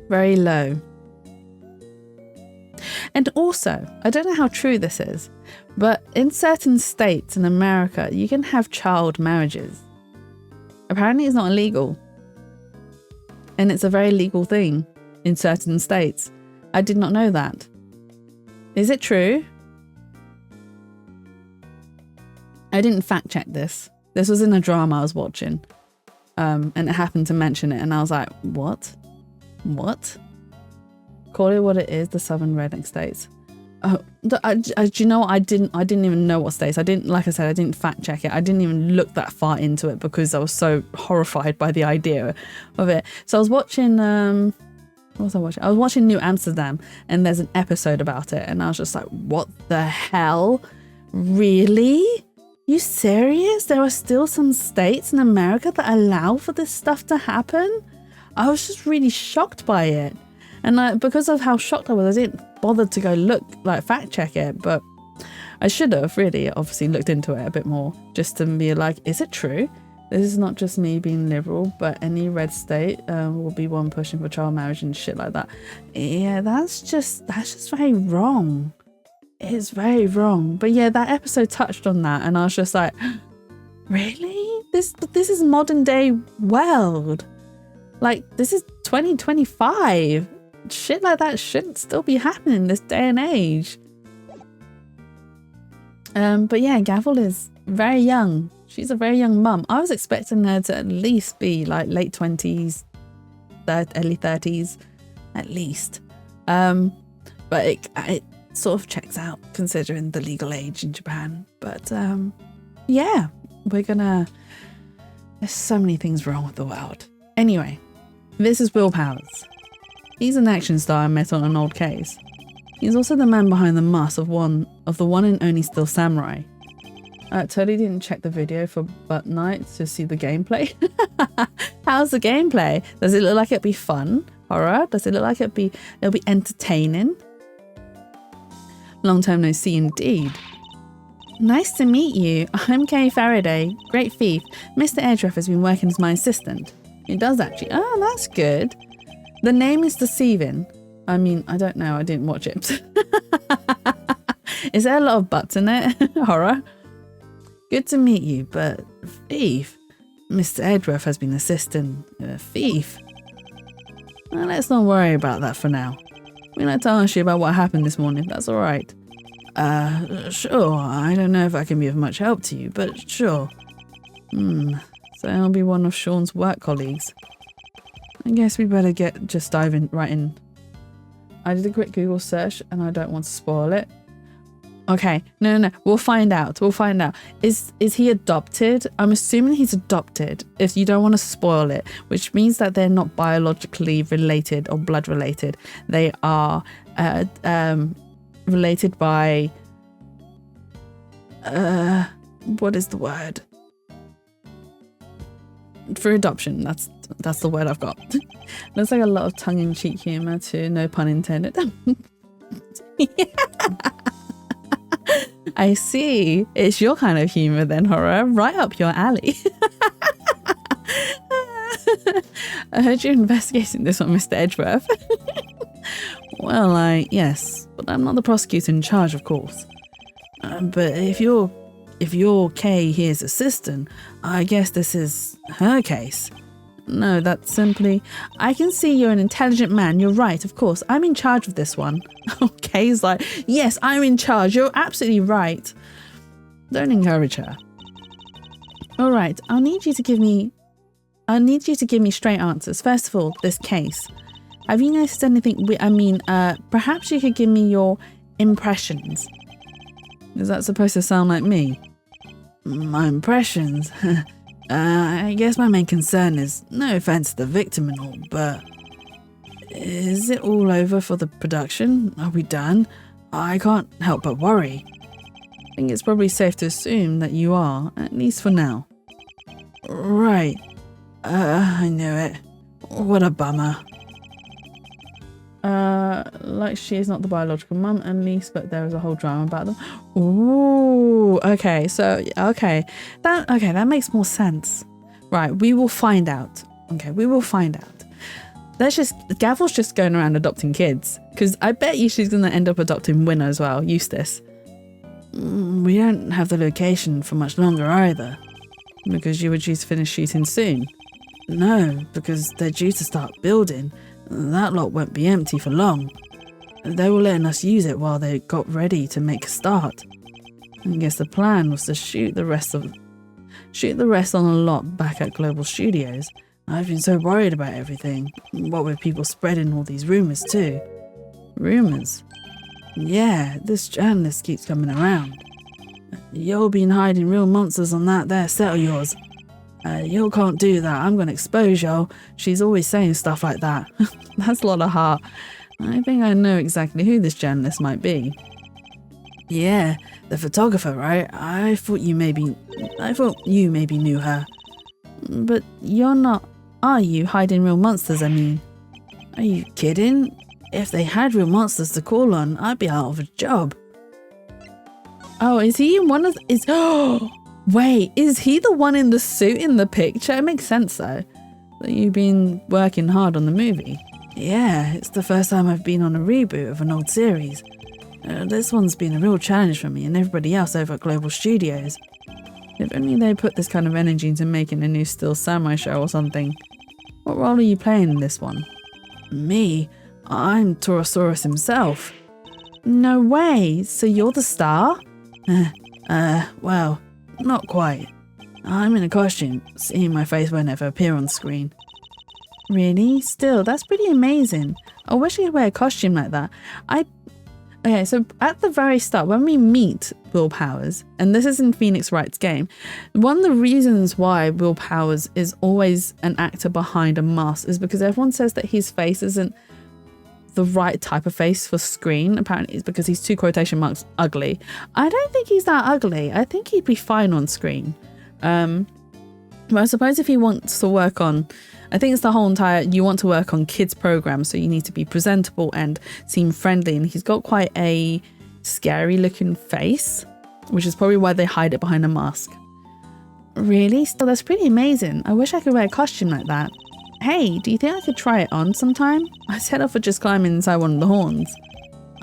very low. And also, I don't know how true this is, but in certain states in America, you can have child marriages. Apparently it's not illegal. And it's a very legal thing in certain states. I did not know that. Is it true? I didn't fact check this. This was in a drama I was watching. And it happened to mention it. And I was like, what? What? Call it what it is, the Southern Redneck states. Oh, do you know what? I didn't even know what states. I didn't, like I said, I didn't fact check it. I didn't even look that far into it because I was so horrified by the idea of it. So I was watching, what was I watching? I was watching New Amsterdam, and there's an episode about it, and I was just like, what the hell? Really? You serious? There are still some states in America that allow for this stuff to happen? I was just really shocked by it. And because of how shocked I was, I didn't bother to go fact check it, but I should have really obviously looked into it a bit more just to be like, is it true? This is not just me being liberal, but any red state will be one pushing for child marriage and shit like that. Yeah, that's just very wrong. It's very wrong. But yeah, that episode touched on that, and I was just like, really? This is modern day world. Like, this is 2025. Shit like that shouldn't still be happening this day and age. But yeah, Gavel is very young. She's a very young mum. I was expecting her to at least be like late 20s, early 30s, at least. But it sort of checks out considering the legal age in Japan. But yeah, there's so many things wrong with the world. Anyway, this is Will Powers. He's an action star I met on an old case. He's also the man behind the mask of the one and only Still Samurai. I totally didn't check the video for Butt Night to see the gameplay. How's the gameplay? Does it look like it'll be fun? Horror? Does it look like it'll be entertaining? Long time no see indeed. Nice to meet you. I'm Kay Faraday. Great thief. Mr. Edgeworth has been working as my assistant. He does actually. Oh, that's good. The name is deceiving. I mean, I don't know. I didn't watch it. Is there a lot of butts in it? Horror? Good to meet you, but thief? Mr. Edgeworth has been assisting a thief. Well, let's not worry about that for now. We'd like to ask you about what happened this morning, if that's alright. Sure. I don't know if I can be of much help to you, but sure. So I'll be one of Sean's work colleagues. I guess we better just dive right in. I did a quick Google search and I don't want to spoil it. Okay, no. We'll find out. Is he adopted? I'm assuming he's adopted. If you don't want to spoil it, which means that they're not biologically related or blood related. They are related by what is the word? For adoption. That's the word I've got. There's like a lot of tongue-in-cheek humor too. No pun intended. Yeah. I see. It's your kind of humor then, Horror. Right up your alley. I heard you're investigating this one, Mr. Edgeworth. Well, yes, but I'm not the prosecutor in charge, of course. But if you're Kay here's assistant, I guess this is her case. No, that's simply... I can see you're an intelligent man. You're right, of course. I'm in charge of this one. Kay's like, yes, I'm in charge. You're absolutely right. Don't encourage her. All right, I'll need you to give me straight answers. First of all, this case. Have you noticed anything? Perhaps you could give me your impressions. Is that supposed to sound like me? My impressions? I guess my main concern is, no offense to the victim and all, but is it all over for the production? Are we done? I can't help but worry. I think it's probably safe to assume that you are, at least for now. Right. I knew it. What a bummer. Like she is not the biological mum, at least, but there is a whole drama about them. Ooh, okay, that makes more sense. Right, we will find out. Okay, we will find out. Gavel's just going around adopting kids, because I bet you she's gonna end up adopting Winner as well, Eustace. We don't have the location for much longer either, because you were due to finish shooting soon. No, because they're due to start building. That lot won't be empty for long. They were letting us use it while they got ready to make a start. I guess the plan was to shoot the rest on a lot back at Global Studios. I've been so worried about everything. What with people spreading all these rumours too. Rumours? Yeah, this journalist keeps coming around. You'll been hiding real monsters on that there set of yours. You can't do that. I'm going to expose y'all. She's always saying stuff like that. That's a lot of heart. I think I know exactly who this journalist might be. Yeah, the photographer, right? I thought you maybe knew her. But you're not, are you, hiding real monsters, I mean? Are you kidding? If they had real monsters to call on, I'd be out of a job. Oh, is he one of wait, is he the one in the suit in the picture? It makes sense though, that you've been working hard on the movie. Yeah, it's the first time I've been on a reboot of an old series. This one's been a real challenge for me and everybody else over at Global Studios. If only they put this kind of energy into making a new Still Samurai show or something. What role are you playing in this one? Me? I'm Torosaurus himself. No way, so you're the star? Well, not quite. I'm in a costume. Seeing my face won't ever appear on screen. Really? Still, that's pretty amazing. I wish I could wear a costume like that. Okay, so at the very start, when we meet Will Powers, and this is in Phoenix Wright's game, one of the reasons why Will Powers is always an actor behind a mask is because everyone says that his face isn't the right type of face for screen. Apparently it's because he's too quotation marks ugly. I don't think he's that ugly. I think he'd be fine on screen. But I suppose if he wants to work on, I think it's the whole entire, you want to work on kids programs, so you need to be presentable and seem friendly, and he's got quite a scary looking face, which is probably why they hide it behind a mask. Really? Still, that's pretty amazing. I wish I could wear a costume like that. Hey, do you think I could try it on sometime? I set off for just climbing inside one of the horns.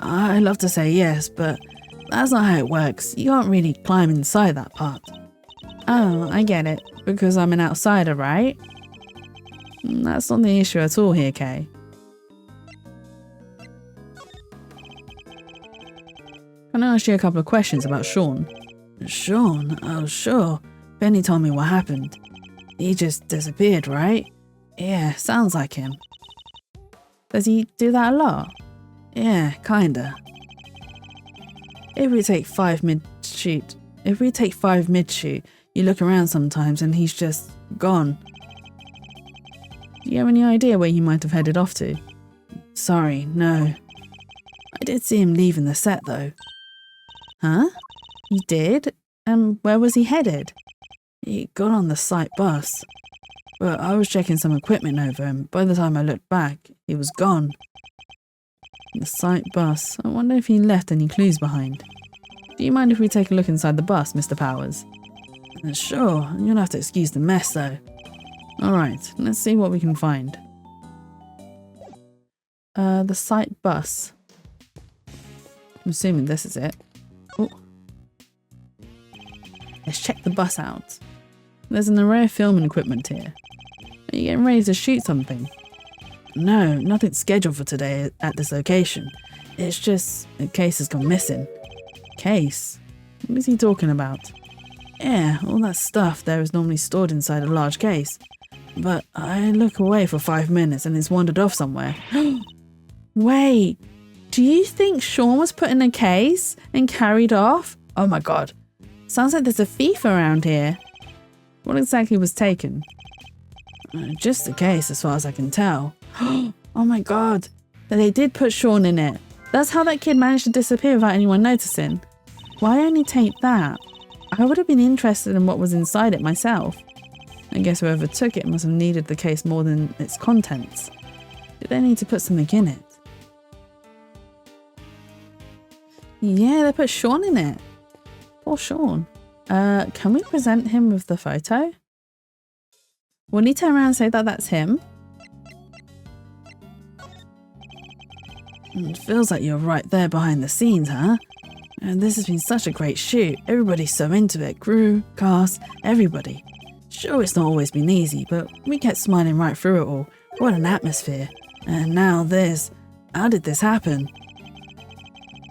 I'd love to say yes, but that's not how it works. You can't really climb inside that part. Oh, I get it. Because I'm an outsider, right? That's not the issue at all here, Kay. Can I ask you a couple of questions about Sean? Sean? Oh, sure. Benny told me what happened. He just disappeared, right? Yeah, sounds like him. Does he do that a lot? Yeah, kinda. If we take 5 mid-shoot, you look around sometimes and he's just gone. Do you have any idea where he might have headed off to? Sorry, no. I did see him leaving the set though. Huh? You did? Where was he headed? He got on the site bus. But I was checking some equipment over and by the time I looked back, he was gone. The site bus. I wonder if he left any clues behind. Do you mind if we take a look inside the bus, Mr. Powers? Sure, you'll have to excuse the mess though. Alright, let's see what we can find. The site bus. I'm assuming this is it. Oh. Let's check the bus out. There's an array of filming equipment here. Are you getting ready to shoot something? No, nothing scheduled for today at this location. It's just a case has gone missing. Case? What is he talking about? Yeah, all that stuff there is normally stored inside a large case. But I look away for 5 minutes and it's wandered off somewhere. Wait, do you think Sean was put in a case and carried off? Oh my god. Sounds like there's a thief around here. What exactly was taken? Just a case as far as I can tell. Oh my god. They did put Sean in it. That's how that kid managed to disappear without anyone noticing. Why only take that? I would have been interested in what was inside it myself. I guess whoever took it must have needed the case more than its contents. Did they need to put something in it? Yeah, they put Sean in it. Poor Sean. Can we present him with the photo? Will he turn around and say that that's him? It feels like you're right there behind the scenes, huh? And this has been such a great shoot. Everybody's so into it. Crew, cast, everybody. Sure, it's not always been easy, but we kept smiling right through it all. What an atmosphere. And now this. How did this happen?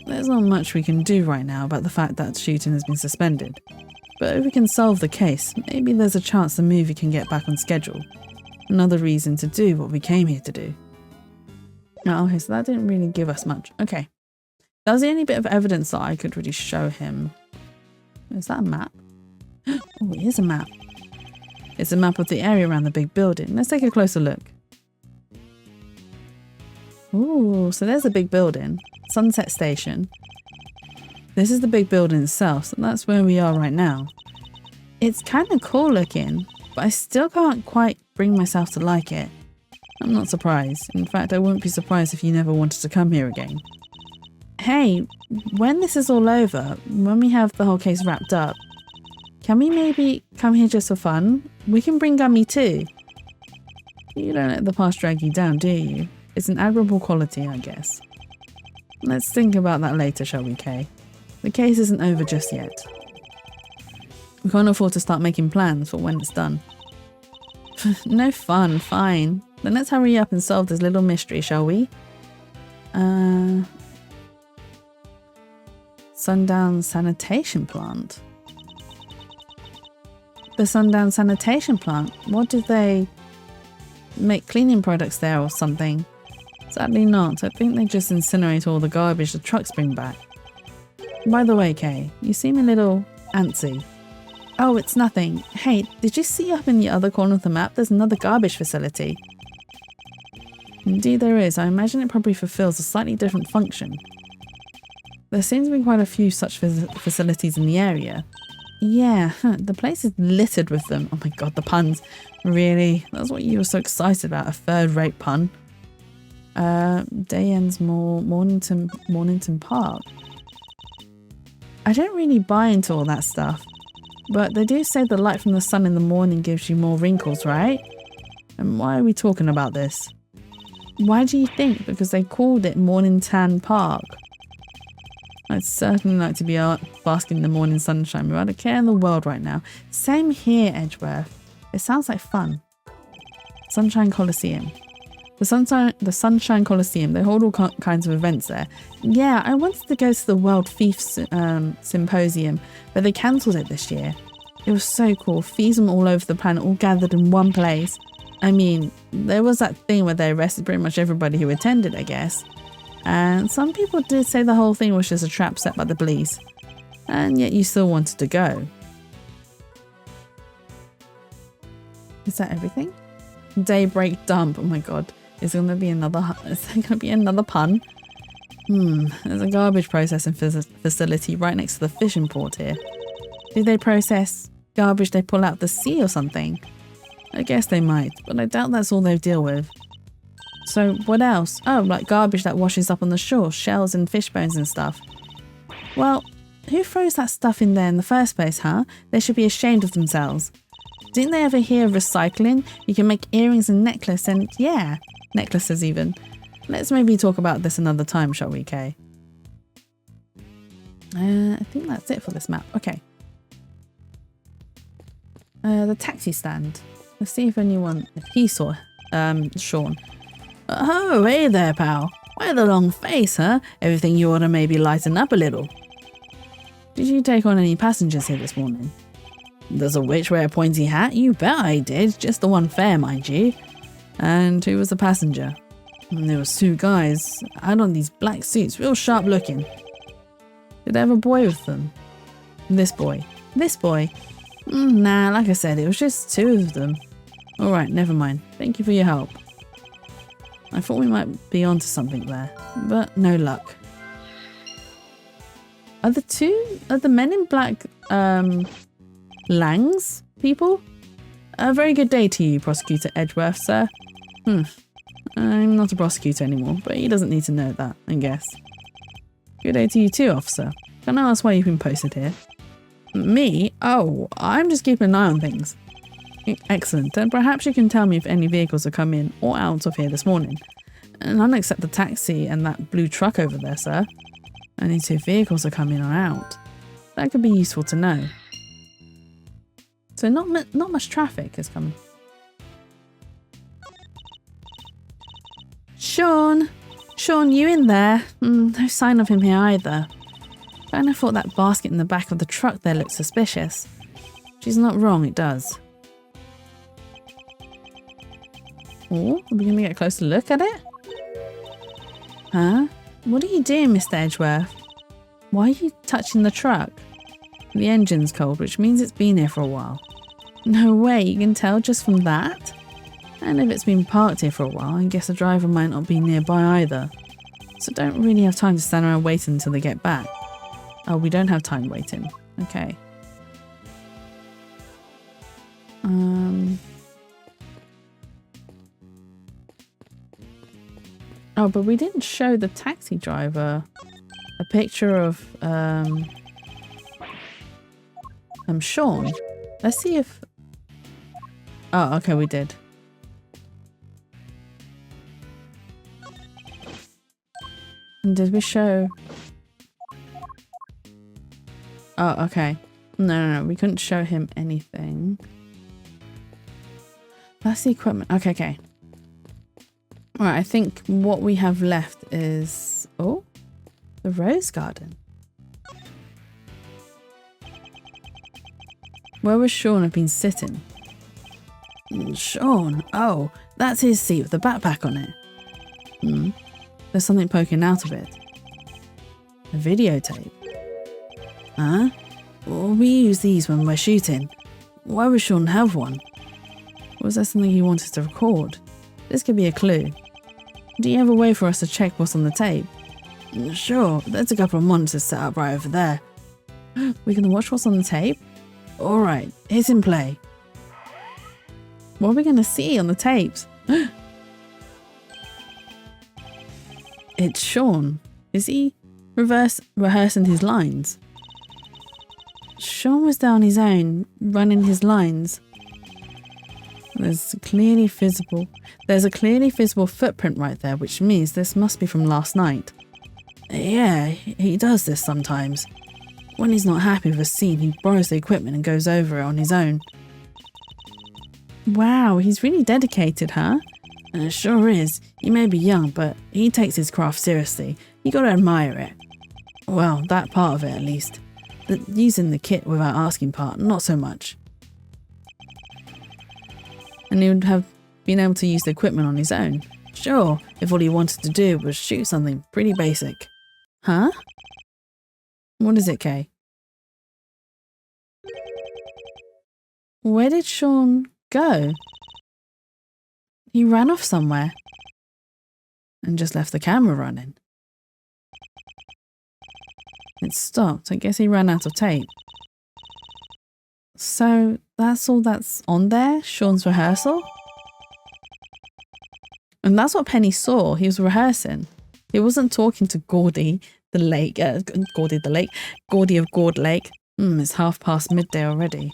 There's not much we can do right now about the fact that shooting has been suspended. But if we can solve the case, maybe there's a chance the movie can get back on schedule. Another reason to do what we came here to do. Oh, okay, so that didn't really give us much. Okay. That was the only bit of evidence that I could really show him. Is that a map? Oh, it is a map. It's a map of the area around the big building. Let's take a closer look. Ooh, so there's a big building. Sunset Station. This is the big building itself, so that's where we are right now. It's kind of cool looking, but I still can't quite bring myself to like it. I'm not surprised. In fact, I wouldn't be surprised if you never wanted to come here again. Hey, when this is all over, when we have the whole case wrapped up, can we maybe come here just for fun? We can bring Gummy too. You don't let the past drag you down, do you? It's an admirable quality, I guess. Let's think about that later, shall we, Kay? The case isn't over just yet. We can't afford to start making plans for when it's done. No fun, fine. Then let's hurry up and solve this little mystery, shall we? Sundown Sanitation Plant. the Sundown Sanitation Plant. What did they make cleaning products there or something? Sadly not. I think they just incinerate all the garbage the trucks bring back. By the way, Kay, you seem a little antsy. Oh, it's nothing. Hey, did you see up in the other corner of the map there's another garbage facility? Indeed there is. I imagine it probably fulfills a slightly different function. There seems to be quite a few such facilities in the area. Yeah, the place is littered with them. Oh my god, the puns. Really? That's what you were so excited about, a third-rate pun. Day ends more Mornington Park. I don't really buy into all that stuff. But they do say the light from the sun in the morning gives you more wrinkles, right? And why are we talking about this? Why do you think? Because they called it Mornington Park. I'd certainly like to be out basking in the morning sunshine without a care in the world right now. Same here, Edgeworth. It sounds like fun. Sunshine Coliseum. The Sunshine Coliseum, they hold all kinds of events there. Yeah, I wanted to go to the World Thief Symposium, but they cancelled it this year. It was so cool. Thieves from all over the planet all gathered in one place. I mean, there was that thing where they arrested pretty much everybody who attended, I guess. And some people did say the whole thing was just a trap set by the police. And yet you still wanted to go. Is that everything? Daybreak Dump. Oh my god. Is there going to be another pun? There's a garbage processing facility right next to the fishing port here. Do they process garbage they pull out the sea or something? I guess they might, but I doubt that's all they deal with. So what else? Oh, like garbage that washes up on the shore, shells and fish bones and stuff. Well, who throws that stuff in there in the first place, huh? They should be ashamed of themselves. Didn't they ever hear of recycling? You can make earrings and necklaces and yeah, necklaces even. Let's maybe talk about this another time, shall we, Kay? I think that's it for this map. Okay. The taxi stand. Let's see if he saw Sean. Oh, hey there, pal. Why the long face, huh? Everything you ought to maybe lighten up a little. Did you take on any passengers here this morning? Does a witch wear a pointy hat? You bet I did. Just the one fare, mind you. And who was the passenger? There was two guys. Had on these black suits, real sharp looking. Did they have a boy with them? This boy. This boy? Nah, like I said, it was just two of them. Alright, never mind. Thank you for your help. I thought we might be onto something there, but no luck. Are the men in black, Langs people? A very good day to you, Prosecutor Edgeworth, sir. I'm not a prosecutor anymore, but he doesn't need to know that, I guess. Good day to you too, officer. Can I ask why you've been posted here? Me? Oh, I'm just keeping an eye on things. Excellent, and perhaps you can tell me if any vehicles have come in or out of here this morning. None except the taxi and that blue truck over there, sir. Only two vehicles are coming or out. That could be useful to know. So not much traffic has come. Sean, you in there? No sign of him here either. Kinda thought that basket in the back of the truck there looked suspicious. She's not wrong, it does. Oh, are we gonna get a closer look at it? Huh? What are you doing, Mr. Edgeworth? Why are you touching the truck? The engine's cold, which means it's been here for a while. No way, you can tell just from that? And if it's been parked here for a while, I guess the driver might not be nearby either. So don't really have time to stand around waiting until they get back. Oh, we don't have time waiting. Okay. Oh, but we didn't show the taxi driver a picture of Sean. Let's see if... Oh, okay, we did. And did we show... Oh, okay. No, we couldn't show him anything. That's the equipment. Okay. Alright, I think what we have left is... Oh, the rose garden. Where would Sean have been sitting? Sean? Oh, that's his seat with the backpack on it. There's something poking out of it. A videotape. Huh? Well, we use these when we're shooting. Why would Sean have one? Was there something he wanted to record? This could be a clue. Do you have a way for us to check what's on the tape? Sure, there's a couple of monitors set up right over there. We're gonna watch what's on the tape? Alright, hit and play. What are we gonna see on the tapes? It's Sean. Is he rehearsing his lines? Sean was there on his own, running his lines. There's a clearly visible footprint right there, which means this must be from last night. Yeah, he does this sometimes. When he's not happy with a scene, he borrows the equipment and goes over it on his own. Wow, he's really dedicated, huh? Sure is. He may be young, but he takes his craft seriously. You gotta admire it. Well, that part of it at least. Using the kit without asking part, not so much. And he would have been able to use the equipment on his own. Sure, if all he wanted to do was shoot something pretty basic. Huh? What is it, Kay? Where did Sean go? He ran off somewhere. And just left the camera running. It stopped. I guess he ran out of tape. So that's all that's on there? Sean's rehearsal? And that's what Penny saw. He was rehearsing. He wasn't talking to Gordy of Gord Lake. It's midday already.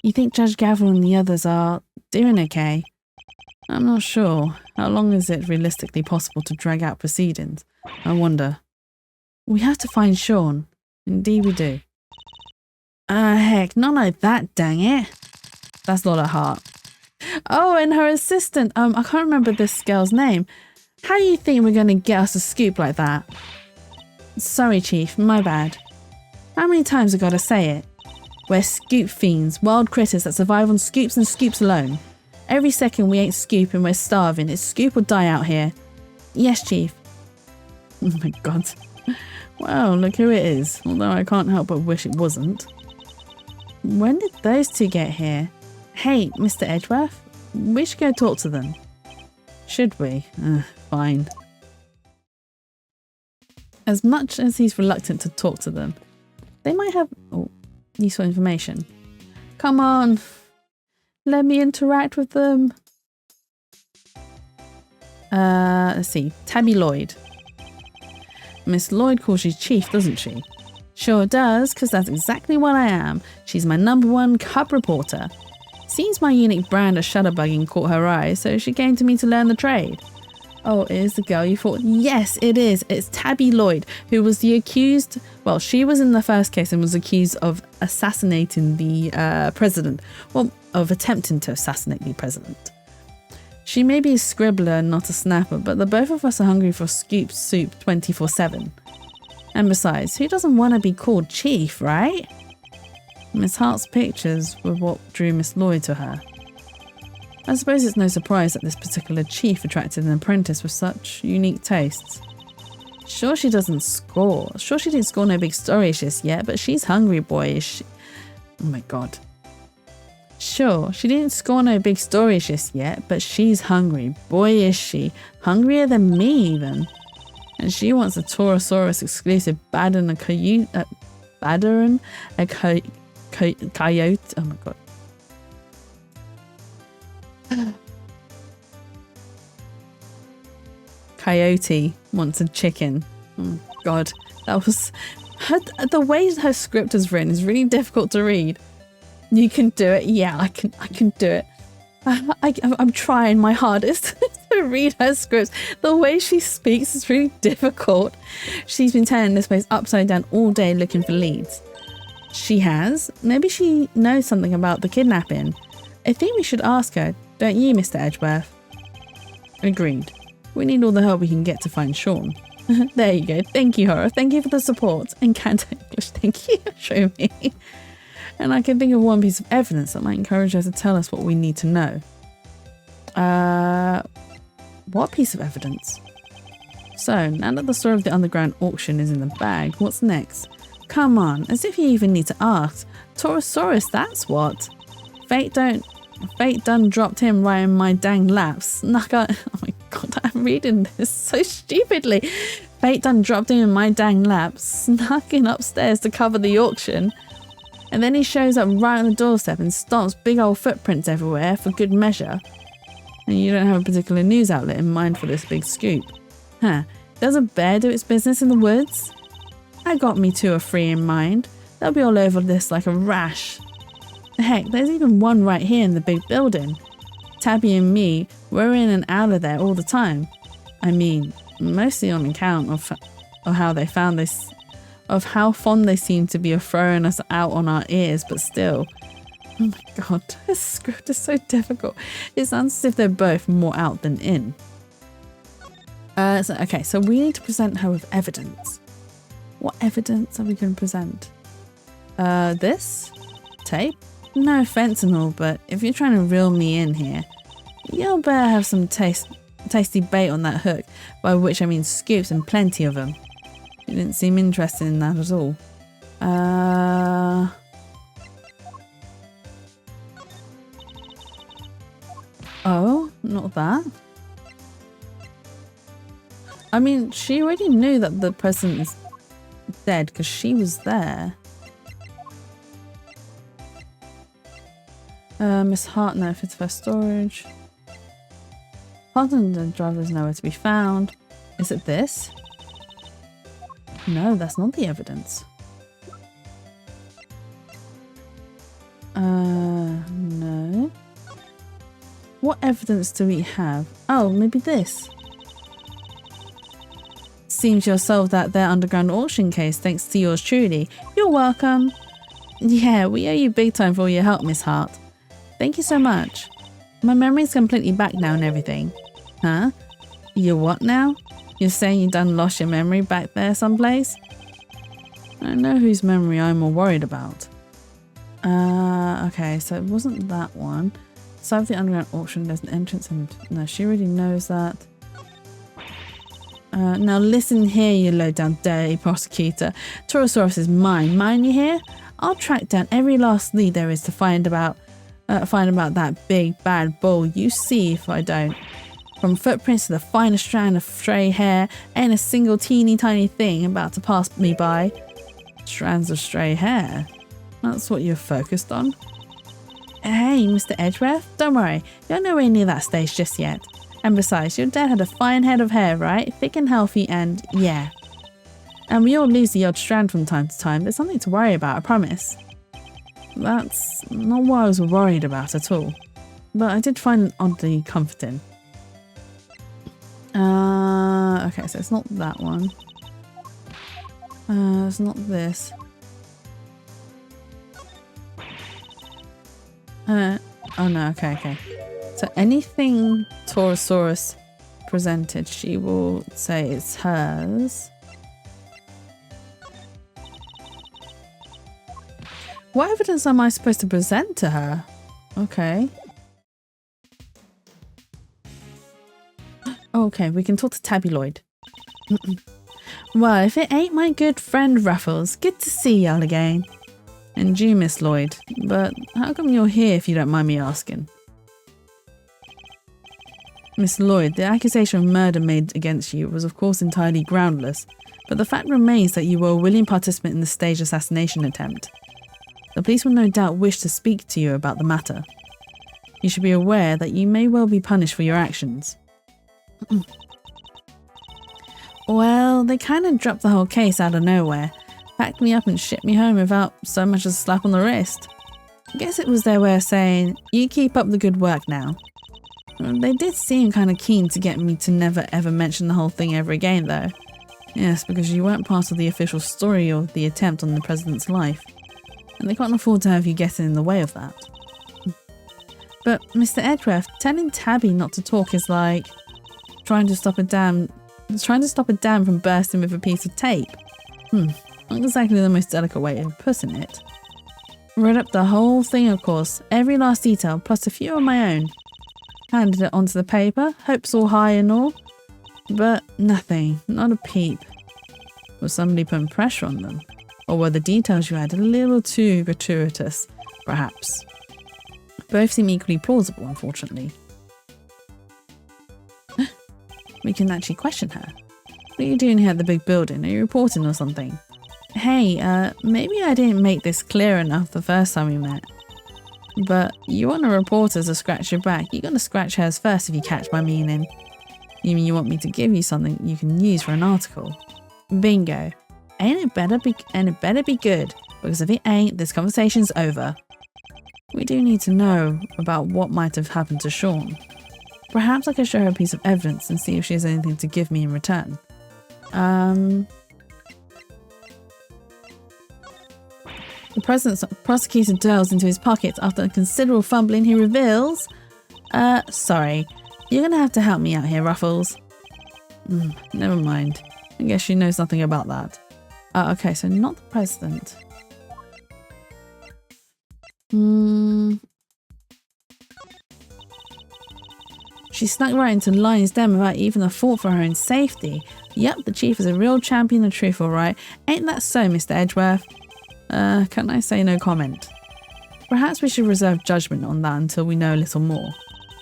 You think Judge Gavel and the others are doing okay? I'm not sure. How long is it realistically possible to drag out proceedings? I wonder. We have to find Sean. Indeed we do. Heck, not like that, dang it. That's Lola Hart. Oh, and her assistant. I can't remember this girl's name. How do you think we're going to get us a scoop like that? Sorry, Chief, my bad. How many times I gotta say it? We're scoop fiends, wild critters that survive on scoops and scoops alone. Every second we ain't scooping, we're starving. It's scoop or die out here. Yes, Chief. Oh my god. Wow, look who it is. Although I can't help but wish it wasn't. When did those two get here? Hey, Mr. Edgeworth, we should go talk to them. Should we? Fine. As much as he's reluctant to talk to them, they might have useful information. Come on, let me interact with them. Let's see, Tabby Lloyd. Miss Lloyd calls you Chief, doesn't she? Sure does, because that's exactly what I am. She's my #1 cub reporter. Seems my unique brand of shutterbugging caught her eye, so she came to me to learn the trade. Oh, it is the girl you thought? Yes, it is. It's Tabby Lloyd, who was the accused. Well, she was in the first case and was accused of assassinating the president. Well, of attempting to assassinate the president. She may be a scribbler and not a snapper, but the both of us are hungry for scoop soup 24/7. And besides, who doesn't want to be called Chief, right? Miss Hart's pictures were what drew Miss Lloyd to her. I suppose it's no surprise that this particular chief attracted an apprentice with such unique tastes. Sure she didn't score no big story just yet, but she's hungry, boy, is she? Oh my god. Sure, she didn't score no big story just yet, but she's hungry, boy is she. Hungrier than me even. And she wants a Taurosaurus exclusive Baden a coyote. Oh my god. Coyote wants a chicken. Oh god, that was the way her script is written is really difficult to read. You can do it. Yeah, I can do it. I'm trying my hardest to read her scripts. The way she speaks is really difficult. She's been turning this place upside down all day looking for leads. She has. Maybe she knows something about the kidnapping. I think we should ask her, don't you, Mr. Edgeworth? Agreed. We need all the help we can get to find Sean. There you go. Thank you, Horror. Thank you for the support. And Canto English, thank you. Show me. And I can think of one piece of evidence that might encourage her to tell us what we need to know. What piece of evidence? So, now that the story of the underground auction is in the bag, what's next? Come on, as if you even need to ask. Torosaurus, that's what. Fate done dropped him right in my dang lap. Snuck out. Oh my god, I'm reading this so stupidly. Fate done dropped him in my dang lap, snuck in upstairs to cover the auction. And then he shows up right on the doorstep and stomps big old footprints everywhere for good measure. And you don't have a particular news outlet in mind for this big scoop. Huh, does a bear do its business in the woods? I got me 2 or 3 in mind. They'll be all over this like a rash. Heck, there's even one right here in the big building. Tabby and me, we're in and out of there all the time. I mean, mostly on account of how they found this, of how fond they seem to be of throwing us out on our ears, but still. Oh my god, this script is so difficult. It sounds as if they're both more out than in. So we need to present her with evidence. What evidence are we going to present? This? Tape? No offense and all, but if you're trying to reel me in here, you'll better have some tasty bait on that hook, by which I mean scoops and plenty of them. You didn't seem interested in that at all. Oh, not that. I mean, she already knew that the president is dead because she was there. Miss Hart, no fits for storage. Pardon, the driver is nowhere to be found. Is it this? No, that's not the evidence. No. What evidence do we have? Oh, maybe this. Seems you've solved that there underground auction case thanks to yours truly. You're welcome. Yeah, we owe you big time for all your help, Miss Hart. Thank you so much. My memory's completely back now and everything. Huh? You what now? You're saying you done lost your memory back there someplace? I know whose memory I'm more worried about. Okay, so it wasn't that one. Side of the underground auction, there's an entrance and... No, she already knows that. Now listen here, you low down dirty prosecutor. Torosaurus is mine. Mine, you hear? I'll track down every last lead there is to find about that big bad bull. You see if I don't. From footprints to the finest strand of stray hair, ain't a single teeny tiny thing about to pass me by. Strands of stray hair? That's what you're focused on? Hey, Mr. Edgeworth, don't worry. You're nowhere near that stage just yet. And besides, your dad had a fine head of hair, right? Thick and healthy and yeah. And we all lose the odd strand from time to time. There's something to worry about, I promise. That's not what I was worried about at all. But I did find it oddly comforting. Okay, so it's not that one. It's not this. Oh no, okay. So anything Torosaurus presented, she will say it's hers. What evidence am I supposed to present to her? Okay. Okay, we can talk to Tabby Lloyd. Well, if it ain't my good friend Ruffles, good to see y'all again. And you, Miss Lloyd, but how come you're here if you don't mind me asking? Miss Lloyd, the accusation of murder made against you was of course entirely groundless, but the fact remains that you were a willing participant in the staged assassination attempt. The police will no doubt wish to speak to you about the matter. You should be aware that you may well be punished for your actions. Well, they kind of dropped the whole case out of nowhere, packed me up and shipped me home without so much as a slap on the wrist. I guess it was their way of saying, you keep up the good work now. They did seem kind of keen to get me to never ever mention the whole thing ever again though. Yes, because you weren't part of the official story of the attempt on the president's life. And they can't afford to have you getting in the way of that. But Mr. Edgeworth, telling Tabby not to talk is like trying to stop a dam from bursting with a piece of tape. Not exactly the most delicate way of putting it. Read up the whole thing, of course, every last detail, plus a few of my own. Handed it onto the paper, hopes all high and all. But nothing, not a peep. Was somebody putting pressure on them? Or were the details you had a little too gratuitous, perhaps? Both seem equally plausible, unfortunately. We can actually question her. What are you doing here at the big building? Are you reporting or something? Hey, maybe I didn't make this clear enough the first time we met. But you want a reporter to scratch your back, you gotta scratch hers first if you catch my meaning. You mean you want me to give you something you can use for an article? Bingo. It better be good, because if it ain't, this conversation's over. We do need to know about what might have happened to Sean. Perhaps I could show her a piece of evidence and see if she has anything to give me in return. The prosecutor delves into his pocket. After considerable fumbling, he reveals... sorry. You're gonna have to help me out here, Ruffles. Never mind. I guess she knows nothing about that. Okay, so not the president. She snuck right into Lion's den without even a thought for her own safety. Yep, the chief is a real champion of truth, alright. Ain't that so, Mr. Edgeworth? Can I say no comment? Perhaps we should reserve judgment on that until we know a little more.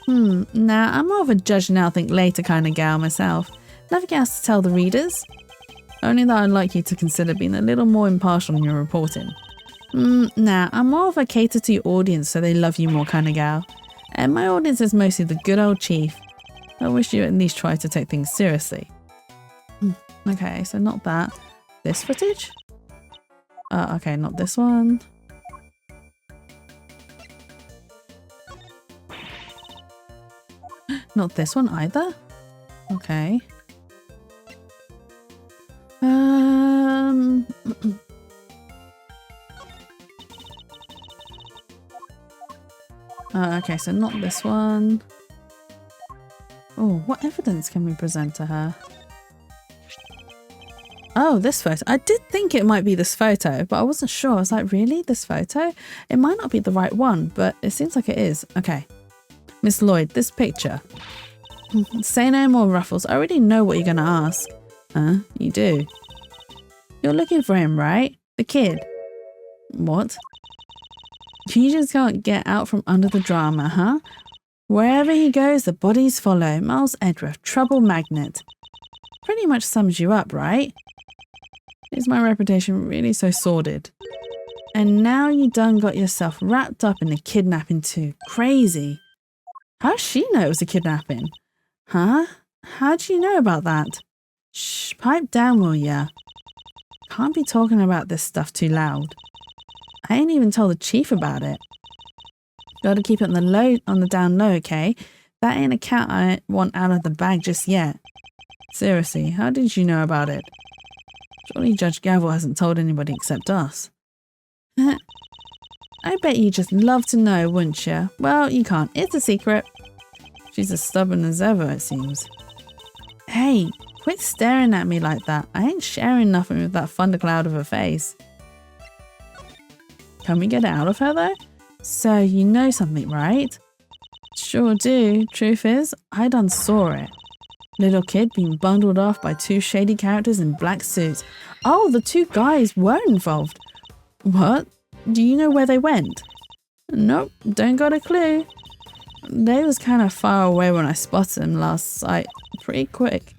Nah, I'm more of a judge now, think later kind of gal myself. Nothing else to tell the readers? Only that I'd like you to consider being a little more impartial in your reporting. Nah, I'm more of a cater to your audience so they love you more kind of gal. And my audience is mostly the good old chief. I wish you at least try to take things seriously. Okay, so not that. This footage? Okay, not this one. Not this one either. Okay. Okay, so not this one. Oh, what evidence can we present to her? Oh, this photo. I did think it might be this photo, but I wasn't sure. I was like, really? This photo? It might not be the right one, but it seems like it is. Okay. Miss Lloyd, this picture. Say no more, Ruffles. I already know what you're going to ask. Huh? You do? You're looking for him, right? The kid. What? You just can't get out from under the drama, huh? Wherever he goes, the bodies follow. Miles Edgeworth, trouble magnet. Pretty much sums you up, right? Is my reputation really so sordid? And now you done got yourself wrapped up in the kidnapping too. Crazy. How'd she know it was a kidnapping? Huh? How'd you know about that? Shh, pipe down, will ya? Can't be talking about this stuff too loud. I ain't even told the chief about it. Gotta keep it on the down low, okay? That ain't a cat I want out of the bag just yet. Seriously, how did you know about it? Surely Judge Gavel hasn't told anybody except us. I bet you just love to know, wouldn't you? Well, you can't. It's a secret. She's as stubborn as ever, it seems. Hey, quit staring at me like that. I ain't sharing nothing with that thundercloud of a face. Can we get it out of her, though? So, you know something, right? Sure do. Truth is, I done saw it. Little kid being bundled off by two shady characters in black suits. Oh, the two guys were involved. What? Do you know where they went? Nope, don't got a clue. They was kind of far away when I spotted them last sight pretty quick.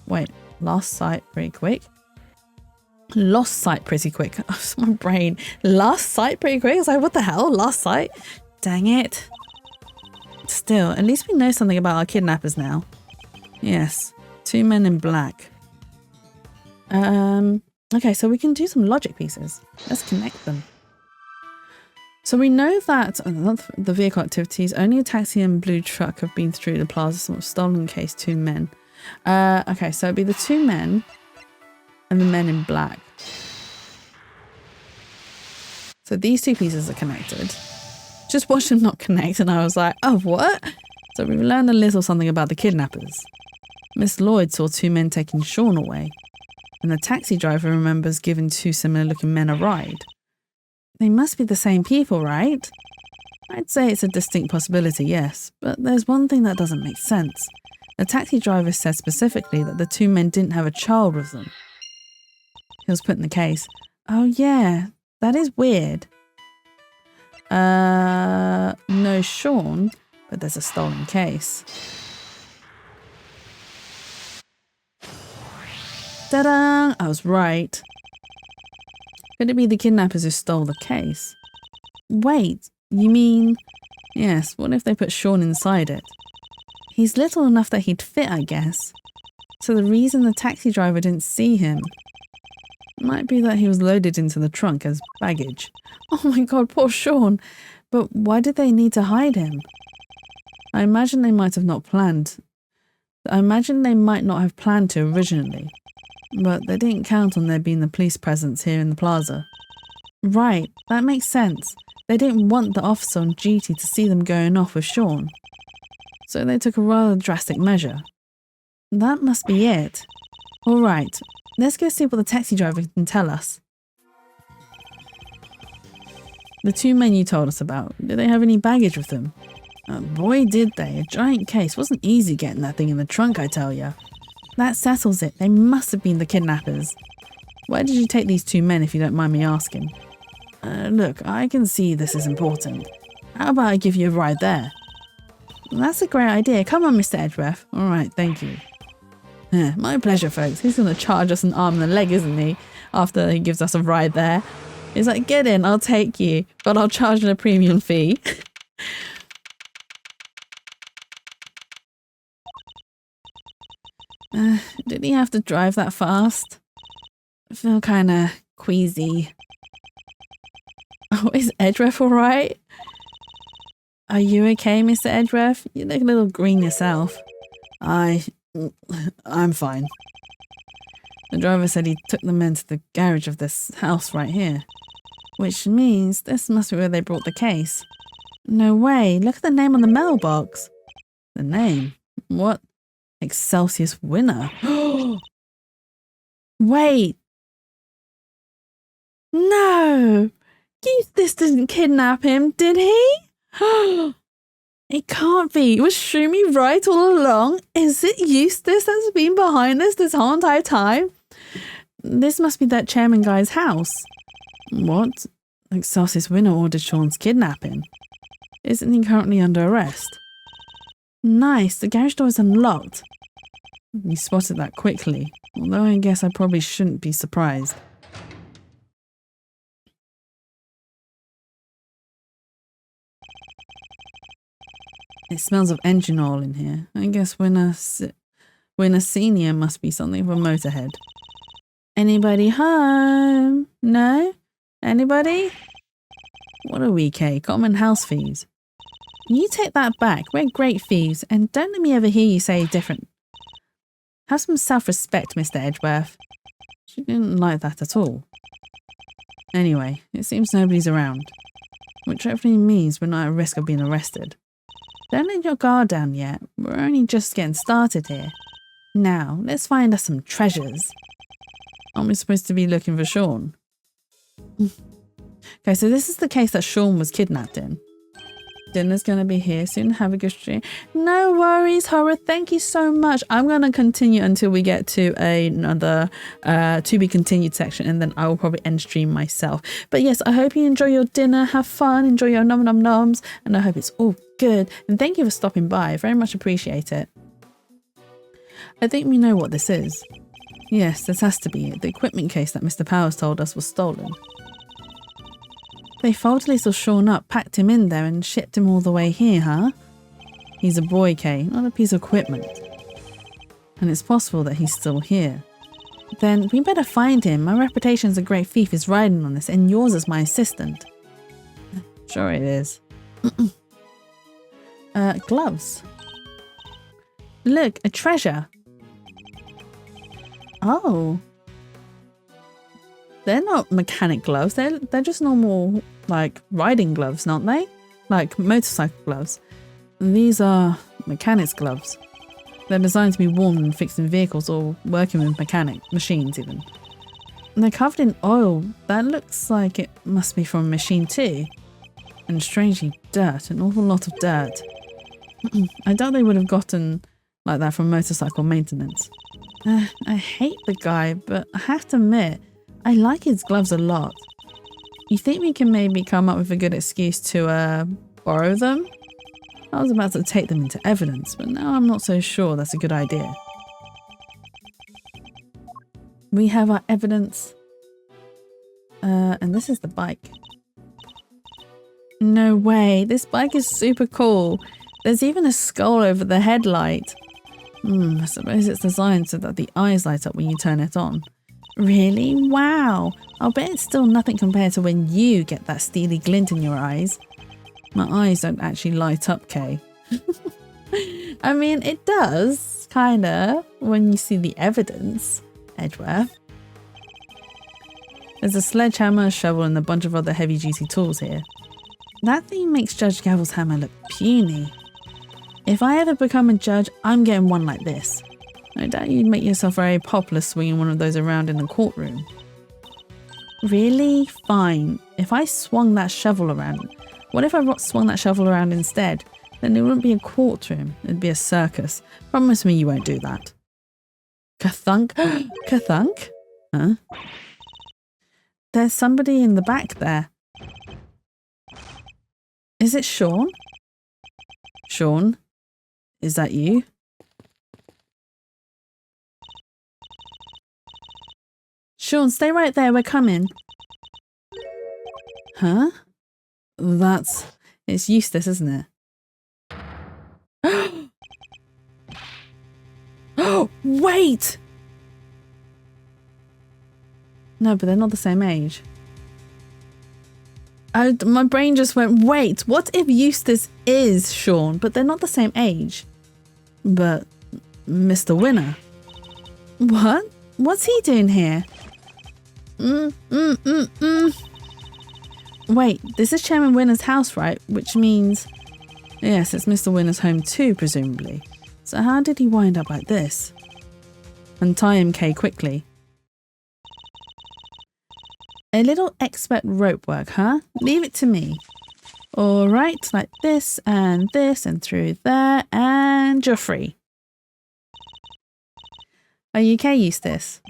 Wait, last sight pretty quick? Lost sight pretty quick. Oh, my brain. Last sight pretty quick? I was like, what the hell? Last sight? Dang it. Still, at least we know something about our kidnappers now. Yes, two men in black. Okay, so we can do some logic pieces. Let's connect them. So we know that the vehicle activities, only a taxi and blue truck have been through the plaza, stolen in case two men. Okay, so it'd be the two men and the men in black. So these two pieces are connected. Just watched them not connect and I was like, oh, what? So we've learned a little something about the kidnappers. Miss Lloyd saw two men taking Sean away, and the taxi driver remembers giving two similar looking men a ride. They must be the same people, right? I'd say it's a distinct possibility, yes, but there's one thing that doesn't make sense. The taxi driver said specifically that the two men didn't have a child with them. He was put in the case. Oh yeah, that is weird. No Sean, but there's a stolen case. Ta-da! I was right. Could it be the kidnappers who stole the case? Wait, you mean... Yes, what if they put Sean inside it? He's little enough that he'd fit, I guess. So the reason the taxi driver didn't see him might be that he was loaded into the trunk as baggage. Oh my god, poor Sean. But why did they need to hide him? I imagine they might not have planned to originally. But they didn't count on there being the police presence here in the plaza. Right, that makes sense. They didn't want the officer on duty to see them going off with Sean. So they took a rather drastic measure. That must be it. Alright, let's go see what the taxi driver can tell us. The two men you told us about, did they have any baggage with them? Boy did they, a giant case. Wasn't easy getting that thing in the trunk, I tell ya. That settles it, they must have been the kidnappers. Where did you take these two men if you don't mind me asking? Look, I can see this is important. How about I give you a ride there? That's a great idea, come on Mr. Edgeworth. Alright, thank you. My pleasure folks, he's going to charge us an arm and a leg, isn't he? After he gives us a ride there. He's like, get in, I'll take you, but I'll charge you a premium fee. Did he have to drive that fast? I feel kind of queasy. Oh, is Edgeworth alright? Are you okay, Mr. Edgeworth? You look a little green yourself. I'm fine. The driver said he took the men to the garage of this house right here. Which means this must be where they brought the case. No way, look at the name on the mailbox. The name? What? Excelsius winner. Wait. No. This didn't kidnap him, did he? It can't be. Was Shumi right all along? Is it Eustace that's been behind this whole entire time? This must be that chairman guy's house. What? Excelsius winner ordered Sean's kidnapping. Isn't he currently under arrest? Nice, the garage door is unlocked. You spotted that quickly, although I guess I probably shouldn't be surprised. It smells of engine oil in here. I guess Winner Senior must be something of a motorhead. Anybody home? No? Anybody? What are we, Kay? Common house thieves. You take that back. We're great thieves, and don't let me ever hear you say different. Have some self-respect, Mr. Edgeworth. She didn't like that at all. Anyway, it seems nobody's around, which hopefully means we're not at risk of being arrested. Don't let your guard down yet. We're only just getting started here. Now, let's find us some treasures. Aren't we supposed to be looking for Sean? Okay, so this is the case that Sean was kidnapped in. Dinner's going to be here soon. Have a good stream. No worries, Horror. Thank you so much. I'm going to continue until we get to another to be continued section, and then I will probably end stream myself. But yes, I hope you enjoy your dinner. Have fun. Enjoy your nom nom noms. And I hope it's all good. And thank you for stopping by. I very much appreciate it. I think we know what this is. Yes, this has to be it. The equipment case that Mr. Powers told us was stolen. They folded little Sean up, packed him in there and shipped him all the way here, huh? He's a boy, Kay, not a piece of equipment. And it's possible that he's still here. Then we better find him. My reputation as a great thief is riding on this, and yours as my assistant. Sure it is. Gloves. Look, a treasure. Oh. They're not mechanic gloves. They're just normal, like, riding gloves, aren't they? Like motorcycle gloves. And these are mechanics gloves. They're designed to be worn when fixing vehicles or working with machines even. They're covered in oil. That looks like it must be from a machine too. And strangely, dirt. An awful lot of dirt. I doubt they would have gotten like that from motorcycle maintenance. I hate the guy, but I have to admit, I like his gloves a lot. You think we can maybe come up with a good excuse to borrow them? I was about to take them into evidence, but now I'm not so sure that's a good idea. We have our evidence. And this is the bike. No way, this bike is super cool. There's even a skull over the headlight. I suppose it's designed so that the eyes light up when you turn it on. Really? Wow. I'll bet it's still nothing compared to when you get that steely glint in your eyes. My eyes don't actually light up, Kay. I mean, it does, kinda, when you see the evidence, Edgeworth. There's a sledgehammer, a shovel, and a bunch of other heavy-duty tools here. That thing makes Judge Gavel's hammer look puny. If I ever become a judge, I'm getting one like this. I doubt you'd make yourself very popular swinging one of those around in the courtroom. Really? Fine. If I swung that shovel around, what if I swung that shovel around instead? Then it wouldn't be a courtroom, it'd be a circus. Promise me you won't do that. Kathunk? Kathunk? Huh? There's somebody in the back there. Is it Sean? Sean? Is that you? Sean, stay right there, we're coming. Huh? It's Eustace, isn't it? Oh, wait! No, but they're not the same age. My brain just went, wait, what if Eustace is Sean, but they're not the same age? But Mr. Winner. What? What's he doing here? Wait, this is Chairman Winner's house, right? Which means, yes, it's Mr. Winner's home too, presumably. So how did he wind up like this? Untie him, Kay, quickly. A little expert rope work, huh? Leave it to me. All right, like this and through there, and you're free. Are you okay, Eustace?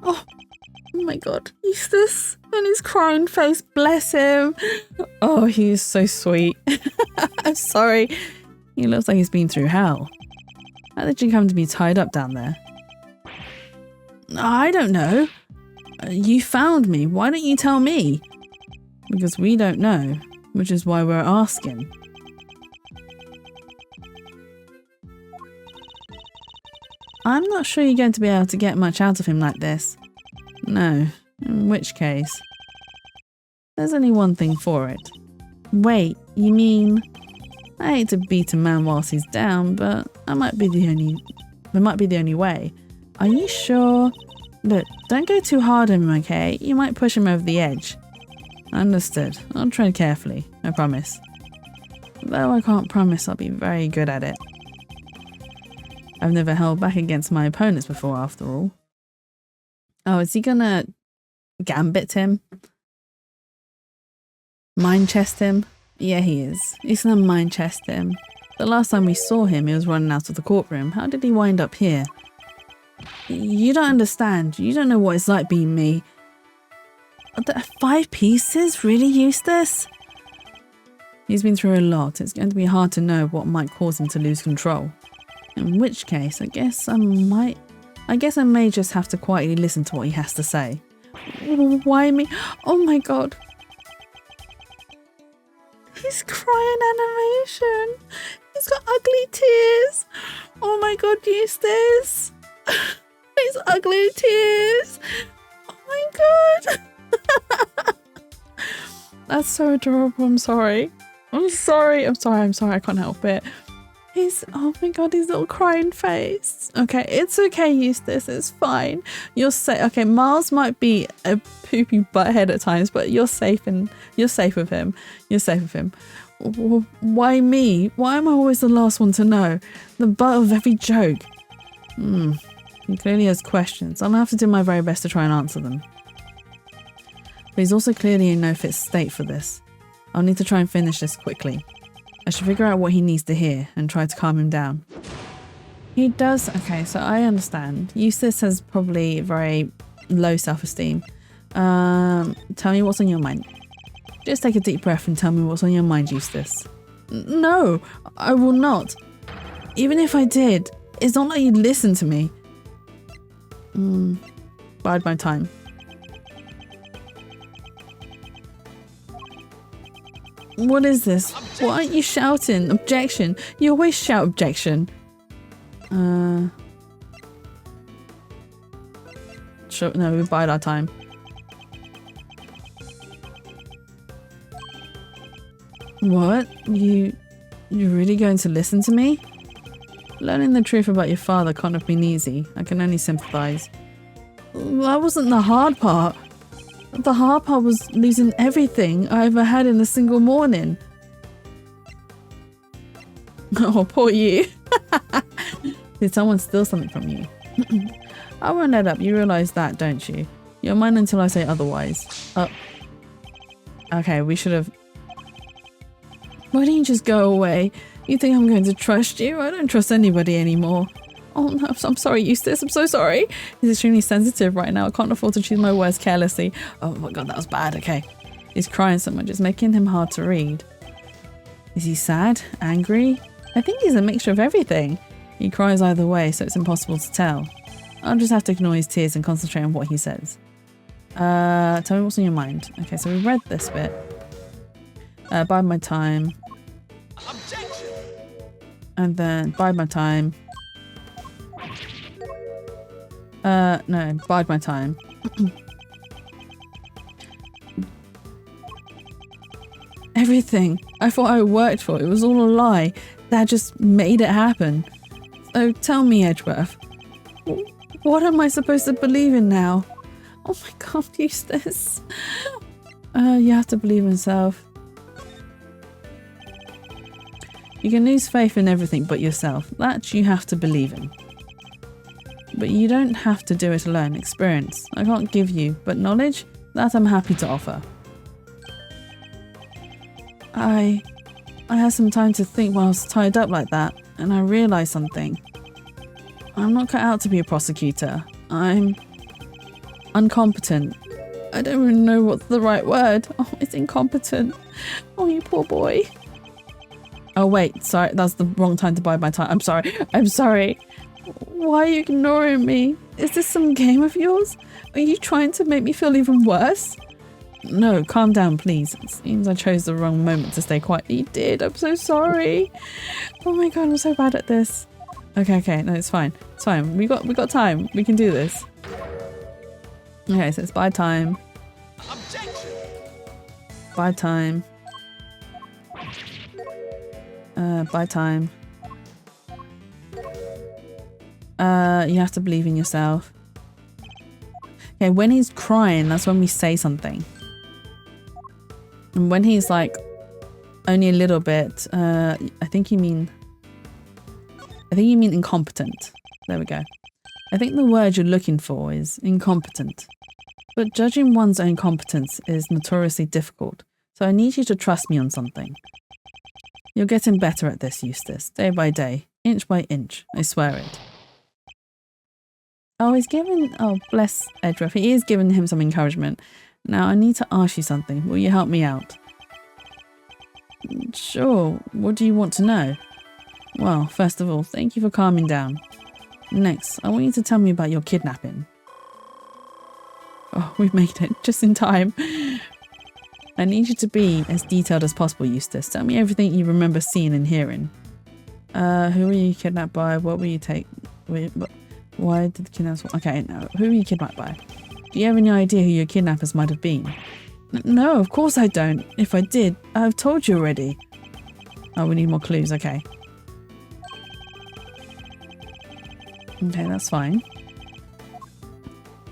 Oh my God, Eustace and his crying face, bless him. Oh, he is so sweet. I'm sorry. He looks like he's been through hell. How did you come to be tied up down there? I don't know. You found me. Why don't you tell me? Because we don't know, which is why we're asking. I'm not sure you're going to be able to get much out of him like this. No, in which case, there's only one thing for it. Wait, you mean... I hate to beat a man whilst he's down, but that might be the only way. Are you sure? Look, don't go too hard on him, okay? You might push him over the edge. Understood. I'll tread carefully, I promise. Though I can't promise I'll be very good at it. I've never held back against my opponents before, after all. Oh, is he gonna gambit him? Mind chest him? Yeah, he is. He's gonna mind chest him. The last time we saw him, he was running out of the courtroom. How did he wind up here? You don't understand. You don't know what it's like being me. 5 pieces? Really, Eustace? He's been through a lot. It's going to be hard to know what might cause him to lose control. In which case, I guess I may just have to quietly listen to what he has to say. Why me? Oh my God. He's crying animation. He's got ugly tears. Oh my God, Eustace. His ugly tears. Oh my God. That's so adorable. I'm sorry. I can't help it. Oh my God, his little crying face. Okay, it's okay, Eustace. It's fine. You're safe. Okay, Miles might be a poopy butthead at times, but you're safe with him. You're safe with him. Why me? Why am I always the last one to know? The butt of every joke. He clearly has questions. I'm gonna have to do my very best to try and answer them. But he's also clearly in no fit state for this. I'll need to try and finish this quickly. I should figure out what he needs to hear and try to calm him down. He does... Okay, so I understand. Eustace has probably very low self-esteem. Tell me what's on your mind. Just take a deep breath and tell me what's on your mind, Eustace. No, I will not. Even if I did, it's not like you'd listen to me. Bide my time. What is this? Objection. Why aren't you shouting? Objection. You always shout objection. Sure, no, we bide our time. What? You're really going to listen to me? Learning the truth about your father can't have been easy. I can only sympathize. That wasn't the hard part. The hard part was losing everything I ever had in a single morning. Oh, poor you. Did someone steal something from you? I won't let up. You realize that, don't you? You're mine until I say otherwise. Okay, we should have... Why don't you just go away? You think I'm going to trust you? I don't trust anybody anymore. Oh no, I'm sorry, Eustace. I'm so sorry. He's extremely sensitive right now. I can't afford to choose my words carelessly. Oh my god, that was bad. Okay. He's crying so much. It's making him hard to read. Is he sad? Angry? I think he's a mixture of everything. He cries either way, so it's impossible to tell. I'll just have to ignore his tears and concentrate on what he says. Tell me what's on your mind. Okay, so we read this bit. Bide my time. Objection. And then bide my time. No, bide my time. Everything I thought I worked for, it was all a lie. Dad just made it happen. So tell me, Edgeworth, what am I supposed to believe in now? Oh my god, Eustace. You have to believe in yourself. You can lose faith in everything but yourself. That you have to believe in. But you don't have to do it alone. Experience I can't give you, but knowledge, that I'm happy to offer. I had some time to think while I was tied up like that, and I realised something. I'm not cut out to be a prosecutor. I'm incompetent. I don't even know what's the right word. Oh, it's incompetent. Oh, you poor boy. Oh wait, sorry, that's the wrong time to bide my time. I'm sorry. Why are you ignoring me? Is this some game of yours? Are you trying to make me feel even worse? No, calm down, please. It seems I chose the wrong moment to stay quiet. You did. I'm so sorry. Oh my god, I'm so bad at this. Okay. No, it's fine. It's fine. We got time. We can do this. Okay, so it's bide time. Objection. Bide time. Bide time. You have to believe in yourself. Okay, when he's crying, that's when we say something. And when he's like only a little bit, I think you mean incompetent. There we go. I think the word you're looking for is incompetent. But judging one's own competence is notoriously difficult. So I need you to trust me on something. You're getting better at this, Eustace, day by day, inch by inch. I swear it. Oh, bless Edgeworth. He is giving him some encouragement. Now, I need to ask you something. Will you help me out? Sure. What do you want to know? Well, first of all, thank you for calming down. Next, I want you to tell me about your kidnapping. Oh, we've made it just in time. I need you to be as detailed as possible, Eustace. Tell me everything you remember seeing and hearing. Who were you kidnapped by? What were you why did the kidnappers... Okay, no. Who were you kidnapped by? Do you have any idea who your kidnappers might have been? No, of course I don't. If I did, I've told you already. Oh, we need more clues. Okay. Okay, that's fine.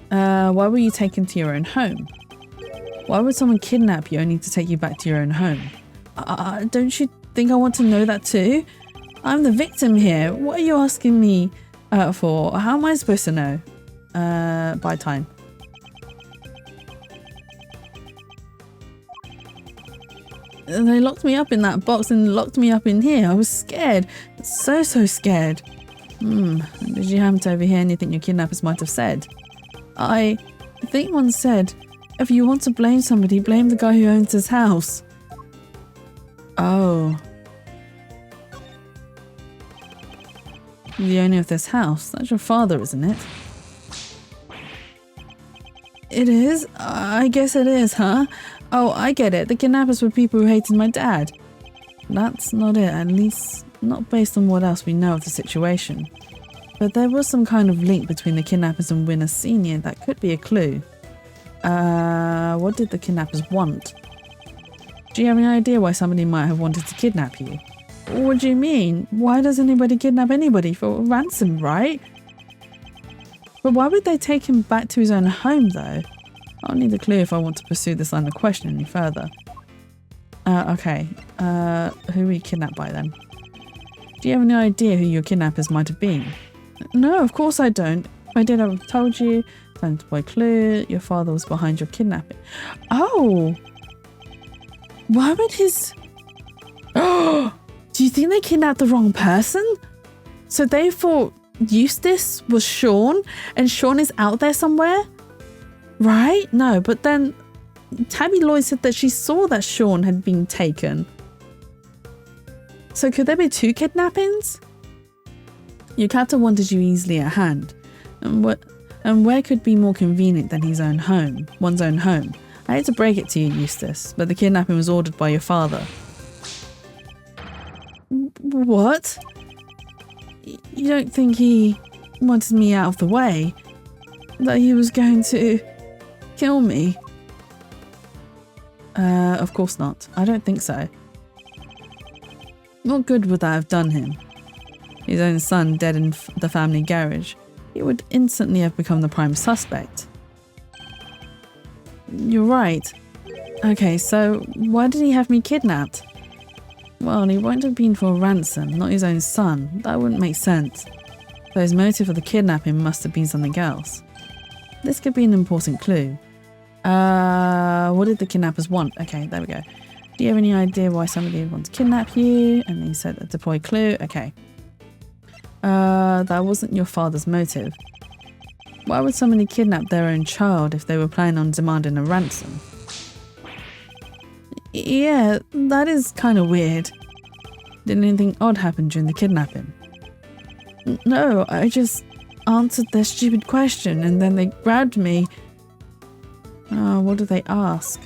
Why were you taken to your own home? Why would someone kidnap you only to take you back to your own home? Don't you think I want to know that too? I'm the victim here. What are you asking me? For how am I supposed to know? By time. And they locked me up in that box and locked me up in here. I was scared. So scared. Did you happen to overhear anything your kidnappers might have said? I think one said, if you want to blame somebody, blame the guy who owns this house. Oh. The owner of this house. That's your father, isn't it? It is? I guess it is, huh? Oh, I get it. The kidnappers were people who hated my dad. That's not it, at least not based on what else we know of the situation. But there was some kind of link between the kidnappers and Winner Sr. that could be a clue. What did the kidnappers want? Do you have any idea why somebody might have wanted to kidnap you? What do you mean? Why does anybody kidnap anybody for ransom, right? But why would they take him back to his own home, though? I'll need a clue if I want to pursue this line of question any further. Okay. Who were you kidnapped by then? Do you have any idea who your kidnappers might have been? No, of course I don't. If I did, I would have told you. Time to play clue. Your father was behind your kidnapping. Oh! Why would his... Oh! Do you think they kidnapped the wrong person? So they thought Eustace was Sean and Sean is out there somewhere? Right? No, but then Tabby Lloyd said that she saw that Sean had been taken. So could there be two kidnappings? Your captor wanted you easily at hand. And where could be more convenient than his own home, one's own home? I hate to break it to you, Eustace, but the kidnapping was ordered by your father. What? You don't think he wanted me out of the way? That he was going to kill me? Of course not. I don't think so. What good would that have done him? His own son dead in the family garage. He would instantly have become the prime suspect. You're right. Okay, so why did he have me kidnapped? Well, he won't have been for a ransom, not his own son. That wouldn't make sense. So his motive for the kidnapping must have been something else. This could be an important clue. What did the kidnappers want? Okay, there we go. Do you have any idea why somebody would want to kidnap you? And he said a deploy clue. Okay. That wasn't your father's motive. Why would somebody kidnap their own child if they were planning on demanding a ransom? Yeah, that is kind of weird. Did anything odd happen during the kidnapping? No, I just answered their stupid question and then they grabbed me. What did they ask?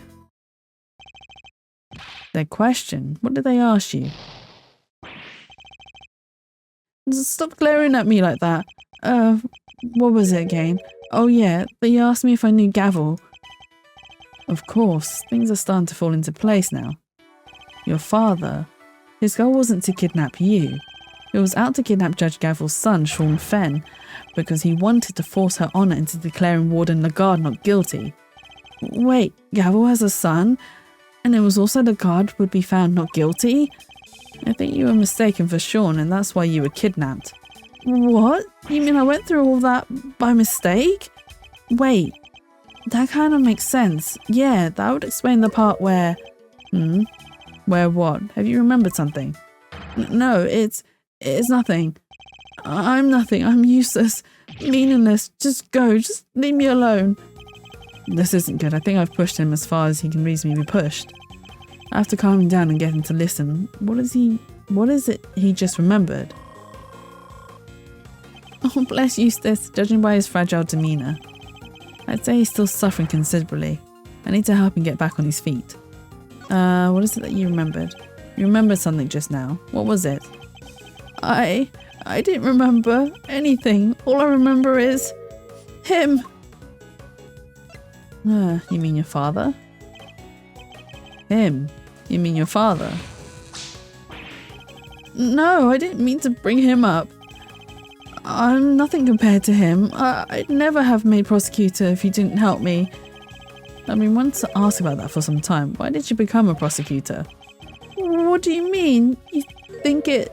Their question? What did they ask you? Stop glaring at me like that. What was it again? Oh yeah, they asked me if I knew Gavel. Of course, things are starting to fall into place now. Your father, his goal wasn't to kidnap you. He was out to kidnap Judge Gavel's son, Sean Fenn, because he wanted to force her honour into declaring Warden Lagarde not guilty. Wait, Gavel has a son? And it was also Lagarde would be found not guilty? I think you were mistaken for Sean and that's why you were kidnapped. What? You mean I went through all that by mistake? Wait, that kind of makes sense. Yeah, that would explain the part where... Where what? Have you remembered something? No, it's nothing. I'm nothing. I'm useless. Meaningless. Just go. Just leave me alone. This isn't good. I think I've pushed him as far as he can reasonably be pushed. I have to calm him down and get him to listen. What is it he just remembered? Oh, bless Eustace, judging by his fragile demeanour. I'd say he's still suffering considerably. I need to help him get back on his feet. What is it that you remembered? You remembered something just now. What was it? I didn't remember anything. All I remember is him. You mean your father? Him? You mean your father? No, I didn't mean to bring him up. I'm nothing compared to him. I'd never have made prosecutor if you didn't help me. I've been wanting to ask about that for some time. Why did you become a prosecutor? What do you mean? You think it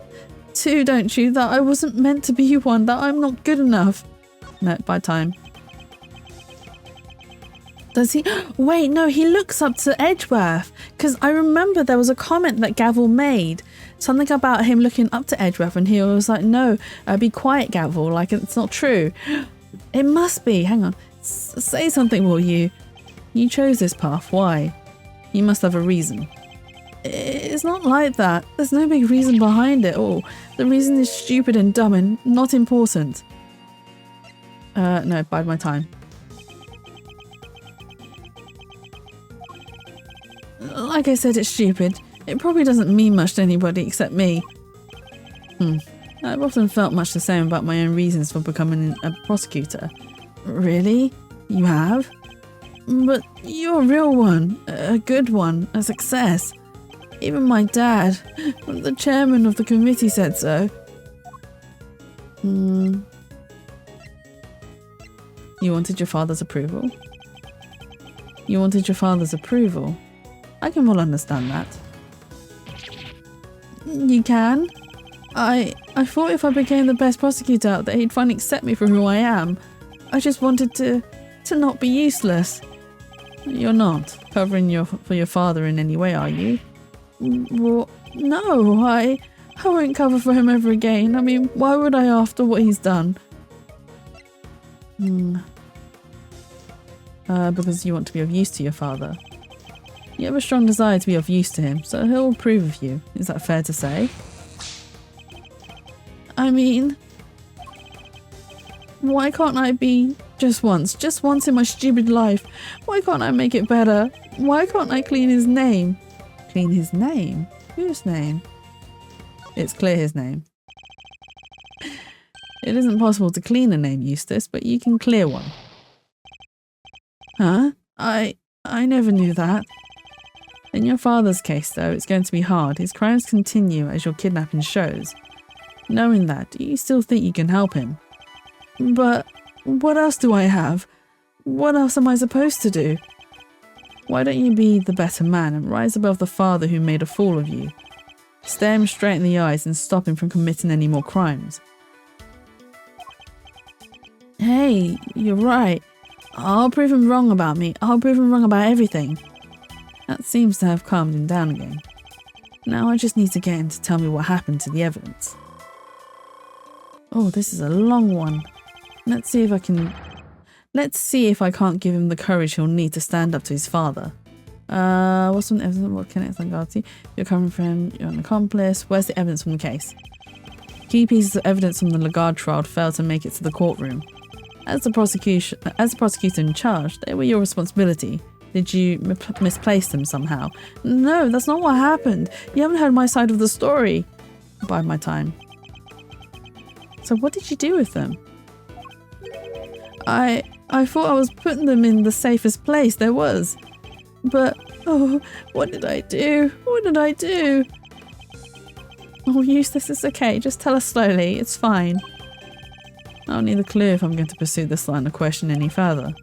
too, don't you? That I wasn't meant to be one, that I'm not good enough. No, by time. Does he? Wait, no, he looks up to Edgeworth. Because I remember there was a comment that Gavel made. Something about him looking up to Edgeworth, and he was like, no, be quiet, Gavel. Like, it's not true. It must be. Hang on. Say something, will you? You chose this path. Why? You must have a reason. It's not like that. There's no big reason behind it all. The reason is stupid and dumb and not important. No, bide my time. Like I said, it's stupid. It probably doesn't mean much to anybody except me. I've often felt much the same about my own reasons for becoming a prosecutor. Really? You have? But you're a real one, a good one, a success. Even my dad, the chairman of the committee, said so. You wanted your father's approval? You wanted your father's approval? I can well understand that. You can? I thought if I became the best prosecutor out there, he'd finally accept me for who I am. I just wanted to not be useless. You're not covering for your father in any way, are you? Well, no, I won't cover for him ever again. I mean, why would I after what he's done? Because you want to be of use to your father. You have a strong desire to be of use to him, so he'll approve of you. Is that fair to say? I mean, why can't I be just once in my stupid life? Why can't I make it better? Why can't I clean his name? Clean his name? Whose name? It's clear his name. It isn't possible to clean a name, Eustace, but you can clear one. Huh? I never knew that. In your father's case, though, it's going to be hard. His crimes continue as your kidnapping shows. Knowing that, do you still think you can help him? But what else do I have? What else am I supposed to do? Why don't you be the better man and rise above the father who made a fool of you? Stare him straight in the eyes and stop him from committing any more crimes. Hey, you're right. I'll prove him wrong about me. I'll prove him wrong about everything. That seems to have calmed him down again. Now I just need to get him to tell me what happened to the evidence. Oh, this is a long one. Let's see if I can't give him the courage he'll need to stand up to his father. What's some evidence? What connects Lagarde? You're coming from, you're an accomplice. Where's the evidence from the case? Key pieces of evidence from the Lagarde trial failed to make it to the courtroom. As the prosecutor in charge, they were your responsibility. Did you misplace them somehow? No, that's not what happened. You haven't heard my side of the story. Bide my time. So what did you do with them? I thought I was putting them in the safest place there was. But, oh, what did I do? What did I do? Oh, Eustace, it's okay. Just tell us slowly. It's fine. I don't need a clue if I'm going to pursue this line of question any further.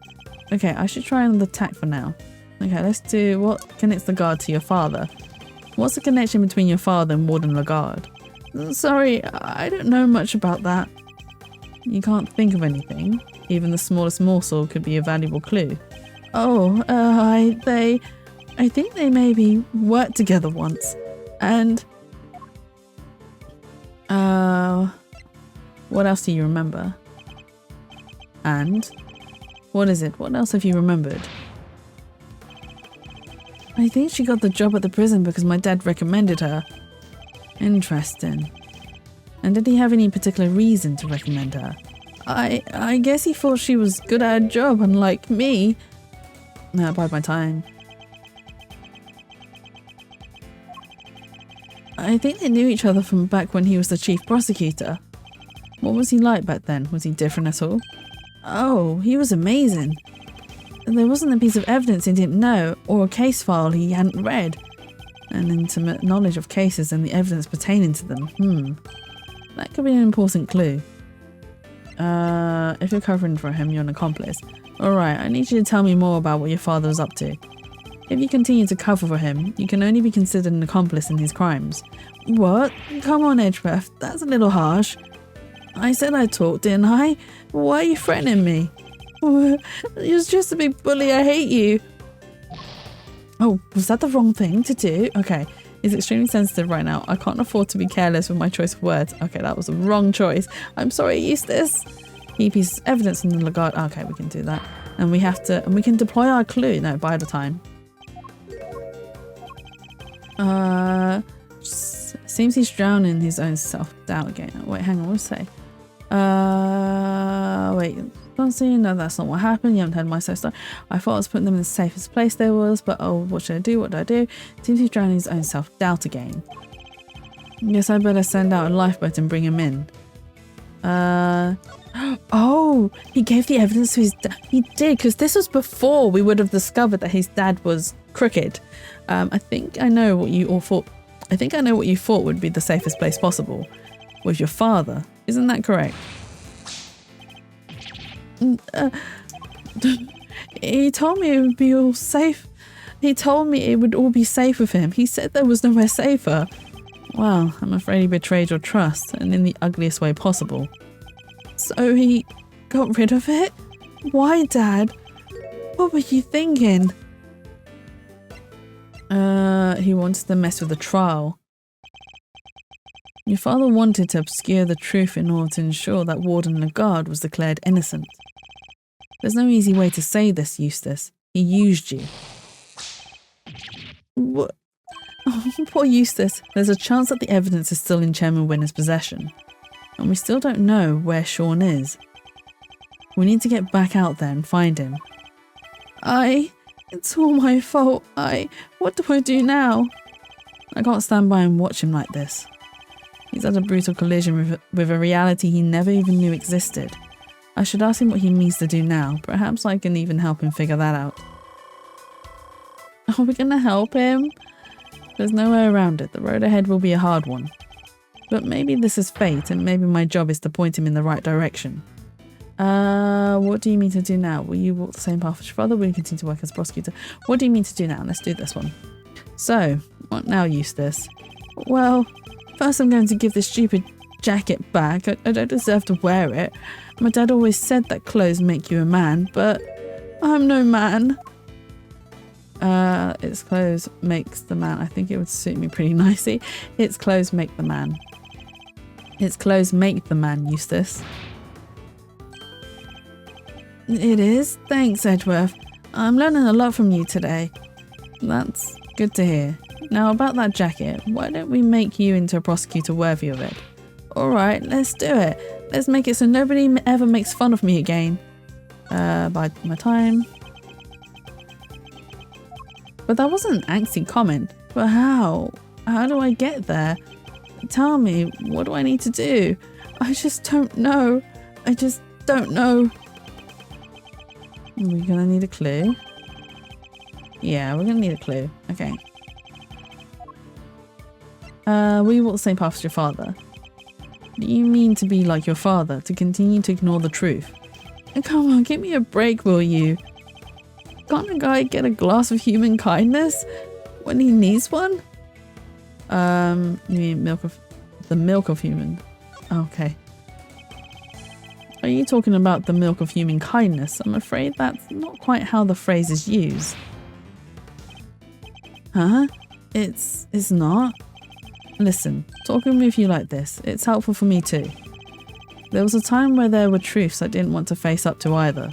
Okay, I should try another tack for now. Okay, let's do what connects Lagarde to your father. What's the connection between your father and Warden Lagarde? Sorry, I don't know much about that. You can't think of anything? Even the smallest morsel could be a valuable clue. Oh, I think they maybe worked together once. And... what else do you remember? And... what is it? What else have you remembered? I think she got the job at the prison because my dad recommended her. Interesting. And did he have any particular reason to recommend her? I guess he thought she was good at her job, unlike me. No, bide my time. I think they knew each other from back when he was the chief prosecutor. What was he like back then? Was he different at all? Oh, he was amazing. There wasn't a piece of evidence he didn't know, or a case file he hadn't read. An intimate knowledge of cases and the evidence pertaining to them. That could be an important clue. If you're covering for him, you're an accomplice. Alright, I need you to tell me more about what your father was up to. If you continue to cover for him, you can only be considered an accomplice in his crimes. What? Come on, Edgeworth, that's a little harsh. I said I'd talk, didn't I? Why are you threatening me? You're just a big bully, I hate you. Oh, was that the wrong thing to do? Okay, he's extremely sensitive right now. I can't afford to be careless with my choice of words. Okay, that was the wrong choice. I'm sorry, Eustace. Key pieces of evidence in the Lagarde. Okay, we can do that. And we can deploy our clue. No, by the time. Seems he's drowning in his own self-doubt again. Wait, hang on, what's it say? Wait, don't see. No, that's not what happened. You haven't heard my story. I thought I was putting them in the safest place there was, but oh, what should I do? What do I do? Seems he's drowning in his own self-doubt again. Guess I better send out a lifeboat and bring him in. Oh, he gave the evidence to his dad. He did, because this was before we would have discovered that his dad was crooked. I think I know what you all thought. I think I know what you thought would be the safest place possible. With your father. Isn't that correct? He told me it would be all safe. He told me it would all be safe with him. He said there was nowhere safer. Well, I'm afraid he betrayed your trust, and in the ugliest way possible. So he got rid of it? Why, Dad? What were you thinking? He wanted to mess with the trial. Your father wanted to obscure the truth in order to ensure that Warden Lagarde was declared innocent. There's no easy way to say this, Eustace. He used you. What? Oh, poor Eustace. There's a chance that the evidence is still in Chairman Winner's possession. And we still don't know where Sean is. We need to get back out there and find him. It's all my fault. What do I do now? I can't stand by and watch him like this. He's had a brutal collision with a reality he never even knew existed. I should ask him what he means to do now. Perhaps I can even help him figure that out. Are we going to help him? There's no way around it. The road ahead will be a hard one. But maybe this is fate, and maybe my job is to point him in the right direction. What do you mean to do now? Will you walk the same path as your father? Will you continue to work as a prosecutor? What do you mean to do now? Let's do this one. So, what now, Eustace? Well, first I'm going to give this stupid jacket back. I don't deserve to wear it. My dad always said that clothes make you a man, but I'm no man. Its clothes makes the man. I think it would suit me pretty nicely. Its clothes make the man. Its clothes make the man, Eustace. It is? Thanks, Edgeworth. I'm learning a lot from you today. That's good to hear. Now about that jacket, why don't we make you into a prosecutor worthy of it? Alright, let's do it. Let's make it so nobody ever makes fun of me again. By my time. But that wasn't an angsty comment. But how? How do I get there? Tell me, what do I need to do? I just don't know. I just don't know. We're gonna need a clue. Yeah, we're gonna need a clue. Okay. We walk the same path as your father. Do you mean to be like your father, to continue to ignore the truth? Come on, give me a break, will you? Can't a guy get a glass of human kindness when he needs one? You mean the milk of human? Okay. Are you talking about the milk of human kindness? I'm afraid that's not quite how the phrase is used. Huh? It's not? Listen, talking with you like this, it's helpful for me too. There was a time where there were truths I didn't want to face up to either.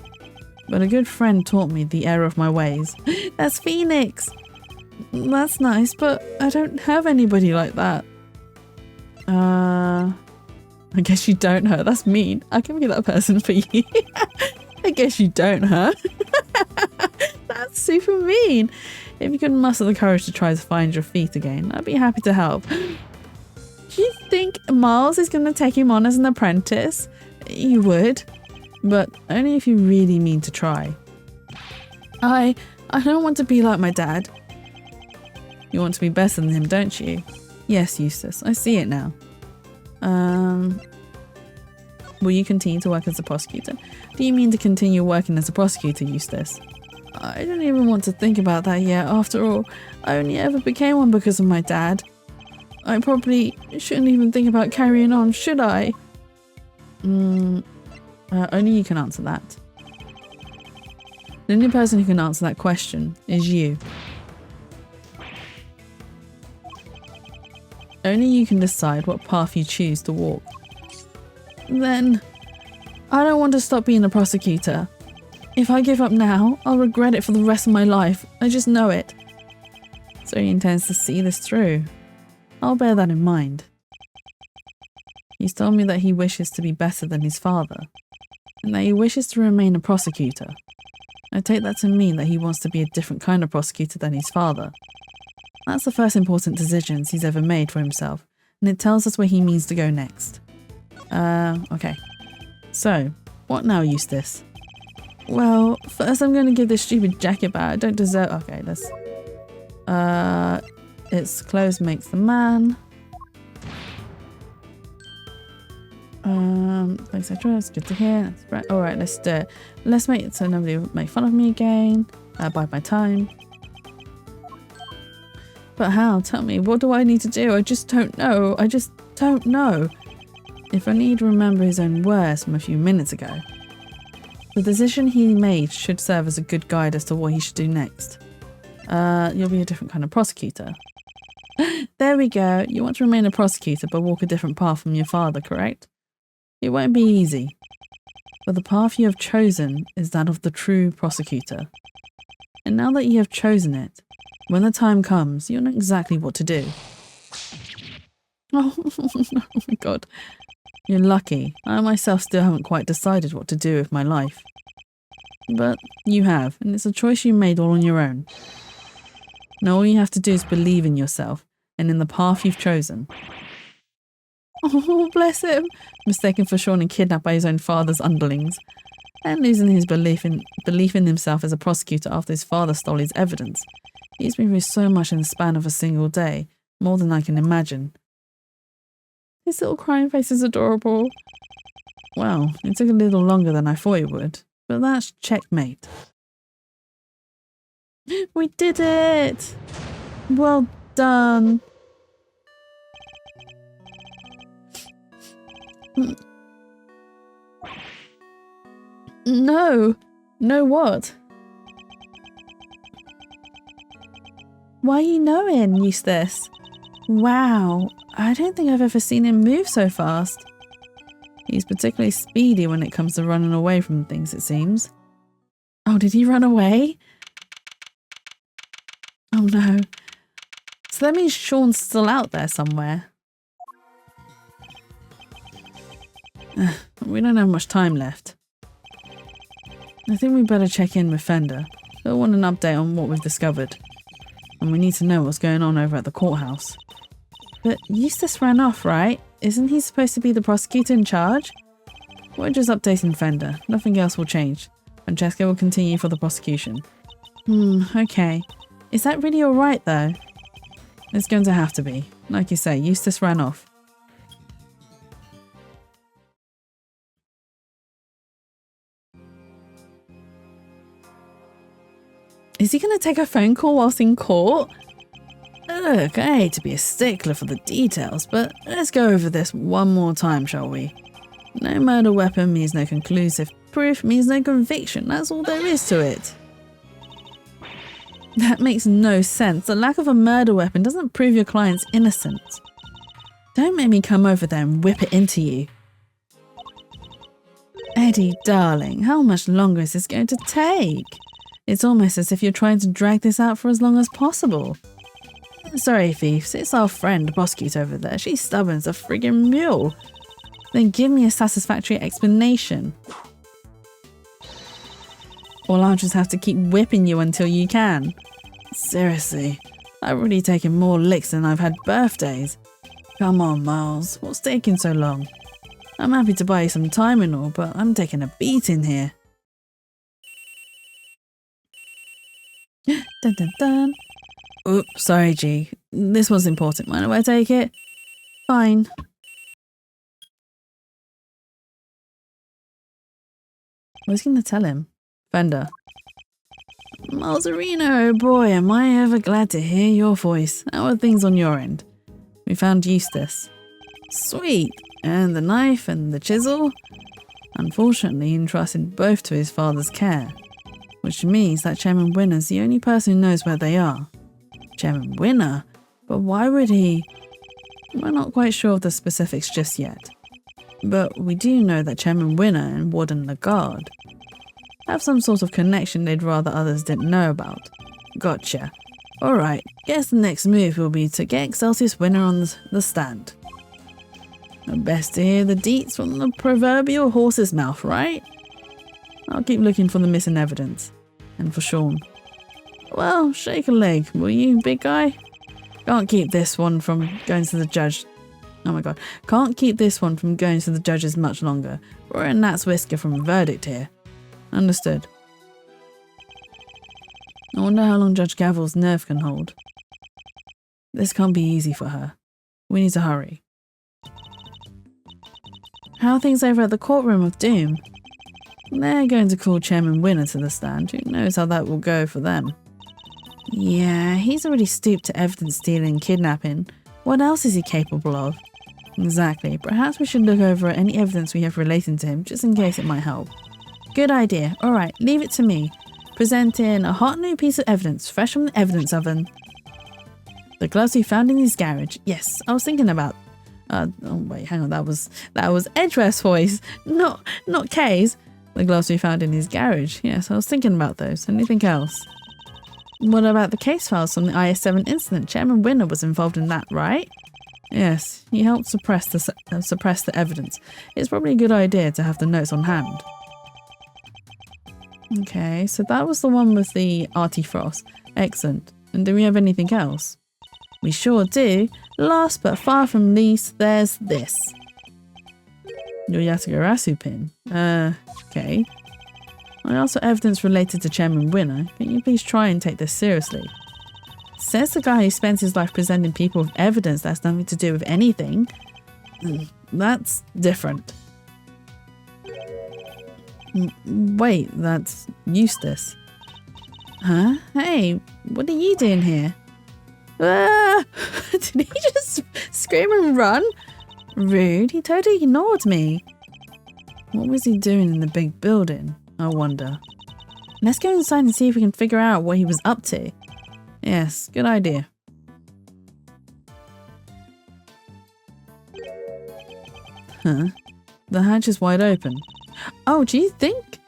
But a good friend taught me the error of my ways. That's Phoenix! That's nice, but I don't have anybody like that. I guess you don't, huh? That's mean. I can be that person for you. I guess you don't, huh? That's super mean. If you could muster the courage to try to find your feet again, I'd be happy to help. Do you think Miles is going to take him on as an apprentice? You would, but only if you really mean to try. I don't want to be like my dad. You want to be better than him, don't you? Yes, Eustace, I see it now. Will you continue to work as a prosecutor? Do you mean to continue working as a prosecutor, Eustace? I don't even want to think about that yet. After all, I only ever became one because of my dad. I probably shouldn't even think about carrying on, should I? Only you can answer that. The only person who can answer that question is you. Only you can decide what path you choose to walk. Then, I don't want to stop being a prosecutor. If I give up now, I'll regret it for the rest of my life. I just know it. So he intends to see this through. I'll bear that in mind. He's told me that he wishes to be better than his father, and that he wishes to remain a prosecutor. I take that to mean that he wants to be a different kind of prosecutor than his father. That's the first important decision he's ever made for himself, and it tells us where he means to go next. Okay. So, what now, Eustace? Well, first I'm going to give this stupid jacket back. I don't deserve... Okay, let's... It's clothes makes the man. Etc. It's good to hear. That's right. Alright, let's do it. Let's make it so nobody will make fun of me again. Bide my time. But how? Tell me, what do I need to do? I just don't know. I just don't know. If only he'd remember his own words from a few minutes ago. The decision he made should serve as a good guide as to what he should do next. You'll be a different kind of prosecutor. There we go. You want to remain a prosecutor but walk a different path from your father, correct? It won't be easy. But the path you have chosen is that of the true prosecutor. And now that you have chosen it, when the time comes, you'll know exactly what to do. Oh, oh my god. You're lucky. I myself still haven't quite decided what to do with my life. But you have, and it's a choice you made all on your own. Now all you have to do is believe in yourself and in the path you've chosen. Oh, bless him. Mistaken for Sean and kidnapped by his own father's underlings. And losing his belief in himself as a prosecutor after his father stole his evidence. He's been through so much in the span of a single day, more than I can imagine. His little crying face is adorable. Well, it took a little longer than I thought it would, but that's checkmate. We did it! Well done. No. No what? Why are you knowing, Eustace? Wow, I don't think I've ever seen him move so fast. He's particularly speedy when it comes to running away from things, it seems. Oh, did he run away? Oh no. So that means Sean's still out there somewhere. We don't have much time left. I think we better check in with Fender. He'll want an update on what we've discovered. And we need to know what's going on over at the courthouse. But Eustace ran off, right? Isn't he supposed to be the prosecutor in charge? We're just updating Fender. Nothing else will change. Francesca will continue for the prosecution. Okay. Is that really alright though? It's going to have to be. Like you say, Eustace ran off. Is he going to take a phone call whilst in court? Look, I hate to be a stickler for the details, but let's go over this one more time, shall we? No murder weapon means no conclusive proof, means no conviction. That's all there is to it. That makes no sense. The lack of a murder weapon doesn't prove your client's innocence. Don't make me come over there and whip it into you. Eddie, darling, how much longer is this going to take? It's almost as if you're trying to drag this out for as long as possible. Sorry, thieves, it's our friend, the prosecutor over there. She's stubborn as a friggin' mule. Then give me a satisfactory explanation. Or I'll just have to keep whipping you until you can. Seriously, I've already taken more licks than I've had birthdays. Come on, Miles, what's taking so long? I'm happy to buy you some time and all, but I'm taking a beating here. Dun dun dun. Oops, sorry, G. This was important. Mind if I take it? Fine. What's he gonna tell him? Fender. Malzarino, boy, am I ever glad to hear your voice. How are things on your end? We found Eustace. Sweet. And the knife and the chisel? Unfortunately, he entrusted both to his father's care, which means that Chairman Winner's the only person who knows where they are. Chairman Winner? But why would he? We're not quite sure of the specifics just yet. But we do know that Chairman Winner and Warden Lagarde have some sort of connection they'd rather others didn't know about. Gotcha. Alright, guess the next move will be to get Excelsius Winner on the stand. Best to hear the deets from the proverbial horse's mouth, right? I'll keep looking for the missing evidence. And for Sean. Well, shake a leg, will you, big guy? Can't keep this one from going to the judge. Oh my god. Can't keep this one from going to the judges much longer. We're a gnat's whisker from a verdict here. Understood. I wonder how long Judge Gavel's nerve can hold. This can't be easy for her. We need to hurry. How are things over at the courtroom of doom? They're going to call Chairman Winner to the stand. Who knows how that will go for them? Yeah, he's already stooped to evidence stealing and kidnapping. What else is he capable of? Exactly. Perhaps we should look over any evidence we have relating to him, just in case it might help. Good idea. Alright, leave it to me. Presenting a hot new piece of evidence, fresh from the evidence oven. The gloves we found in his garage. Yes, I was thinking about... oh wait, hang on, that was Edgeworth's voice, not Kay's. The gloves we found in his garage. Yes, I was thinking about those. Anything else? What about the case files from the IS-7 incident? Chairman Winner was involved in that, right? Yes, he helped suppress the evidence. It's probably a good idea to have the notes on hand. Okay, so that was the one with the Artie Frost. Excellent. And do we have anything else? We sure do. Last but far from least, there's this. Your Yatagarasu pin. Okay. I also evidence related to Chairman Winner. Can you please try and take this seriously? Says the guy who spends his life presenting people with evidence that's nothing to do with anything. That's different. Wait, that's Eustace. Huh? Hey, what are you doing here? Ah! Did he just scream and run? Rude, he totally ignored me. What was he doing in the big building, I wonder? Let's go inside and see if we can figure out what he was up to. Yes, good idea. Huh? The hatch is wide open. Oh, do you think?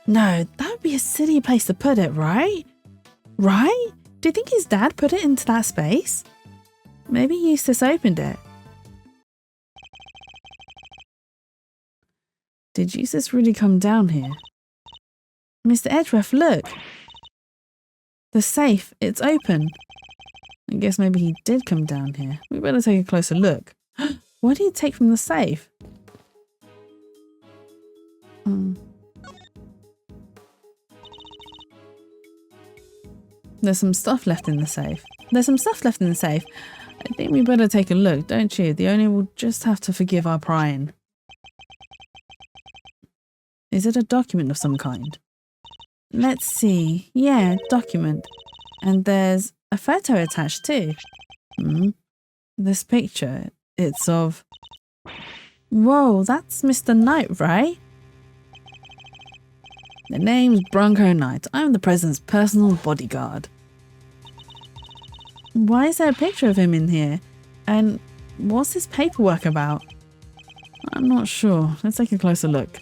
No, that would be a silly place to put it, right? Right? Do you think his dad put it into that space? Maybe Eustace opened it. Did Eustace really come down here? Mr. Edgeworth, look! The safe, it's open. I guess maybe he did come down here. We better take a closer look. What did he take from the safe? There's some stuff left in the safe. I think we better take a look, don't you? The owner will just have to forgive our prying. Is it a document of some kind? Let's see. Yeah, document. And there's a photo attached too. This picture, it's of... Whoa, that's Mr. Knight, right? The name's Bronco Knight. I'm the president's personal bodyguard. Why is there a picture of him in here? And what's this paperwork about? I'm not sure. Let's take a closer look.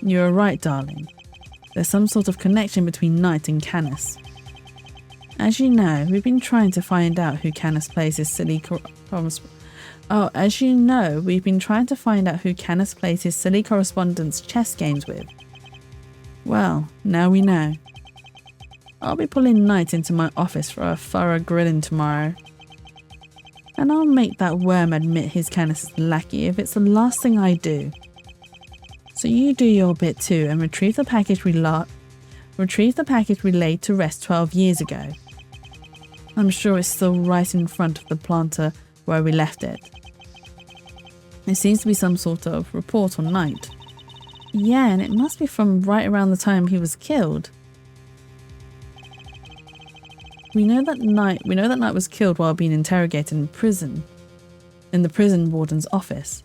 You're right, darling. There's some sort of connection between Knight and Canis. As you know, we've been trying to find out who Canis plays his silly correspondence chess games with. Well, now we know. I'll be pulling Knight into my office for a thorough grilling tomorrow. And I'll make that worm admit his Canis' lackey if it's the last thing I do. So you do your bit too and retrieve the package we laid to rest 12 years ago. I'm sure it's still right in front of the planter where we left it. It seems to be some sort of report on Knight. Yeah, and it must be from right around the time he was killed. We know that Knight was killed while being interrogated in prison, in the prison warden's office.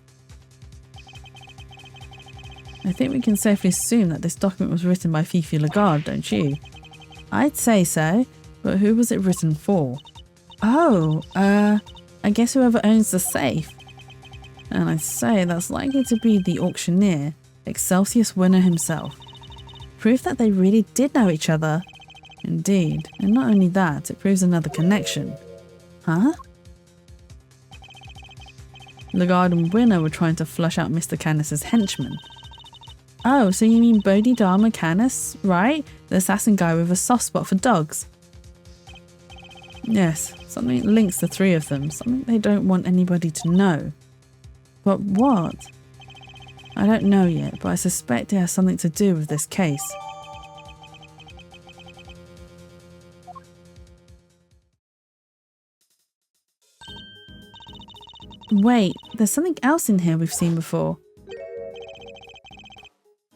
I think we can safely assume that this document was written by Fifi Lagarde, don't you? I'd say so, but who was it written for? Oh, I guess whoever owns the safe. And I'd say that's likely to be the auctioneer, Excelsius winner himself. Proof that they really did know each other. Indeed, and not only that, it proves another connection. Huh? Lagarde and Winner were trying to flush out Mr. Canis's henchmen. Oh, so you mean Bodhidharma Canis, right? The assassin guy with a soft spot for dogs. Yes, something links the three of them, something they don't want anybody to know. But what? I don't know yet, but I suspect it has something to do with this case. Wait, there's something else in here we've seen before.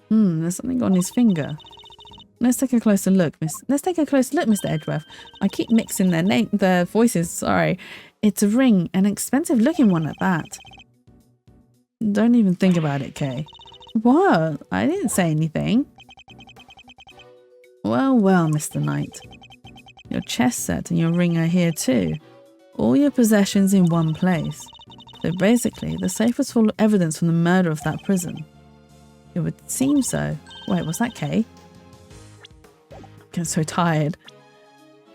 There's something on his finger. Let's take a closer look, Mr. Edgeworth. I keep mixing their voices, sorry. It's a ring, an expensive looking one at that. Don't even think about it, Kay. What? I didn't say anything. Well, Mr. Knight. Your chess set and your ring are here too. All your possessions in one place. So basically, the safe was full of evidence from the murder of that prison. It would seem so. Wait, was that Kay? I'm getting so tired.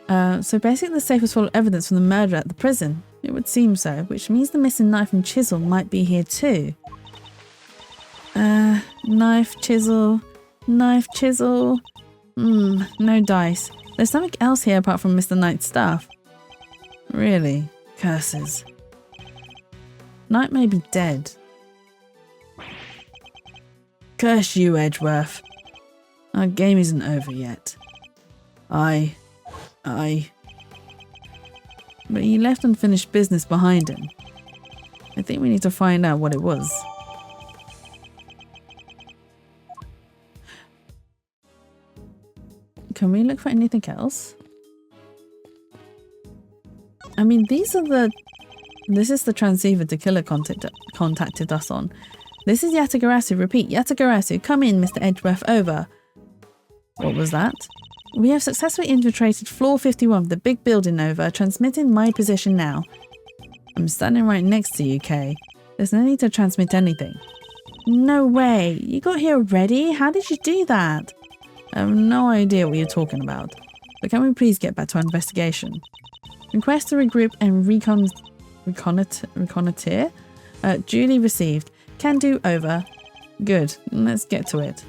So basically the safe was full of evidence from the murder at the prison. It would seem so, which means the missing knife and chisel might be here too. Knife, chisel. No dice. There's something else here apart from Mr. Knight's stuff. Really? Curses. Knight may be dead. Curse you, Edgeworth. Our game isn't over yet. But he left unfinished business behind him. I think we need to find out what it was. Can we look for anything else? I mean, this is the transceiver Tequila contacted us on. This is Yatagarasu. Repeat, Yatagarasu. Come in, Mr. Edgeworth. Over. What was that? We have successfully infiltrated floor 51 of the big building. Over. Transmitting my position now. I'm standing right next to you, Kay. There's no need to transmit anything. No way. You got here already? How did you do that? I have no idea what you're talking about. But can we please get back to our investigation? Request to regroup and reconnoiter? Duly received. Can do. Over. Good. Let's get to it.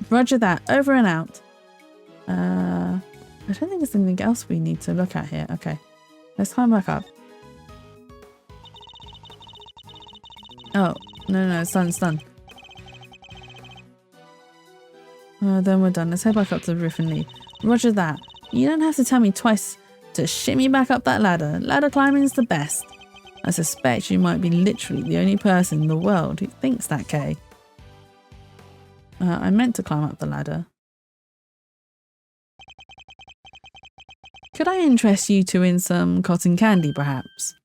Roger that. Over and out. I don't think there's anything else we need to look at here. Okay. Let's climb back up. Oh. No. It's done. Then we're done. Let's head back up to the roof and leave. Roger that. You don't have to tell me twice to shimmy back up that ladder. Ladder climbing's the best. I suspect you might be literally the only person in the world who thinks that, Kay. I meant to climb up the ladder. Could I interest you two in some cotton candy, perhaps?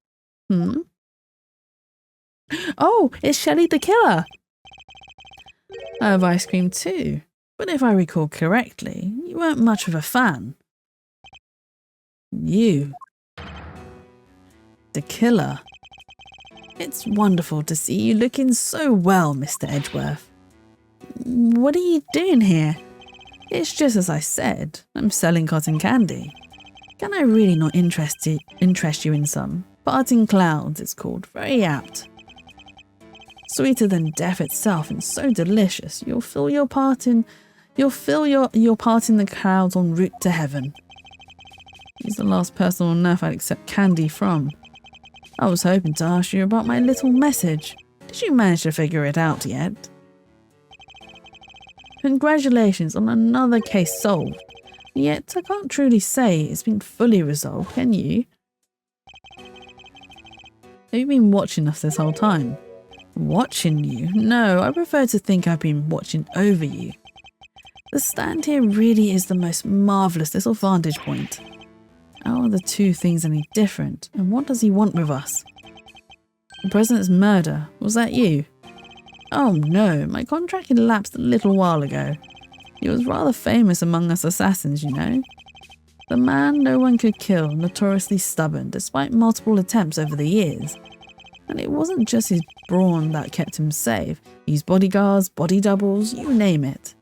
Oh, it's Shelly the Killer! I have ice cream too, but if I recall correctly, you weren't much of a fan. You. The Killer. It's wonderful to see you looking so well, Mr. Edgeworth. What are you doing here? It's just as I said, I'm selling cotton candy. Can I really not interest you in some? Parting Clouds, it's called. Very apt. Sweeter than death itself and so delicious. You'll feel your part in the clouds en route to heaven. He's the last person on earth I'd accept candy from. I was hoping to ask you about my little message. Did you manage to figure it out yet? Congratulations on another case solved. Yet I can't truly say it's been fully resolved, can you? Have you been watching us this whole time? Watching you? No, I prefer to think I've been watching over you. The stand here really is the most marvellous little vantage point. are the two things any different? And what does he want with us? The president's murder. Was that you? Oh no, my contract elapsed a little while ago. He was rather famous among us assassins, you know. The man no one could kill, notoriously stubborn, despite multiple attempts over the years. And it wasn't just his brawn that kept him safe. He used bodyguards, body doubles, you name it.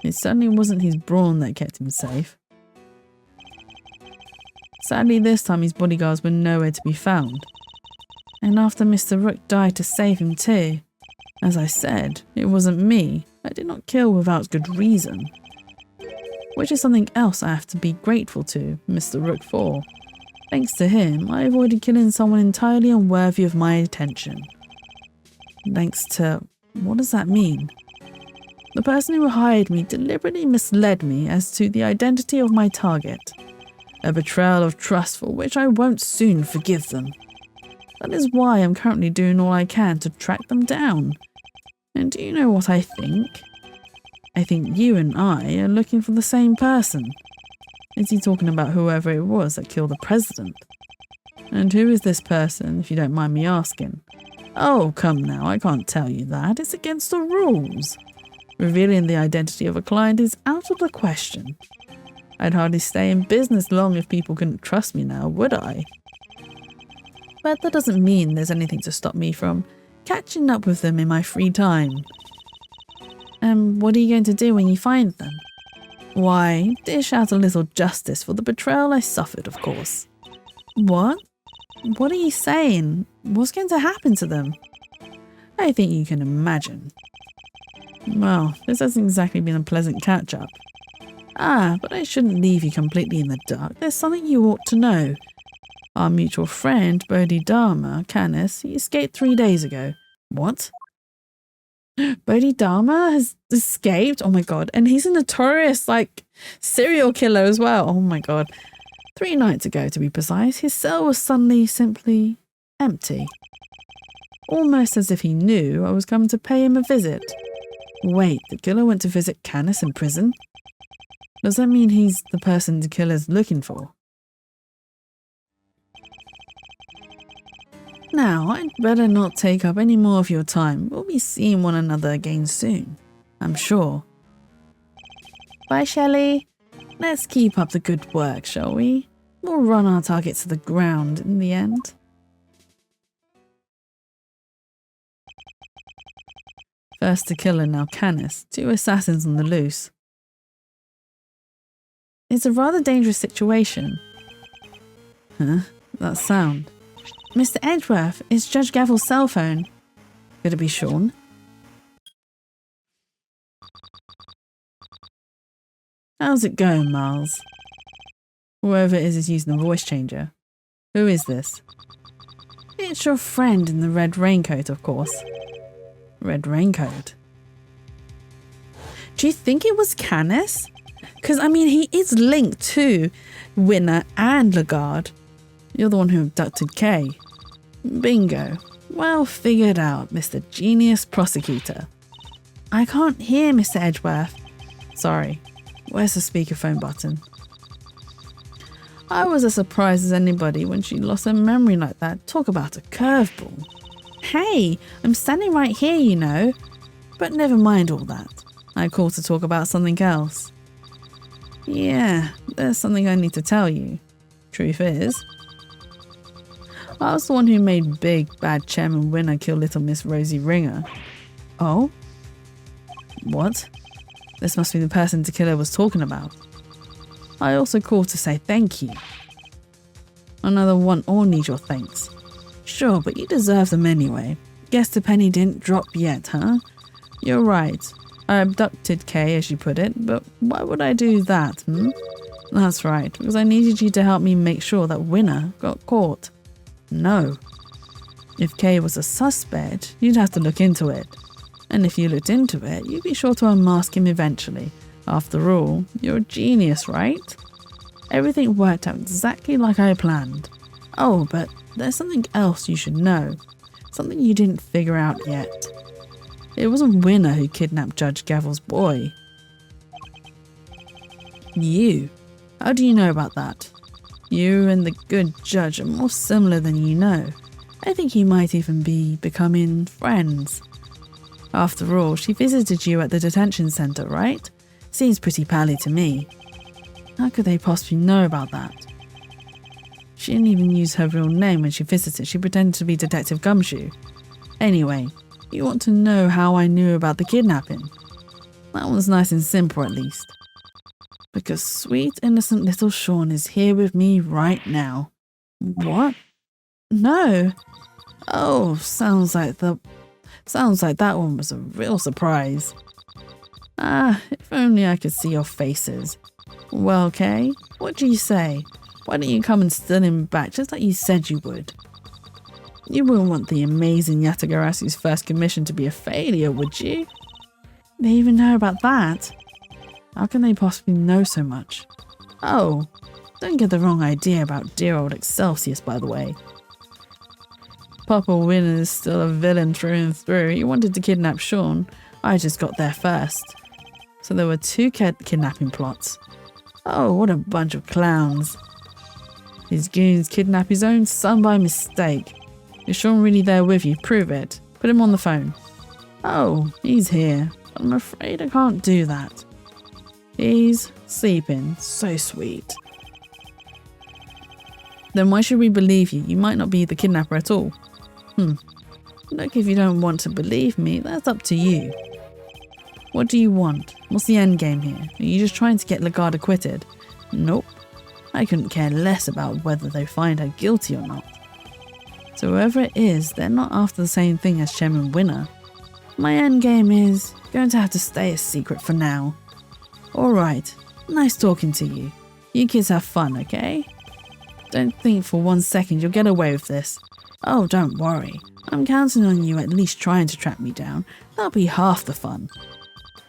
It certainly wasn't his brawn that kept him safe. Sadly, this time his bodyguards were nowhere to be found. And after Mr. Rook died to save him too. As I said, it wasn't me. I did not kill without good reason. Which is something else I have to be grateful to Mr. Rook for. Thanks to him, I avoided killing someone entirely unworthy of my attention. Thanks to... what does that mean? The person who hired me deliberately misled me as to the identity of my target. A betrayal of trust for which I won't soon forgive them. That is why I'm currently doing all I can to track them down. And do you know what I think? I think you and I are looking for the same person. Is he talking about whoever it was that killed the president? And who is this person, if you don't mind me asking? Oh, come now, I can't tell you that. It's against the rules. Revealing the identity of a client is out of the question. I'd hardly stay in business long if people couldn't trust me now, would I? But that doesn't mean there's anything to stop me from catching up with them in my free time. And what are you going to do when you find them? Why, dish out a little justice for the betrayal I suffered, of course. What? What are you saying? What's going to happen to them? I think you can imagine. Well, this hasn't exactly been a pleasant catch-up. Ah, but I shouldn't leave you completely in the dark. There's something you ought to know. Our mutual friend, Bodhidharma Canis, he escaped 3 days ago. What? Bodhidharma has escaped? Oh my god. And he's a notorious, serial killer as well. Oh my god. 3 nights ago, to be precise, his cell was suddenly simply empty. Almost as if he knew I was coming to pay him a visit. Wait, the killer went to visit Canis in prison? Does that mean he's the person the killer's looking for? Now, I'd better not take up any more of your time. We'll be seeing one another again soon, I'm sure. Bye, Shelley. Let's keep up the good work, shall we? We'll run our target to the ground in the end. First the killer, now Canis. 2 assassins on the loose. It's a rather dangerous situation. Huh? That sound. Mr. Edgeworth, it's Judge Gavel's cell phone. Could it be Sean? How's it going, Miles? Whoever it is using the voice changer. Who is this? It's your friend in the red raincoat, of course. Red raincoat? Do you think it was Canis? Because, I mean, he is linked to Winner and Lagarde. You're the one who abducted Kay. Bingo. Well figured out, Mr. Genius Prosecutor. I can't hear Mr. Edgeworth. Sorry. Where's the speakerphone button? I was as surprised as anybody when she lost her memory like that. Talk about a curveball. Hey, I'm standing right here, you know. But never mind all that. I called to talk about something else. Yeah, there's something I need to tell you. Truth is, I was the one who made Big Bad Chairman Winner kill Little Miss Rosie Ringer. Oh? What? This must be the person the killer was talking about. I also called to say thank you. I neither want or need your thanks. Sure, but you deserve them anyway. Guess the penny didn't drop yet, huh? You're right. I abducted Kay, as you put it, but why would I do that, That's right, because I needed you to help me make sure that Winner got caught. No. If Kay was a suspect, you'd have to look into it. And if you looked into it, you'd be sure to unmask him eventually. After all, you're a genius, right? Everything worked out exactly like I planned. Oh, but there's something else you should know. Something you didn't figure out yet. It wasn't Winner who kidnapped Judge Gavel's boy. You. How do you know about that? You and the good judge are more similar than you know. I think you might even be becoming friends. After all, she visited you at the detention center, right? Seems pretty pally to me. How could they possibly know about that? She didn't even use her real name when she visited. She pretended to be Detective Gumshoe. Anyway, you want to know how I knew about the kidnapping? That one's nice and simple, at least. Because sweet, innocent little Sean is here with me right now. What? No. Oh, sounds like that one was a real surprise. Ah, if only I could see your faces. Well, Kay, what do you say? Why don't you come and steal him back just like you said you would? You wouldn't want the amazing Yatagarasu's first commission to be a failure, would you? They even know about that? How can they possibly know so much? Oh, don't get the wrong idea about dear old Excelsius, by the way. Papa Win is still a villain through and through. He wanted to kidnap Sean. I just got there first. So there were two kidnapping plots. Oh, what a bunch of clowns. His goons kidnap his own son by mistake. Is Sean really there with you? Prove it. Put him on the phone. Oh, he's here. I'm afraid I can't do that. He's sleeping. So sweet. Then why should we believe you? You might not be the kidnapper at all. Look, if you don't want to believe me, that's up to you. What do you want? What's the end game here? Are you just trying to get Lagarde acquitted? Nope. I couldn't care less about whether they find her guilty or not. So whoever it is, they're not after the same thing as Chairman Winner. My end game is going to have to stay a secret for now. Alright, nice talking to you. You kids have fun, okay? Don't think for 1 second you'll get away with this. Oh, don't worry. I'm counting on you at least trying to track me down. That'll be half the fun.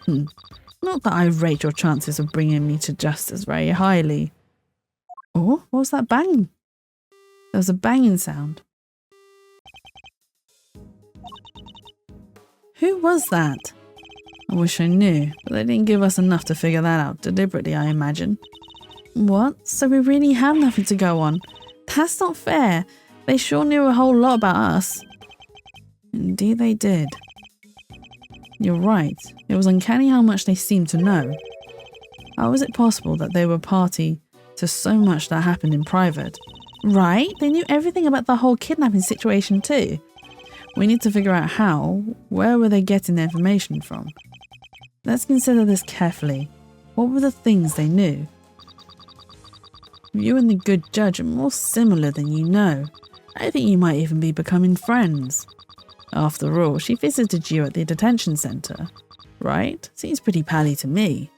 Not that I rate your chances of bringing me to justice very highly. Oh, what was that bang? There was a banging sound. Who was that? I wish I knew, but they didn't give us enough to figure that out, deliberately, I imagine. What? So we really have nothing to go on? That's not fair. They sure knew a whole lot about us. Indeed they did. You're right. It was uncanny how much they seemed to know. How is it possible that they were party to so much that happened in private? Right? They knew everything about the whole kidnapping situation too. We need to figure out how. Where were they getting their information from? Let's consider this carefully. What were the things they knew? You and the good judge are more similar than you know. I think you might even be becoming friends. After all, she visited you at the detention center, right? Seems pretty pally to me.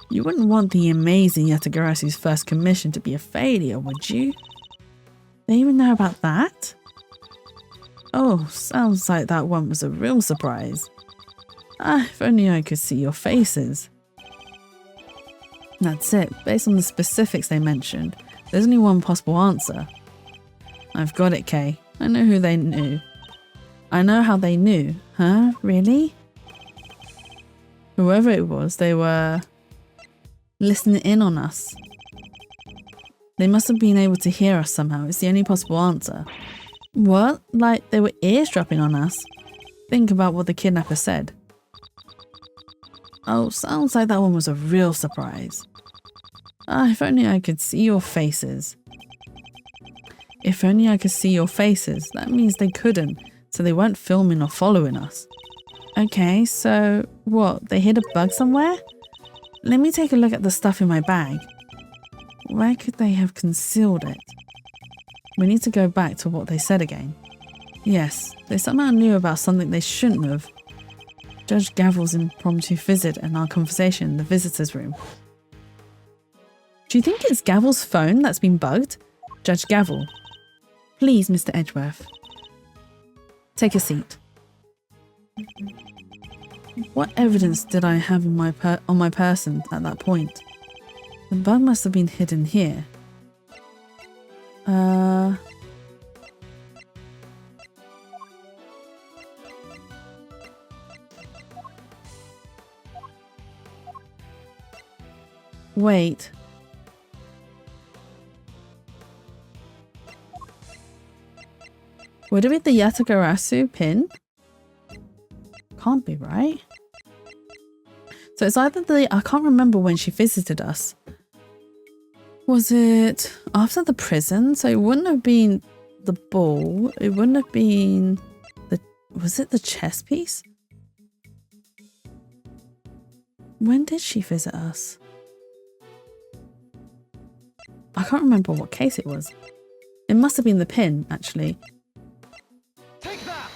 You wouldn't want the amazing Yatagarasu's first commission to be a failure, would you? They even know about that? Oh, sounds like that one was a real surprise. Ah, if only I could see your faces. That's it. Based on the specifics they mentioned, there's only one possible answer. I've got it, Kay. I know who they knew. I know how they knew. Huh? Really? Whoever it was, they were listening in on us. They must have been able to hear us somehow. It's the only possible answer. What? Like they were eavesdropping on us? Think about what the kidnapper said. Oh, sounds like that one was a real surprise. Ah, if only I could see your faces. If only I could see your faces. That means they couldn't, so they weren't filming or following us. Okay, so what? They hid a bug somewhere? Let me take a look at the stuff in my bag. Where could they have concealed it? We need to go back to what they said again. Yes, they somehow knew about something they shouldn't have. Judge Gavel's impromptu visit and our conversation in the visitor's room. Do you think it's Gavel's phone that's been bugged? Judge Gavel. Please, Mr. Edgeworth. Take a seat. What evidence did I have in on my person at that point? The bug must have been hidden here. Wait. Would it be the Yatagarasu pin? Can't be, right? So it's either I can't remember when she visited us. Was it after the prison? So it wouldn't have been the ball. It wouldn't have been was it the chess piece? When did she visit us? I can't remember what case it was. It must have been the pin, actually. Take that!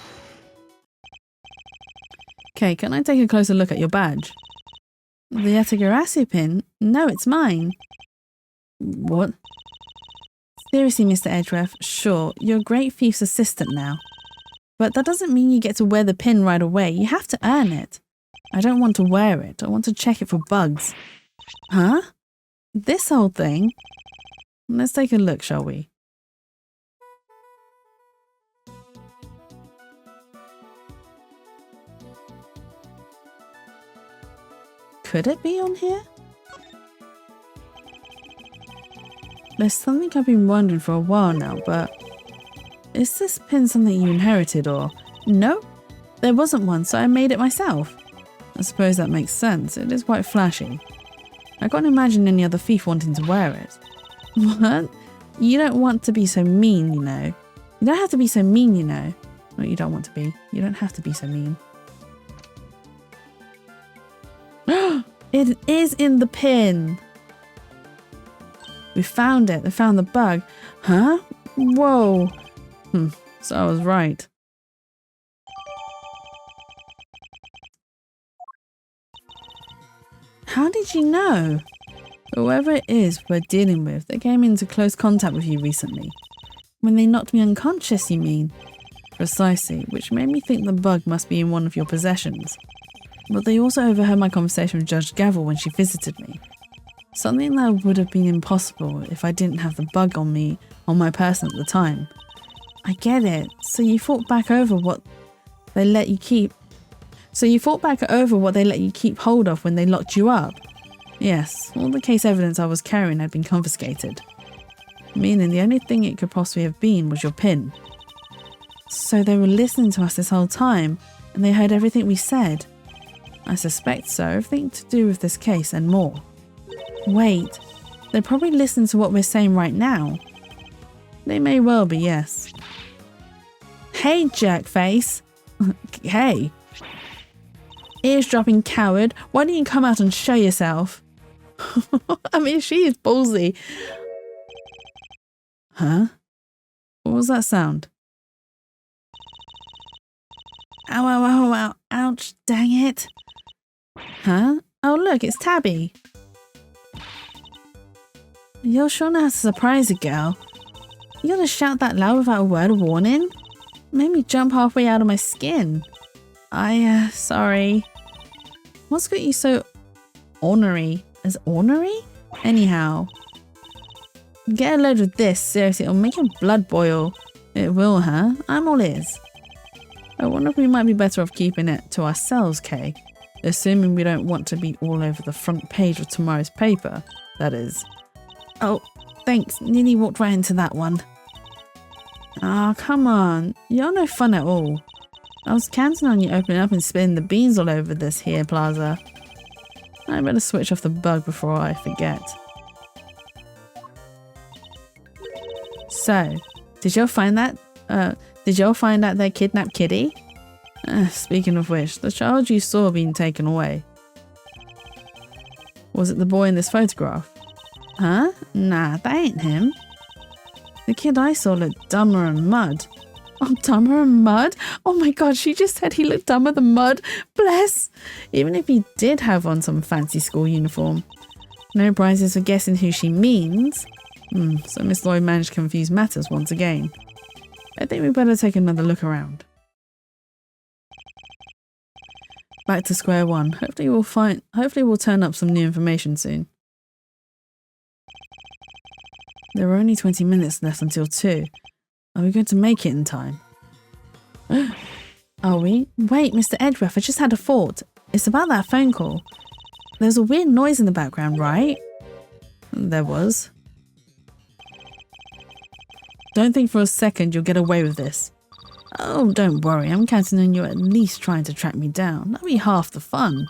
Okay, can I take a closer look at your badge? The Yatagarasu pin? No, it's mine. What? Seriously, Mr. Edgeworth, sure, you're a great thief's assistant now. But that doesn't mean you get to wear the pin right away. You have to earn it. I don't want to wear it. I want to check it for bugs. Huh? This whole thing? Let's take a look, shall we? Could it be on here? There's something I've been wondering for a while now, but is this pin something you inherited or? No, there wasn't one, so I made it myself. I suppose that makes sense. It is quite flashy. I can't imagine any other thief wanting to wear it. What? You don't want to be so mean, you know. You don't have to be so mean, you know. No, you don't want to be. You don't have to be so mean. It is in the pin. We found it. They found the bug. Huh? Whoa. So I was right. How did you know? Whoever it is we're dealing with, they came into close contact with you recently. When they knocked me unconscious, you mean? Precisely, which made me think the bug must be in one of your possessions. But they also overheard my conversation with Judge Gavel when she visited me. Something that would have been impossible if I didn't have the bug on me, on my person at the time. I get it. So you fought back over what they let you keep. Hold of when they locked you up. Yes, all the case evidence I was carrying had been confiscated. Meaning the only thing it could possibly have been was your pin. So they were listening to us this whole time, and they heard everything we said. I suspect so, everything to do with this case and more. Wait, they're probably listening to what we're saying right now. They may well be, yes. Hey, jerkface. Hey. Eavesdropping coward, why don't you come out and show yourself? I mean, she is ballsy. Huh? What was that sound? Ow, ow, ow, ow, ouch, dang it. Huh? Oh, look, it's Tabby. You're sure know how to surprise a girl. You gonna shout that loud without a word of warning? Made me jump halfway out of my skin. Sorry. What's got you so ornery? As ornery? Anyhow. Get a load of this, seriously, it'll make your blood boil. It will, huh? I'm all ears. I wonder if we might be better off keeping it to ourselves, Kay. Assuming we don't want to be all over the front page of tomorrow's paper, that is. Oh, thanks. Nearly walked right into that one. Ah, come on. You're no fun at all. I was counting on you opening up and spilling the beans all over this here plaza. I better switch off the bug before I forget. So, did y'all find out their kidnapped kitty? Speaking of which, the child you saw being taken away. Was it the boy in this photograph? Huh? Nah, that ain't him. The kid I saw looked dumber than mud. Oh, dumber than mud? Oh my god, she just said he looked dumber than mud. Bless! Even if he did have on some fancy school uniform. No prizes for guessing who she means. So Miss Lloyd managed to confuse matters once again. I think we better take another look around. Back to square one. Hopefully we'll turn up some new information soon. There are only 20 minutes left until 2. Are we going to make it in time? Are we? Wait, Mr. Edgeworth, I just had a thought. It's about that phone call. There's a weird noise in the background, right? There was. Don't think for a second you'll get away with this. Oh, don't worry, I'm counting on you at least trying to track me down. That'll be half the fun.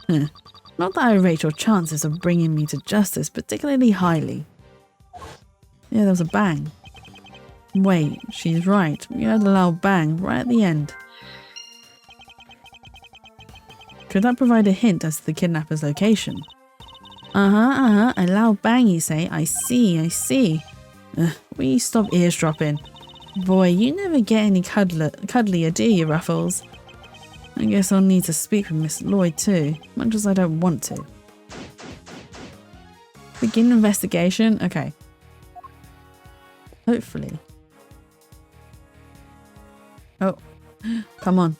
Not that I rate your chances of bringing me to justice particularly highly. Yeah, there was a bang. Wait, she's right. You heard a loud bang right at the end. Could that provide a hint as to the kidnapper's location? A loud bang, you say? I see. Will you stop eavesdropping? Boy, you never get any cuddlier, do you, Ruffles? I guess I'll need to speak with Miss Lloyd too, much as I don't want to. Begin investigation? Okay. Hopefully. Oh, come on.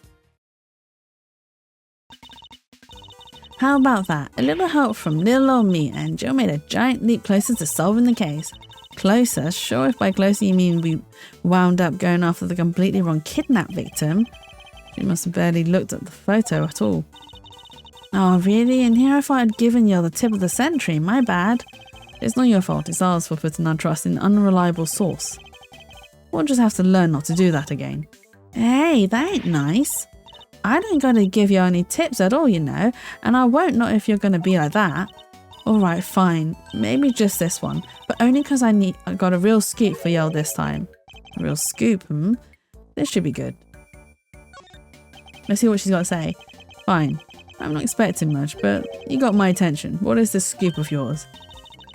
How about that? A little help from little old me, and Jill made a giant leap closer to solving the case. Closer? Sure, if by closer you mean we wound up going after the completely wrong kidnap victim. She must have barely looked at the photo at all. Oh, really? And here I thought I'd given you the tip of the century. My bad. It's not your fault, it's ours for putting our trust in an unreliable source. We'll just have to learn not to do that again. Hey, that ain't nice. I don't gotta give you any tips at all, you know, and I won't not if you're gonna be like that. Alright, fine. Maybe just this one, but only because I got a real scoop for y'all this time. A real scoop, This should be good. Let's see what she's got to say. Fine. I'm not expecting much, but you got my attention. What is this scoop of yours?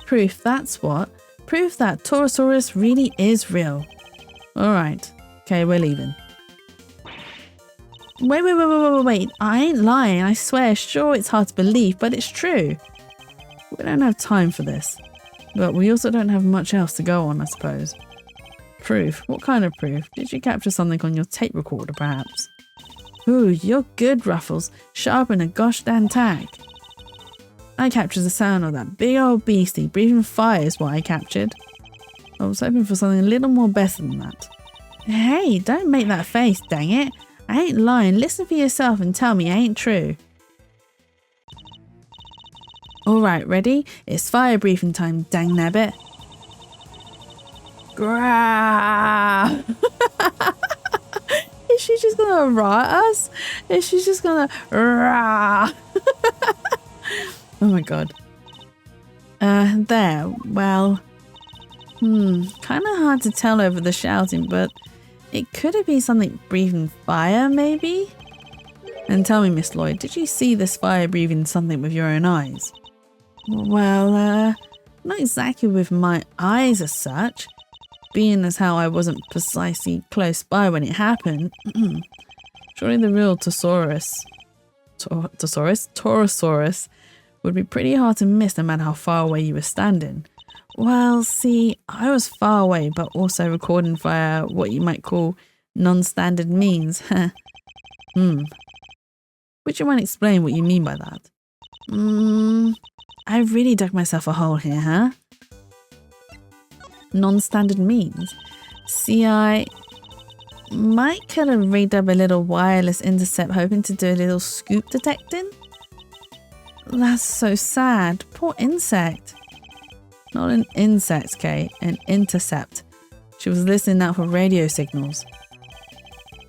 Proof, that's what. Proof that Torosaurus really is real. Alright. Okay, we're leaving. Wait. I ain't lying, I swear. Sure, it's hard to believe, but it's true. We don't have time for this. But we also don't have much else to go on, I suppose. Proof? What kind of proof? Did you capture something on your tape recorder, perhaps? Ooh, you're good, Ruffles. Sharpen a gosh damn tag. I captured the sound of that big old beastie breathing fire is what I captured. I was hoping for something a little more better than that. Hey, don't make that face, dang it. I ain't lying. Listen for yourself and tell me it ain't true. Alright, ready? It's fire breathing time, dang nabbit. Grah! Is she just gonna rot us? Is she just gonna rah? Oh my god. There, well, kind of hard to tell over the shouting, but it could have been something breathing fire, maybe? And tell me, Miss Lloyd, did you see this fire breathing something with your own eyes? Well, not exactly with my eyes as such, being as how I wasn't precisely close by when it happened. Surely the real Torosaurus would be pretty hard to miss no matter how far away you were standing. Well, see, I was far away, but also recording via what you might call non-standard means. Would you mind explaining what you mean by that? I've really dug myself a hole here, huh? Non-standard means? See, I might could have rigged up a little wireless intercept hoping to do a little scoop detecting. That's so sad. Poor insect. Not an insect, Kate. An intercept. She was listening out for radio signals.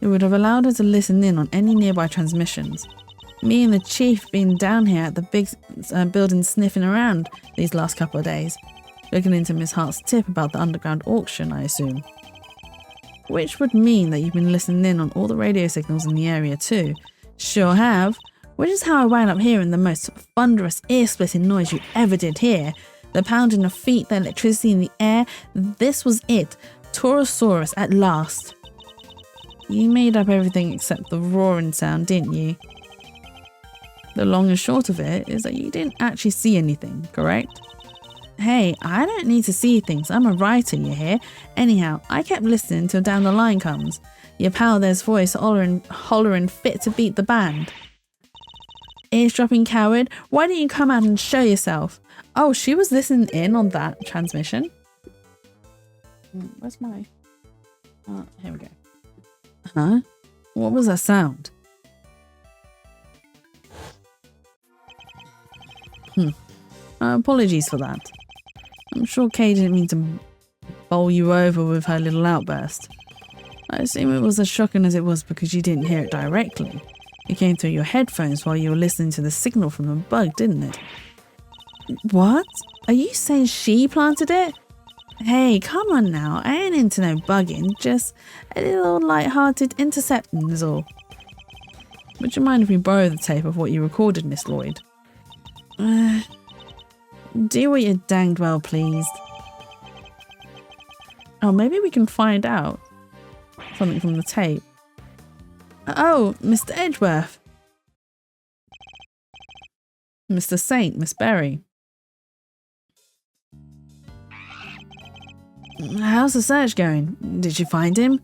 It would have allowed her to listen in on any nearby transmissions. Me and the chief been down here at the big building sniffing around these last couple of days. Looking into Miss Hart's tip about the underground auction, I assume. Which would mean that you've been listening in on all the radio signals in the area too. Sure have. Which is how I wound up hearing the most thunderous, ear-splitting noise you ever did hear. The pounding of feet, the electricity in the air. This was it. Torosaurus at last. You made up everything except the roaring sound, didn't you? The long and short of it is that you didn't actually see anything, correct? Hey, I don't need to see things. I'm a writer, you hear? Anyhow, I kept listening till down the line comes. Your pal there's voice hollering fit to beat the band. Eavesdropping coward, why don't you come out and show yourself? Oh, she was listening in on that transmission. Where's my... Oh, here we go. Huh? What was that sound? Apologies for that. I'm sure Kay didn't mean to bowl you over with her little outburst. I assume it was as shocking as it was because you didn't hear it directly. It came through your headphones while you were listening to the signal from the bug, didn't it? What? Are you saying she planted it? Hey, come on now. I ain't into no bugging, just a little light-hearted intercepting is all. Would you mind if we borrow the tape of what you recorded, Miss Lloyd? Do what you're danged well pleased. Oh, maybe we can find out something from the tape. Oh, Mr. Edgeworth. Mr. Saint, Miss Berry. How's the search going? Did you find him?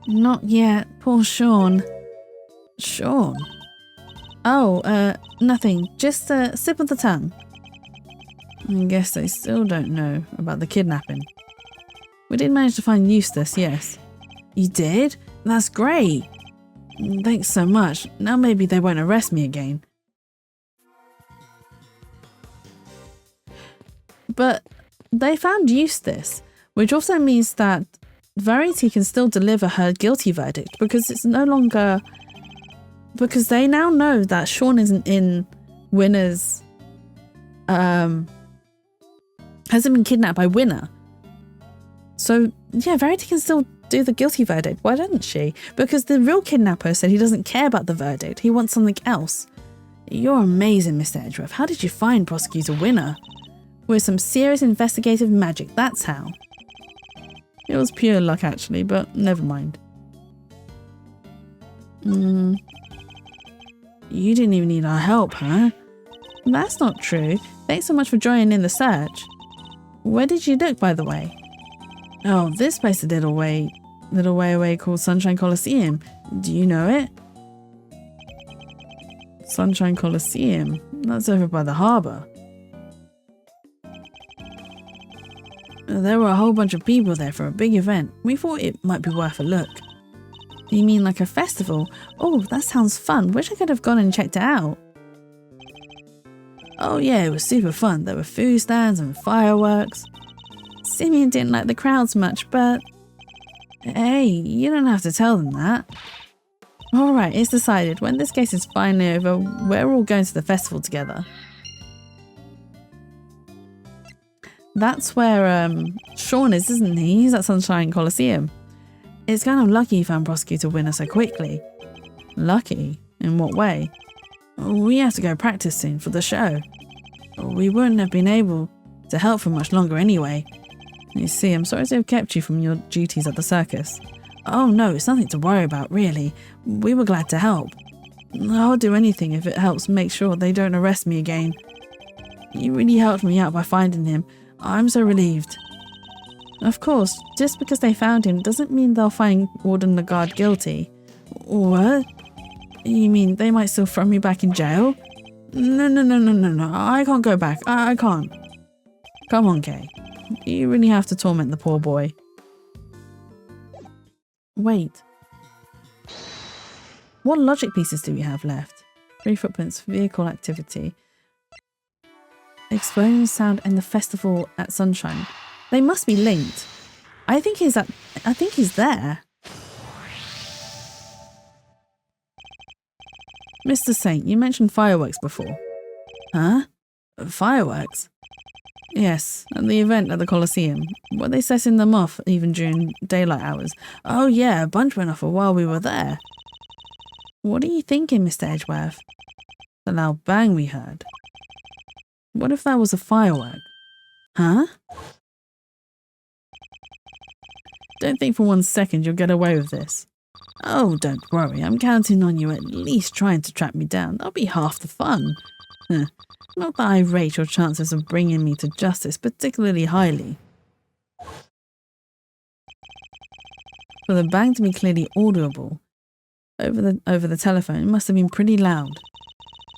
Not yet. Poor Sean. Sean? Oh, nothing. Just a slip of the tongue. I guess they still don't know about the kidnapping. We did manage to find Eustace, yes. You did? That's great. Thanks so much. Now maybe they won't arrest me again. But they found Eustace, which also means that Verity can still deliver her guilty verdict because it's no longer... Because they now know that Sean isn't in Winner's... hasn't been kidnapped by Winner. So, yeah, Verity can still do the guilty verdict. Why doesn't she? Because the real kidnapper said he doesn't care about the verdict. He wants something else. You're amazing, Mr. Edgeworth. How did you find Prosecutor Winner? With some serious investigative magic, that's how. It was pure luck, actually, but never mind. You didn't even need our help, huh? That's not true. Thanks so much for joining in the search. Where did you look, by the way? Oh, this place is a little way away called Sunshine Coliseum. Do you know it? Sunshine Coliseum? That's over by the harbour. There were a whole bunch of people there for a big event. We thought it might be worth a look. You mean like a festival? Oh, that sounds fun. Wish I could have gone and checked it out. Oh yeah, it was super fun. There were food stands and fireworks. Simeon didn't like the crowds much, but... Hey, you don't have to tell them that. Alright, it's decided. When this case is finally over, we're all going to the festival together. That's where Sean is, isn't he? He's at Sunshine Coliseum. It's kind of lucky you found Prosecutor Winner so quickly. Lucky? In what way? We have to go practice soon for the show. We wouldn't have been able to help for much longer anyway. You see, I'm sorry to have kept you from your duties at the circus. Oh no, it's nothing to worry about, really. We were glad to help. I'll do anything if it helps make sure they don't arrest me again. You really helped me out by finding him. I'm so relieved. Of course, just because they found him doesn't mean they'll find Warden Lagarde guilty. What? You mean they might still throw me back in jail? No. I can't go back. I can't. Come on, Kay. You really have to torment the poor boy. Wait. What logic pieces do we have left? 3 footprints, vehicle activity, explosion sound, and the festival at Sunshine. They must be linked. I think he's there. Mr. Saint, you mentioned fireworks before. Huh? Fireworks? Yes, at the event at the Coliseum. Were they setting them off even during daylight hours? Oh yeah, a bunch went off while we were there. What are you thinking, Mr. Edgeworth? The loud bang we heard. What if that was a firework? Huh? Don't think for 1 second you'll get away with this. Oh, don't worry, I'm counting on you at least trying to track me down. That'll be half the fun. Not that I rate your chances of bringing me to justice particularly highly. For the bang to be clearly audible over the telephone, it must have been pretty loud.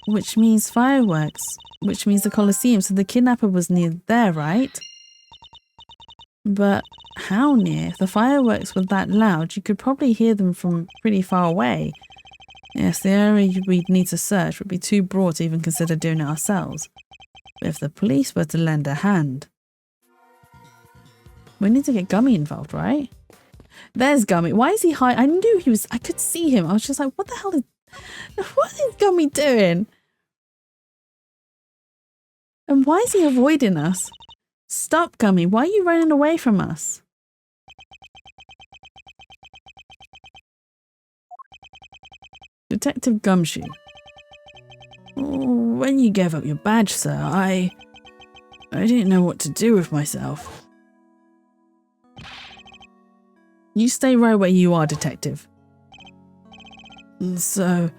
Which means fireworks, which means the Coliseum, so the kidnapper was near there, right? But how near? If the fireworks were that loud, you could probably hear them from pretty far away. Yes, the area we'd need to search would be too broad to even consider doing it ourselves. But if the police were to lend a hand... We need to get Gummy involved, right? There's Gummy. Why is he high? I knew he was... I could see him. I was just like, what the hell is... What is Gummy doing? And why is he avoiding us? Stop, Gummy. Why are you running away from us? Detective Gumshoe. When you gave up your badge, sir, I didn't know what to do with myself. You stay right where you are, Detective. So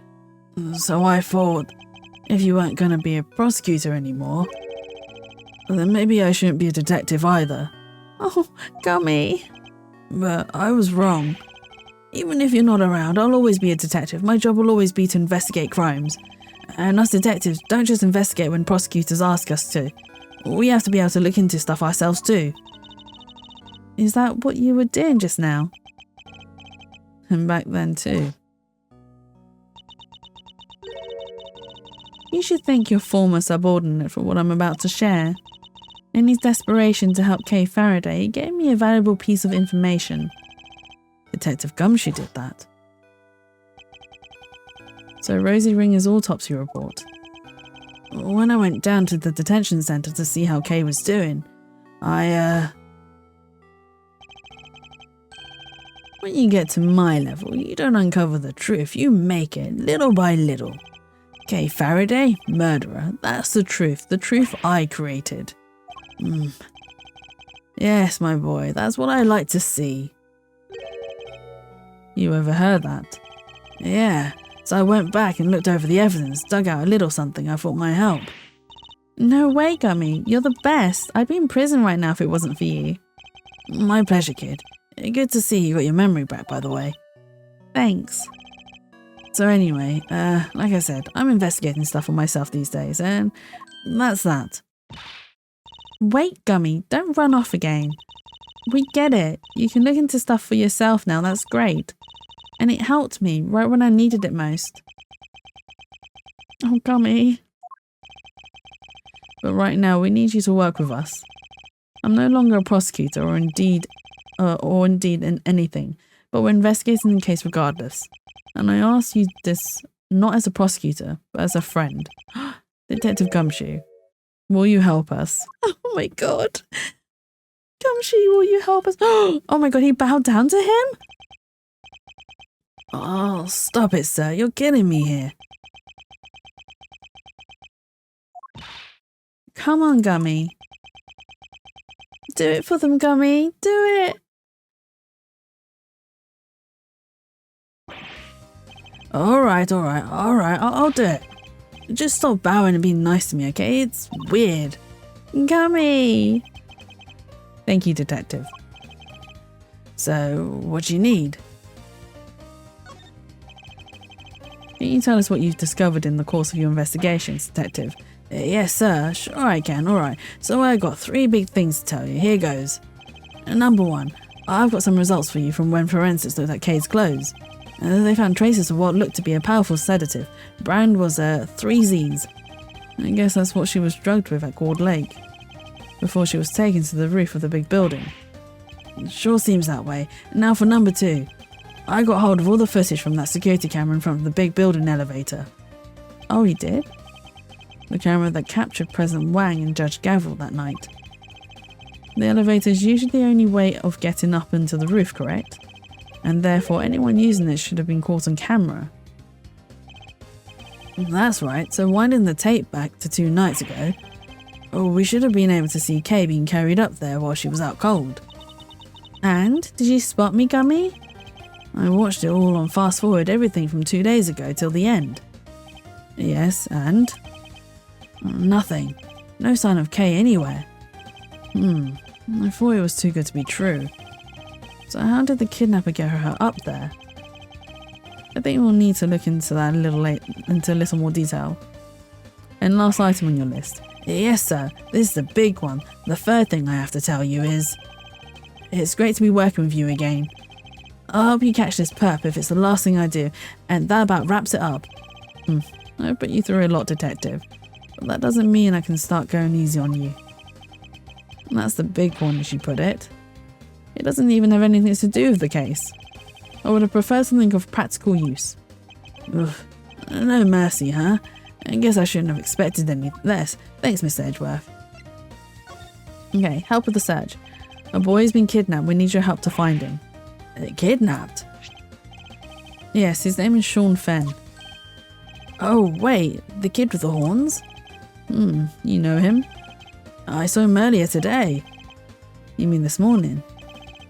I thought if you weren't going to be a prosecutor anymore, then maybe I shouldn't be a detective either. Oh, Gummy. But I was wrong. Even if you're not around, I'll always be a detective. My job will always be to investigate crimes. And us detectives don't just investigate when prosecutors ask us to. We have to be able to look into stuff ourselves too. Is that what you were doing just now? And back then too. You should thank your former subordinate for what I'm about to share. In his desperation to help Kay Faraday, he gave me a valuable piece of information. Detective Gumshoe did that. So Rosie Ringer's autopsy report. When I went down to the detention centre to see how Kay was doing, When you get to my level, you don't uncover the truth, you make it, little by little. Kay Faraday, murderer, that's the truth I created. Yes, my boy, that's what I like to see. You overheard that? Yeah, so I went back and looked over the evidence, dug out a little something I thought might help. No way, Gummy, you're the best. I'd be in prison right now if it wasn't for you. My pleasure, kid. Good to see you got your memory back, by the way. Thanks. So anyway, like I said, I'm investigating stuff for myself these days, and that's that. Wait, Gummy, don't run off again. We get it. You can look into stuff for yourself now, that's great. And it helped me right when I needed it most. Oh, Gummy. But right now, we need you to work with us. I'm no longer a prosecutor or indeed in anything, but we're investigating the case regardless. And I ask you this not as a prosecutor, but as a friend. Detective Gumshoe, will you help us? Oh my god. Gumshoe, will you help us? Oh my god, he bowed down to him? Oh, stop it, sir. You're getting me here. Come on, Gummy. Do it for them, Gummy. Do it. Alright, I'll do it. Just stop bowing and being nice to me, okay? It's weird. Gummy! Thank you, Detective. So, what do you need? Can you tell us what you've discovered in the course of your investigations, Detective? Yes, sir. Sure I can, alright. So I got 3 big things to tell you. Here goes. Number 1, I've got some results for you from when forensics looked at Kay's clothes. They found traces of what looked to be a powerful sedative. Brand was 3Zs. I guess that's what she was drugged with at Gourd Lake, before she was taken to the roof of the big building. It sure seems that way. Now for number 2. I got hold of all the footage from that security camera in front of the big building elevator. Oh, he did? The camera that captured President Wang and Judge Gavil that night. The elevator is usually the only way of getting up into the roof, correct? And therefore anyone using it should have been caught on camera. That's right, so winding the tape back to 2 nights ago, we should have been able to see Kay being carried up there while she was out cold. And? Did you spot me, Gummy? I watched it all on fast forward, everything from 2 days ago till the end. Yes, and? Nothing. No sign of Kay anywhere. I thought it was too good to be true. So how did the kidnapper get her up there? I think we'll need to look into that into a little more detail. And last item on your list. Yes, sir. This is the big one. The 3rd thing I have to tell you is... It's great to be working with you again. I'll help you catch this perp if it's the last thing I do, and that about wraps it up. I put you through a lot, Detective. But that doesn't mean I can start going easy on you. And that's the big one, as you put it. It doesn't even have anything to do with the case. I would have preferred something of practical use. Ugh. No mercy, huh? I guess I shouldn't have expected any less. Thanks, Mr. Edgeworth. Okay, help with the search. A boy's been kidnapped. We need your help to find him. Kidnapped? Yes, his name is Sean Fenn. Oh, wait, the kid with the horns? You know him? I saw him earlier today. You mean this morning?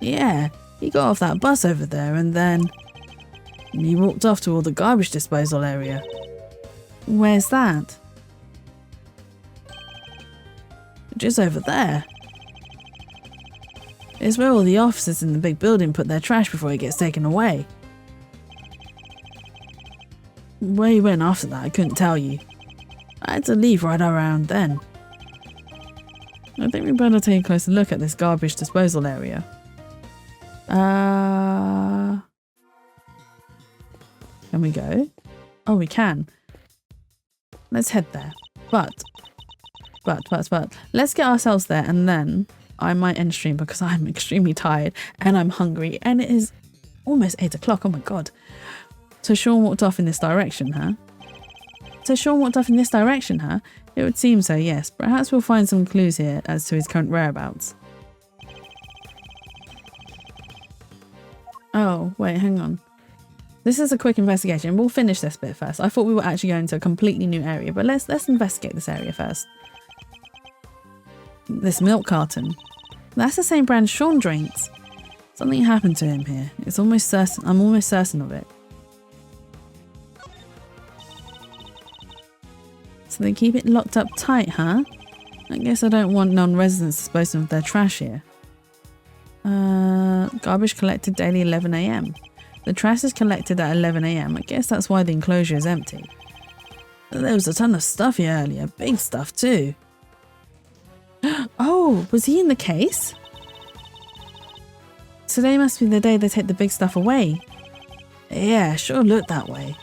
Yeah, he got off that bus over there and then he walked off toward the garbage disposal area. Where's that? Just over there. It's where all the officers in the big building put their trash before it gets taken away. Where he went after that, I couldn't tell you. I had to leave right around then. I think we better take a closer look at this garbage disposal area. Can we go? Oh, we can. Let's head there. But, let's get ourselves there and then I might end stream because I'm extremely tired and I'm hungry and it is almost 8 o'clock. Oh my god. So Sean walked off in this direction, huh? It would seem so, yes. Perhaps we'll find some clues here as to his current whereabouts. Oh, wait, hang on. This is a quick investigation. We'll finish this bit first. I thought we were actually going to a completely new area, but let's investigate this area first. This milk carton. That's the same brand Sean drinks. Something happened to him here. It's almost certain. I'm almost certain of it. So they keep it locked up tight, huh? I guess I don't want non-residents disposing of their trash here. Garbage collected daily 11 AM. The trash is collected at 11 AM. I guess that's why the enclosure is empty. There was a ton of stuff here earlier. Big stuff too. Oh, was he in the case? Today must be the day they take the big stuff away. Yeah, sure looked that way.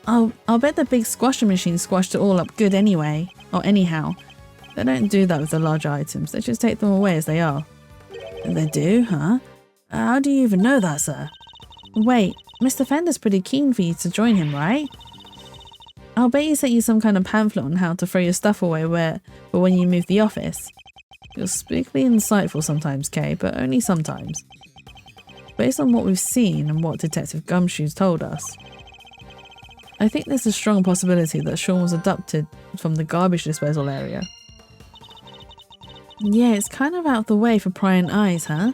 I'll bet the big squasher machine squashed it all up good anyway. Or anyhow. They don't do that with the large items. They just take them away as they are. They do, huh? How do you even know that, sir? Wait, Mr. Fender's pretty keen for you to join him, right? I'll bet he sent you some kind of pamphlet on how to throw your stuff away for when you move the office. You're spookily insightful sometimes, Kay, but only sometimes. Based on what we've seen and what Detective Gumshoes told us, I think there's a strong possibility that Sean was abducted from the garbage disposal area. Yeah, it's kind of out of the way for prying eyes, huh?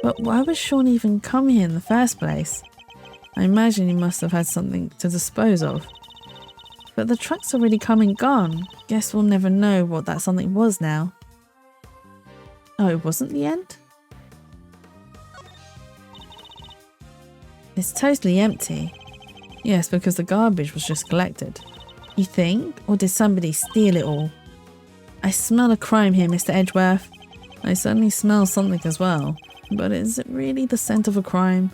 But why would Sean even come here in the first place? I imagine he must have had something to dispose of. But the truck's already come and gone. Guess we'll never know what that something was now. Oh, it wasn't the end? It's totally empty. Yes, because the garbage was just collected. You think? Or did somebody steal it all? I smell a crime here, Mr. Edgeworth. I certainly smell something as well. But is it really the scent of a crime?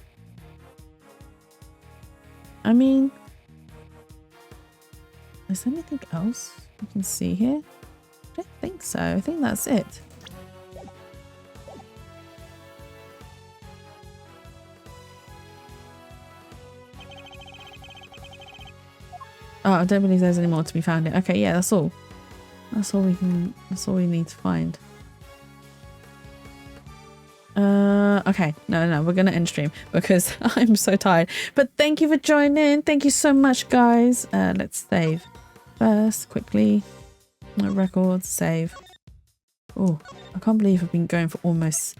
I mean, is there anything else we can see here? I don't think so. I think that's it. Oh, I don't believe there's any more to be found here. Okay, yeah, that's all. That's all we need to find. Okay, no, we're gonna end stream because I'm so tired. But thank you for joining. Thank you so much, guys. Let's save first quickly. Records, save. Oh, I can't believe I've been going for almost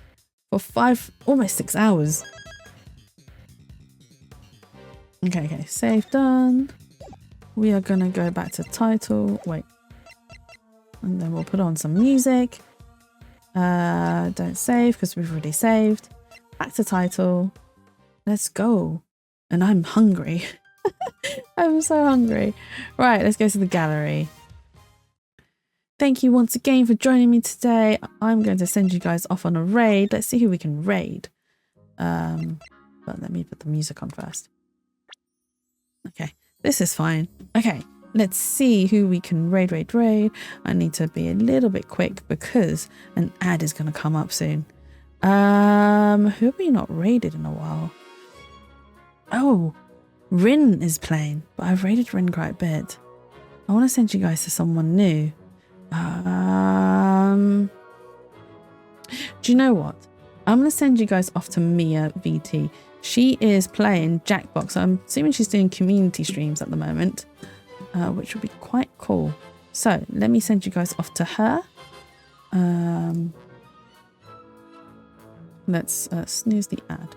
6 hours. Okay, save done. We are gonna go back to title. Wait, and then we'll put on some music. Don't save because we've already saved. Back to title. Let's go. And I'm hungry. I'm so hungry. Right, let's go to the gallery. Thank you once again for joining me today. I'm going to send you guys off on a raid. Let's see who we can raid. But let me put the music on first. Okay, this is fine. Okay, Let's see who we can raid. I need to be a little bit quick because an ad is going to come up soon. Who have we not raided in a while? Oh, Rin is playing, but I've raided Rin quite a bit. I want to send you guys to someone new. Do you know what? I'm going to send you guys off to Mia VT. She is playing Jackbox. I'm assuming she's doing community streams at the moment, which would be quite cool. So let me send you guys off to her. Let's snooze the ad.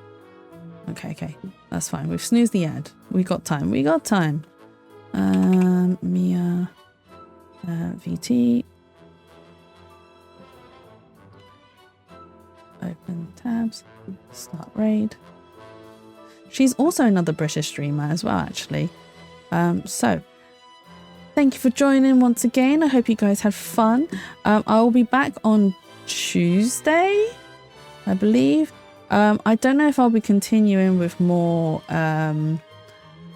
Okay, that's fine. We've snoozed the ad. We got time. Mia VT. Open tabs. Start raid. She's also another British streamer as well, actually. So thank you for joining once again. I hope you guys had fun. I will be back on Tuesday, I believe. I don't know if I'll be continuing with more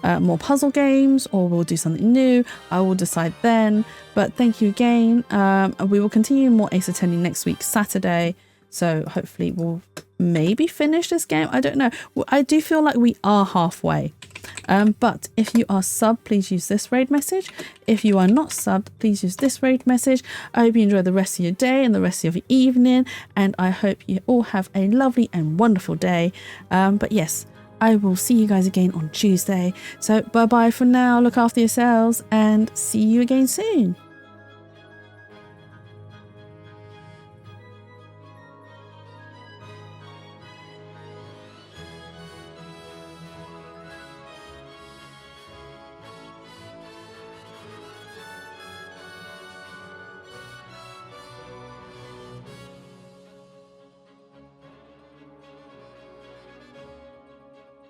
puzzle games or we'll do something new. I will decide then. But thank you again. We will continue more Ace Attorney next week, Saturday. So hopefully we'll maybe finish this game. I don't know. I do feel like we are halfway. But if you are sub, please use this raid message. If you are not subbed, please use this raid message. I hope you enjoy the rest of your day and the rest of your evening. And I hope you all have a lovely and wonderful day. But yes, I will see you guys again on Tuesday. So bye-bye for now. Look after yourselves and see you again soon.